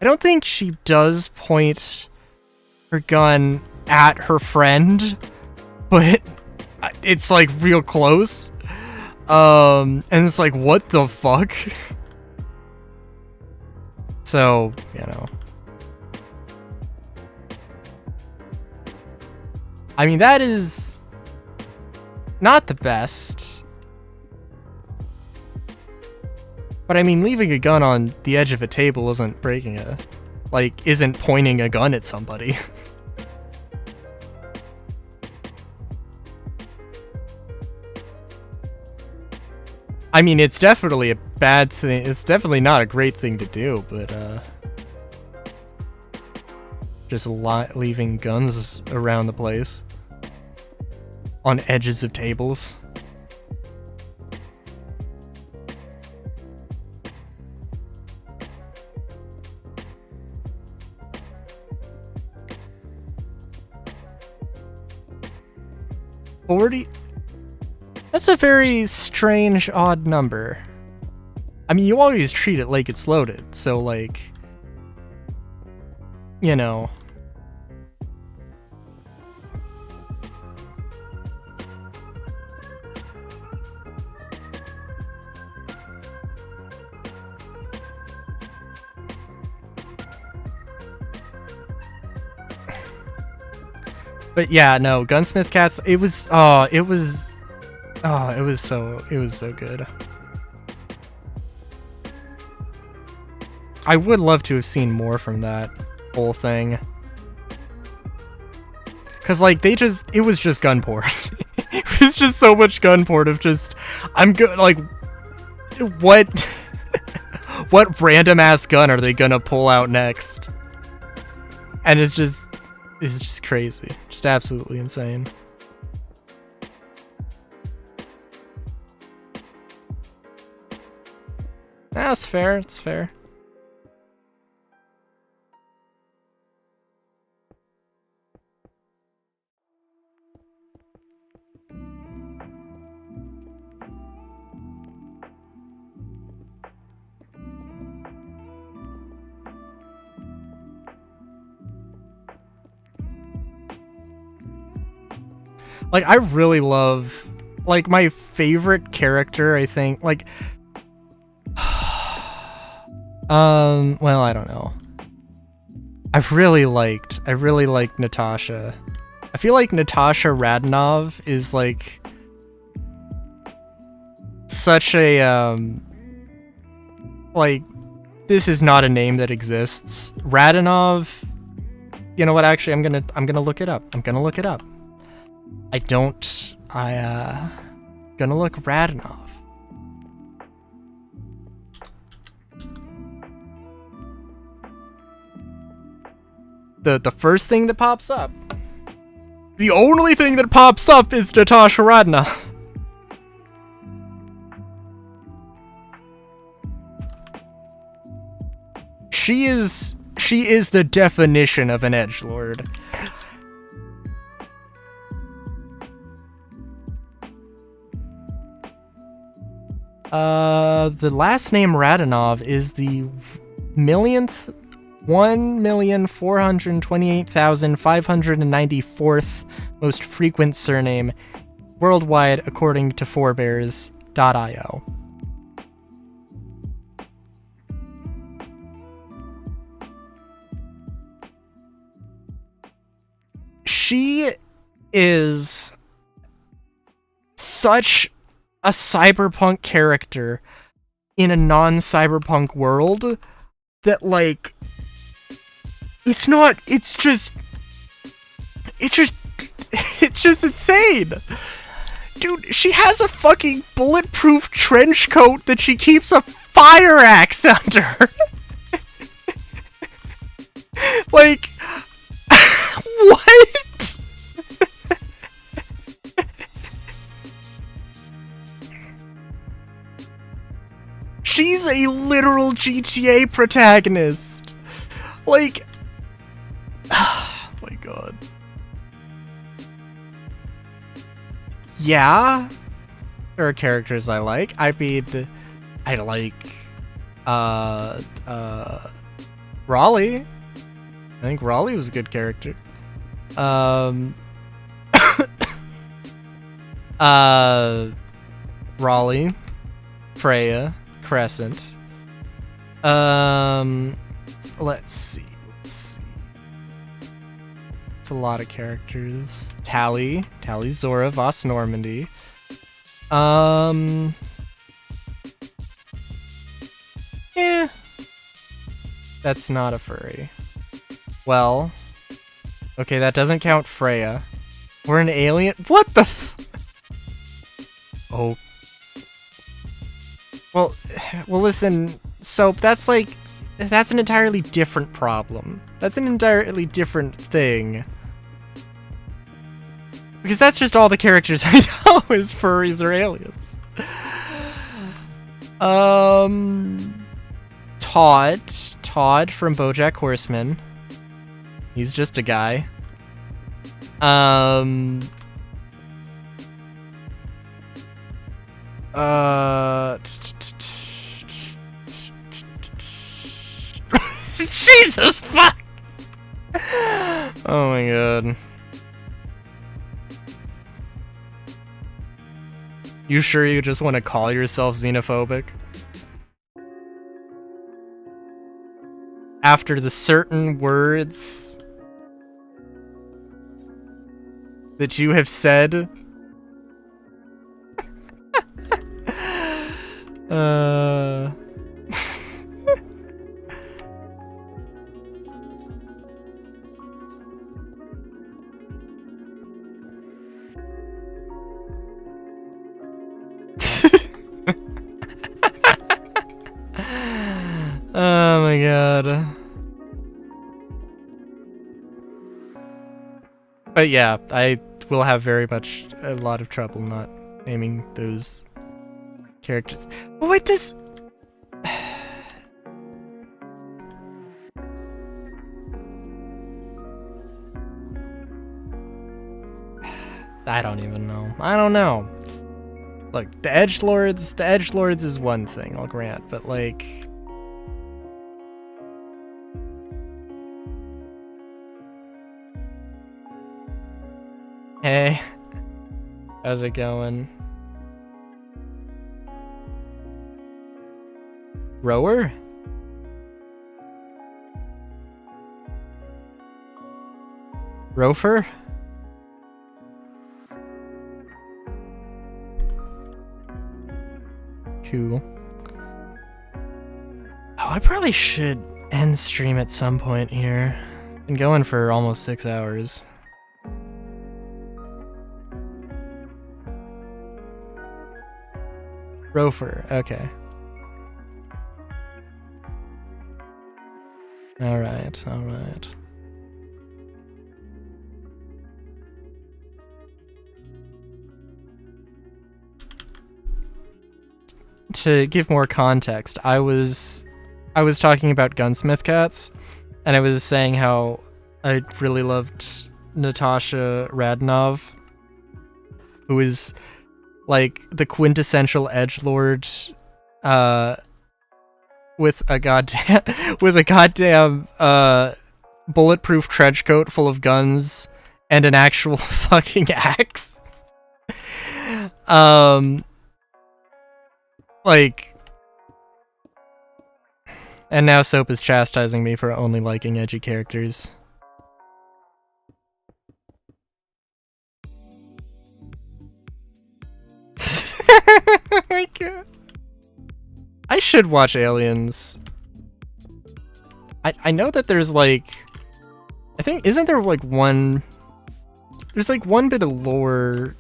don't think she does point her gun at her friend, but it's like real close. And it's like, what the fuck? So, you know. I mean, that is not the best. But I mean, leaving a gun on the edge of a table isn't isn't pointing a gun at somebody. I mean, it's definitely a bad thing. It's definitely not a great thing to do, but just leaving guns around the place on edges of tables. That's a very strange, odd number. I mean, you always treat it like it's loaded, so, like, you know. But yeah, no, Gunsmith Cats, it was Oh, it was so good. I would love to have seen more from that whole thing. Cause like it was just gun port. It was just so much gun port of just, I'm good, like, what, what random ass gun are they gonna pull out next? And it's just crazy. Just absolutely insane. That's fair, it's fair. Like, I really love, like, my favorite character, I think, like, well, I don't know. I really liked Natasha. I feel like Natasha Radnov is, like, such a, like, this is not a name that exists. Radonov, you know what, actually, I'm gonna look it up. Gonna look Radonov. The first thing that pops up. The only thing that pops up is Natasha Radnov. She is the definition of an edgelord. The last name Radonov is the 1,428,594th most frequent surname worldwide according to forebears.io. She is such a cyberpunk character in a non-cyberpunk world that, like, it's just insane. Dude, she has a fucking bulletproof trench coat that she keeps a fire axe under. Like, what? She's a literal GTA protagonist. Like, oh my god. Yeah, there are characters I like. I mean, I like, Raleigh. I think Raleigh was a good character. Raleigh, Freya, Crescent. Let's see. It's a lot of Characters. Tally Zora Voss Normandy. Yeah. That's not a furry. Well, okay, that doesn't count Freya. We're an alien. What the Oh. Well, listen, Soap, that's an entirely different problem. That's an entirely different thing. Because that's just all the characters I know is furries or aliens. Todd from BoJack Horseman. He's just a guy. Jesus fuck! Oh my god. You sure you just want to call yourself xenophobic? After the certain words that you have said? Uh... Oh my god. But yeah, I will have very much a lot of trouble not naming those characters. Oh wait, this... I don't even know. I don't know. Look, the edgelords is one thing, I'll grant, but like... Hey, how's it going? Rower? Rofer? Cool. Oh, I probably should end stream at some point here. Been going for almost 6 hours. Rofer, okay. Alright, alright. To give more context, I was talking about Gunsmith Cats, and I was saying how I really loved Natasha Radnov, who is like the quintessential edgelord, with a goddamn bulletproof trench coat full of guns and an actual fucking axe. Like, and now Soap is chastising me for only liking edgy characters. Oh my god. I should watch Aliens. I know that there's like, I think, isn't there like one, there's like one bit of lore,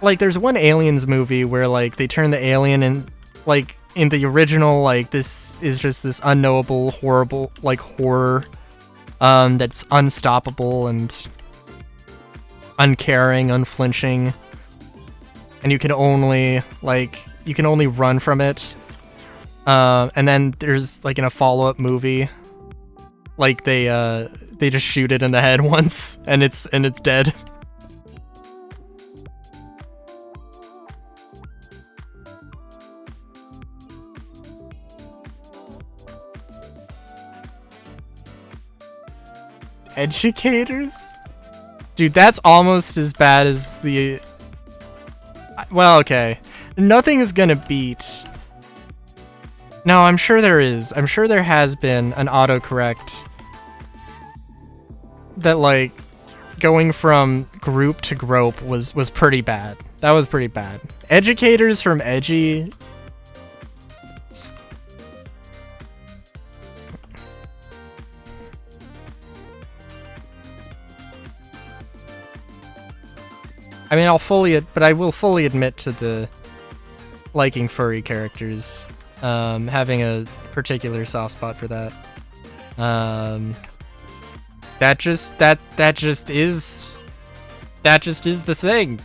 like there's one Aliens movie where like they turn the alien and like in the original, like this is just this unknowable, horrible, like horror that's unstoppable and uncaring, unflinching, and you can only run from it. And then there's like in a follow-up movie, like they just shoot it in the head once and it's dead. Educators? Dude, that's almost as bad as the... Well, okay. Nothing is gonna beat... No, I'm sure there is. I'm sure there has been an autocorrect that, like, going from group to grope was pretty bad. That was pretty bad. Educators from Edgy... I mean, I will fully admit to the liking furry characters, having a particular soft spot for that. That just is the thing.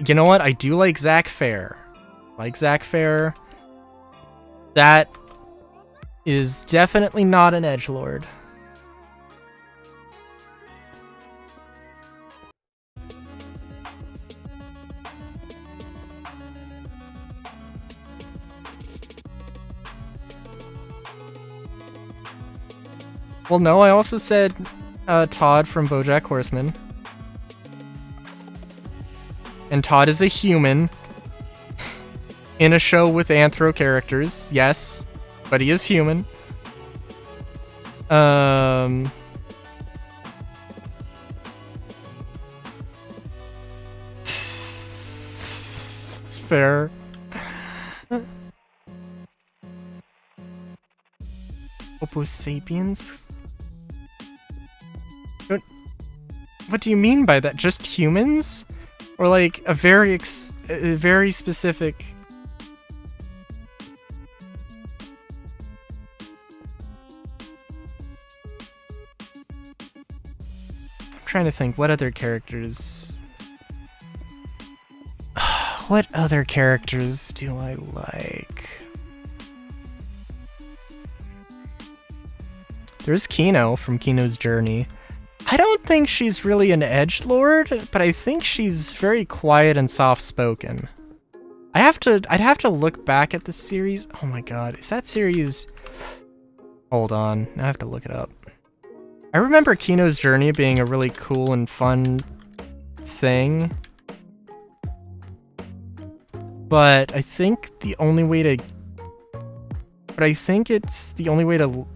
You know what? I do like Zach Fair. That is definitely not an edgelord. Well, no, I also said Todd from BoJack Horseman. And Todd is a human in a show with anthro characters, yes, but he is human. Fair. Homo sapiens? What do you mean by that? Just humans? Or like a very specific... I'm trying to think, what other characters... What other characters do I like? There's Kino from Kino's Journey. I don't think she's really an edgelord, but I think she's very quiet and soft-spoken. I'd have to look back at the series. Oh my god, is that series... Hold on, I have to look it up. I remember Kino's Journey being a really cool and fun thing. But I think the only way to... But I think it's the only way to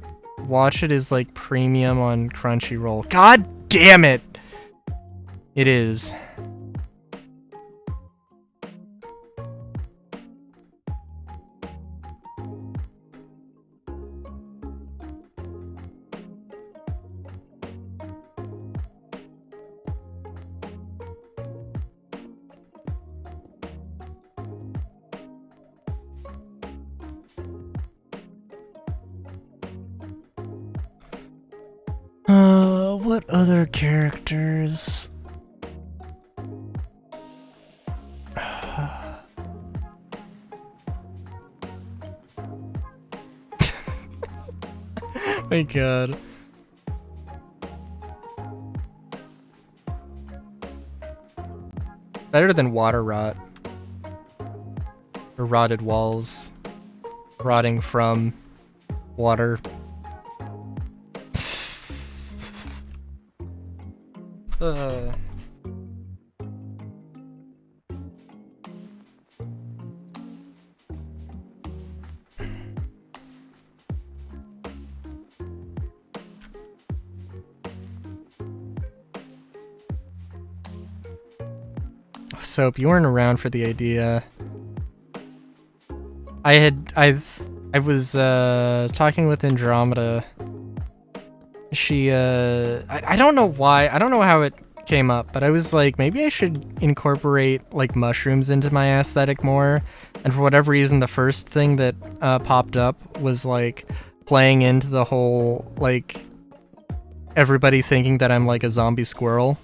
watch it is like premium on Crunchyroll. God damn it! It is. What other characters? My god. Better than water rot. Or rotted walls. Rotting from water. Soap, you weren't around for the idea. I was talking with Andromeda. She I don't know why, I don't know how it came up, but I was like, maybe I should incorporate like mushrooms into my aesthetic more. And for whatever reason, the first thing that popped up was like playing into the whole like everybody thinking that I'm like a zombie squirrel.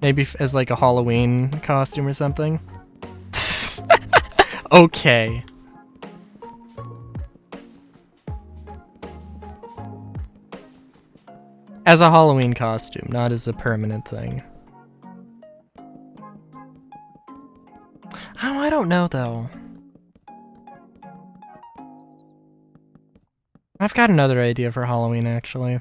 Maybe as like a Halloween costume or something. Okay. As a Halloween costume, not as a permanent thing. Oh, I don't know though. I've got another idea for Halloween actually.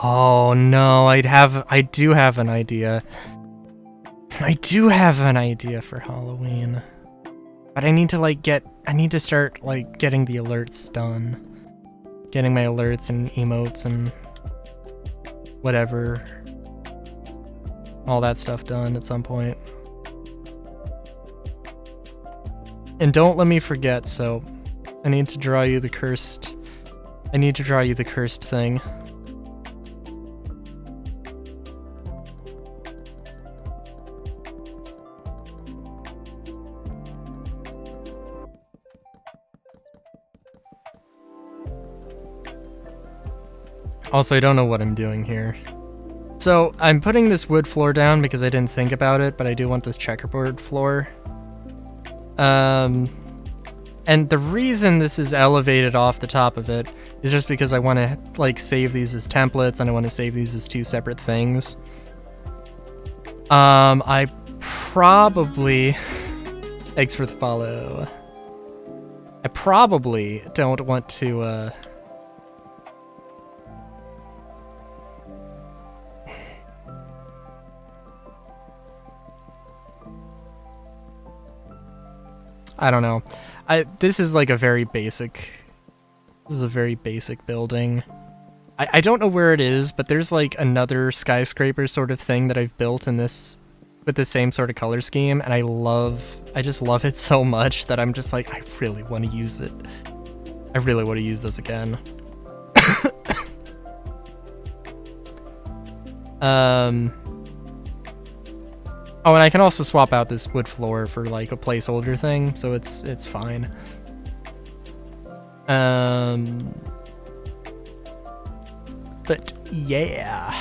Oh no, I do have an idea. I do have an idea for Halloween. But I need to start like getting the alerts done. Getting my alerts and emotes and whatever. All that stuff done at some point. And don't let me forget, so I need to draw you the cursed thing. Also, I don't know what I'm doing here. So, I'm putting this wood floor down because I didn't think about it, but I do want this checkerboard floor. And the reason this is elevated off the top of it is just because I want to, like, save these as templates, and I want to save these as two separate things. I probably... Thanks for the follow. I probably don't want to, I don't know. This is like a very basic... This is a very basic building. I don't know where it is, but there's like another skyscraper sort of thing that I've built in this... with the same sort of color scheme, and I just love it so much that I'm just like, I really want to use it. I really want to use this again. Oh, and I can also swap out this wood floor for like a placeholder thing, so it's fine. But yeah.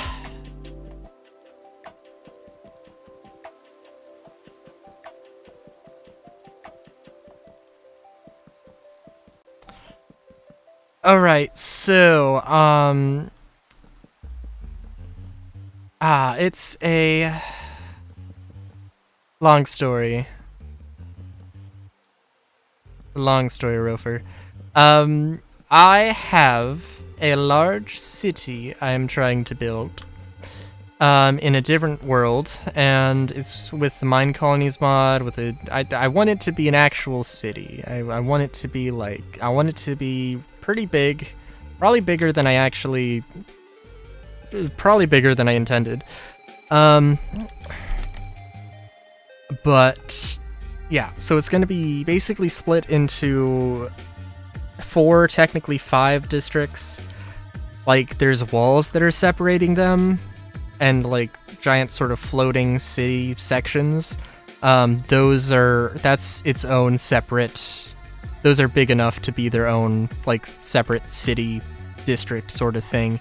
Alright, so, it's a long story. Long story, Rofer. I have a large city I am trying to build, in a different world, and it's with the Mine Colonies mod, with I want it to be an actual city. I want it to be like, I want it to be pretty big, probably bigger than I actually, probably bigger than I intended. But yeah, so it's going to be basically split into 4, technically 5 districts. Like, there's walls that are separating them, and like giant sort of floating city sections. That's its own separate, those are big enough to be their own like separate city district sort of thing.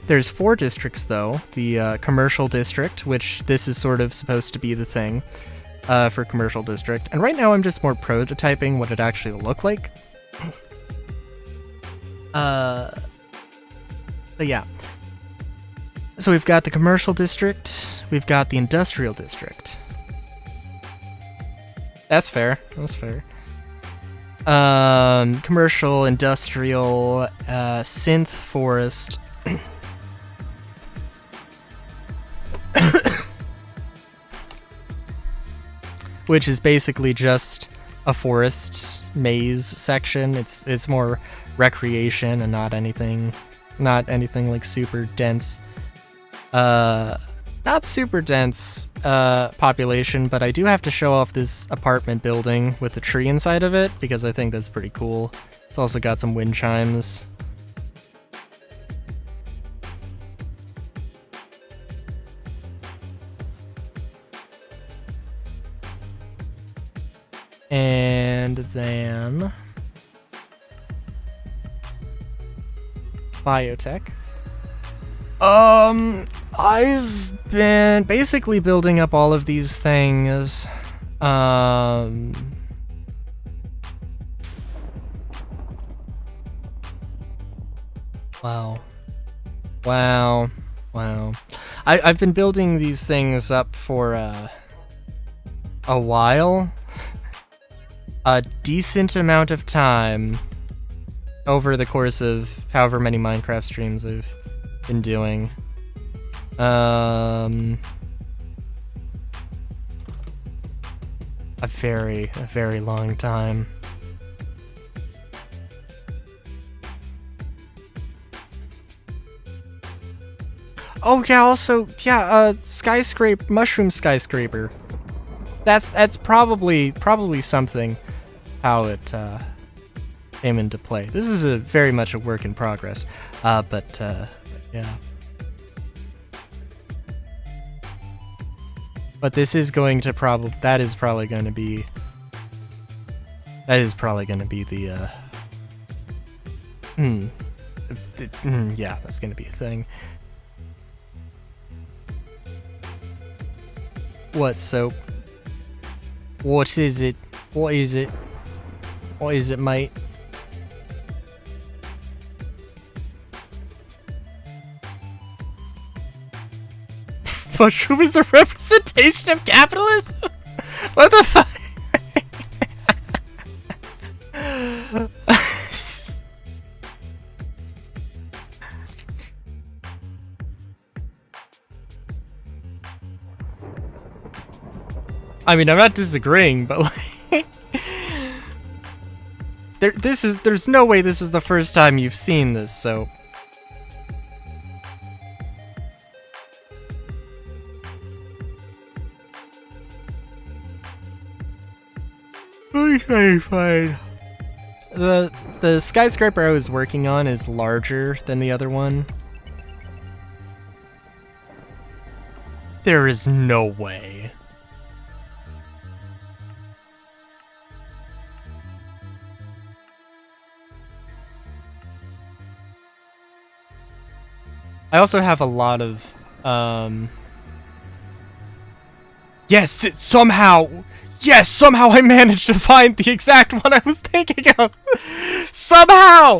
There's 4 districts though. The commercial district, which this is sort of supposed to be the thing for commercial district. And right now I'm just more prototyping what it actually will look like. But yeah. So we've got the commercial district, we've got the industrial district. That's fair, that's fair. Commercial, industrial, synth forest. Which is basically just a forest maze section. It's more recreation and not anything like super dense. Not super dense population, but I do have to show off this apartment building with a tree inside of it because I think that's pretty cool. It's also got some wind chimes. And then biotech. I've been basically building up all of these things. Wow. I've been building these things up for a while. A decent amount of time over the course of however many Minecraft streams I've been doing. A very long time. Oh yeah, also, yeah, mushroom skyscraper. That's probably something how it came into play. This is very much a work in progress, but yeah. But this is going to that is probably going to be the yeah, that's going to be a thing. What soap? What is it? What is it? What is it, mate? Mushroom is a representation of capitalism? What the fuck? I mean, I'm not disagreeing, but like, there's no way this was the first time you've seen this, so. Okay, fine. The skyscraper I was working on is larger than the other one. There is no way. I also have a lot of, yes, somehow I managed to find the exact one I was thinking of! Somehow!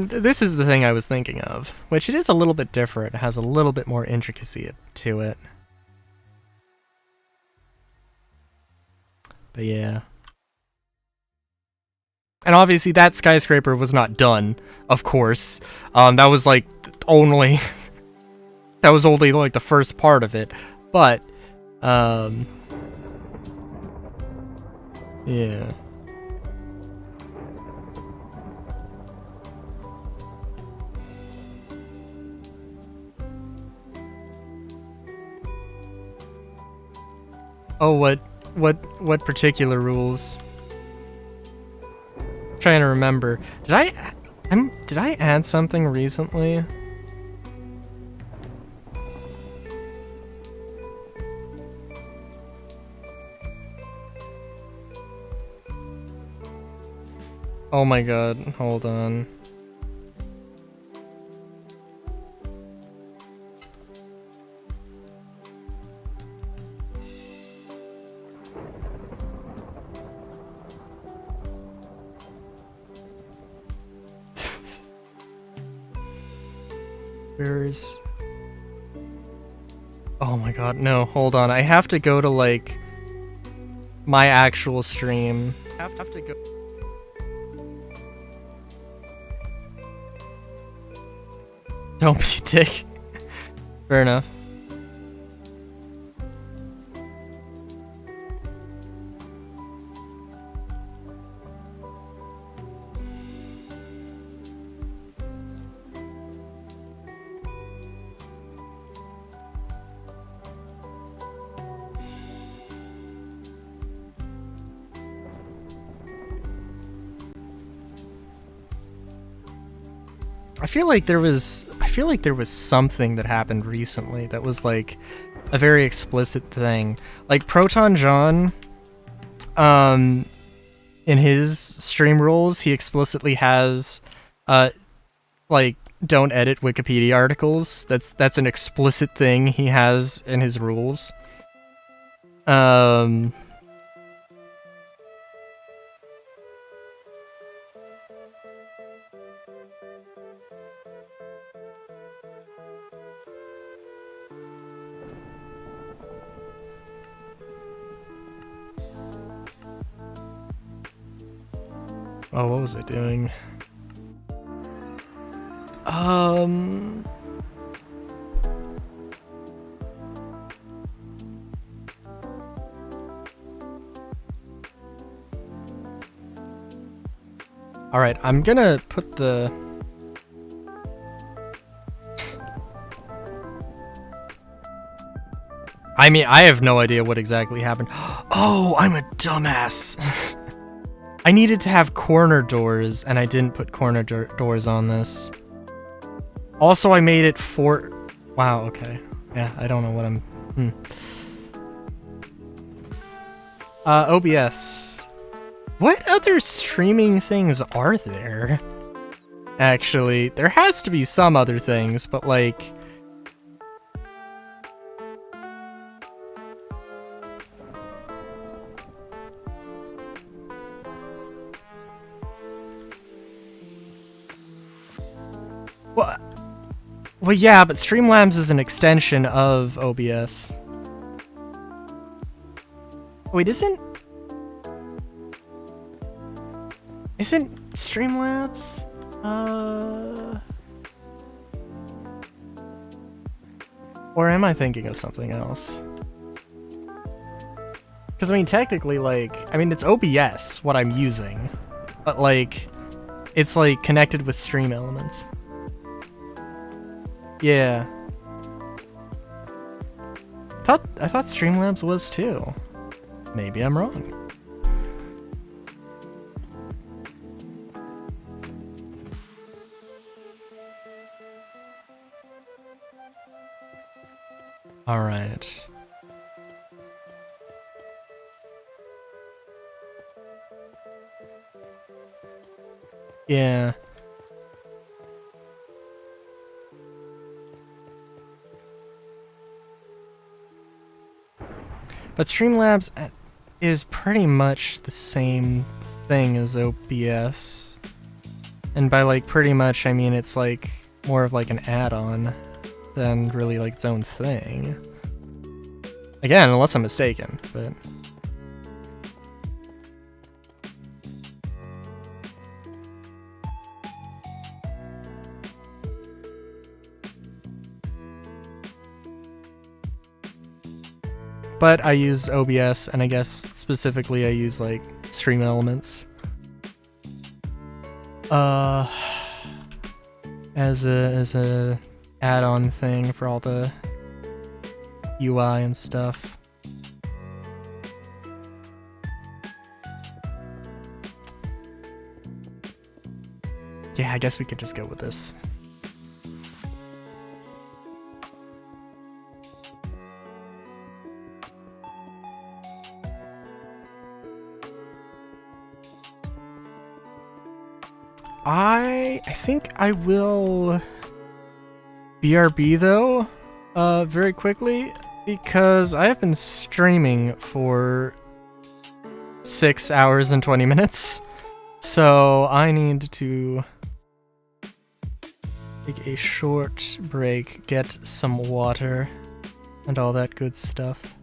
This is the thing I was thinking of, which it is a little bit different. It has a little bit more intricacy to it. But yeah. And obviously that skyscraper was not done, of course. That was like only that was only like the first part of it. But yeah. Oh, what particular rules? I'm trying to remember. Did I add something recently? Oh my god, hold on. Where's... Oh my god, no, hold on. I have to go to, like, my actual stream. I have to go... Don't be a dick. Fair enough. I feel like there was something that happened recently that was like a very explicit thing. Like Proton John, in his stream rules, he explicitly has like don't edit Wikipedia articles. That's an explicit thing he has in his rules. Oh, what was I doing? Alright, I'm gonna put the... I mean, I have no idea what exactly happened. Oh, I'm a dumbass! I needed to have corner doors, and I didn't put corner doors on this. Also, I made it for... Wow, okay. Yeah, I don't know what I'm... OBS. What other streaming things are there? Actually, there has to be some other things, but like... Well, yeah, but Streamlabs is an extension of OBS. Wait, isn't Streamlabs? Or am I thinking of something else? Because, I mean, technically, like, I mean, it's OBS, what I'm using. But, like, it's, like, connected with Stream Elements. Yeah. I thought Streamlabs was, too. Maybe I'm wrong. Alright. Yeah. But Streamlabs is pretty much the same thing as OBS. And by like pretty much, I mean it's like more of like an add-on than really like its own thing. Again, unless I'm mistaken, but... But I use OBS, and I guess specifically I use like Stream Elements. As a add-on thing for all the UI and stuff. Yeah, I guess we could just go with this. I think I will BRB though, very quickly, because I have been streaming for 6 hours and 20 minutes, so I need to take a short break, get some water, and all that good stuff.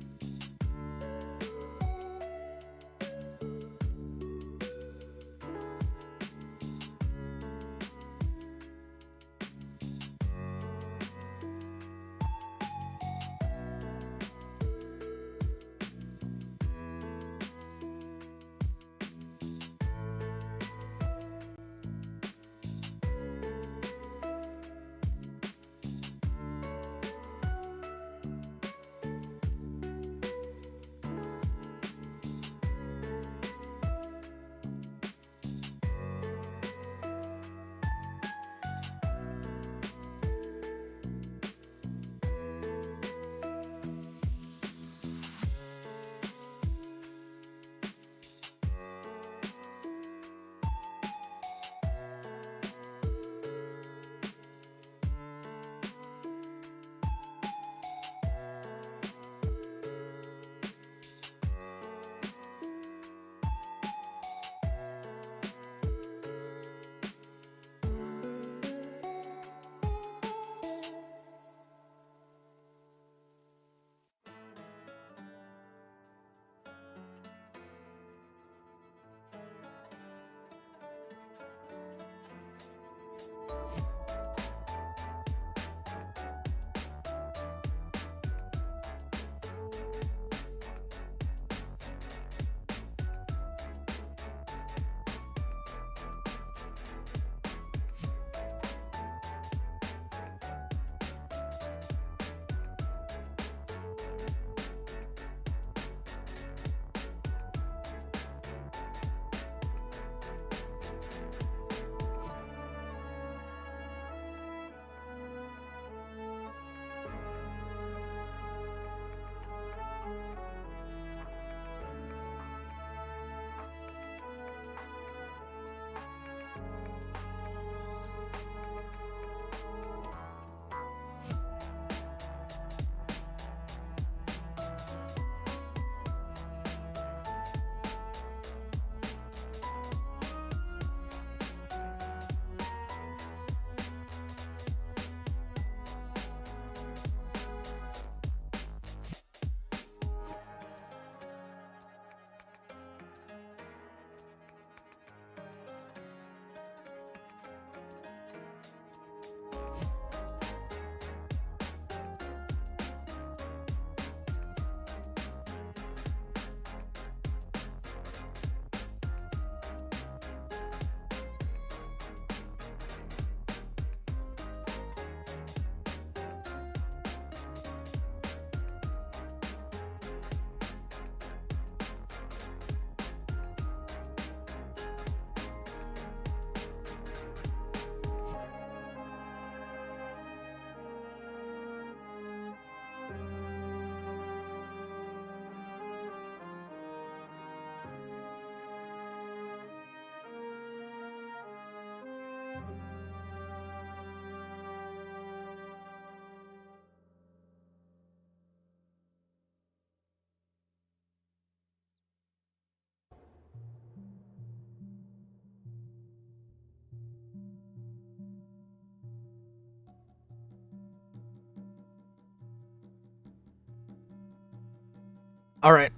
Alright.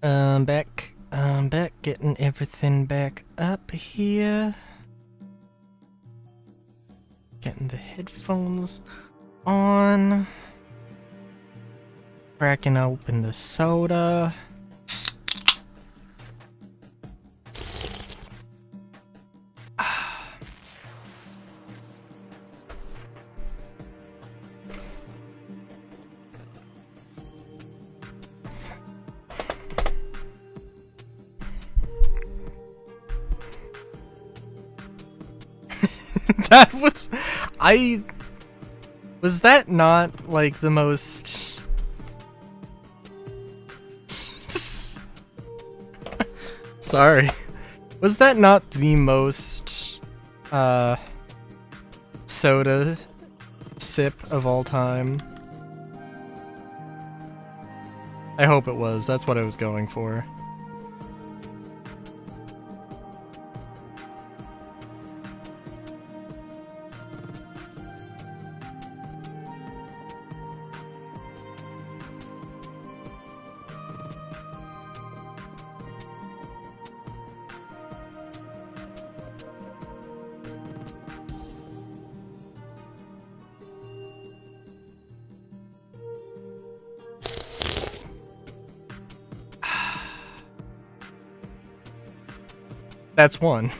Back. Back. Getting everything back up here. Getting the headphones on. Cracking open the soda. That was... Was that not, like, the most... Sorry. Was that not the most, soda sip of all time? I hope it was. That's what I was going for. That's one.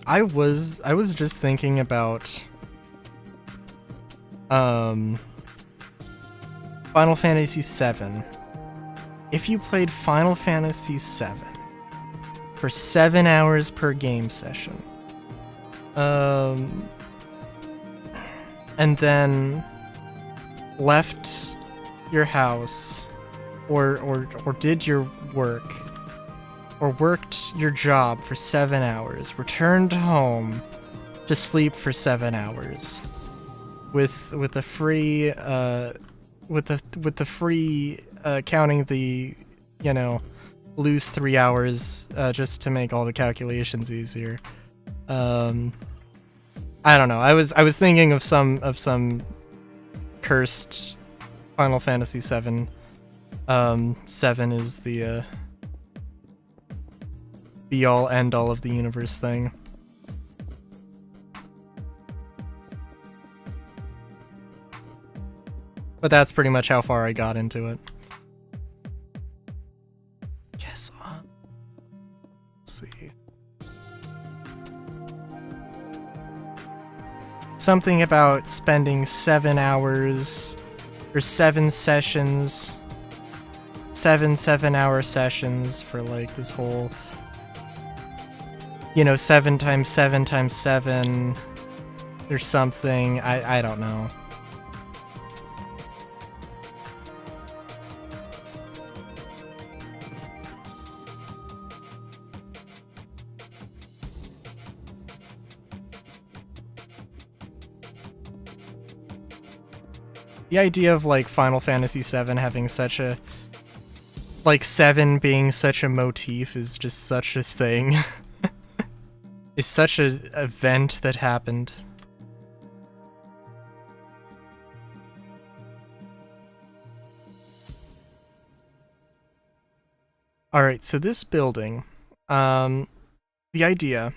I was just thinking about Final Fantasy VII. If you played Final Fantasy VII for 7 hours per game session, and then left your house or did your work or worked your job for 7 hours, returned home to sleep for 7 hours with the free counting the, you know, lose 3 hours just to make all the calculations easier. I don't know. I was thinking of some cursed Final Fantasy VII. 7 is the be all end all of the universe thing. But that's pretty much how far I got into it. Yes. Let's see. Something about spending 7 hours or 7 sessions, 7-hour sessions for like this whole, you know, 7 times 7 times 7 or something. I don't know. The idea of, like, Final Fantasy VII having such a... like, 7 being such a motif is just such a thing. It's such an event that happened. Alright, so this building, the idea...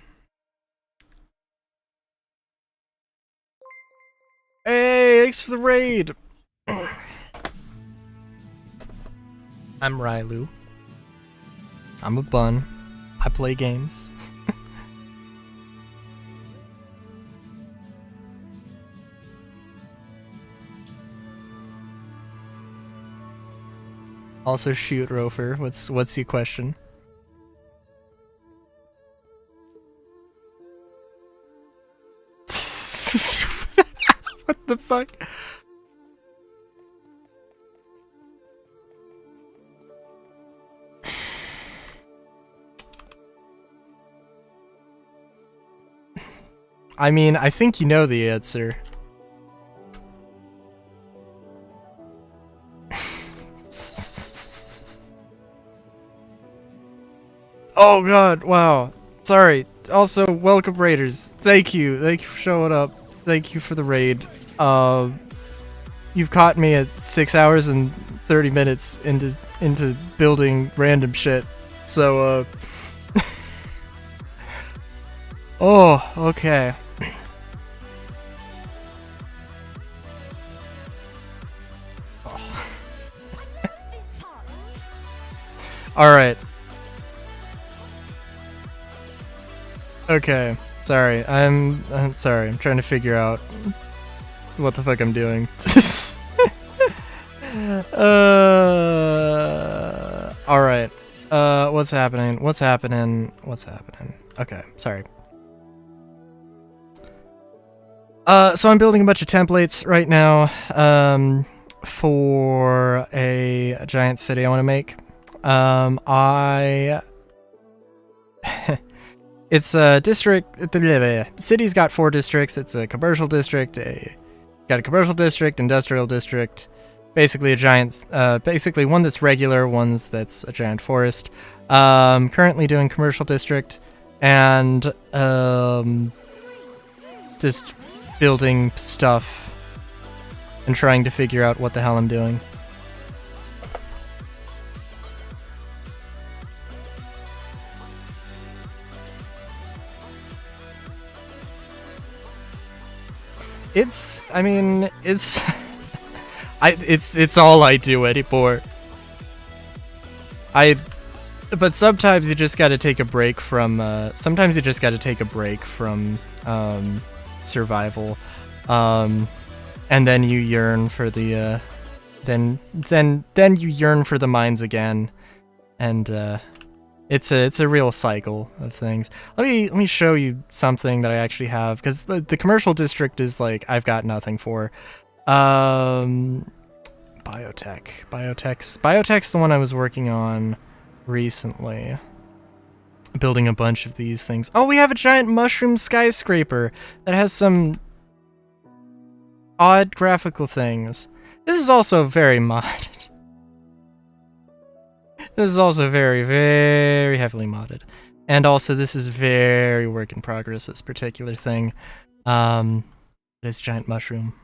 Hey, thanks for the raid! I'm Rylu. I'm a bun. I play games. Also shoot, Rofer. What's your question? What the fuck? I mean, I think you know the answer. Oh god, wow. Sorry. also, welcome raiders. Thank you for showing up. Thank you for the raid. You've caught me at 6 hours and 30 minutes into building random shit. So, oh, okay. Alright. Okay. Sorry. I'm sorry. I'm trying to figure out what the fuck I'm doing. Alright. What's happening? What's happening? What's happening? Okay, sorry. So I'm building a bunch of templates right now, for a giant city I want to make. It's a district. The city's got 4 districts. It's a commercial district, got a commercial district, industrial district, basically a giant, basically one that's regular, one's that's a giant forest. Currently doing commercial district, and just building stuff and trying to figure out what the hell I'm doing. It's it's all I do anymore. But sometimes you just gotta take a break from, survival, and then you yearn for the, then you yearn for the mines again, and, it's a real cycle of things. Let me show you something that I actually have, because the commercial district is like I've got nothing for. Biotech's the one I was working on recently. Building a bunch of these things. Oh, we have a giant mushroom skyscraper that has some odd graphical things. This is also very modded. This is also very, very heavily modded. And also, this is very work in progress, this particular thing. This giant mushroom.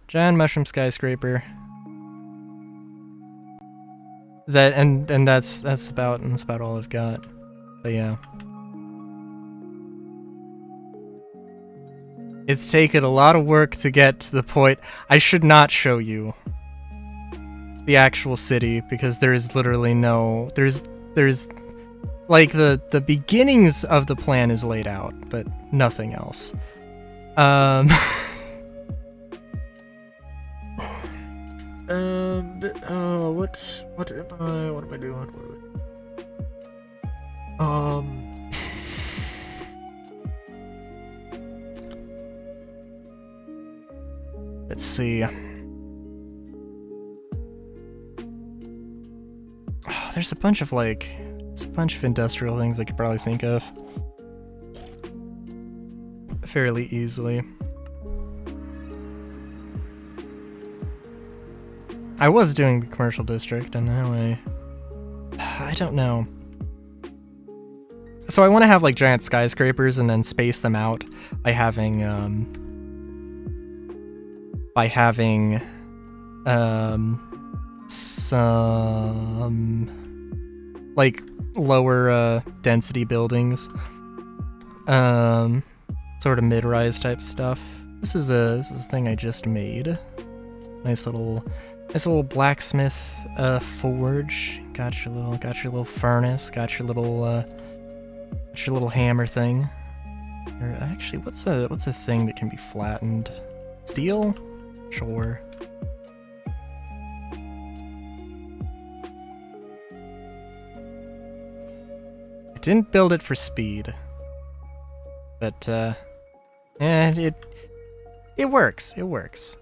Giant mushroom skyscraper. That's about all I've got. But yeah. It's taken a lot of work to get to the point. I should not show you the actual city, because there is literally no, there's like the beginnings of the plan is laid out, but nothing else. What am I doing? Let's see. Oh, there's a bunch of industrial things I could probably think of fairly easily. I was doing the commercial district, and now I don't know. So I want to have like giant skyscrapers and then space them out by having some like lower density buildings, sort of mid-rise type stuff. This is a thing I just made. Nice little blacksmith forge. Got your little furnace. Got your little hammer thing. Or actually, what's a thing that can be flattened? Steel? Sure. I didn't build it for speed, but it works. It works.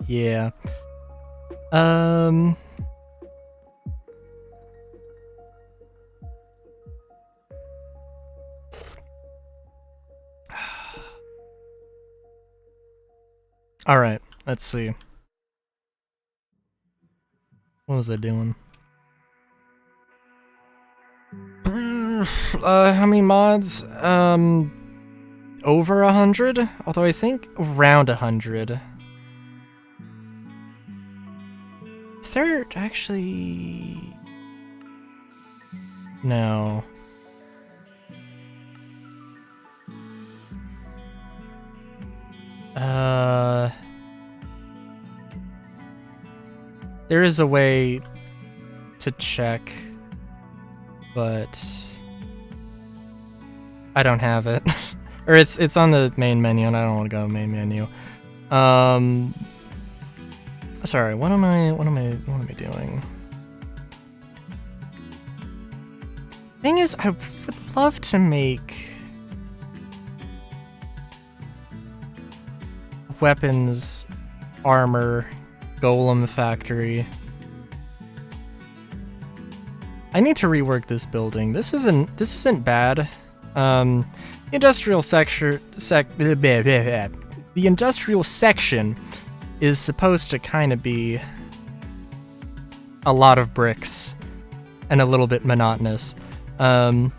Yeah. All right, let's see. What was I doing? How many mods? Over 100? Although I think around 100. Is there actually... No. There is a way to check, but I don't have it. Or it's on the main menu, and I don't want to go main menu. Sorry, what am I doing? Thing is, I would love to make weapons, armor, golem factory. I need to rework this building. This isn't bad. The industrial section is supposed to kind of be a lot of bricks and a little bit monotonous. But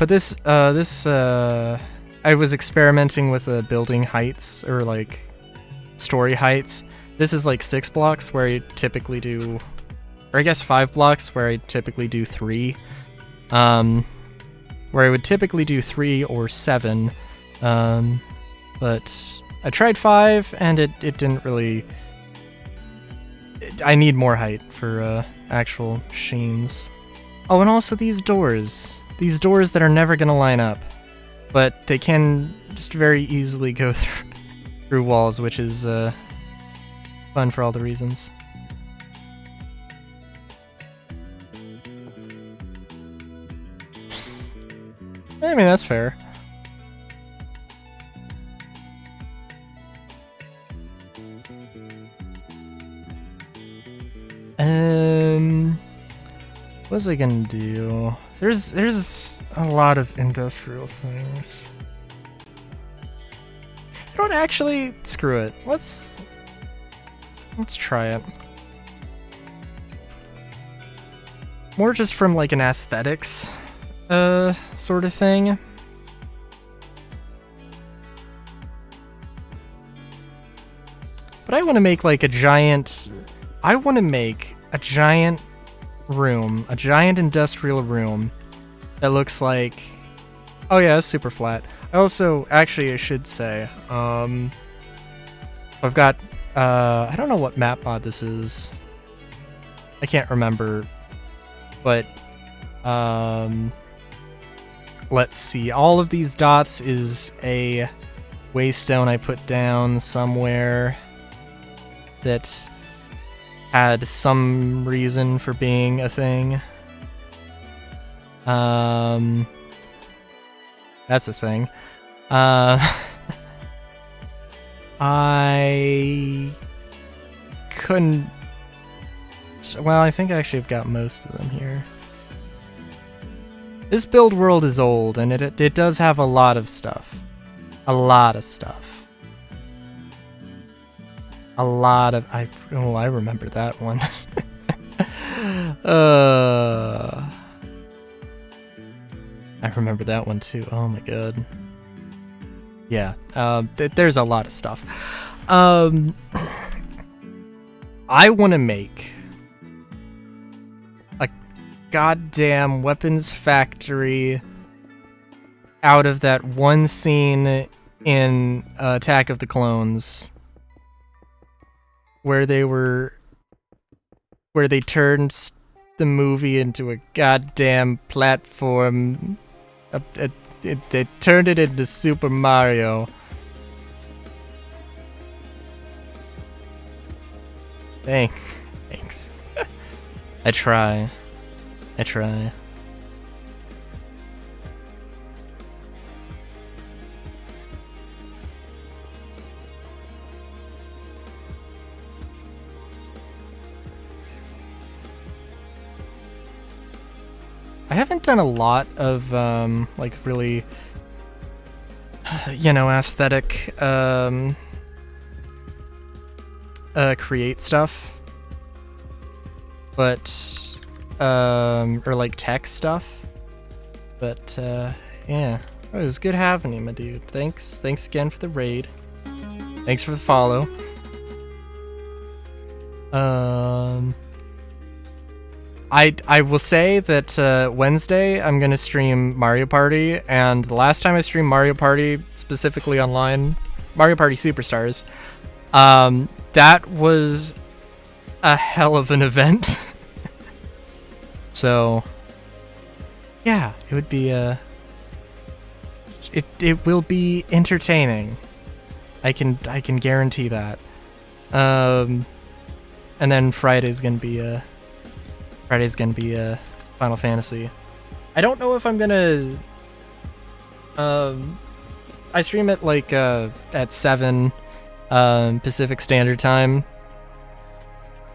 this I was experimenting with building heights, or like story heights. This is like 6 blocks where I typically do, or I guess 5 blocks where I typically do 3. Where I would typically do 3 or 7. But I tried 5 and it didn't really... I need more height for actual machines. Oh, and also these doors. These doors that are never gonna line up. But they can just very easily go through walls, which is fun for all the reasons. I mean, that's fair. What was I gonna do? There's a lot of industrial things. You know what, actually, screw it. Let's try it. More just from like an aesthetics sort of thing. But I want to make like a giant... I want to make a giant room, a giant industrial room that looks like... Oh yeah, it's super flat. I also, actually I should say, I've got, I don't know what map mod this is. I can't remember, but, let's see. All of these dots is a waystone I put down somewhere that had some reason for being a thing. That's a thing. I couldn't... Well, I think actually I've got most of them here. This build world is old, and it does have a lot of stuff. A lot of stuff. A lot of... I remember that one. I remember that one too. Oh my god. Yeah, there's a lot of stuff. I want to make a goddamn weapons factory out of that one scene in Attack of the Clones where they turned the movie into a goddamn platform. They turned it into Super Mario. Thanks. I try. I haven't done a lot of, like, really, you know, aesthetic, create stuff, but or like tech stuff. But yeah, it was good having you, my dude. Thanks again for the raid. Thanks for the follow. I will say that Wednesday I'm gonna stream Mario Party, and the last time I streamed Mario Party, specifically online, Mario Party Superstars, that was a hell of an event. So yeah, it would be it will be entertaining. I can guarantee that. And then Friday's gonna be Final Fantasy. I don't know if I'm gonna I stream it like at 7 Pacific Standard Time.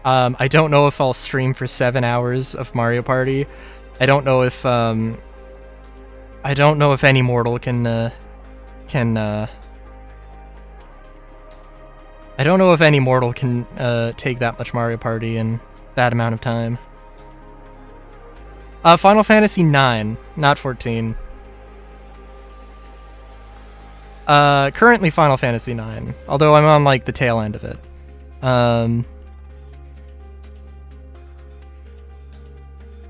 I don't know if I'll stream for 7 hours of Mario Party. I don't know if any mortal can I don't know if any mortal can take that much Mario Party in that amount of time. Final Fantasy 9, not 14. Currently Final Fantasy 9, although I'm on like the tail end of it.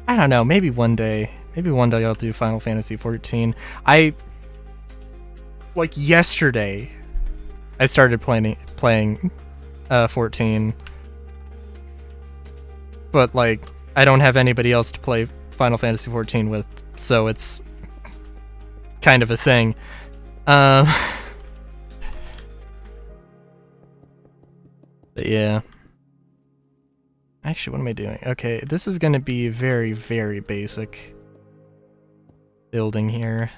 I don't know, maybe one day I'll do Final Fantasy 14. Like yesterday I started playing 14. But like I don't have anybody else to play Final Fantasy 14 with, so it's kind of a thing. But yeah. Actually, what am I doing? Okay, this is gonna be very, very basic building here.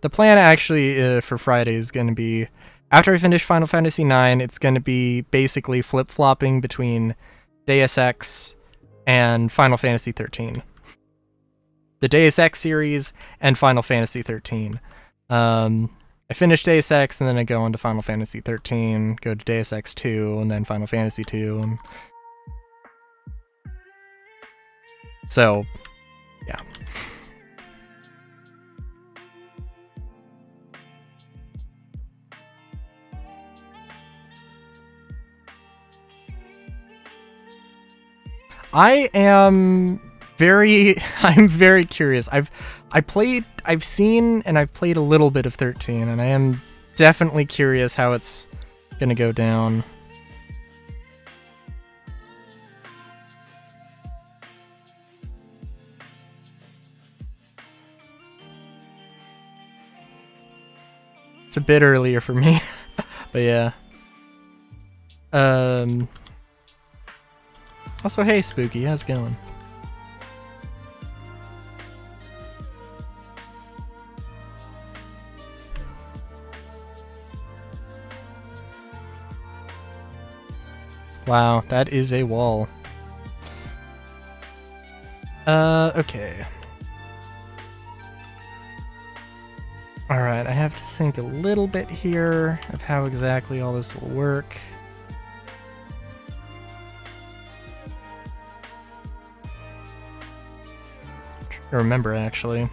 The plan actually for Friday is gonna be, after I finish Final Fantasy 9, it's gonna be basically flip-flopping between Deus Ex and Final Fantasy 13. The Deus Ex series and Final Fantasy 13. I finish Deus Ex and then I go on to Final Fantasy 13, go to Deus Ex 2, and then Final Fantasy 2. So, yeah. I'm very curious. I've seen and I've played a little bit of 13, and I am definitely curious how it's gonna go down. It's a bit earlier for me, but yeah. Also, hey Spooky, how's it going? Wow, that is a wall. Okay. Alright, I have to think a little bit here of how exactly all this will work. I'm trying to remember, actually.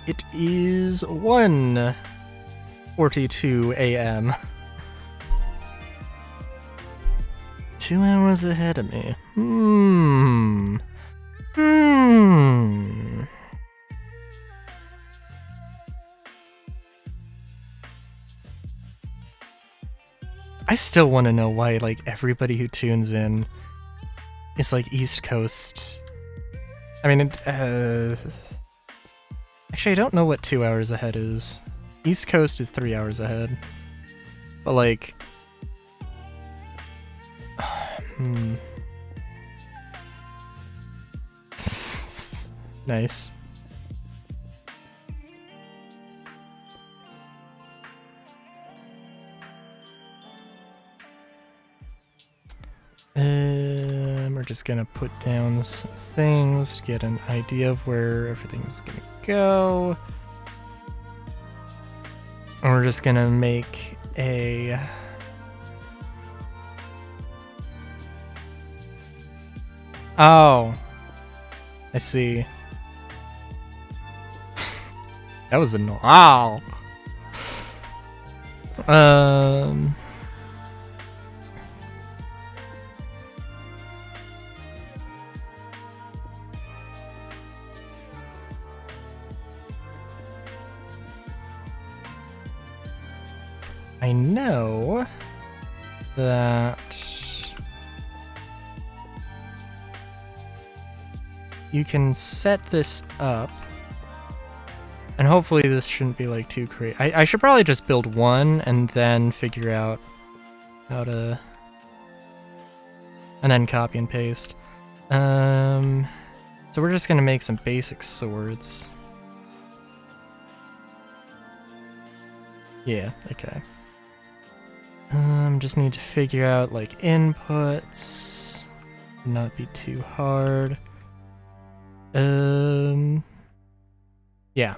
It is 1:42 a.m. 2 hours ahead of me. I still want to know why, like, everybody who tunes in is, like, East Coast. I mean, actually, I don't know what 2 hours ahead is. East Coast is 3 hours ahead. But, like... Nice. We're just gonna put down some things to get an idea of where everything's gonna go. And we're just gonna make a... Oh, I see. That was annoying. Wow. I know that you can set this up, and hopefully this shouldn't be like too crazy. I should probably just build one and then figure out how to, and then copy and paste. So we're just gonna make some basic swords. Yeah, okay. Just need to figure out like inputs. Not be too hard. Yeah.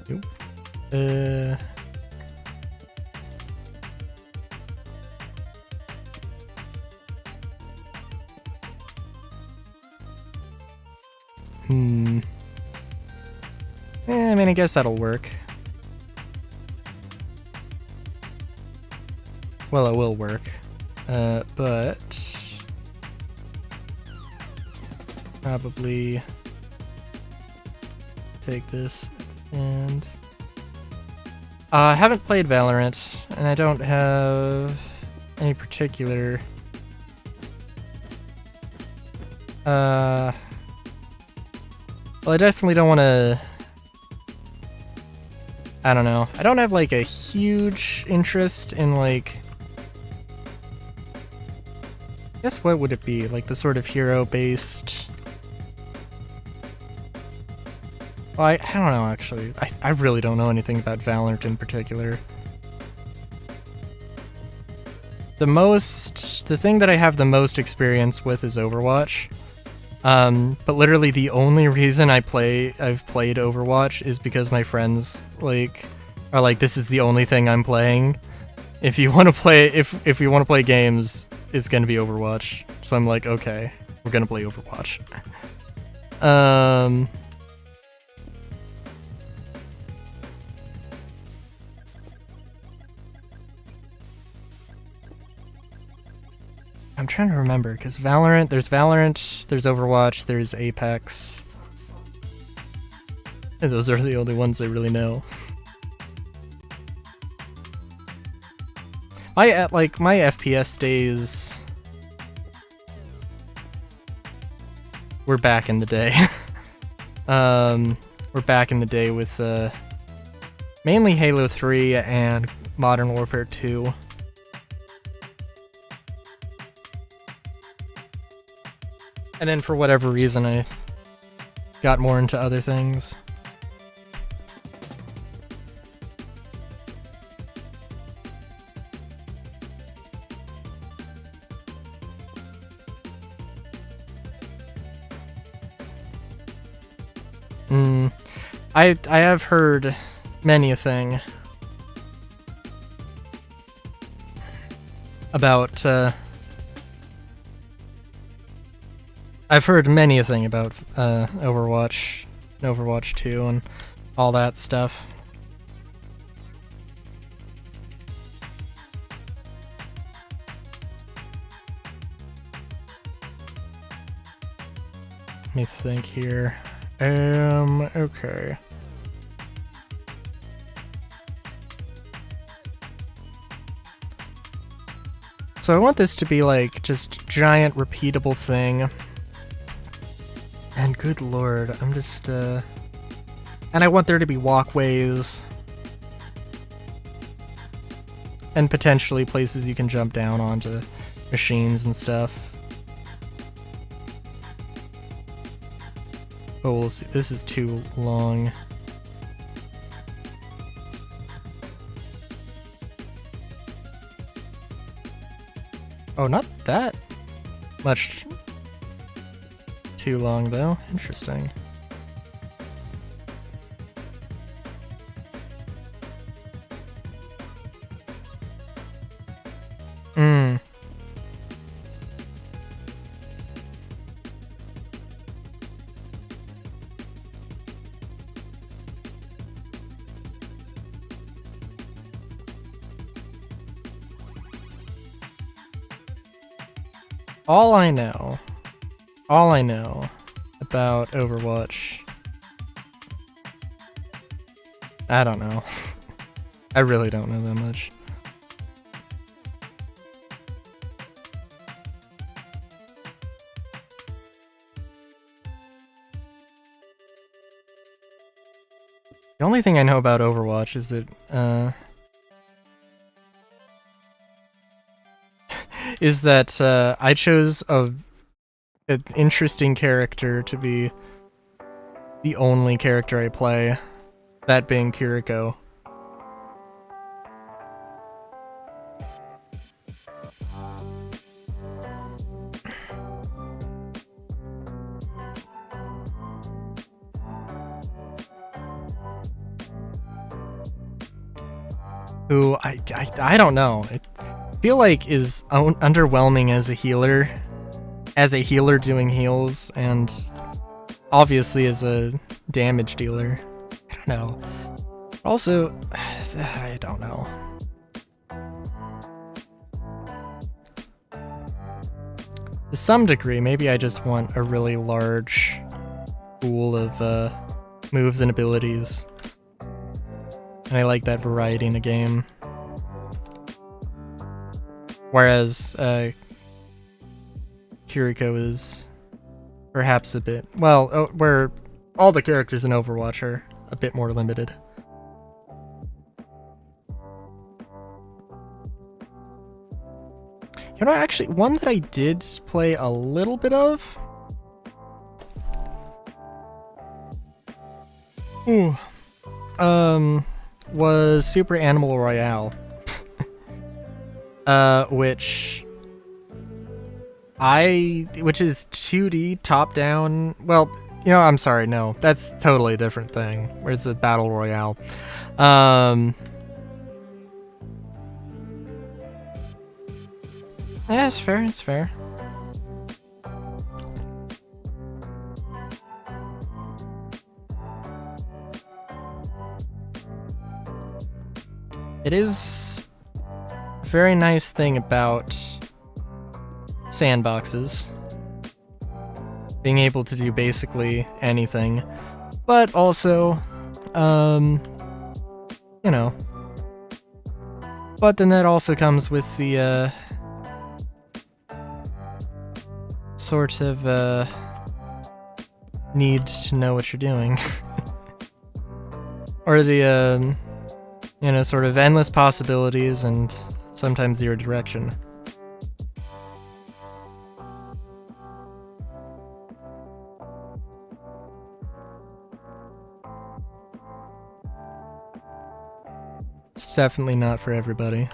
Nope. I mean, I guess that'll work. Well, it will work. But probably take this and I haven't played Valorant, and I don't have any particular well, I definitely don't want to, I don't know, I don't have like a huge interest in like, I guess what would it be, like the sort of hero based, well, I don't know actually, I really don't know anything about Valorant in particular. The thing that I have the most experience with is Overwatch. But literally the only reason I've played Overwatch is because my friends are like, this is the only thing I'm playing. If you want to play, if you want to play games, it's gonna be Overwatch. So I'm like, okay, we're gonna play Overwatch. I'm trying to remember, because there's Valorant, there's Overwatch, there's Apex. And those are the only ones I really know. My FPS days were back in the day. We're back in the day with mainly Halo 3 and Modern Warfare 2. And then for whatever reason, I got more into other things. I have heard many a thing about I've heard many a thing about Overwatch and Overwatch 2 and all that stuff. Let me think here. Okay. So I want this to be like just giant repeatable thing. And good lord, I'm just and I want there to be walkways and potentially places you can jump down onto machines and stuff. Oh, we'll see. This is too long. Oh, not that much too long, though. Interesting. All I know about Overwatch, I don't know. I really don't know that much. The only thing I know about Overwatch is that, I chose an interesting character to be the only character I play, that being Kiriko. Who I don't know. I feel like is underwhelming as a healer doing heals, and obviously as a damage dealer. I don't know. Also, I don't know. To some degree, maybe I just want a really large pool of moves and abilities. And I like that variety in a game. Whereas Kiriko is perhaps a bit... Well, where all the characters in Overwatch are a bit more limited. You know, actually, one that I did play a little bit of... was Super Animal Royale. Which is 2D top-down. Well, you know, I'm sorry, no, that's totally a different thing. Where's the Battle Royale? Yeah, it's fair, it's fair. It is a very nice thing about sandboxes, being able to do basically anything, but also, you know, but then that also comes with the, sort of, need to know what you're doing. Or the, you know, sort of endless possibilities and sometimes zero direction. It's definitely not for everybody.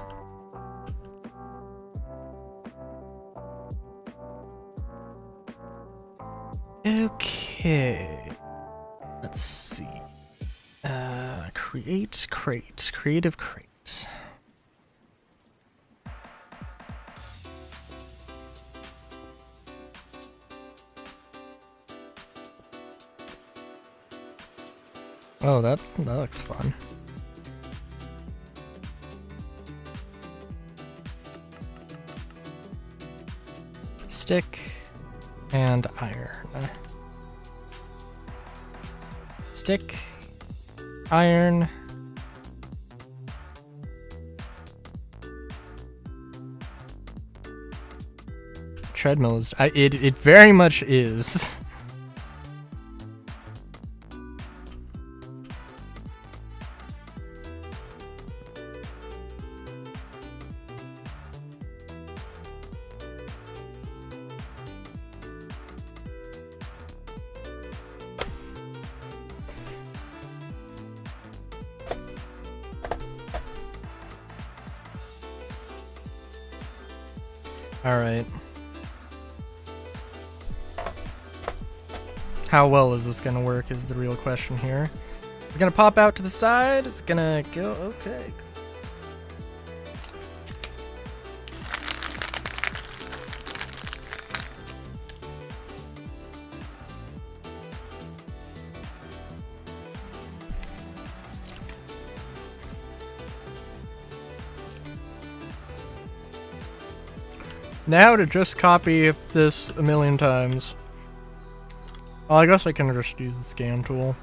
Okay. Let's see. Create crate. Creative crate. Oh, that looks fun. Stick and iron. Stick, iron. Treadmill is... It very much is. Alright. How well is this gonna work is the real question here. It's gonna pop out to the side, it's gonna go, okay. Now to just copy this a million times. Well, I guess I can just use the scan tool.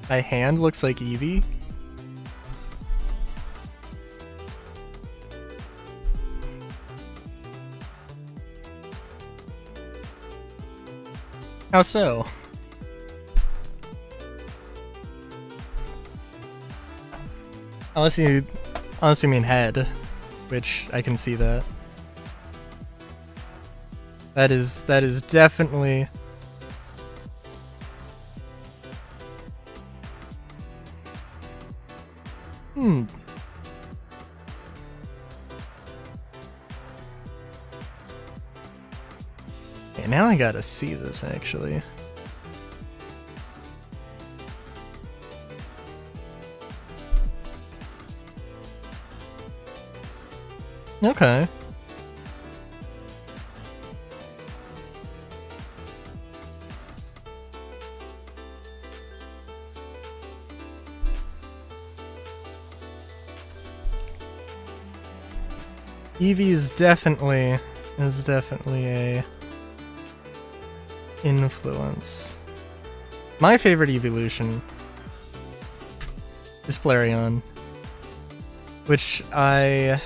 My hand looks like Eevee. How so? Unless you mean head, which I can see that. That is definitely. Okay, now I gotta see this actually. Okay. Eevee is definitely a influence. My favorite evolution is Flareon, which I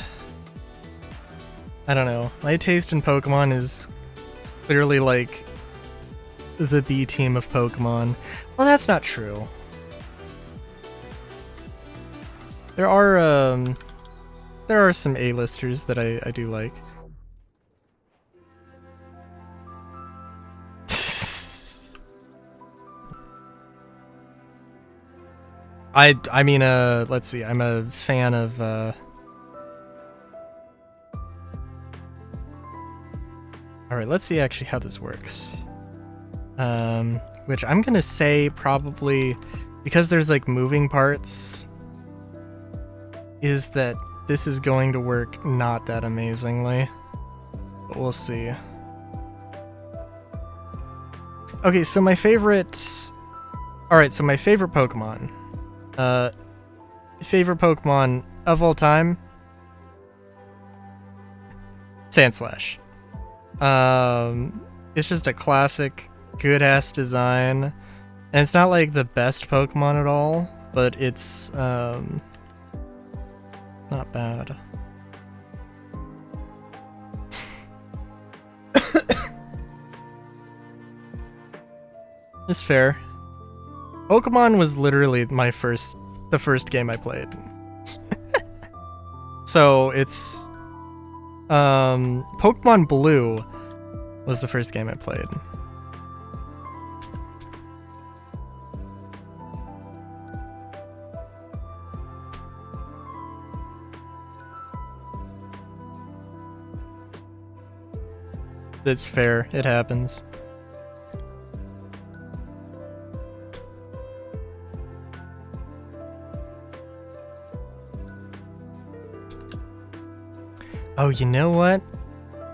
don't know. My taste in Pokemon is clearly like the B team of Pokemon. Well, that's not true. There are some A-listers that I do like. I mean, let's see. I'm a fan of Alright, let's see actually how this works. Which I'm gonna say probably, because there's like moving parts, is that this is going to work not that amazingly. But we'll see. Okay, so my favorite... Alright, so my favorite Pokemon. Favorite Pokemon of all time? Sandslash. It's just a classic, good-ass design. And it's not like the best Pokemon at all, but it's, not bad. It's fair. Pokemon was literally the first game I played. So it's Pokemon Blue was the first game I played. It's fair, it happens. Oh, you know what?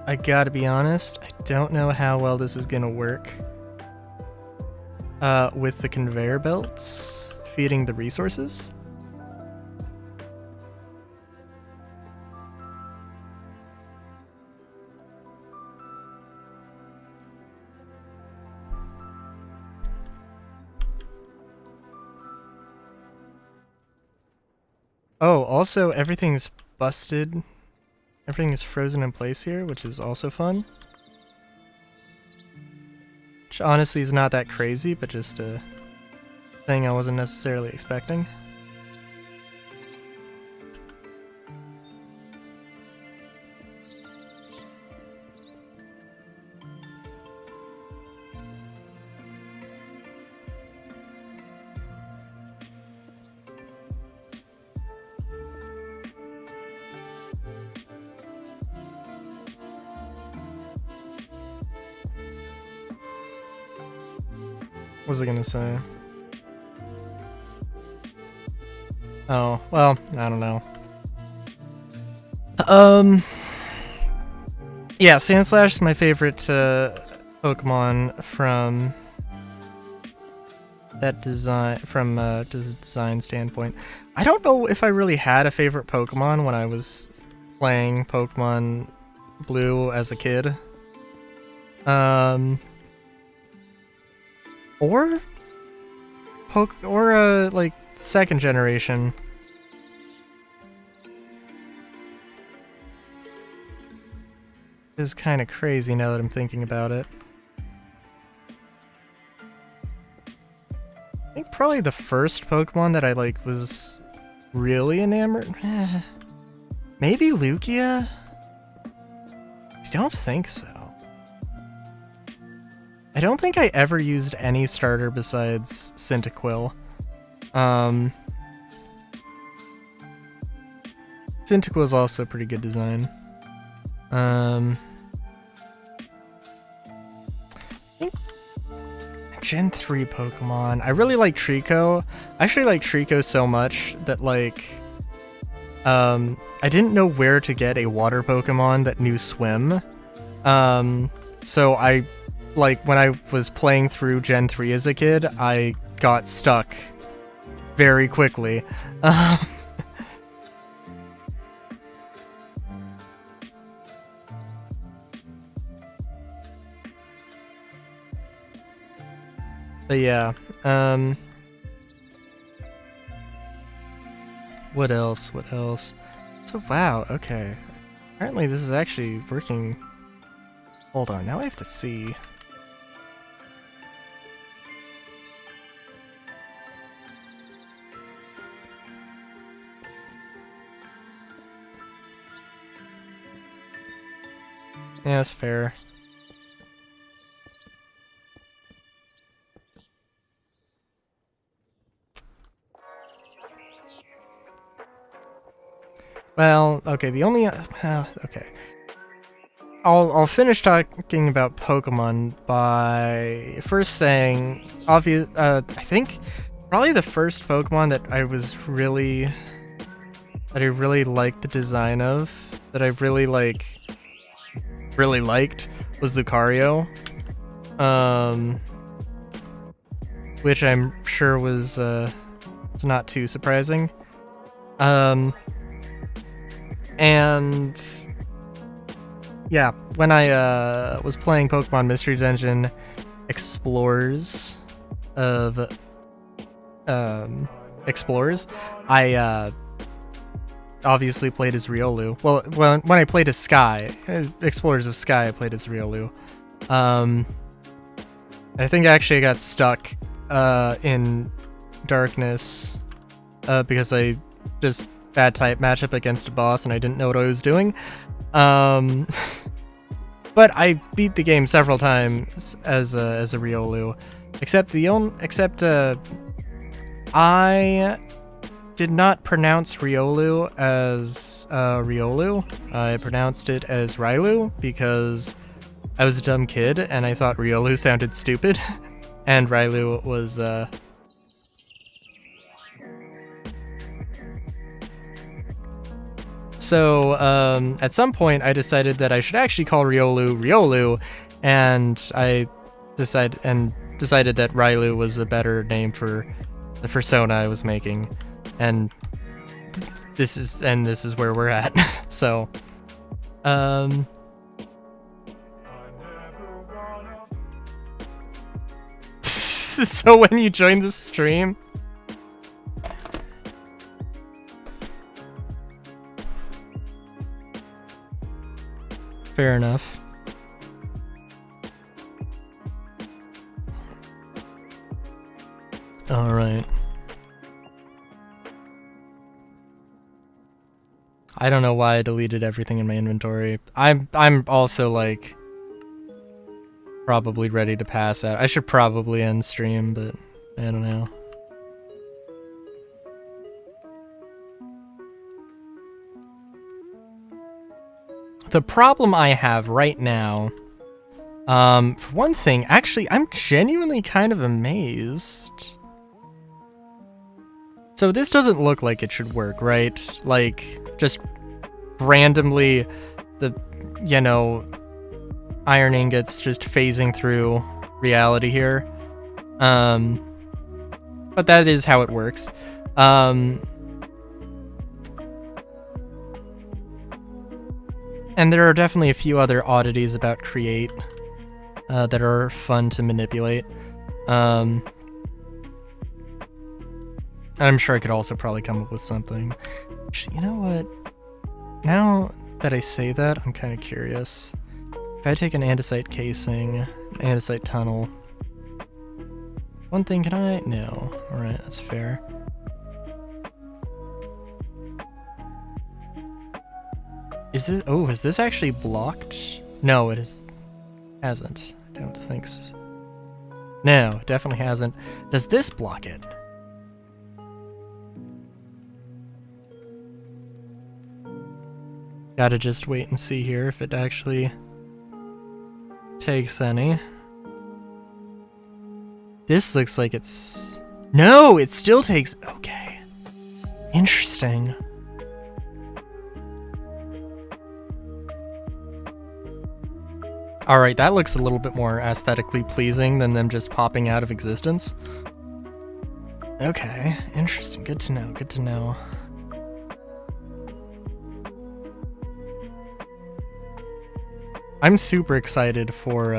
I gotta be honest, I don't know how well this is gonna work with the conveyor belts feeding the resources. Oh, also everything's busted. Everything is frozen in place here, which is also fun. Which honestly is not that crazy, but just a thing I wasn't necessarily expecting. What was I gonna say? Oh, well, I don't know. Yeah, Sandslash is my favorite Pokemon from that design, from design standpoint. I don't know if I really had a favorite Pokemon when I was playing Pokemon Blue as a kid. Or like second generation. Is kind of crazy now that I'm thinking about it. I think probably the first Pokemon that I like was really enamored. Maybe Lugia? I don't think so. I don't think I ever used any starter besides Cyndaquil. Cyndaquil is also a pretty good design. I think Gen 3 Pokemon. I really like Trico. I actually like Trico so much that like I didn't know where to get a water Pokemon that knew swim. So I like when I was playing through Gen 3 as a kid, I got stuck very quickly. But yeah, what else? So wow, okay. Apparently this is actually working. Hold on, now I have to see. Yeah, that's fair. Well, okay, the only okay. I'll finish talking about Pokemon by first saying I think probably the first Pokemon that I really liked the design of, that I really liked was Lucario. Which I'm sure was it's not too surprising. And yeah, when I was playing Pokemon Mystery Dungeon Explorers, I obviously played as Riolu. Well, when I played as Sky, Explorers of Sky, I played as Riolu. I think actually I got stuck in Darkness because I just bad type matchup against a boss and I didn't know what I was doing. But I beat the game several times as a Riolu, except I did not pronounce Riolu as Riolu. I pronounced it as Rylu because I was a dumb kid and I thought Riolu sounded stupid, and Rylu was So, at some point, I decided that I should actually call Riolu Riolu, and I decided that Rylu was a better name for the persona I was making, and this is where we're at. So, so when you join the stream. Fair enough. All right. I don't know why I deleted everything in my inventory. I'm also like probably ready to pass out. I should probably end stream, but I don't know. The problem I have right now For one thing, actually, I'm genuinely kind of amazed. So this doesn't look like it should work, right? Like, just randomly, the, you know, iron ingots just phasing through reality here. But that is how it works. And there are definitely a few other oddities about Create that are fun to manipulate. And I'm sure I could also probably come up with something. You know what? Now that I say that, I'm kind of curious. If I take an andesite casing, an andesite tunnel, one thing, can I? No. Alright, that's fair. Is it? Oh, is this actually blocked? No, it hasn't. I don't think so. No, it definitely hasn't. Does this block it? Gotta just wait and see here if it actually takes any. This looks like it's... No, it still takes... Okay. Interesting. Alright, that looks a little bit more aesthetically pleasing than them just popping out of existence. Okay, interesting. Good to know, good to know. I'm super excited for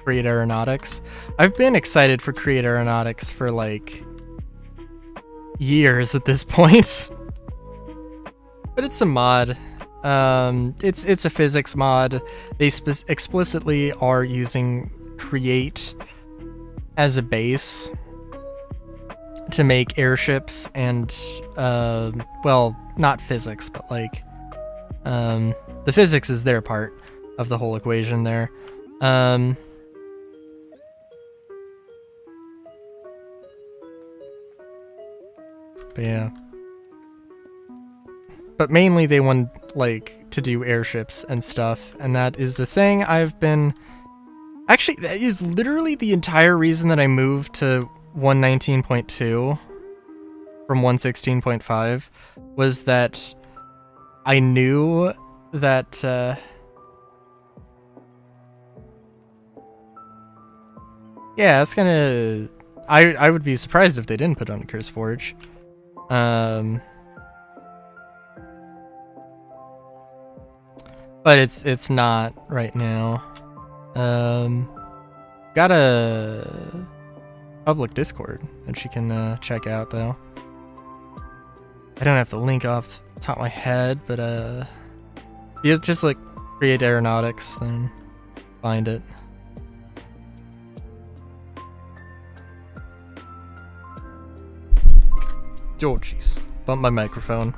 Create Aeronautics. I've been excited for Create Aeronautics for like years at this point. But it's a mod. It's a physics mod. They explicitly are using Create as a base to make airships and well, not physics, but like the physics is their part of the whole equation there. But yeah. But mainly they want like to do airships and stuff, and that is the thing I've been... Actually, that is literally the entire reason that I moved to 119.2 from 116.5 was that I knew that yeah, it's gonna... I would be surprised if they didn't put on a Curse Forge. But it's not right now. Got a public Discord that you can check out though. I don't have the link off the top of my head, but you just like Create Aeronautics, then find it. Oh jeez, bumped my microphone.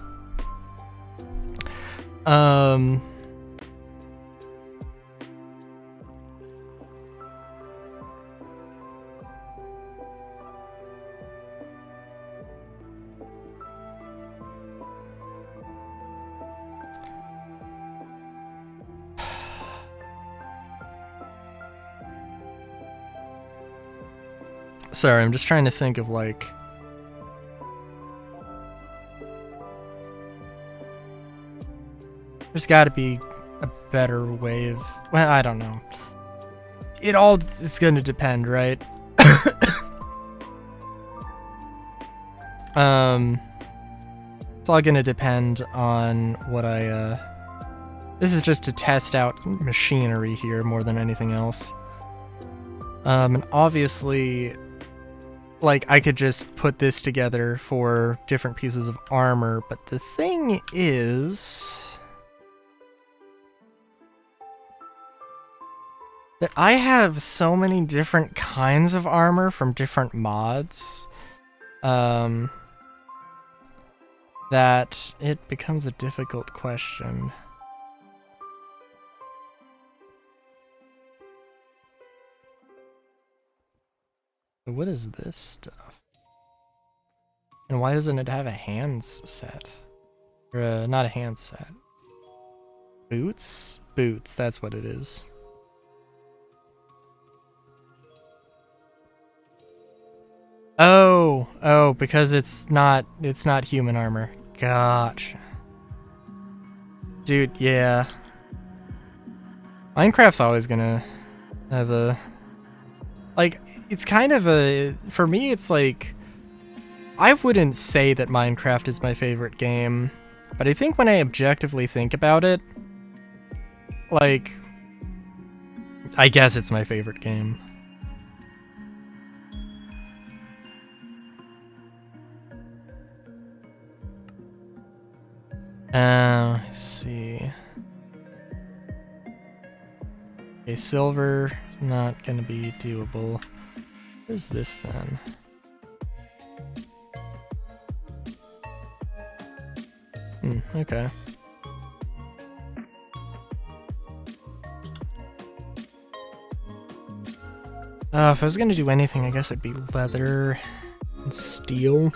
Sorry, I'm just trying to think of like... There's got to be a better way of... Well, I don't know. It all is going to depend, right? It's all going to depend on what I... This is just to test out machinery here more than anything else. And obviously, like, I could just put this together for different pieces of armor, but the thing is... that I have so many different kinds of armor from different mods, that it becomes a difficult question. What is this stuff? And why doesn't it have a hands set? Or not a hand set. Boots? Boots, that's what it is. Oh, because it's not human armor. Gotcha. Dude, yeah. Minecraft's always gonna have a... Like, it's kind of a... For me, it's like... I wouldn't say that Minecraft is my favorite game, but I think when I objectively think about it, like... I guess it's my favorite game. Let's see. Okay, silver, not gonna be doable. What is this then? Okay. If I was gonna do anything, I guess it'd be leather and steel.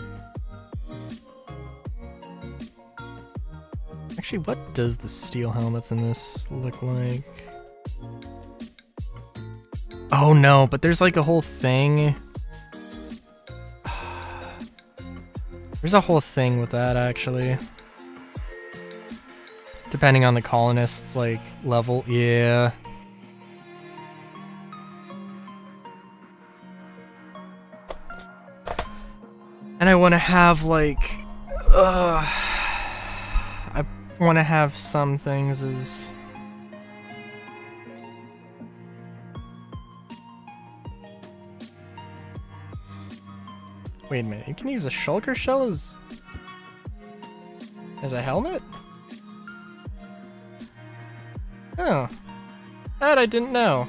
Actually, what does the steel helmets in this look like? Oh no, but there's like a whole thing. There's a whole thing with that, actually. Depending on the colonists, like, level. Yeah. And I want to have, like... I want to have some things as... Wait a minute, you can use a shulker shell as a helmet? Oh. That I didn't know.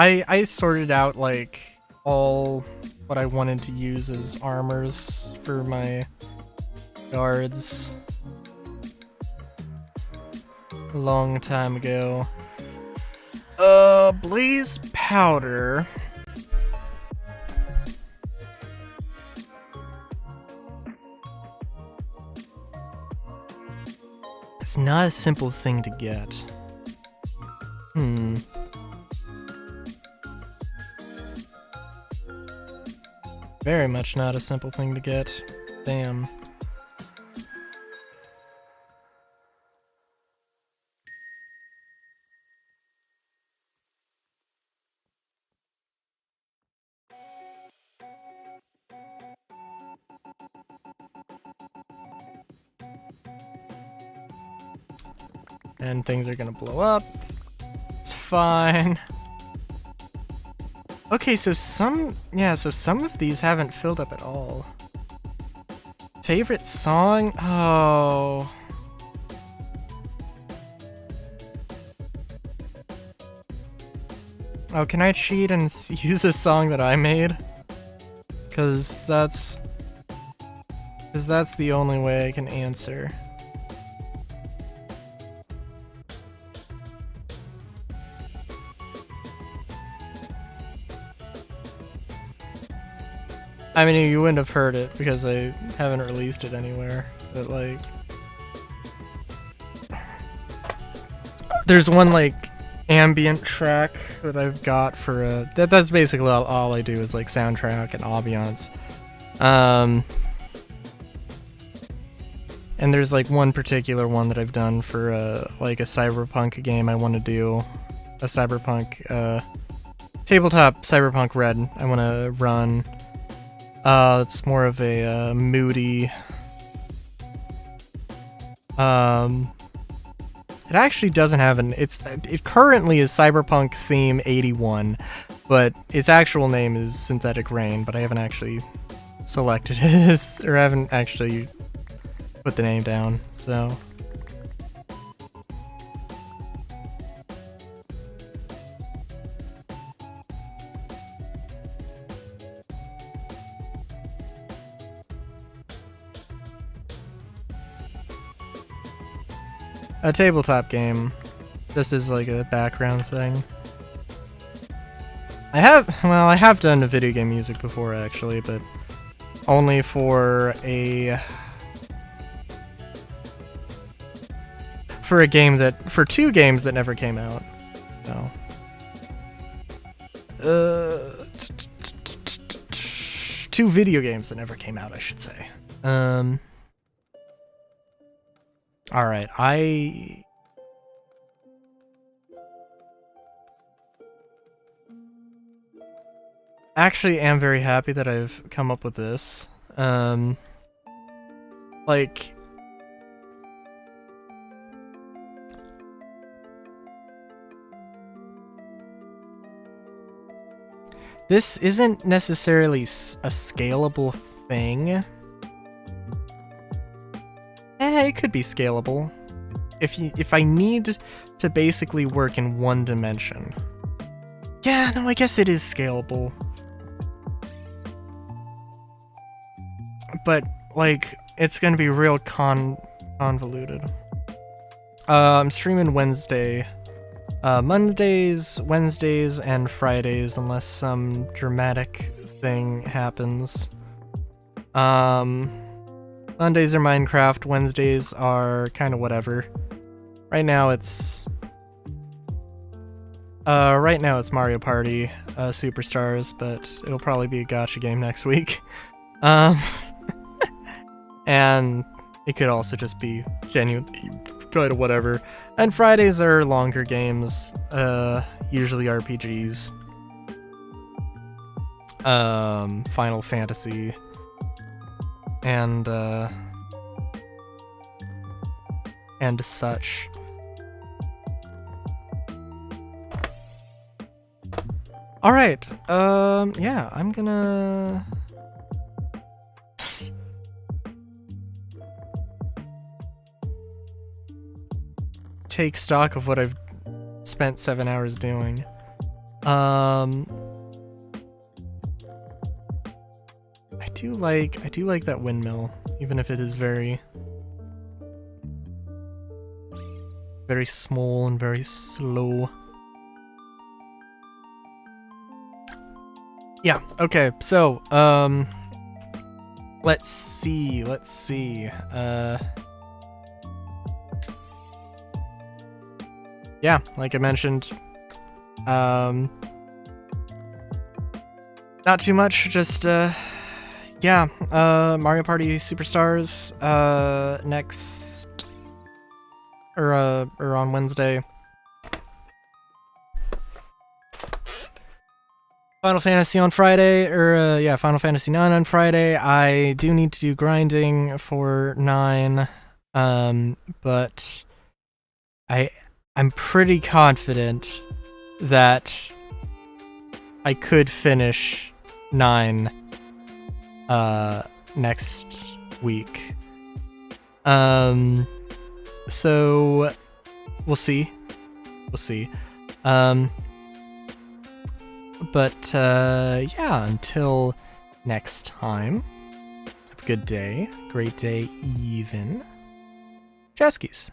I sorted out, like, all what I wanted to use as armors for my guards a long time ago. Blaze powder. It's not a simple thing to get. Very much not a simple thing to get. Damn. And things are gonna blow up. It's fine. Okay, so some of these haven't filled up at all. Favorite song? Oh. Oh, can I cheat and use a song that I made? Cause that's the only way I can answer. I mean, you wouldn't have heard it because I haven't released it anywhere, but like... There's one, like, ambient track that I've got for that's basically all I do is, like, soundtrack and ambiance. And there's, like, one particular one that I've done for, like, a cyberpunk game I want to do. A cyberpunk, tabletop cyberpunk red I want to run. It's more of a moody. It actually doesn't have it currently is Cyberpunk Theme 81, but its actual name is Synthetic Rain, but I haven't actually selected it or haven't actually put the name down, so. A tabletop game. This is like a background thing. I have done the video game music before actually, but only for a for two games that never came out. So two video games that never came out, I should say. All right, I actually am very happy that I've come up with this. Like, this isn't necessarily a scalable thing. It could be scalable. If I need to basically work in one dimension. Yeah, no, I guess it is scalable. But, like, it's gonna be real convoluted. I'm streaming Wednesday. Mondays, Wednesdays, and Fridays, unless some dramatic thing happens. Mondays are Minecraft, Wednesdays are kind of whatever. Right now it's Mario Party Superstars, but it'll probably be a gacha game next week. And it could also just be genuinely kind of whatever. And Fridays are longer games, usually RPGs. Final Fantasy. And such. Alright, yeah, I'm gonna... take stock of what I've spent 7 hours doing. I do like that windmill, even if it is very small and very slow. Yeah, okay, so, let's see. Yeah, like I mentioned, not too much, just, yeah, Mario Party Superstars, next, or on Wednesday. Final Fantasy on Friday, or, Final Fantasy 9 on Friday. I do need to do grinding for 9, but I'm pretty confident that I could finish 9 next week. So we'll see. But yeah, until next time, have a good day, great day even. Jaskies.